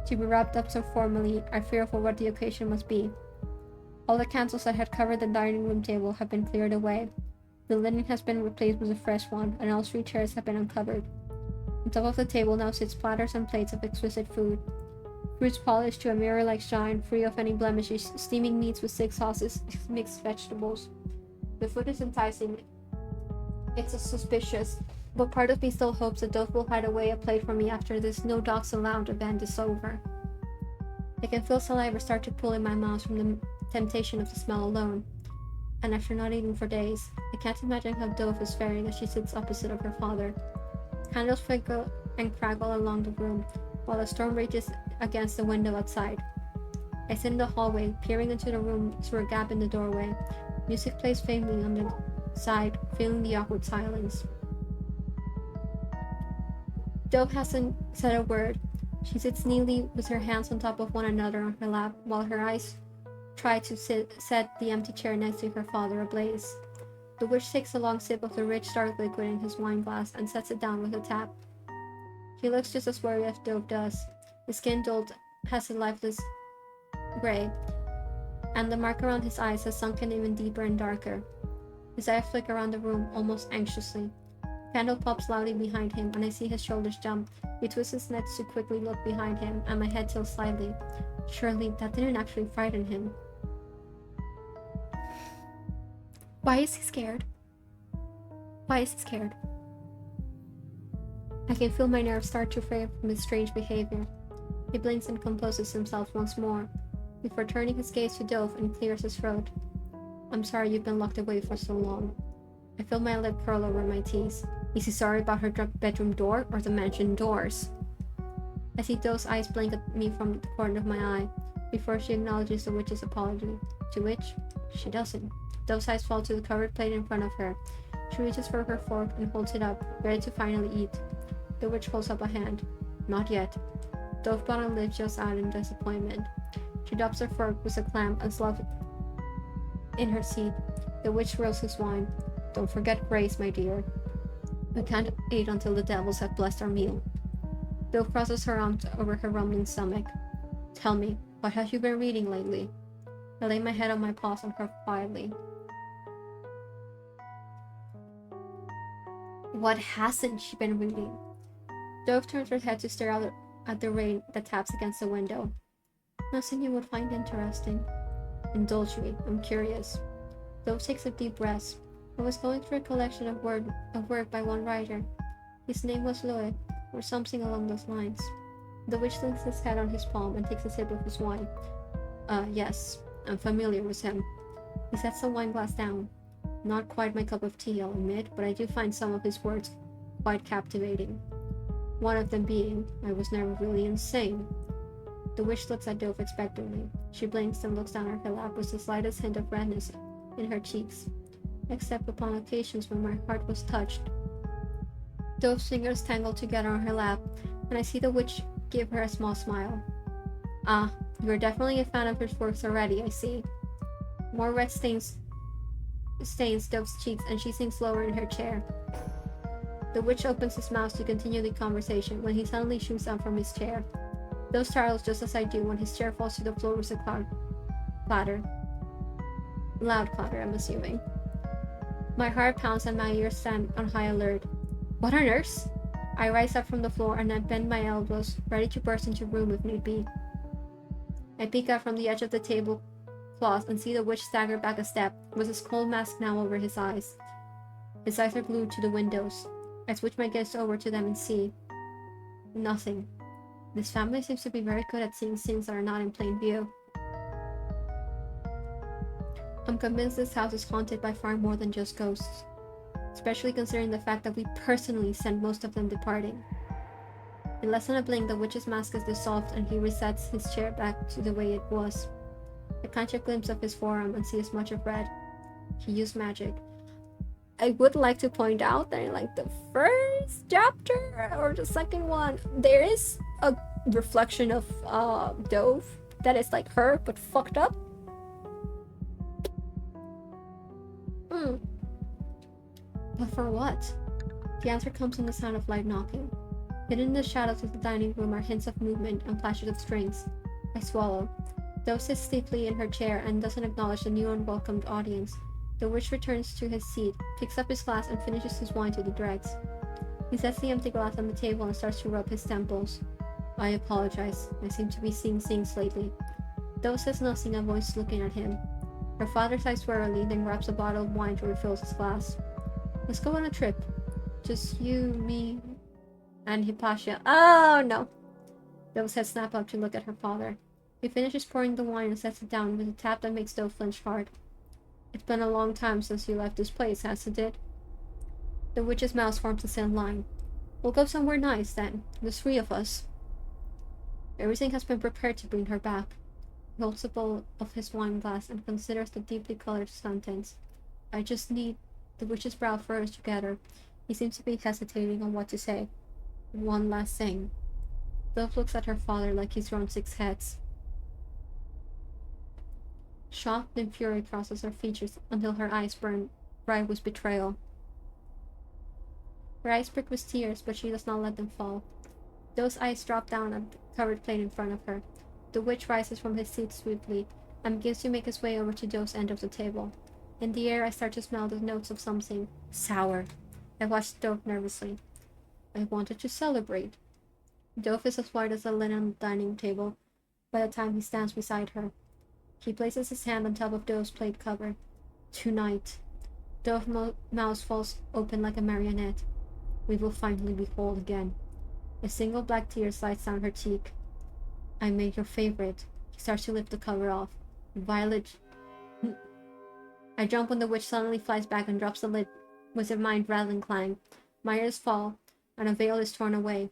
To be wrapped up so formally, I fear for what the occasion must be. All the candles that had covered the dining room table have been cleared away. The linen has been replaced with a fresh one, and all 3 chairs have been uncovered. On top of the table now sits platters and plates of exquisite food. Fruits polished to a mirror-like shine, free of any blemishes, steaming meats with 6 sauces, mixed vegetables. The food is enticing. It's suspicious, but part of me still hopes that Dove will hide away a plate for me after this no dogs allowed event is over. I can feel saliva start to pool in my mouth from the temptation of the smell alone. And after not eating for days, I can't imagine how Dove is faring as she sits opposite of her father. Candles flicker and crackle along the room, while a storm rages against the window outside. I sit in the hallway, peering into the room through a gap in the doorway. Music plays faintly on the side, filling the awkward silence. Dove hasn't said a word. She sits kneeling with her hands on top of one another on her lap, while her eyes try to set the empty chair next to her father ablaze. The witch takes a long sip of the rich dark liquid in his wine glass and sets it down with a tap. He looks just as worried as Dove does. His skin dulled has a lifeless gray, and the mark around his eyes has sunken even deeper and darker. His eyes flick around the room almost anxiously. Candle pops loudly behind him, and I see his shoulders jump. He twists his neck to quickly look behind him, and my head tilts slightly. Surely that didn't actually frighten him. Why is he scared? Why is he scared? I can feel my nerves start to fray from his strange behavior. He blinks and composes himself once more, before turning his gaze to Dove and clears his throat. I'm sorry you've been locked away for so long. I feel my lip curl over my teeth. Is he sorry about her bedroom door or the mansion doors? I see Dove's eyes blink at me from the corner of my eye, before she acknowledges the witch's apology, to which she doesn't. Dove's eyes fall to the covered plate in front of her. She reaches for her fork and holds it up, ready to finally eat. The witch holds up a hand. Not yet. Dove bottom lip just out in disappointment. She drops her fork with a clamp and slops in her seat. The witch rolls his wine. Don't forget grace, my dear. We can't eat until the devils have blessed our meal. Dove crosses her arms over her rumbling stomach. Tell me, what have you been reading lately? I lay my head on my paws on her quietly. What hasn't she been reading? Dove turns her head to stare out at the rain that taps against the window. Nothing you would find interesting. Indulge me, I'm curious. Dove takes a deep breath. I was going through a collection of work by one writer. His name was Loeb, or something along those lines. The witch leans his head on his palm and takes a sip of his wine. Yes, I'm familiar with him. He sets the wine glass down. Not quite my cup of tea, I'll admit, but I do find some of his words quite captivating. One of them being, I was never really insane. The witch looks at Dove expectantly. She blinks and looks down at her lap with the slightest hint of redness in her cheeks, except upon occasions when my heart was touched. Dove's fingers tangle together on her lap, and I see the witch give her a small smile. Ah, you're definitely a fan of his works already, I see. More red stains Dove's cheeks, and she sinks lower in her chair. The witch opens his mouth to continue the conversation when he suddenly shoots up from his chair. Dove startles just as I do when his chair falls to the floor with a clatter. Loud clatter, I'm assuming. My heart pounds and my ears stand on high alert. What on earth? I rise up from the floor and I bend my elbows, ready to burst into the room if need be. I peek out from the edge of the tablecloth and see the witch stagger back a step, with his cold mask now over his eyes. His eyes are glued to the windows. I switch my gaze over to them and see nothing. This family seems to be very good at seeing things that are not in plain view. I'm convinced this house is haunted by far more than just ghosts, especially considering the fact that we personally sent most of them departing. In less than a blink, the witch's mask is dissolved and he resets his chair back to the way it was. I catch a glimpse of his forearm and see a smudge of red. He used magic. I would like to point out that in like the first chapter or the second one, there is a reflection of Dove that is like her but fucked up. But for what? The answer comes in the sound of light knocking. Hidden in the shadows of the dining room are hints of movement and flashes of strings. I swallow. Dove sits stiffly in her chair and doesn't acknowledge the new unwelcomed audience. The witch returns to his seat, picks up his glass, and finishes his wine to the dregs. He sets the empty glass on the table and starts to rub his temples. I apologize. I seem to be seeing things lately. Dove says nothing, avoids looking at him. Her father sighs warily, then grabs a bottle of wine to refill his glass. Let's go on a trip. Just you, me, and Hypatia. Oh no! Dove's head snaps up to look at her father. He finishes pouring the wine and sets it down with a tap that makes Dove flinch hard. It's been a long time since you left this place, hasn't it? The witch's mouth forms a thin line. We'll go somewhere nice, then. The three of us. Everything has been prepared to bring her back. He holds a bowl of his wine glass and considers the deeply colored sentence. I just need... The witch's brow furrows together. He seems to be hesitating on what to say. One last thing. Dove looks at her father like he's thrown 6 heads. Shock and fury crosses her features until her eyes burn bright with betrayal. Her eyes prick with tears, but she does not let them fall. Dove's eyes drop down on the covered plate in front of her. The witch rises from his seat swiftly and begins to make his way over to Dove's end of the table. In the air, I start to smell the notes of something sour. I watch Dove nervously. I wanted to celebrate. Dove is as white as the linen on the dining table by the time he stands beside her. He places his hand on top of Dove's plate cover. Tonight. Dove's mouth falls open like a marionette. We will finally be whole again. A single black tear slides down her cheek. I made your favorite. He starts to lift the cover off. Violet. I jump when the witch suddenly flies back and drops the lid with a mind-rattling clang. My ears fall, and a veil is torn away.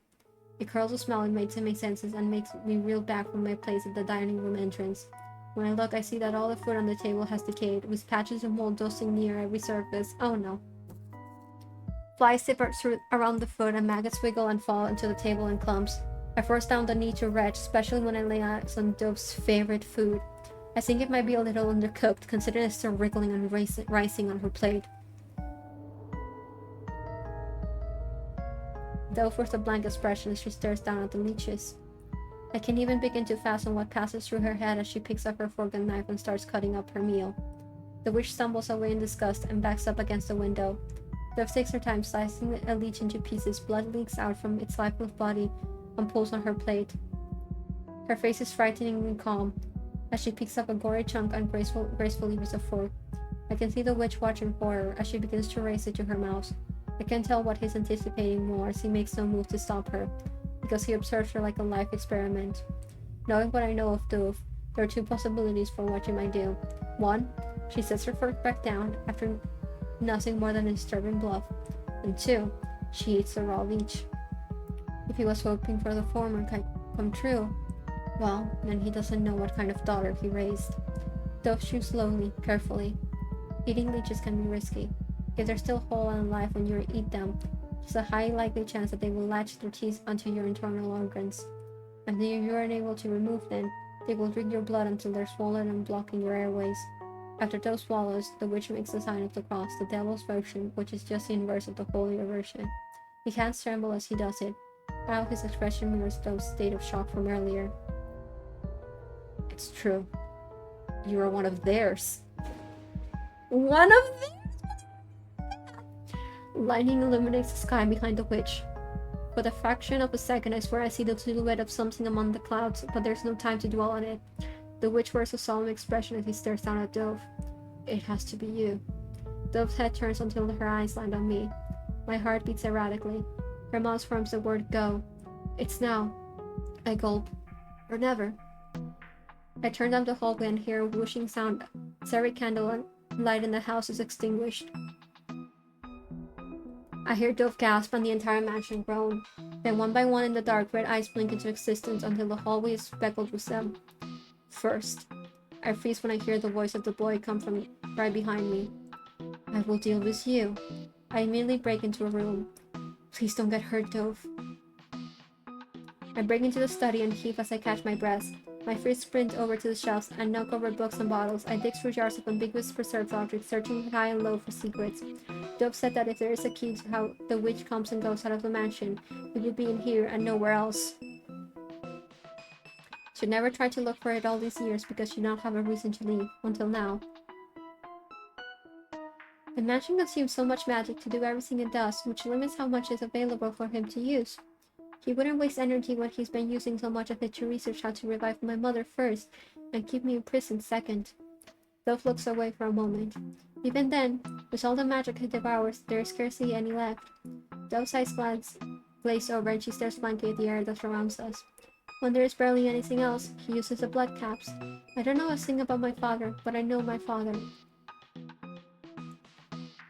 It curls a smell in my senses and makes me reel back from my place at the dining room entrance. When I look, I see that all the food on the table has decayed, with patches of mold dusting near every surface. Oh no. Flies zip around the food, and maggots wiggle and fall into the table in clumps. I force down the need to retch, especially when I lay eyes on Dove's favorite food. I think it might be a little undercooked, considering it's still wriggling and rising on her plate. Dove wears a blank expression as she stares down at the leeches. I can't even begin to fathom what passes through her head as she picks up her fork and knife and starts cutting up her meal. The witch stumbles away in disgust and backs up against the window. Dove takes her time slicing a leech into pieces. Blood leaks out from its lifeless body and pools on her plate. Her face is frighteningly calm as she picks up a gory chunk and gracefully with a fork. I can see the witch watch in horror as she begins to raise it to her mouth. I can tell what he's anticipating more as he makes no move to stop her, because he observes her like a life experiment. Knowing what I know of Dove, there are 2 possibilities for what she might do. 1, she sets her fork back down after nothing more than a disturbing bluff. And 2, she eats the raw leech. If he was hoping for the former come true, well, then he doesn't know what kind of daughter he raised. Dove chews slowly, carefully. Eating leeches can be risky. If they're still whole and alive when you eat them, there's a high likely chance that they will latch their teeth onto your internal organs. And if you aren't able to remove them, they will drink your blood until they're swollen and blocking your airways. After Dove swallows, the witch makes the sign of the cross, the devil's version, which is just the inverse of the holier version. His hands tremble as he does it. Now his expression mirrors Dove's state of shock from earlier. It's true. You are one of theirs. One of theirs? Lightning illuminates the sky behind the witch. For the fraction of a second, I swear I see the silhouette of something among the clouds, but there's no time to dwell on it. The witch wears a solemn expression as he stares down at Dove. It has to be you. Dove's head turns until her eyes land on me. My heart beats erratically. Her mouth forms the word go. It's now. I gulp. Or never. I turn down the hallway and hear a whooshing sound as every candle light in the house is extinguished. I hear Dove gasp and the entire mansion groan. Then one by one in the dark, red eyes blink into existence until the hallway is speckled with them. First, I freeze when I hear the voice of the boy come from right behind me. I will deal with you. I immediately break into a room. Please don't get hurt, Dove. I break into the study and heave as I catch my breath. My feet sprint over to the shelves and knock over books and bottles. I dig through jars of ambiguous preserved objects, searching high and low for secrets. Dove said that if there is a key to how the witch comes and goes out of the mansion, it would be in here and nowhere else. She never tried to look for it all these years because she did not have a reason to leave, until now. The mansion consumes so much magic to do everything it does, which limits how much is available for him to use. He wouldn't waste energy when he's been using so much of it to research how to revive my mother first, and keep me in prison second. Dove looks away for a moment. Even then, with all the magic he devours, there is scarcely any left. Dove's eyes glaze over and she stares blankly at the air that surrounds us. When there is barely anything else, he uses the blood caps. I don't know a thing about my father, but I know my father.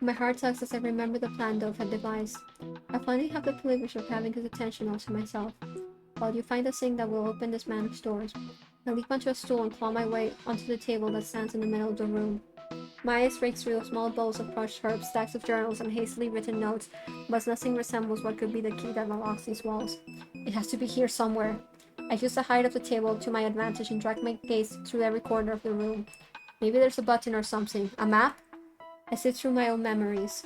My heart tugs as I remember the plan Dove had devised. I finally have the privilege of having his attention all to myself. While you find the thing that will open this man of doors, I leap onto a stool and claw my way onto the table that stands in the middle of the room. My eyes rake through small bowls of crushed herbs, stacks of journals, and hastily written notes, but nothing resembles what could be the key that unlocks these walls. It has to be here somewhere. I use the height of the table to my advantage and drag my gaze through every corner of the room. Maybe there's a button or something. A map? I sift through my own memories.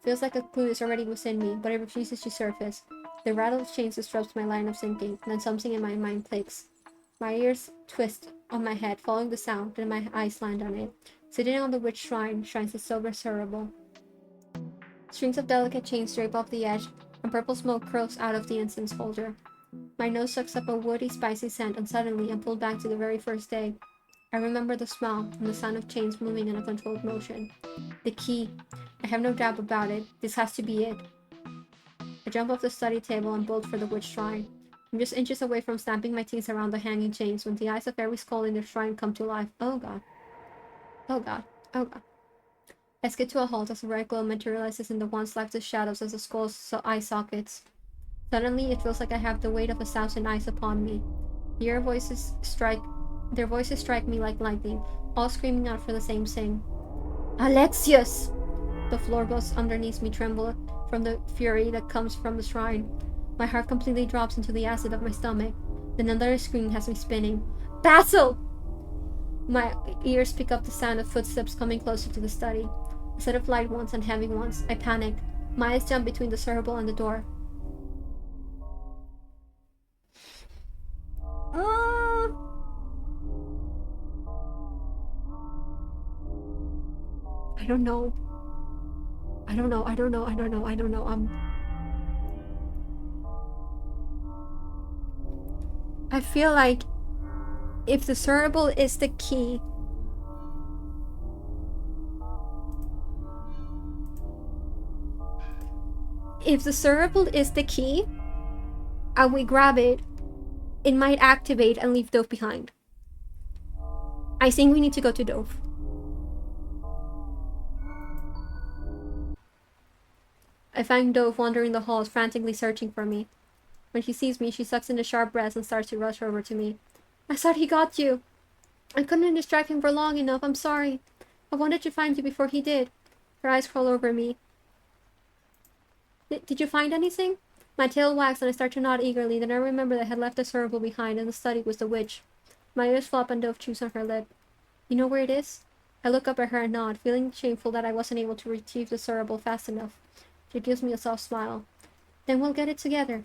Feels like a clue is already within me, but it refuses to surface. The rattle of chains disrupts my line of thinking, then something in my mind clicks. My ears twist on my head, following the sound, then my eyes land on it. Sitting on the witch shrine shines a silver thurible. Strings of delicate chains drape off the edge, and purple smoke curls out of the incense holder. My nose sucks up a woody, spicy scent, and suddenly I'm pulled back to the very first day. I remember the smell and the sound of chains moving in a controlled motion. The key. I have no doubt about it. This has to be it. I jump off the study table and bolt for the witch shrine. I'm just inches away from snapping my teeth around the hanging chains when the eyes of every skull in the shrine come to life. Oh god. Oh god. Oh god. I skid to a halt as a red glow materializes in the once lifeless shadows as the skull's eye sockets. Suddenly, it feels like I have the weight of 1,000 eyes upon me. Their voices strike me like lightning, all screaming out for the same thing. Alexius! The floorboards underneath me tremble from the fury that comes from the shrine. My heart completely drops into the acid of my stomach. Then another scream has me spinning. Basil! My ears pick up the sound of footsteps coming closer to the study. A set of light ones and heavy ones. I panic. My eyes jump between the thurible and the door. I don't know. I feel like if the thurible is the key, and we grab it, it might activate and leave Dove behind. I think we need to go to Dove. I find Dove wandering the halls, frantically searching for me. When she sees me, she sucks in a sharp breath and starts to rush over to me. I thought he got you. I couldn't distract him for long enough. I'm sorry. I wanted to find you before he did. Her eyes crawl over me. Did you find anything? My tail wags and I start to nod eagerly. Then I remember that I had left the thurible behind and the study was the witch. My ears flop and Dove chews on her lip. You know where it is? I look up at her and nod, feeling shameful that I wasn't able to retrieve the thurible fast enough. She gives me a soft smile. Then we'll get it together.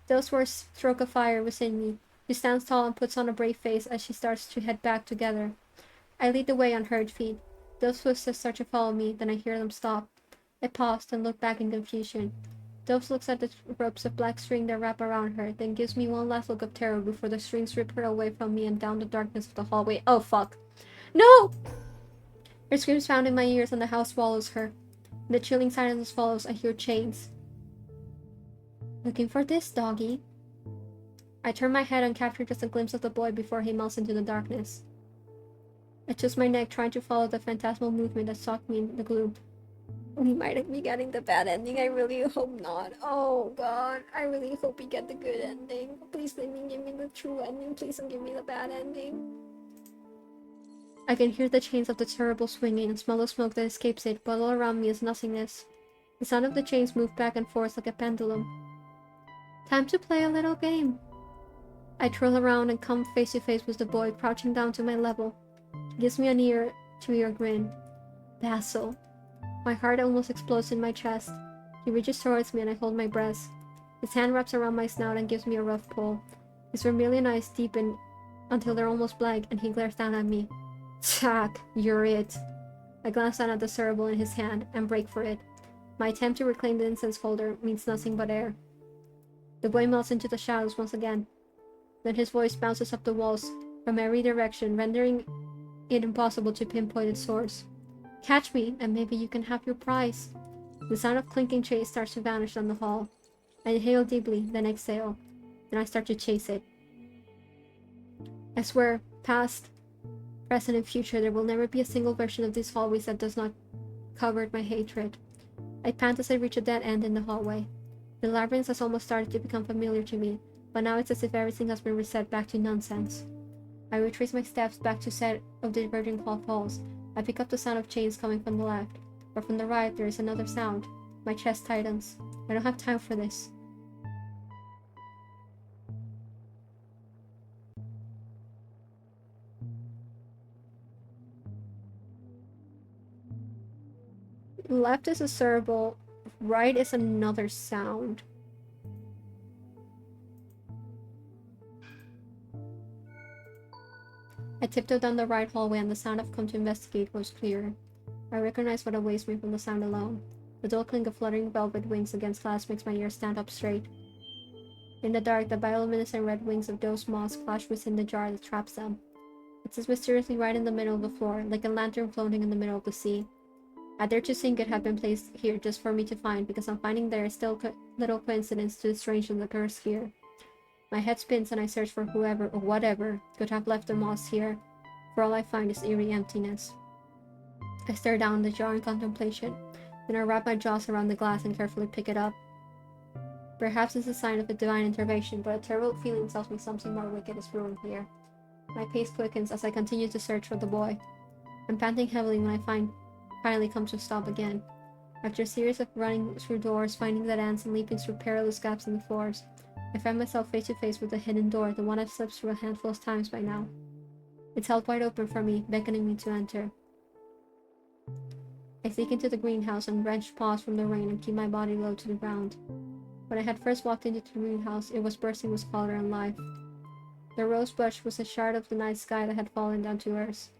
Those words stroke a fire within me. She stands tall and puts on a brave face as she starts to head back together. I lead the way on hurried feet. Those footsteps start to follow me, then I hear them stop. I paused and look back in confusion. Dove looks at the ropes of black string that wrap around her, then gives me one last look of terror before the strings rip her away from me and down the darkness of the hallway. Oh, fuck. No! Her screams found in my ears and the house swallows her. In the chilling silence follows, I hear chains. Looking for this, doggy. I turn my head and capture just a glimpse of the boy before he melts into the darkness. I twist my neck, trying to follow the phantasmal movement that sucked me in the gloom. We might be getting the bad ending. I really hope not. Oh god, I really hope we get the good ending. Please let me give me the true ending. Please don't give me the bad ending. I can hear the chains of the terrible swinging and smell the smoke that escapes it, but all around me is nothingness. The sound of the chains move back and forth like a pendulum. Time to play a little game. I twirl around and come face to face with the boy, crouching down to my level. He gives me an ear-to-ear grin. Basil. My heart almost explodes in my chest. He reaches towards me and I hold my breath. His hand wraps around my snout and gives me a rough pull. His vermilion eyes deepen until they're almost black and he glares down at me. Jack, you're it. I glance down at the cerebral in his hand and break for it. My attempt to reclaim the incense holder means nothing but air. The boy melts into the shadows once again. Then his voice bounces up the walls from every direction, rendering it impossible to pinpoint its source. Catch me, and maybe you can have your prize. The sound of clinking chains starts to vanish down the hall. I inhale deeply, then exhale. Then I start to chase it. I swear, past, present, and future, there will never be a single version of these hallways that does not cover my hatred. I pant as I reach a dead end in the hallway. The labyrinth has almost started to become familiar to me, but now it's as if everything has been reset back to nonsense. I retrace my steps back to set of diverging cloth halls. I pick up the sound of chains coming from the left, but from the right there is another sound. My chest tightens. I don't have time for this. Left is a cerebral, right is another sound. I tiptoe down the right hallway and the sound I've come to investigate was clearer. I recognize what awaits me from the sound alone. The dull clink of fluttering velvet wings against glass makes my ears stand up straight. In the dark, the bioluminescent red wings of those moths flash within the jar that traps them. It sits mysteriously right in the middle of the floor, like a lantern floating in the middle of the sea. I dare to think it had been placed here just for me to find, because I'm finding there is still little coincidence to the strange that occurs here. My head spins and I search for whoever or whatever could have left the moss here. For all I find is eerie emptiness. I stare down the jar in contemplation, then I wrap my jaws around the glass and carefully pick it up. Perhaps it's a sign of a divine intervention, but a terrible feeling tells me something more wicked is brewing here. My pace quickens as I continue to search for the boy. I'm panting heavily when I finally come to a stop again. After a series of running through doors, finding dead ends, and leaping through perilous gaps in the floors, I find myself face to face with a hidden door, the one I've slipped through a handful of times by now. It's held wide open for me, beckoning me to enter. I sneak into the greenhouse and wrench paws from the rain and keep my body low to the ground. When I had first walked into the greenhouse, it was bursting with color and life. The rose bush was a shard of the night sky that had fallen down to earth.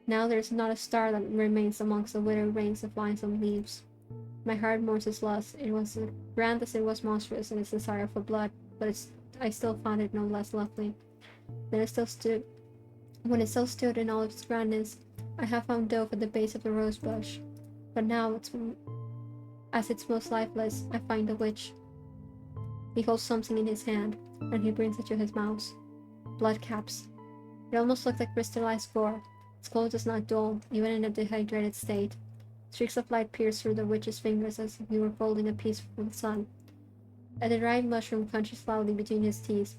Now there is not a star that remains amongst the withered rings of vines and leaves. My heart mourns its loss. It was as grand as it was monstrous in its desire for blood, but I still found it no less lovely. When it still stood in all its grandness, I have found Dove at the base of the rose bush. But now, as it's most lifeless, I find the witch. He holds something in his hand, and he brings it to his mouth. Blood caps. It almost looks like crystallized gore. Its glow does not dull, even in a dehydrated state. Streaks of light pierce through the witch's fingers as if he were folding a piece from the sun. A dried mushroom crunches loudly between his teeth,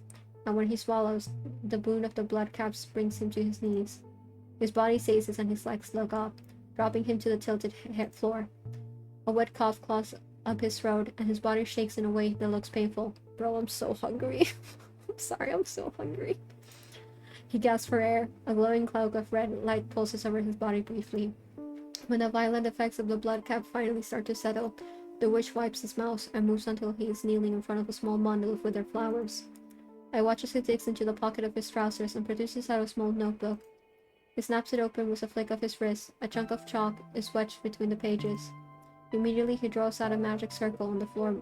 and when he swallows, the boon of the blood caps brings him to his knees. His body seizes and his legs look up, dropping him to the tilted floor. A wet cough clogs up his throat, and his body shakes in a way that looks painful. Bro, I'm so hungry. I'm sorry, I'm so hungry. He gasps for air. A glowing cloud of red light pulses over his body briefly. When the violent effects of the blood cap finally start to settle, the witch wipes his mouth and moves until he is kneeling in front of a small bundle of withered flowers. I watch as he digs into the pocket of his trousers and produces out a small notebook. He snaps it open with a flick of his wrist. A chunk of chalk is wedged between the pages. Immediately he draws out a magic circle on the floor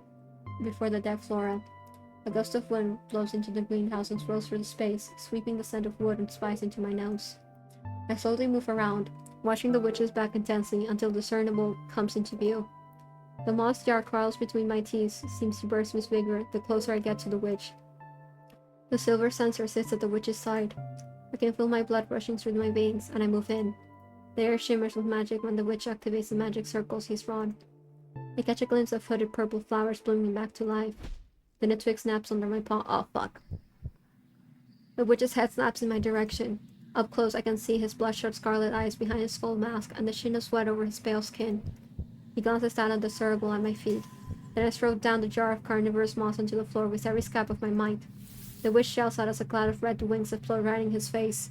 before the dead flora. A gust of wind blows into the greenhouse and swirls through the space, sweeping the scent of wood and spice into my nose. I slowly move around, watching the witch's back intensely until discernible comes into view. The moss jar crawls between my teeth, seems to burst with vigor the closer I get to the witch. The silver censer sits at the witch's side. I can feel my blood rushing through my veins, and I move in. The air shimmers with magic when the witch activates the magic circles he's drawn. I catch a glimpse of hooded purple flowers blooming back to life. Then a twig snaps under my paw. Oh, fuck. The witch's head snaps in my direction. Up close, I can see his bloodshot scarlet eyes behind his full mask and the sheen of sweat over his pale skin. He glances down at the circle at my feet. Then I throw down the jar of carnivorous moss onto the floor with every scrap of my might. The witch yells out as a cloud of red wings explode right in his face.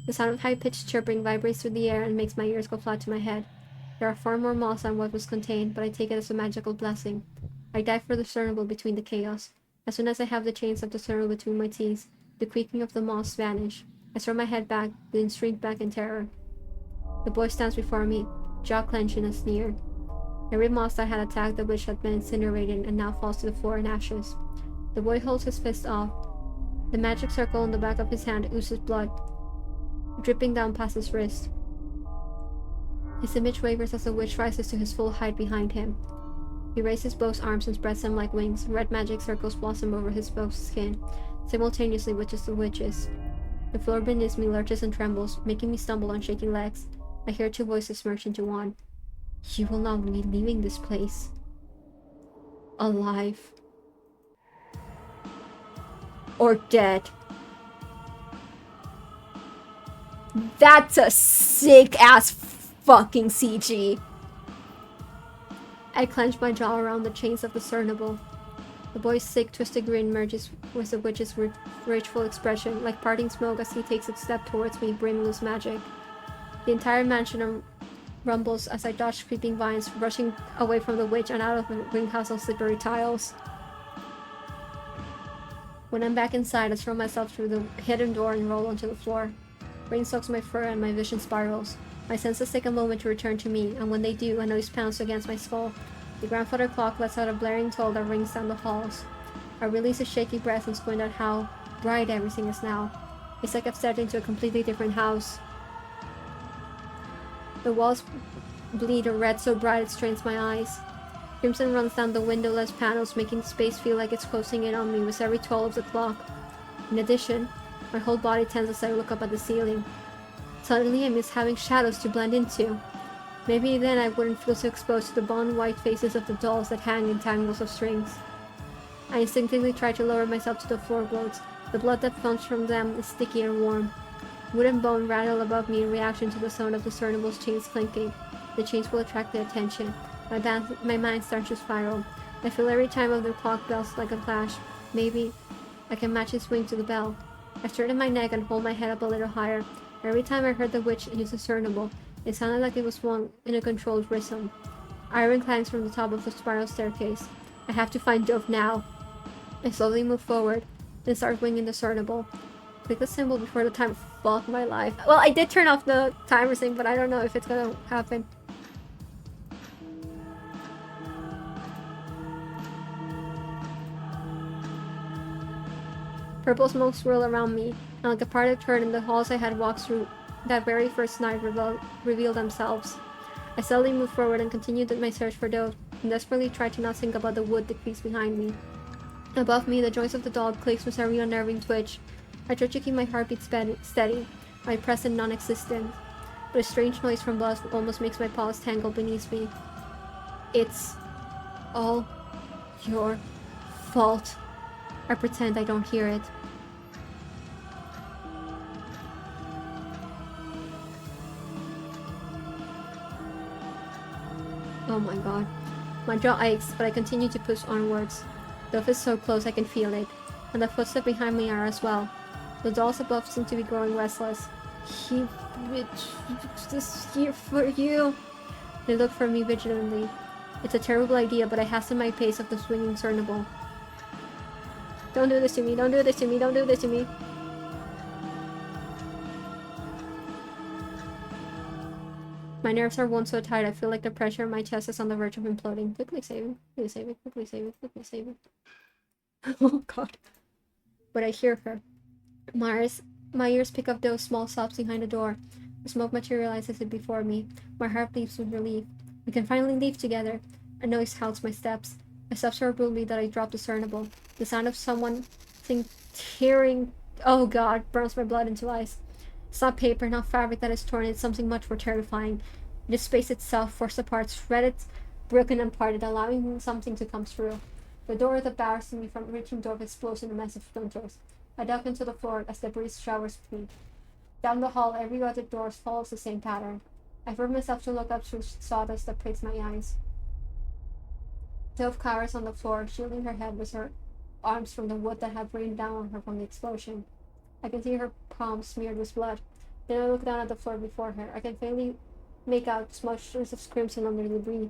The sound of high-pitched chirping vibrates through the air and makes my ears go flat to my head. There are far more moss than what was contained, but I take it as a magical blessing. I dive for the discernible between the chaos. As soon as I have the chains of discernible between my teeth, the creaking of the moss vanish. I throw my head back, then shrink back in terror. The boy stands before me, jaw clenched in a sneer. Every moss that had attacked the witch had been incinerated and now falls to the floor in ashes. The boy holds his fist off. The magic circle on the back of his hand oozes blood, dripping down past his wrist. His image wavers as the witch rises to his full height behind him. He raises both arms and spreads them like wings. Red magic circles blossom over his both skin, simultaneously witches the witches. The floor beneath me lurches and trembles, making me stumble on shaky legs. I hear two voices merge into one. You will not be leaving this place alive. Or dead. That's a sick-ass fucking CG. I clench my jaw around the chains of the discernible. The boy's sick, twisted grin merges with the witch's rageful expression, like parting smoke as he takes a step towards me, brimming with magic. The entire mansion rumbles as I dodge creeping vines, rushing away from the witch and out of the greenhouse on slippery tiles. When I'm back inside, I throw myself through the hidden door and roll onto the floor. Rain soaks my fur and my vision spirals. My senses take a moment to return to me, and when they do, a noise pounds against my skull. The grandfather clock lets out a blaring toll that rings down the halls. I release a shaky breath and squint at how bright everything is now. It's like I've stepped into a completely different house. The walls bleed a red so bright it strains my eyes. Crimson runs down the windowless panels, making the space feel like it's closing in on me with every toll of the clock. In addition, my whole body tenses as I look up at the ceiling. Suddenly I miss having shadows to blend into. Maybe then I wouldn't feel so exposed to the bone-white faces of the dolls that hang in tangles of strings. I instinctively try to lower myself to the floorboards. The blood that foams from them is sticky and warm. Wood and bone rattle above me in reaction to the sound of discernible's chains clinking. The chains will attract their attention. My mind starts to spiral. I feel every time of the clock bells like a flash. Maybe I can match its swing to the bell. I straighten my neck and hold my head up a little higher. Every time I heard the witch use discernible, it sounded like it was swung in a controlled rhythm. Iron clangs from the top of the spiral staircase. I have to find Dove now. I slowly move forward, then start winging discernible. Click the symbol before the time. Fuck my life. Well, I did turn off the timer thing, but I don't know if it's gonna happen. Purple smoke swirl around me, and like a parted curtain, the halls I had walked through that very first night reveal themselves. I slowly move forward and continued my search for Dove, and desperately tried to not think about the wood that creaks behind me. Above me, the joints of the dog clicks with every unnerving twitch. I try to keep my heartbeat steady, my present non-existent, but a strange noise from above almost makes my paws tangle beneath me. It's all your fault. I pretend I don't hear it. Oh my god. My jaw aches, but I continue to push onwards. Dove is so close I can feel it, and the footsteps behind me are as well. The dolls above seem to be growing restless. He is here for you. They look for me vigilantly. It's a terrible idea, but I hasten my pace of the swinging discernible. Don't do this to me, don't do this to me, don't do this to me. My nerves are wound so tight I feel like the pressure in my chest is on the verge of imploding. Quickly saving, quickly saving, quickly saving, quickly saving. Oh god. But I hear her. My ears pick up those small sobs behind the door. The smoke materializes it before me. My heart leaps with relief. We can finally leave together. A noise halts my steps. I step so abruptly that I drop discernible. The sound of someone tearing. Oh god, burns my blood into ice. It's not paper, not fabric that is torn, it's something much more terrifying. It is space itself, forced apart, shredded, broken and parted, allowing something to come through. The door that bars me from reaching door explodes in a massive splinters. I duck into the floor as debris showers me. Down the hall, every other door follows the same pattern. I force myself to look up through sawdust that pricks my eyes. Dove cowers on the floor, shielding her head with her arms from the wood that had rained down on her from the explosion. I can see her palms smeared with blood. Then I look down at the floor before her. I can faintly make out smudges of crimson under the debris.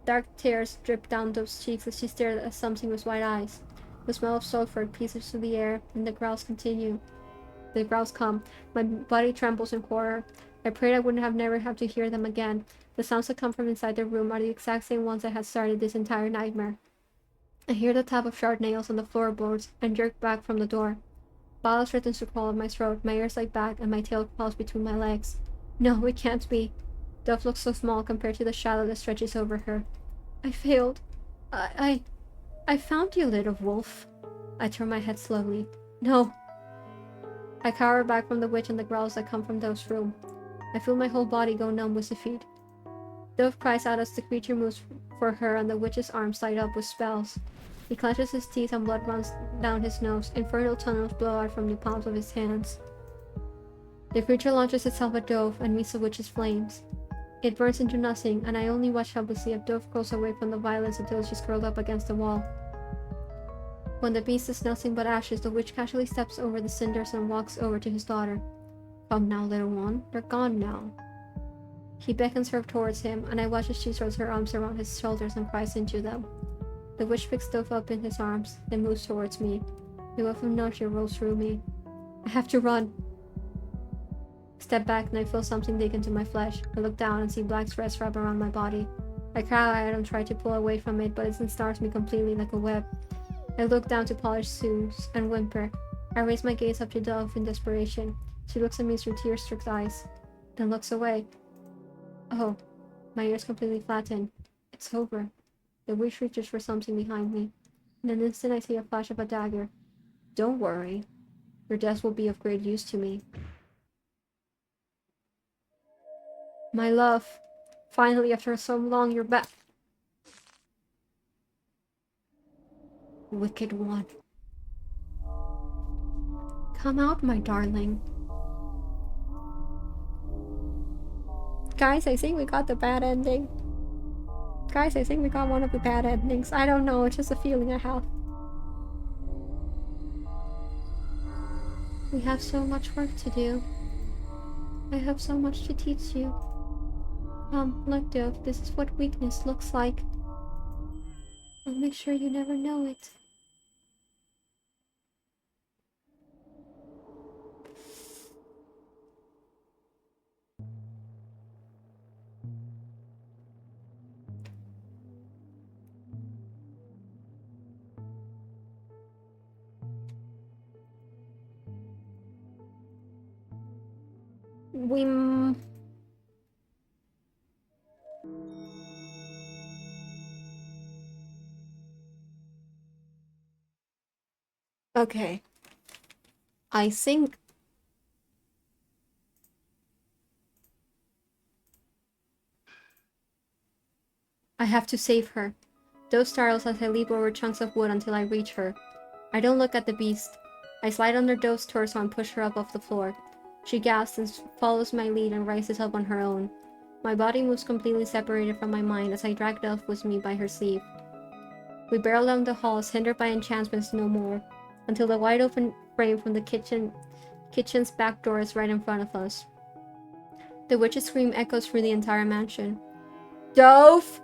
Dark tears drip down Dove's cheeks as she stared at something with wide eyes. The smell of sulfur pierces through the air, and the growls continue. The growls come. My body trembles in horror. I prayed I wouldn't have never have to hear them again. The sounds that come from inside the room are the exact same ones that had started this entire nightmare. I hear the tap of sharp nails on the floorboards and jerk back from the door. Bile threatens to crawl up my throat, my ears like back, and my tail crawls between my legs. No, it can't be. Dove looks so small compared to the shadow that stretches over her. I failed. I found you, little wolf. I turn my head slowly. No. I cower back from the witch and the growls that come from Dove's room. I feel my whole body go numb with defeat. Dove cries out as the creature moves for her and the witch's arms light up with spells. He clenches his teeth and blood runs down his nose. Infernal tunnels blow out from the palms of his hands. The creature launches itself at Dove and meets the witch's flames. It burns into nothing, and I only watch helplessly as Dove crawls away from the violence until she's curled up against the wall. When the beast is nothing but ashes, the witch casually steps over the cinders and walks over to his daughter. Come now, little one. They're gone now. He beckons her towards him, and I watch as she throws her arms around his shoulders and cries into them. The witch picks Dove up in his arms, then moves towards me. A wave of nausea rolls through me. I have to run. Step back and I feel something dig into my flesh. I look down and see black threads wrap around my body. I cry out and try to pull away from it, but it ensnares me completely like a web. I look down to polished shoes and whimper. I raise my gaze up to Dove in desperation. She looks at me through tear-streaked eyes, then looks away. Oh, my ears completely flatten. It's over. The witch reaches for something behind me. In an instant I see a flash of a dagger. Don't worry. Your death will be of great use to me. My love. Finally, after so long, you're back. Wicked one. Come out, my darling. Guys, I think we got the bad ending. Guys, I think we got one of the bad endings. I don't know, it's just a feeling I have. We have so much work to do. I have so much to teach you. Look, Dove, this is what weakness looks like. I'll make sure you never know it. Okay. I think I have to save her. Dove startles as I leap over chunks of wood until I reach her. I don't look at the beast. I slide under Dove's torso and push her up off the floor. She gasps and follows my lead and rises up on her own. My body moves completely separated from my mind as I drag Dove with me by her sleeve. We barrel down the halls, hindered by enchantments no more, until the wide open frame from the kitchen's back door is right in front of us. The witch's scream echoes through the entire mansion. Dove!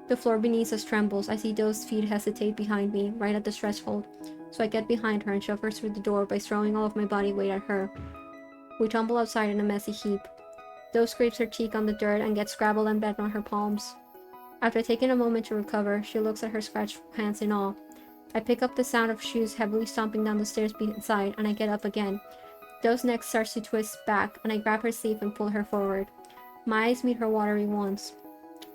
The floor beneath us trembles. I see Dove's feet hesitate behind me, right at the threshold, so I get behind her and shove her through the door by throwing all of my body weight at her. We tumble outside in a messy heap. Dove scrapes her cheek on the dirt and gets Scrabble and bed on her palms. After taking a moment to recover, she looks at her scratched hands in awe. I pick up the sound of shoes heavily stomping down the stairs beside, and I get up again. Dove's neck starts to twist back, and I grab her sleeve and pull her forward. My eyes meet her watery ones.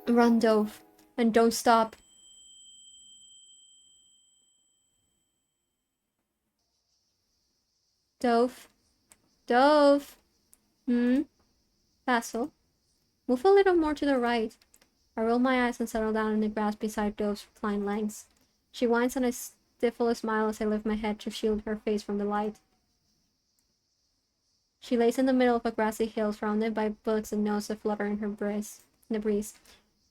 Run, Dove, and don't stop. Dove. Dove. Basil. Move a little more to the right. I roll my eyes and settle down in the grass beside Dove's flying lengths. She whines and I stifle a smile as I lift my head to shield her face from the light. She lays in the middle of a grassy hill surrounded by bugs and gnomes that flutter in the breeze.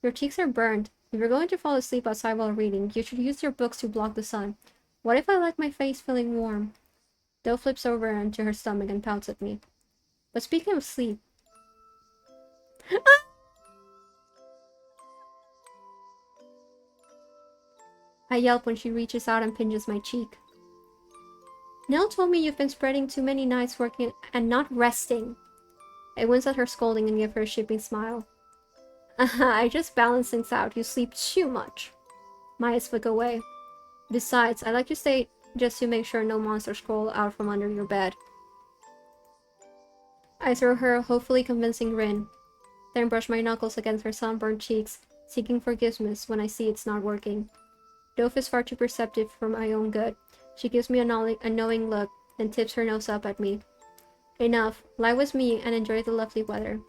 Your cheeks are burned. If you're going to fall asleep outside while reading, you should use your books to block the sun. What if I like my face feeling warm? Dove flips over onto her stomach and pouts at me. But speaking of sleep... I yelp when she reaches out and pinches my cheek. Nell told me you've been spreading too many nights working and not resting. I wince at her scolding and give her a shipping smile. I just balance things out. You sleep too much. My eyes flick away. Besides, I like to stay just to make sure no monsters crawl out from under your bed. I throw her a hopefully convincing grin, then brush my knuckles against her sunburned cheeks, seeking forgiveness when I see it's not working. Dove is far too perceptive for my own good. She gives me a knowing look, then tips her nose up at me. Enough. Lie with me and enjoy the lovely weather.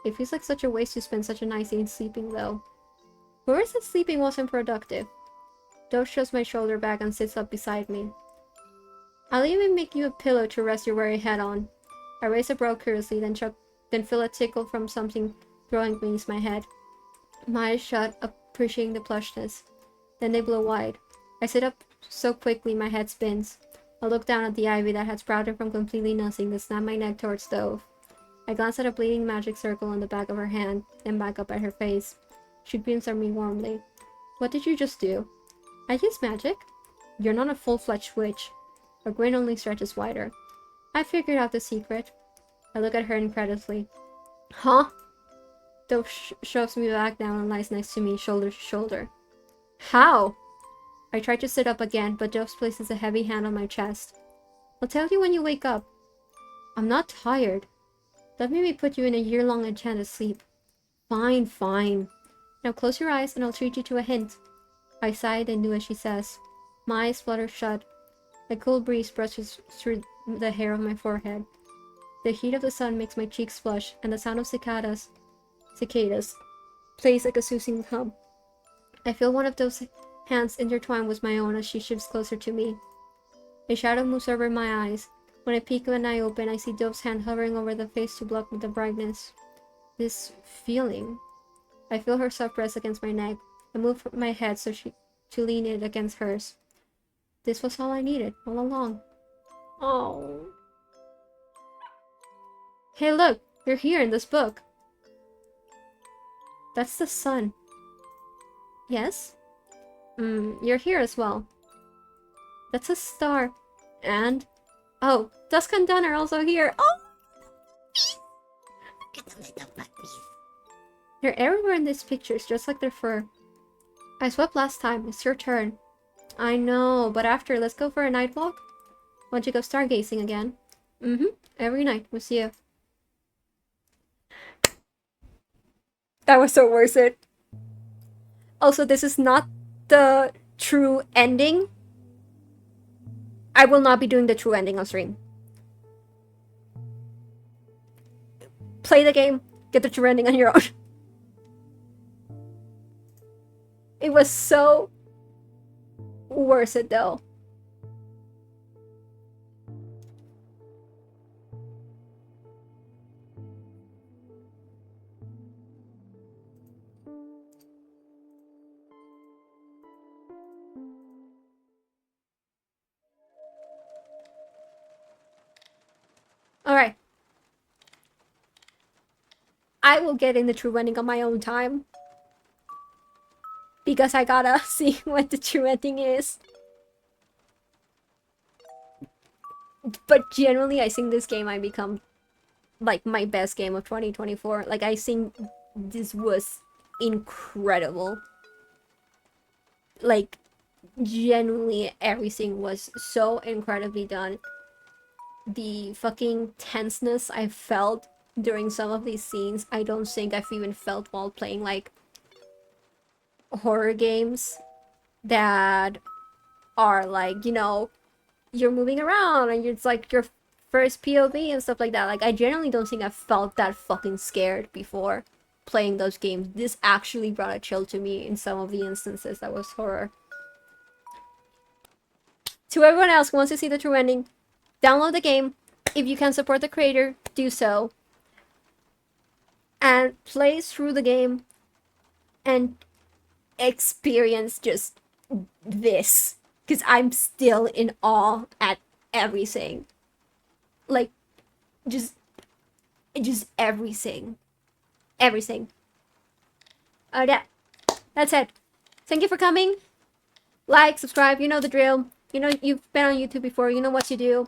It feels like such a waste to spend such a nice day sleeping, though. Whoever said sleeping wasn't productive? Dove shoves my shoulder back and sits up beside me. I'll even make you a pillow to rest your weary head on. I raise a brow curiously, then feel a tickle from something throwing beneath my head. My eyes shut, appreciating the plushness. Then they blow wide. I sit up so quickly my head spins. I look down at the ivy that had sprouted from completely nothing, then snap my neck towards Dove. I glance at a bleeding magic circle on the back of her hand, then back up at her face. She beams at me warmly. What did you just do? I use magic? You're not a full-fledged witch. Her grin only stretches wider. I figured out the secret. I look at her incredulously. Huh? Dove shoves me back down and lies next to me, shoulder to shoulder. How? I try to sit up again, but Dove places a heavy hand on my chest. I'll tell you when you wake up. I'm not tired. Let me put you in a year-long enchanted sleep. Fine, fine. Now close your eyes and I'll treat you to a hint. I sigh and do as she says. My eyes flutter shut. A cool breeze brushes through the hair of my forehead. The heat of the sun makes my cheeks flush, and the sound of cicadas, plays like a soothing hum. I feel one of those hands intertwined with my own as she shifts closer to me. A shadow moves over my eyes. When I peek and I open, I see Dove's hand hovering over the face to block the brightness. This feeling. I feel her soft breast against my neck. I move my head to lean it against hers. This was all I needed, all along. Oh. Hey look, you're here in this book. That's the sun. Yes? You're here as well. That's a star. And... oh, Dusk and Dawn are also here. Oh! They're everywhere in these pictures, just like their fur. I swept last time. It's your turn. I know, but after, let's go for a night walk? Want to go stargazing again? Every night. We'll see you. That was so worth it. Also, this is not the true ending. I will not be doing the true ending on stream. Play the game, get the true ending on your own. It was so worth it though. Alright. I will get in the true ending on my own time. Because I gotta see what the true ending is. But generally, I think this game I become like my best game of 2024. Like I think this was incredible. Like genuinely everything was so incredibly done. The fucking tenseness I felt during some of these scenes, I don't think I've even felt while playing like horror games that are like, you know, you're moving around and it's like your first POV and stuff like that. Like I genuinely don't think I've felt that fucking scared before playing those games. This actually brought a chill to me in some of the instances that was horror. To everyone else who wants to see the true ending, download the game. If you can support the creator, do so. And play through the game and experience just this. Because I'm still in awe at everything. Like, just everything. Everything. Yeah. That's it. Thank you for coming. Like, subscribe, you know the drill. You know, you've been on YouTube before, you know what to do.